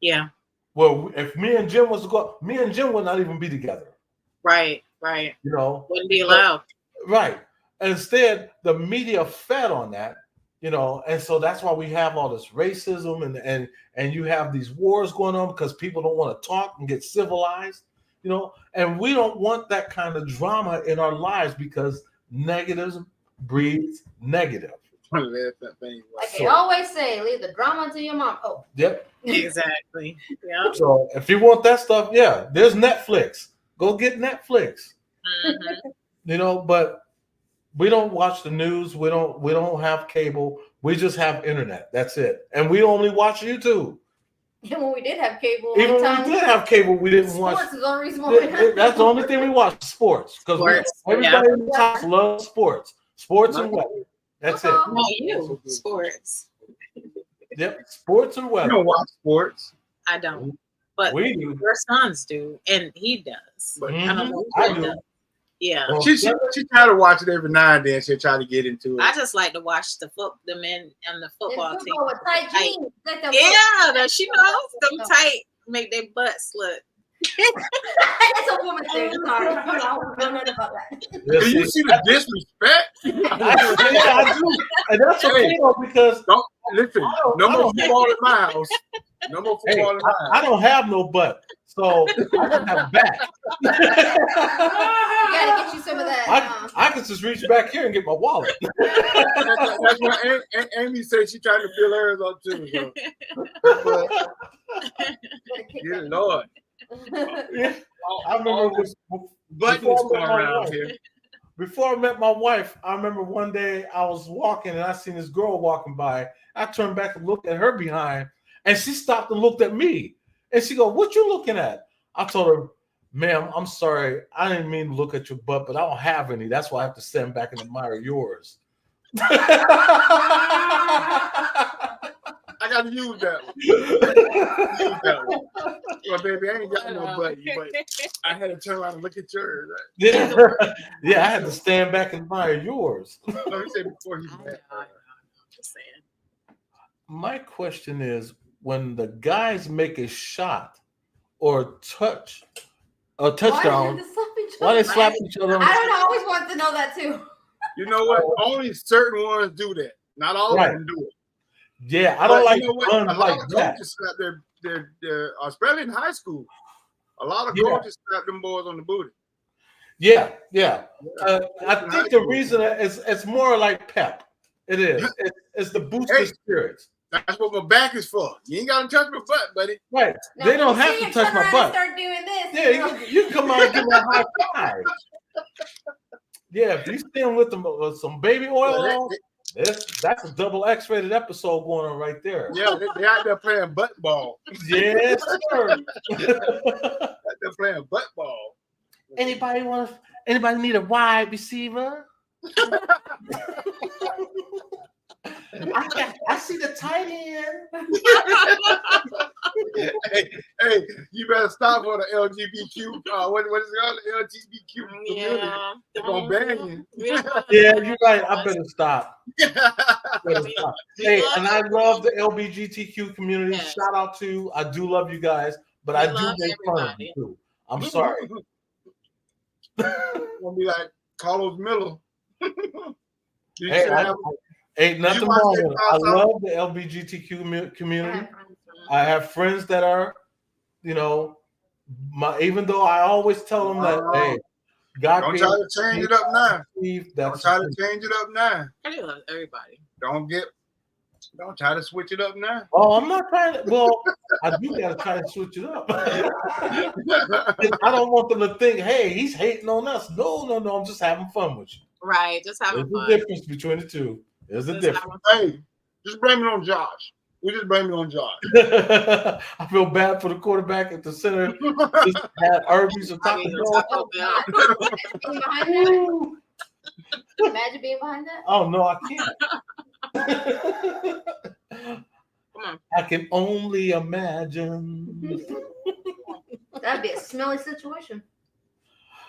[SPEAKER 2] Yeah.
[SPEAKER 4] Well, if me and Jim was to go, me and Jim would not even be together.
[SPEAKER 2] Right. Wouldn't be allowed.
[SPEAKER 4] Right. Instead, the media fed on that, and so that's why we have all this racism and you have these wars going on because people don't want to talk and get civilized, and we don't want that kind of drama in our lives because negative breeds negative.
[SPEAKER 1] Like
[SPEAKER 5] they always say, leave the drama to your mom. Oh.
[SPEAKER 4] Yep.
[SPEAKER 2] Exactly. Yeah.
[SPEAKER 4] So if you want that stuff, there's Netflix. Go get Netflix. But we don't watch the news. We don't have cable. We just have internet. That's it. And we only watch YouTube.
[SPEAKER 5] And when we did have cable,
[SPEAKER 4] we didn't watch.
[SPEAKER 5] Sports is the only reason why.
[SPEAKER 4] That's the only thing we watch. Sports. Because everybody in the house loves sports. Sports and weather. That's it.
[SPEAKER 2] Not you. Sports.
[SPEAKER 4] Yep. Sports and weather.
[SPEAKER 1] You don't watch sports.
[SPEAKER 2] I don't. But
[SPEAKER 4] we do.
[SPEAKER 2] Your sons do. And he does. I don't know.
[SPEAKER 4] I do.
[SPEAKER 2] Yeah.
[SPEAKER 1] She try to watch it every now and then. She'll try to get into it.
[SPEAKER 2] I just like to watch the men and the football team.
[SPEAKER 5] With tight jeans.
[SPEAKER 2] She knows them tight make their butts look.
[SPEAKER 5] That's a woman thing. Sorry. I don't know about that.
[SPEAKER 1] Do you see the disrespect?
[SPEAKER 4] I do. And that's okay because
[SPEAKER 1] listen, no more football in my house. No more football in my house.
[SPEAKER 4] I don't have no butt. So I don't have a back.
[SPEAKER 5] You gotta get you some of that.
[SPEAKER 4] I can just reach back here and get my wallet.
[SPEAKER 1] That's what Amy said. She tried to fill hers up too. So. Good Lord.
[SPEAKER 4] I remember before I met my wife, I remember one day I was walking and I seen this girl walking by. I turned back and looked at her behind, and she stopped and looked at me. And she go, "What you looking at?" I told her, Ma'am, I'm sorry. I didn't mean to look at your butt, but I don't have any. That's why I have to stand back and admire yours.
[SPEAKER 1] I got to use that one. Well, baby, I ain't got no butt, but I had to turn around and look at yours.
[SPEAKER 4] Yeah, I had to stand back and admire yours.
[SPEAKER 1] No, he said before he met.
[SPEAKER 2] Just saying.
[SPEAKER 4] My question is, when the guys make a shot or touchdown, why they slap each other?
[SPEAKER 5] I don't know. I always want to know that too.
[SPEAKER 1] You know what? Only certain ones do that. Not all of them do it.
[SPEAKER 4] Yeah, I don't like
[SPEAKER 1] guns
[SPEAKER 4] like that.
[SPEAKER 1] Coaches slap their especially in high school. A lot of coaches slap them boys on the booty.
[SPEAKER 4] Yeah. I think the reason it's more like pep. It is. It's the booster spirits.
[SPEAKER 1] That's what my back is for. You ain't got to touch my butt, buddy.
[SPEAKER 4] Right.
[SPEAKER 5] No,
[SPEAKER 4] they don't have to touch my butt.
[SPEAKER 5] Start doing this.
[SPEAKER 4] Yeah, you come out and give me a high five. Yeah, if you stand with some baby oil on, that's a double X-rated episode going on right there.
[SPEAKER 1] Yeah, they out there playing butt ball.
[SPEAKER 4] Yes, sir.
[SPEAKER 1] They're playing butt ball.
[SPEAKER 4] Anybody need a wide receiver? I see the tight end.
[SPEAKER 1] hey, you better stop for the LGBTQ. What is it called? The LGBTQ community.
[SPEAKER 2] Yeah.
[SPEAKER 1] They're gonna ban you.
[SPEAKER 4] Yeah, you're right. I better stop. Hey, and I love the LGBTQ community.
[SPEAKER 2] Yes.
[SPEAKER 4] Shout out to I do love you guys, but I do make fun of you too. I'm sorry.
[SPEAKER 1] Gonna be like Carlos Miller.
[SPEAKER 4] Ain't nothing wrong with it. I love the LGBTQ community. I have friends that are, even though I always tell them that, hey, God,
[SPEAKER 1] don't try to change it up now. Don't try to change it up now.
[SPEAKER 2] I love everybody.
[SPEAKER 1] Don't try to switch it up now.
[SPEAKER 4] Oh, I'm not trying to. Well, I do got to try to switch it up. I don't want them to think, hey, he's hating on us. No, I'm just having fun with you.
[SPEAKER 2] Right, just having fun.
[SPEAKER 4] There's a difference between the two. There's a difference.
[SPEAKER 1] Hey, just blame it on Josh. We just blame it on Josh.
[SPEAKER 4] I feel bad for the quarterback at the center. Just had Arby's or Taco Bell.
[SPEAKER 5] Imagine being behind that.
[SPEAKER 4] Oh no, I can't.
[SPEAKER 2] Come on.
[SPEAKER 4] I can only imagine.
[SPEAKER 5] That'd be a smelly situation.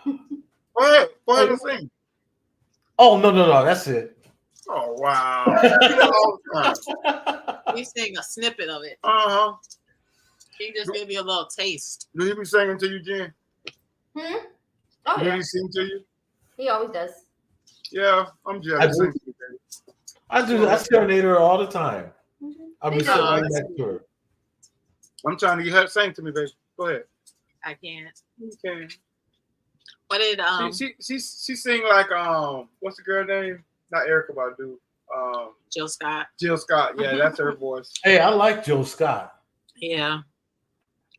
[SPEAKER 1] Go ahead and sing.
[SPEAKER 4] Oh no, that's it.
[SPEAKER 1] Oh wow.
[SPEAKER 2] We sing a snippet of it.
[SPEAKER 1] Uh-huh.
[SPEAKER 2] He just gave you a little taste.
[SPEAKER 1] Do he be singing to you, Jen?
[SPEAKER 5] Oh
[SPEAKER 1] Did
[SPEAKER 5] yeah.
[SPEAKER 1] he sing to you?
[SPEAKER 5] He always does.
[SPEAKER 1] Yeah, I'm jealous.
[SPEAKER 4] I do. I serenade her all the time. I'll be sitting right next to her.
[SPEAKER 1] I'm trying to get her to sing to me, baby. Go ahead.
[SPEAKER 2] I can't.
[SPEAKER 1] Okay.
[SPEAKER 2] But it
[SPEAKER 1] She sing like what's the girl name? Not Erykah Badu.
[SPEAKER 2] Jill Scott.
[SPEAKER 1] Jill Scott. Yeah, that's her voice.
[SPEAKER 4] Hey, I like Jill Scott.
[SPEAKER 2] Yeah.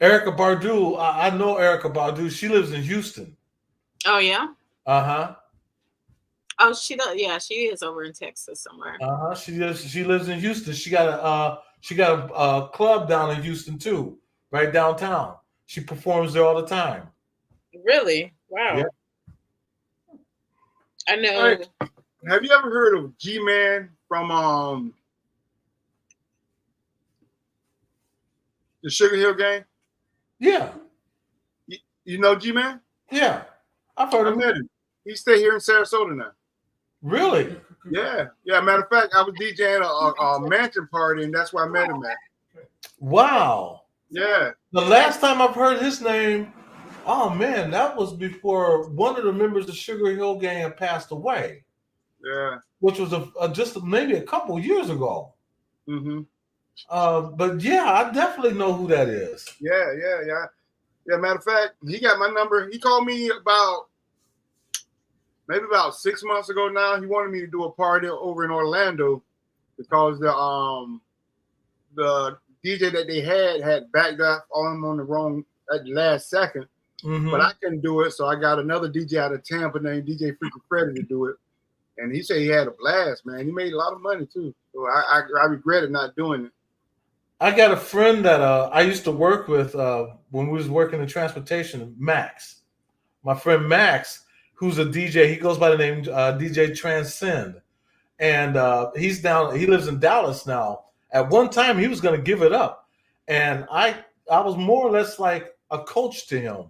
[SPEAKER 4] Erykah Badu. I know Erykah Badu. She lives in Houston.
[SPEAKER 2] Oh yeah.
[SPEAKER 4] Uh-huh.
[SPEAKER 2] Oh, she does. Yeah, she is over in Texas somewhere.
[SPEAKER 4] Uh-huh. She lives in Houston. She got a club down in Houston too, right downtown. She performs there all the time.
[SPEAKER 2] Really? Wow.
[SPEAKER 4] Yeah.
[SPEAKER 2] I know.
[SPEAKER 1] Hey, have you ever heard of G-Man from the Sugar Hill Gang?
[SPEAKER 4] Yeah.
[SPEAKER 1] You know G-Man?
[SPEAKER 4] Yeah. I've heard
[SPEAKER 1] I
[SPEAKER 4] of
[SPEAKER 1] met him. He stay here in Sarasota now.
[SPEAKER 4] Really?
[SPEAKER 1] Yeah. Matter of fact, I was DJing a mansion party, and that's where I met him at.
[SPEAKER 4] Wow.
[SPEAKER 1] Yeah.
[SPEAKER 4] The last time I've heard his name, oh man, that was before one of the members of Sugar Hill Gang had passed away.
[SPEAKER 1] Yeah.
[SPEAKER 4] Which was just maybe a couple years ago.
[SPEAKER 1] Mm-hmm.
[SPEAKER 4] But yeah, I definitely know who that is.
[SPEAKER 1] Yeah. Matter of fact, he got my number. He called me maybe about 6 months ago now. He wanted me to do a party over in Orlando because the DJ that they had backed up on him on the wrong at the last second.
[SPEAKER 4] Mm-hmm.
[SPEAKER 1] But I couldn't do it, so I got another DJ out of Tampa named DJ Freaky Freddy to do it. And he said he had a blast, man. He made a lot of money too. So I regretted not doing it.
[SPEAKER 4] I got a friend that I used to work with when we was working in transportation, Max. My friend Max, who's a DJ, he goes by the name DJ Transcend. And he lives in Dallas now. At one time, he was going to give it up. And I was more or less like a coach to him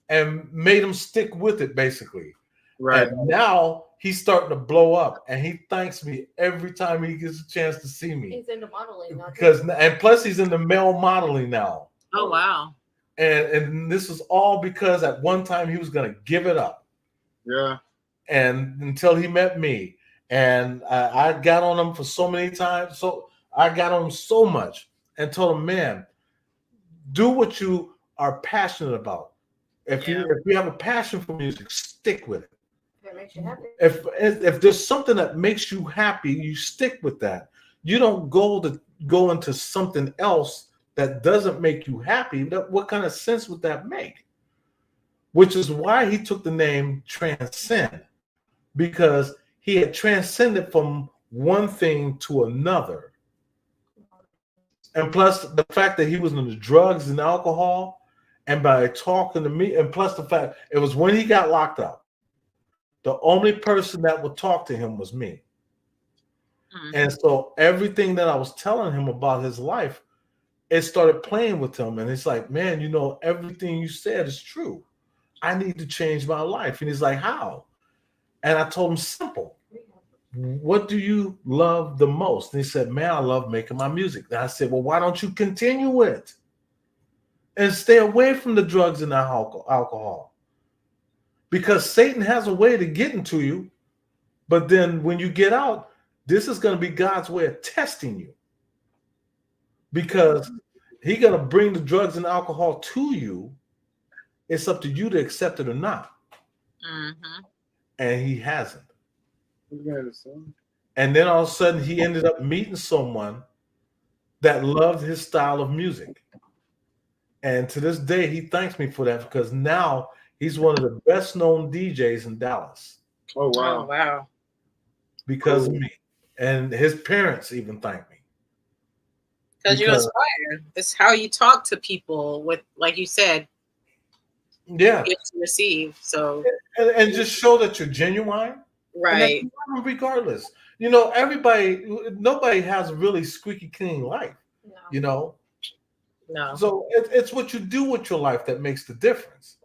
[SPEAKER 4] and made him stick with it, basically.
[SPEAKER 1] Right.
[SPEAKER 4] And now he's starting to blow up, and he thanks me every time he gets a chance to see me.
[SPEAKER 5] He's into modeling now.
[SPEAKER 4] And plus he's into male modeling now.
[SPEAKER 2] Oh wow.
[SPEAKER 4] And this is all because at one time he was going to give it up.
[SPEAKER 1] Yeah.
[SPEAKER 4] And until he met me. And I got on him for so many times. So I got on him so much and told him, man, do what you are passionate about. If you have a passion for music, stick with it.
[SPEAKER 5] That makes you happy.
[SPEAKER 4] If there's something that makes you happy, you stick with that. You don't go into something else that doesn't make you happy. What kind of sense would that make? Which is why he took the name Transcend, because he had transcended from one thing to another. And plus the fact that he was into drugs and alcohol, and by talking to me, and plus the fact it was when he got locked up, the only person that would talk to him was me. Mm-hmm. And so everything that I was telling him about his life, it started playing with him. And it's like, man, you know, everything you said is true. I need to change my life. And he's like, how? And I told him, simple. What do you love the most? And he said, man, I love making my music. And I said, well, why don't you continue it and stay away from the drugs and the alcohol? Because Satan has a way to get into you. But then when you get out, this is going to be God's way of testing you. Because he's going to bring the drugs and alcohol to you. It's up to you to accept it or not. Mm-hmm. And he hasn't. And then all of a sudden he ended up meeting someone that loved his style of music. And to this day, he thanks me for that, because now he's one of the best known DJs in Dallas.
[SPEAKER 1] Oh, wow.
[SPEAKER 2] Oh, wow.
[SPEAKER 4] Because of me. And his parents even thank me.
[SPEAKER 2] Because you inspire. It's how you talk to people with, like you said,
[SPEAKER 4] yeah,
[SPEAKER 2] to receive. So
[SPEAKER 4] and just show that you're genuine.
[SPEAKER 2] Right.
[SPEAKER 4] Regardless. You know, nobody has a really squeaky clean life. No. You know?
[SPEAKER 2] No.
[SPEAKER 4] So it's what you do with your life that makes the difference.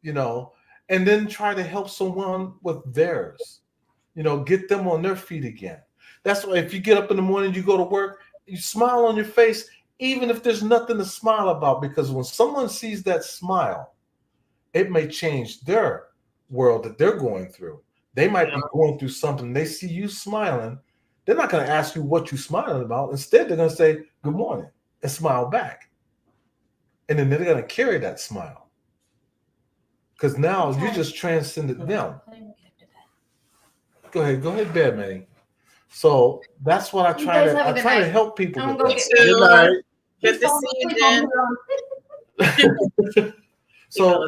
[SPEAKER 4] You know, and then try to help someone with theirs. You know, get them on their feet again. That's why if you get up in the morning, you go to work, you smile on your face, even if there's nothing to smile about, because when someone sees that smile, it may change their world that they're going through. They might be going through something. They see you smiling. They're not going to ask you what you're smiling about. Instead, they're going to say, good morning, and smile back. And then they're going to carry that smile. Because now you just transcended them. Go ahead, bed, Manny. So that's what I try to help people with.
[SPEAKER 2] Good night. Good to see you.
[SPEAKER 4] So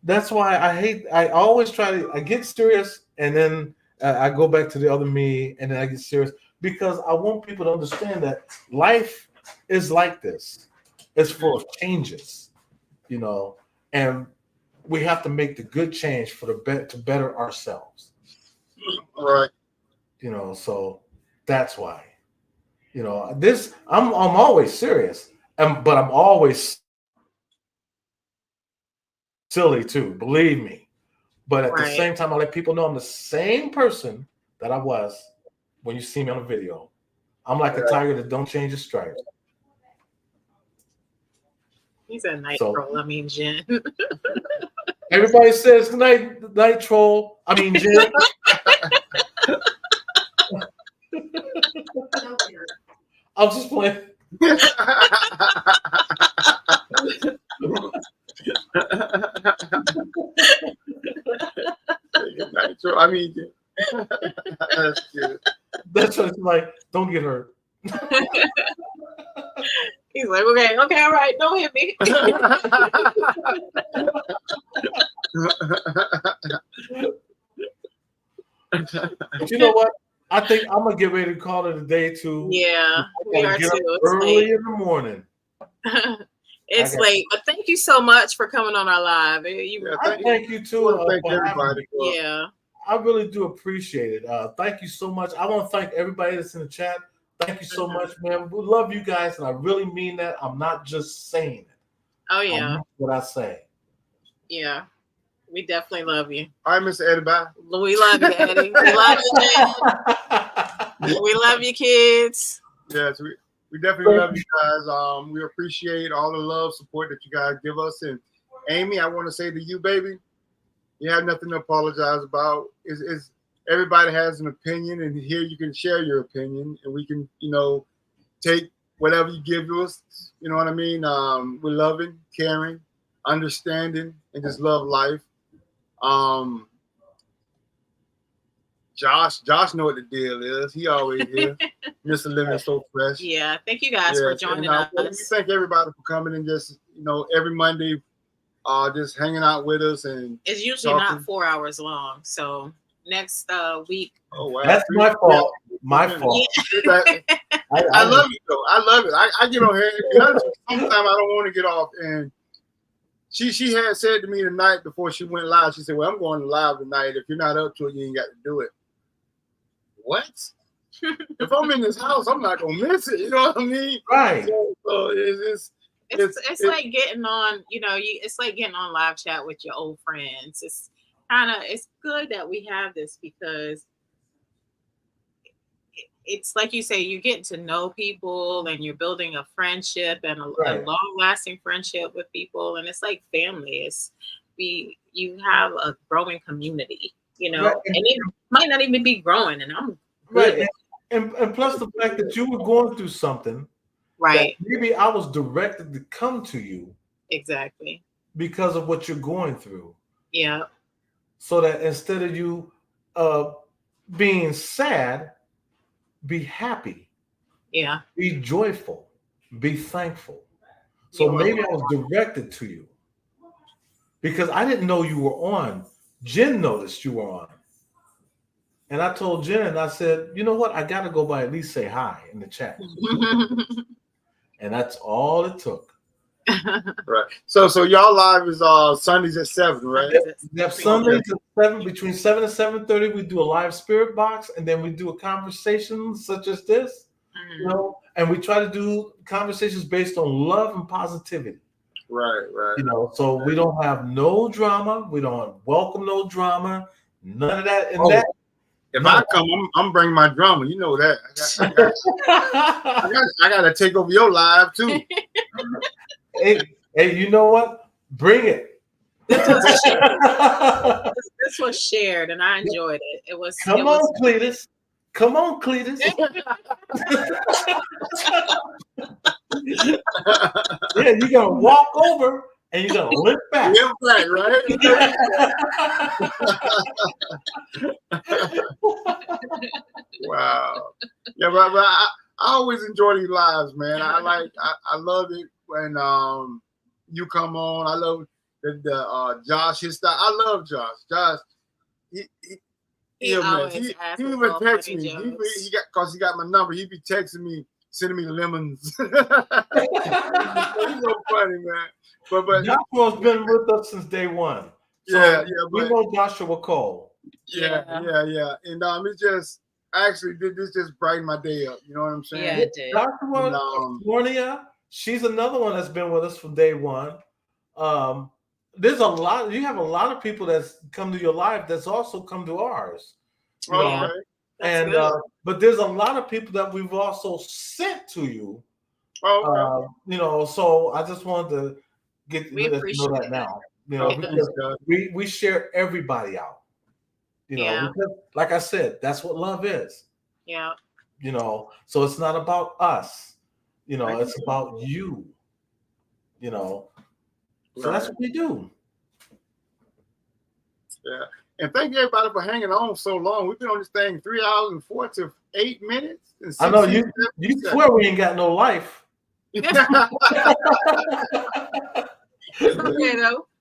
[SPEAKER 4] that's why I always I get serious, and then I go back to the other me, and then I get serious, because I want people to understand that life is like this. It's full of changes, you know, and we have to make the good change for to better ourselves.
[SPEAKER 1] Right.
[SPEAKER 4] You know, so that's why, you know, I'm always serious, but I'm always silly too, believe me. But at the same time, I let people know I'm the same person that I was when you see me on the video. I'm like a tiger that don't change his stripes.
[SPEAKER 2] He's a night troll. I mean, Jen.
[SPEAKER 4] Everybody says good night troll. I mean, Jen. I'm just playing.
[SPEAKER 1] I mean, that's good.
[SPEAKER 4] That's what it's like. Don't get hurt.
[SPEAKER 2] He's like, okay, all right, don't hit me.
[SPEAKER 4] But you know what? I think I'm gonna get ready to call it a day too.
[SPEAKER 2] Yeah, we are
[SPEAKER 4] get
[SPEAKER 2] too.
[SPEAKER 4] Up
[SPEAKER 2] it's
[SPEAKER 4] early
[SPEAKER 2] late.
[SPEAKER 4] in the morning.
[SPEAKER 2] It's late, but thank you so much for coming on our live.
[SPEAKER 4] Thank you too.
[SPEAKER 1] Thank everybody.
[SPEAKER 2] Yeah,
[SPEAKER 4] I really do appreciate it. Thank you so much. I want to thank everybody that's in the chat. Thank you so much, man. We love you guys, and I really mean that. I'm not just saying it.
[SPEAKER 2] Oh yeah,
[SPEAKER 4] I mean what I say.
[SPEAKER 2] Yeah, we definitely love you.
[SPEAKER 1] All right, Mr. Eddie, bye.
[SPEAKER 2] We love you, Eddie. We love you, we love you, kids.
[SPEAKER 1] Yes, we definitely love you guys. We appreciate all the love, support that you guys give us. And Amy, I want to say to you, baby, you have nothing to apologize about. It's everybody has an opinion, and here you can share your opinion, and we can, take whatever you give to us. You know what I mean? We're loving, caring, understanding, and just love life. Josh know what the deal is. He always here. Mr. Living So Fresh.
[SPEAKER 2] Yeah, thank you guys for joining us.
[SPEAKER 1] We thank everybody for coming and just, every Monday, just hanging out with us. And
[SPEAKER 2] it's usually not 4 hours long. So next week.
[SPEAKER 1] Oh wow,
[SPEAKER 4] that's my fault. My fault.
[SPEAKER 1] Yeah. I love it though. I love it. I get on here. Sometimes I don't want to get off. And she had said to me tonight before she went live. She said, "Well, I'm going live tonight. If you're not up to it, you ain't got to do it." What? If I'm in this house, I'm not gonna miss it. You know what I mean?
[SPEAKER 4] Right.
[SPEAKER 1] So
[SPEAKER 2] it's like getting on. It's like getting on live chat with your old friends. It's good that we have this because it's like you say, you're getting to know people and you're building a friendship and a long-lasting friendship with people, and it's like family. You have a growing community, and it might not even be growing, and I'm
[SPEAKER 4] right. And plus the fact that you were going through something,
[SPEAKER 2] right?
[SPEAKER 4] Maybe I was directed to come to you,
[SPEAKER 2] exactly,
[SPEAKER 4] because of what you're going through.
[SPEAKER 2] Yeah.
[SPEAKER 4] So that instead of you being sad, be happy.
[SPEAKER 2] Yeah.
[SPEAKER 4] Be joyful. Be thankful. So maybe I was directed to you because I didn't know you were on. Jen noticed you were on. And I told Jen, I said, you know what? I got to go by at least say hi in the chat. And that's all it took.
[SPEAKER 1] Right. So y'all live is Sundays at 7, right?
[SPEAKER 4] Yep. Sundays at 7, between 7 and 7:30, we do a live spirit box, and then we do a conversation such as this. And we try to do conversations based on love and positivity.
[SPEAKER 1] Right.
[SPEAKER 4] So we don't have no drama. We don't welcome no drama. None of that. And
[SPEAKER 1] if I come, I'm bringing my drama. You know that. I got to take over your live too.
[SPEAKER 4] Hey, you know what? Bring it.
[SPEAKER 2] This was shared, and I enjoyed it. It was.
[SPEAKER 4] Come on, Cletus. Come on, Cletus. Yeah, you're gonna walk over and you're gonna lift back.
[SPEAKER 1] Lift back, right? Wow. Yeah, but I always enjoy these lives, man. I love it when you come on. I love the Josh, his style. I love Josh. Josh, he even text me. He got my number. He be texting me, sending me lemons. He's so funny, man. But
[SPEAKER 4] Joshua's been with us since day one. So we know Joshua Cole.
[SPEAKER 1] Yeah. And it's just actually this just brightened my day up. You know what I'm saying?
[SPEAKER 2] Yeah, it did.
[SPEAKER 4] Joshua, California, she's another one that's been with us from day one. There's a lot. You have a lot of people that's come to your life that's also come to ours.
[SPEAKER 1] Right.
[SPEAKER 4] And but there's a lot of people that we've also sent to you. So I just wanted to get you to know that now. Because we share everybody out. Because, like I said, that's what love is.
[SPEAKER 2] Yeah.
[SPEAKER 4] So it's not about us. It's about you. So that's what we do.
[SPEAKER 1] Yeah. And thank you everybody for hanging on so long. We've been on this thing 3 hours and 48 minutes.
[SPEAKER 4] I know you swear we ain't got no life.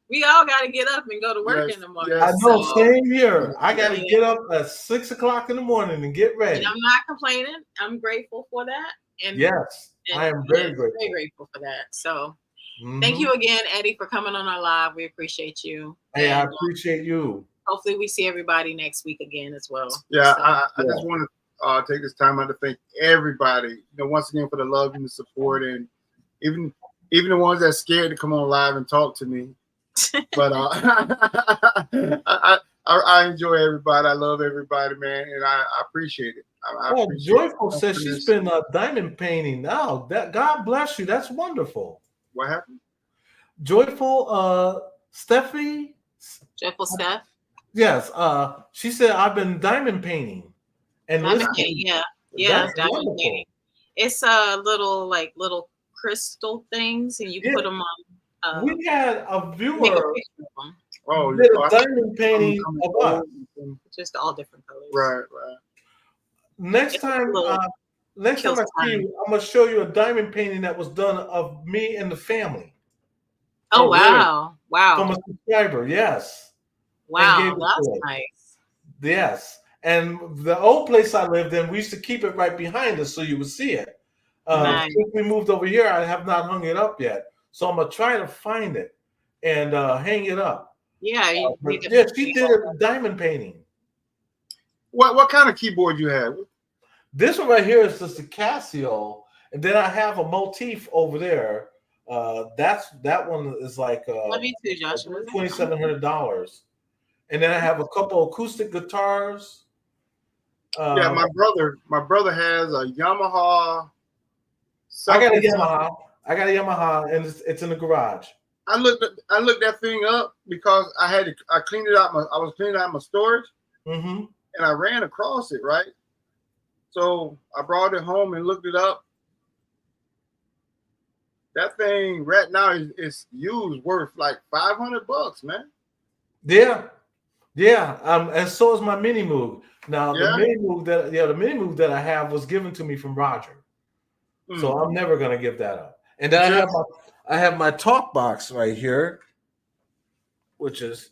[SPEAKER 2] We all got to get up and go to work in the morning.
[SPEAKER 1] yes.
[SPEAKER 4] I know,
[SPEAKER 2] So,
[SPEAKER 4] same here. I got to get up at 6 o'clock in the morning and get ready.
[SPEAKER 2] and I'm not complaining. I'm grateful for that. And
[SPEAKER 4] Yes, I am very grateful.
[SPEAKER 2] Very grateful for that. So thank you again, Eddie, for coming on our live. We appreciate you.
[SPEAKER 4] Hey, I appreciate you.
[SPEAKER 2] Hopefully we see everybody next week again as well.
[SPEAKER 1] Yeah,
[SPEAKER 2] So,
[SPEAKER 1] I just want to take this time out to thank everybody, once again for the love and the support, and even the ones that's scared to come on live and talk to me. But I enjoy everybody. I love everybody, man, and I appreciate it. I appreciate
[SPEAKER 4] Joyful says she's been diamond painting now. That God bless you. That's wonderful.
[SPEAKER 1] What happened?
[SPEAKER 4] Joyful Steffi.
[SPEAKER 2] Joyful Steph.
[SPEAKER 4] Yes. She said I've been diamond painting. And
[SPEAKER 2] diamond painting, yeah, diamond painting. It's little crystal things, and you can put them on.
[SPEAKER 4] We had a viewer
[SPEAKER 1] Oh,
[SPEAKER 4] did a diamond painting of us.
[SPEAKER 2] Just all different colors.
[SPEAKER 1] Right.
[SPEAKER 4] Next time I see you, I'm gonna show you a diamond painting that was done of me and the family.
[SPEAKER 2] Oh wow!
[SPEAKER 1] Really?
[SPEAKER 2] Wow!
[SPEAKER 4] From a subscriber, yes.
[SPEAKER 2] Wow, that's nice.
[SPEAKER 4] Yes, and the old place I lived in, we used to keep it right behind us so you would see it.
[SPEAKER 2] Nice.
[SPEAKER 4] Since we moved over here, I have not hung it up yet, so I'm gonna try to find it and hang it up.
[SPEAKER 2] Yeah,
[SPEAKER 4] she did a diamond painting.
[SPEAKER 1] What kind of keyboard you have?
[SPEAKER 4] This one right here is just a Casio, and then I have a motif over there. That one is like
[SPEAKER 2] me too, Joshua.
[SPEAKER 4] $2,700, and then I have a couple acoustic guitars.
[SPEAKER 1] Yeah, my brother has a Yamaha.
[SPEAKER 4] I got a Yamaha, and it's in the garage.
[SPEAKER 1] I looked that thing up because I cleaned it out. I was cleaning out my storage, and I ran across it, right? So I brought it home and looked it up. That thing right now is used worth like $500, man.
[SPEAKER 4] Yeah. And so is my mini Moog. Now the mini Moog that I have was given to me from Roger, so I'm never gonna give that up. And then I have my talk box right here, which is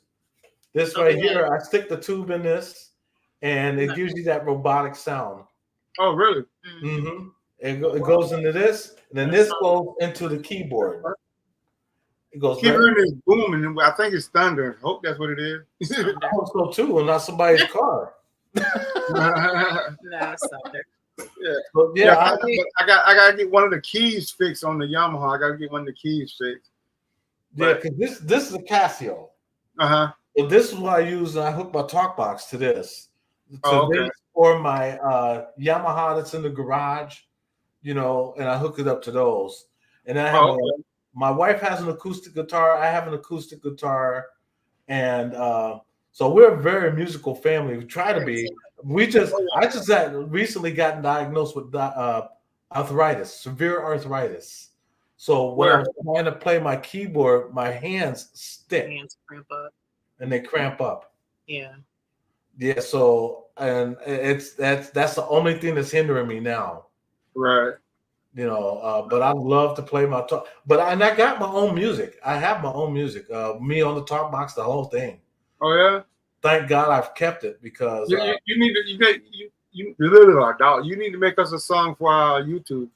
[SPEAKER 4] this right here. I stick the tube in this, and it gives you that robotic sound.
[SPEAKER 1] Oh, really?
[SPEAKER 4] Mm-hmm. It goes into this, and then this goes into the keyboard. It goes.
[SPEAKER 1] Keyboard is booming. I think it's thunder. Hope that's what it is.
[SPEAKER 4] I hope so too, and not somebody's car.
[SPEAKER 2] No, it's thunder.
[SPEAKER 1] Yeah. I gotta get one of the keys fixed on the Yamaha. I gotta get one of the keys fixed.
[SPEAKER 4] Yeah, because this is a Casio. So this is what I use. I hook my talk box to this. This or my Yamaha that's in the garage, and I hook it up to those. And I have my wife has an acoustic guitar. I have an acoustic guitar, and so we're a very musical family. We try to be. I just recently gotten diagnosed with arthritis, severe arthritis. So when I was trying to play my keyboard, my hands stick.
[SPEAKER 2] Hands cramp up.
[SPEAKER 4] And they cramp up.
[SPEAKER 2] Yeah.
[SPEAKER 4] Yeah. So that's the only thing that's hindering me now.
[SPEAKER 1] Right.
[SPEAKER 4] But I love to play my talk. I got my own music. I have my own music. Me on the talk box, the whole thing.
[SPEAKER 1] Oh yeah.
[SPEAKER 4] Thank God I've kept it because
[SPEAKER 1] you need to make us a song for our YouTube.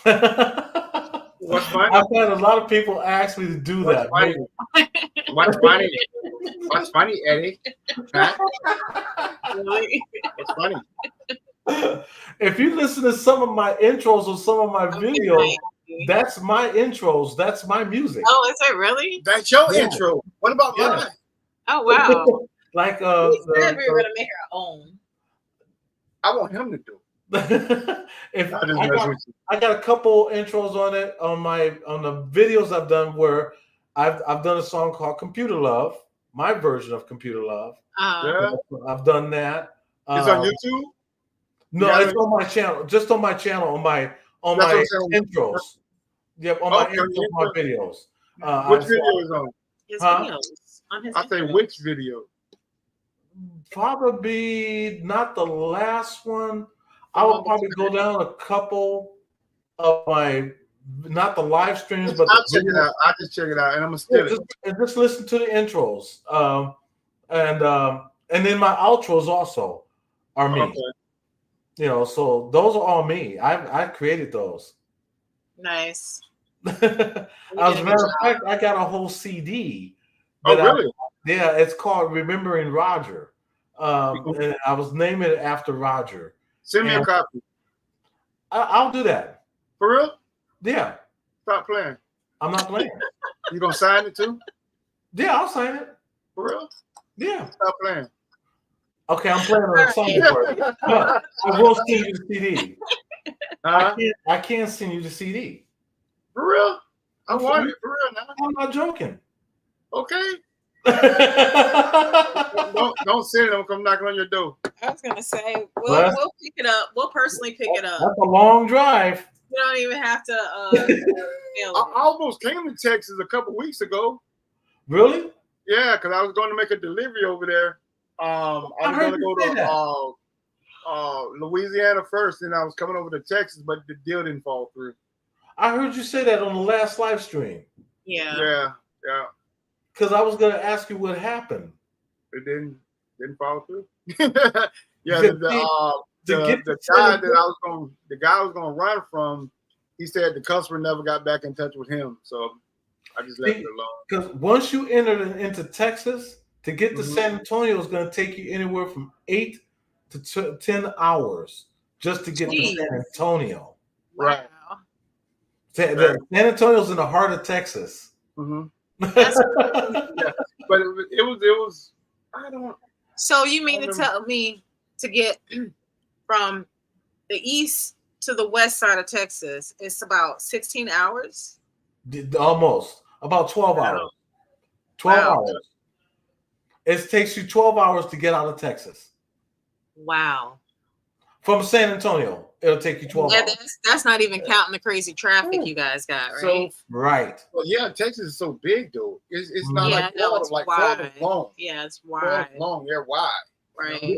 [SPEAKER 1] What's funny?
[SPEAKER 4] I've had a lot of people ask me to do that.
[SPEAKER 1] What's funny? What's funny, Eddie? Huh?
[SPEAKER 2] Really?
[SPEAKER 1] What's funny?
[SPEAKER 4] If you listen to some of my intros or some of my videos, that's my intros. That's my music.
[SPEAKER 2] Oh, is it really?
[SPEAKER 1] That's your intro. What about mine?
[SPEAKER 2] Oh wow!
[SPEAKER 4] Like
[SPEAKER 2] we said we were gonna make our own.
[SPEAKER 1] I want him to do it.
[SPEAKER 4] I got a couple intros on it on the videos I've done where I've done a song called Computer Love, my version of Computer Love. I've done that.
[SPEAKER 1] It's on YouTube?
[SPEAKER 4] No, it's on my channel. Just on my channel, on my intros. Yep, on my intros, my videos.
[SPEAKER 1] Which video is on?
[SPEAKER 2] His videos. On his
[SPEAKER 1] I say which video?
[SPEAKER 4] Probably not the last one. I would probably go down a couple of my not the live streams, but
[SPEAKER 1] I'll check it out. I'll just check it out, and I'm gonna steal it.
[SPEAKER 4] Just listen to the intros, and then my outros also are me.
[SPEAKER 1] Okay.
[SPEAKER 4] You know, so those are all me. I created those.
[SPEAKER 2] Nice.
[SPEAKER 4] As a matter of fact, I got a whole CD.
[SPEAKER 1] Oh, really?
[SPEAKER 4] Yeah, it's called Remembering Roger. And I was naming it after Roger.
[SPEAKER 1] Send me a copy.
[SPEAKER 4] I'll do that.
[SPEAKER 1] For real?
[SPEAKER 4] Yeah.
[SPEAKER 1] Stop playing.
[SPEAKER 4] I'm not playing.
[SPEAKER 1] You gonna sign it too?
[SPEAKER 4] Yeah, I'll sign it.
[SPEAKER 1] For real?
[SPEAKER 4] Yeah.
[SPEAKER 1] Stop playing.
[SPEAKER 4] Okay, I'm playing on a song for it. But I will send you the CD. I can't send you the CD.
[SPEAKER 1] For real? I want it for real now.
[SPEAKER 4] I'm not joking.
[SPEAKER 1] Okay. don't send it. Don't come knocking on your door.
[SPEAKER 2] I was gonna say we'll pick it up. We'll personally pick it up.
[SPEAKER 4] That's a long drive.
[SPEAKER 2] You don't even have to.
[SPEAKER 1] I almost came to Texas a couple weeks ago.
[SPEAKER 4] Really?
[SPEAKER 1] Yeah, because I was going to make a delivery over there. I was going to go to Louisiana first, and I was coming over to Texas, but the deal didn't fall through.
[SPEAKER 4] I heard you say that on the last live stream.
[SPEAKER 2] Yeah.
[SPEAKER 1] Yeah.
[SPEAKER 4] Because I was going to ask you what happened.
[SPEAKER 1] It didn't fall through. Yeah, the guy I was going to run from, he said the customer never got back in touch with him, so I just left it alone.
[SPEAKER 4] Because once you enter into Texas, to get to San Antonio is going to take you anywhere from 8 to 10 hours just to get to San Antonio.
[SPEAKER 1] Right.
[SPEAKER 2] Wow.
[SPEAKER 4] San Antonio's in the heart of Texas.
[SPEAKER 1] Mm-hmm. Yeah, but it was. I don't.
[SPEAKER 2] So you mean to tell me to get from the east to the west side of Texas, it's about 16 hours?
[SPEAKER 4] Almost. About 12 hours. 12 hours. It takes you 12 hours to get out of Texas.
[SPEAKER 2] Wow.
[SPEAKER 4] From San Antonio, it'll take you 12 hours.
[SPEAKER 2] That's not even counting the crazy traffic you guys got, right?
[SPEAKER 1] So,
[SPEAKER 4] right.
[SPEAKER 1] Well, yeah, Texas is so big, though. It's not like Florida.
[SPEAKER 2] It's
[SPEAKER 1] like
[SPEAKER 2] wide.
[SPEAKER 1] Florida's long.
[SPEAKER 2] Yeah, it's wide.
[SPEAKER 1] Florida's long. They're wide.
[SPEAKER 2] Right.
[SPEAKER 1] Yeah.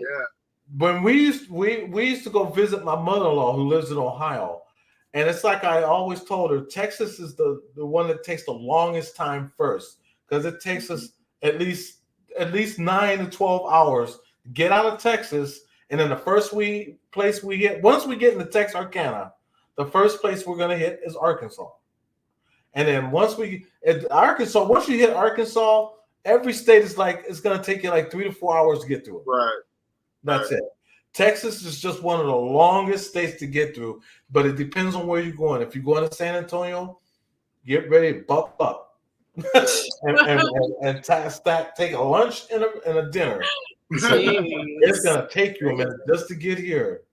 [SPEAKER 4] When we used to go visit my mother-in-law who lives in Ohio, and it's like I always told her, Texas is the one that takes the longest time first, because it takes us at least 9 to 12 hours to get out of Texas, and then the first place we hit, once we get into Texarkana, the first place we're going to hit is Arkansas. And then once you hit Arkansas, every state is like, it's going to take you like 3 to 4 hours to get through it.
[SPEAKER 1] Right.
[SPEAKER 4] That's it. Texas is just one of the longest states to get through, but it depends on where you're going. If you're going to San Antonio, get ready to buck up and take a lunch and a dinner. It's going to take you a minute just to get here.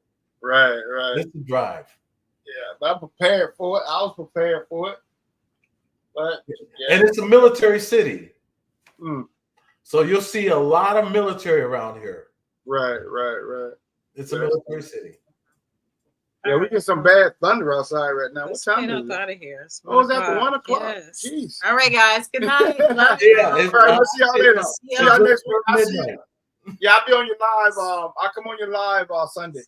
[SPEAKER 1] Right.
[SPEAKER 4] It's a drive.
[SPEAKER 1] Yeah, but I'm prepared for it. I was prepared for it. But
[SPEAKER 4] and it's a military city.
[SPEAKER 1] Mm.
[SPEAKER 4] So you'll see a lot of military around here.
[SPEAKER 1] Right.
[SPEAKER 4] It's a military city.
[SPEAKER 1] Yeah, we get some bad thunder outside right now.
[SPEAKER 2] Let's
[SPEAKER 1] what time
[SPEAKER 2] get
[SPEAKER 1] is it?
[SPEAKER 2] out of here.
[SPEAKER 1] Oh, is that 1 o'clock?
[SPEAKER 2] Yes.
[SPEAKER 1] Jeez.
[SPEAKER 2] All right, guys. Good night. Love you.
[SPEAKER 4] Yeah,
[SPEAKER 1] All right, we'll see y'all later. See y'all next week. I'll see
[SPEAKER 4] midnight.
[SPEAKER 1] you. Yeah, I'll be on your live. I'll come on your live Sunday.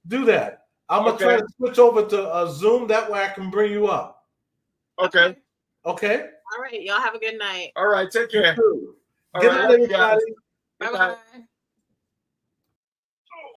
[SPEAKER 4] Do that. I'm gonna try to switch over to Zoom. That way I can bring you up.
[SPEAKER 1] Okay.
[SPEAKER 2] All right. Y'all have a good night.
[SPEAKER 1] All right. Take care.
[SPEAKER 4] Good night, everybody.
[SPEAKER 2] Bye-bye.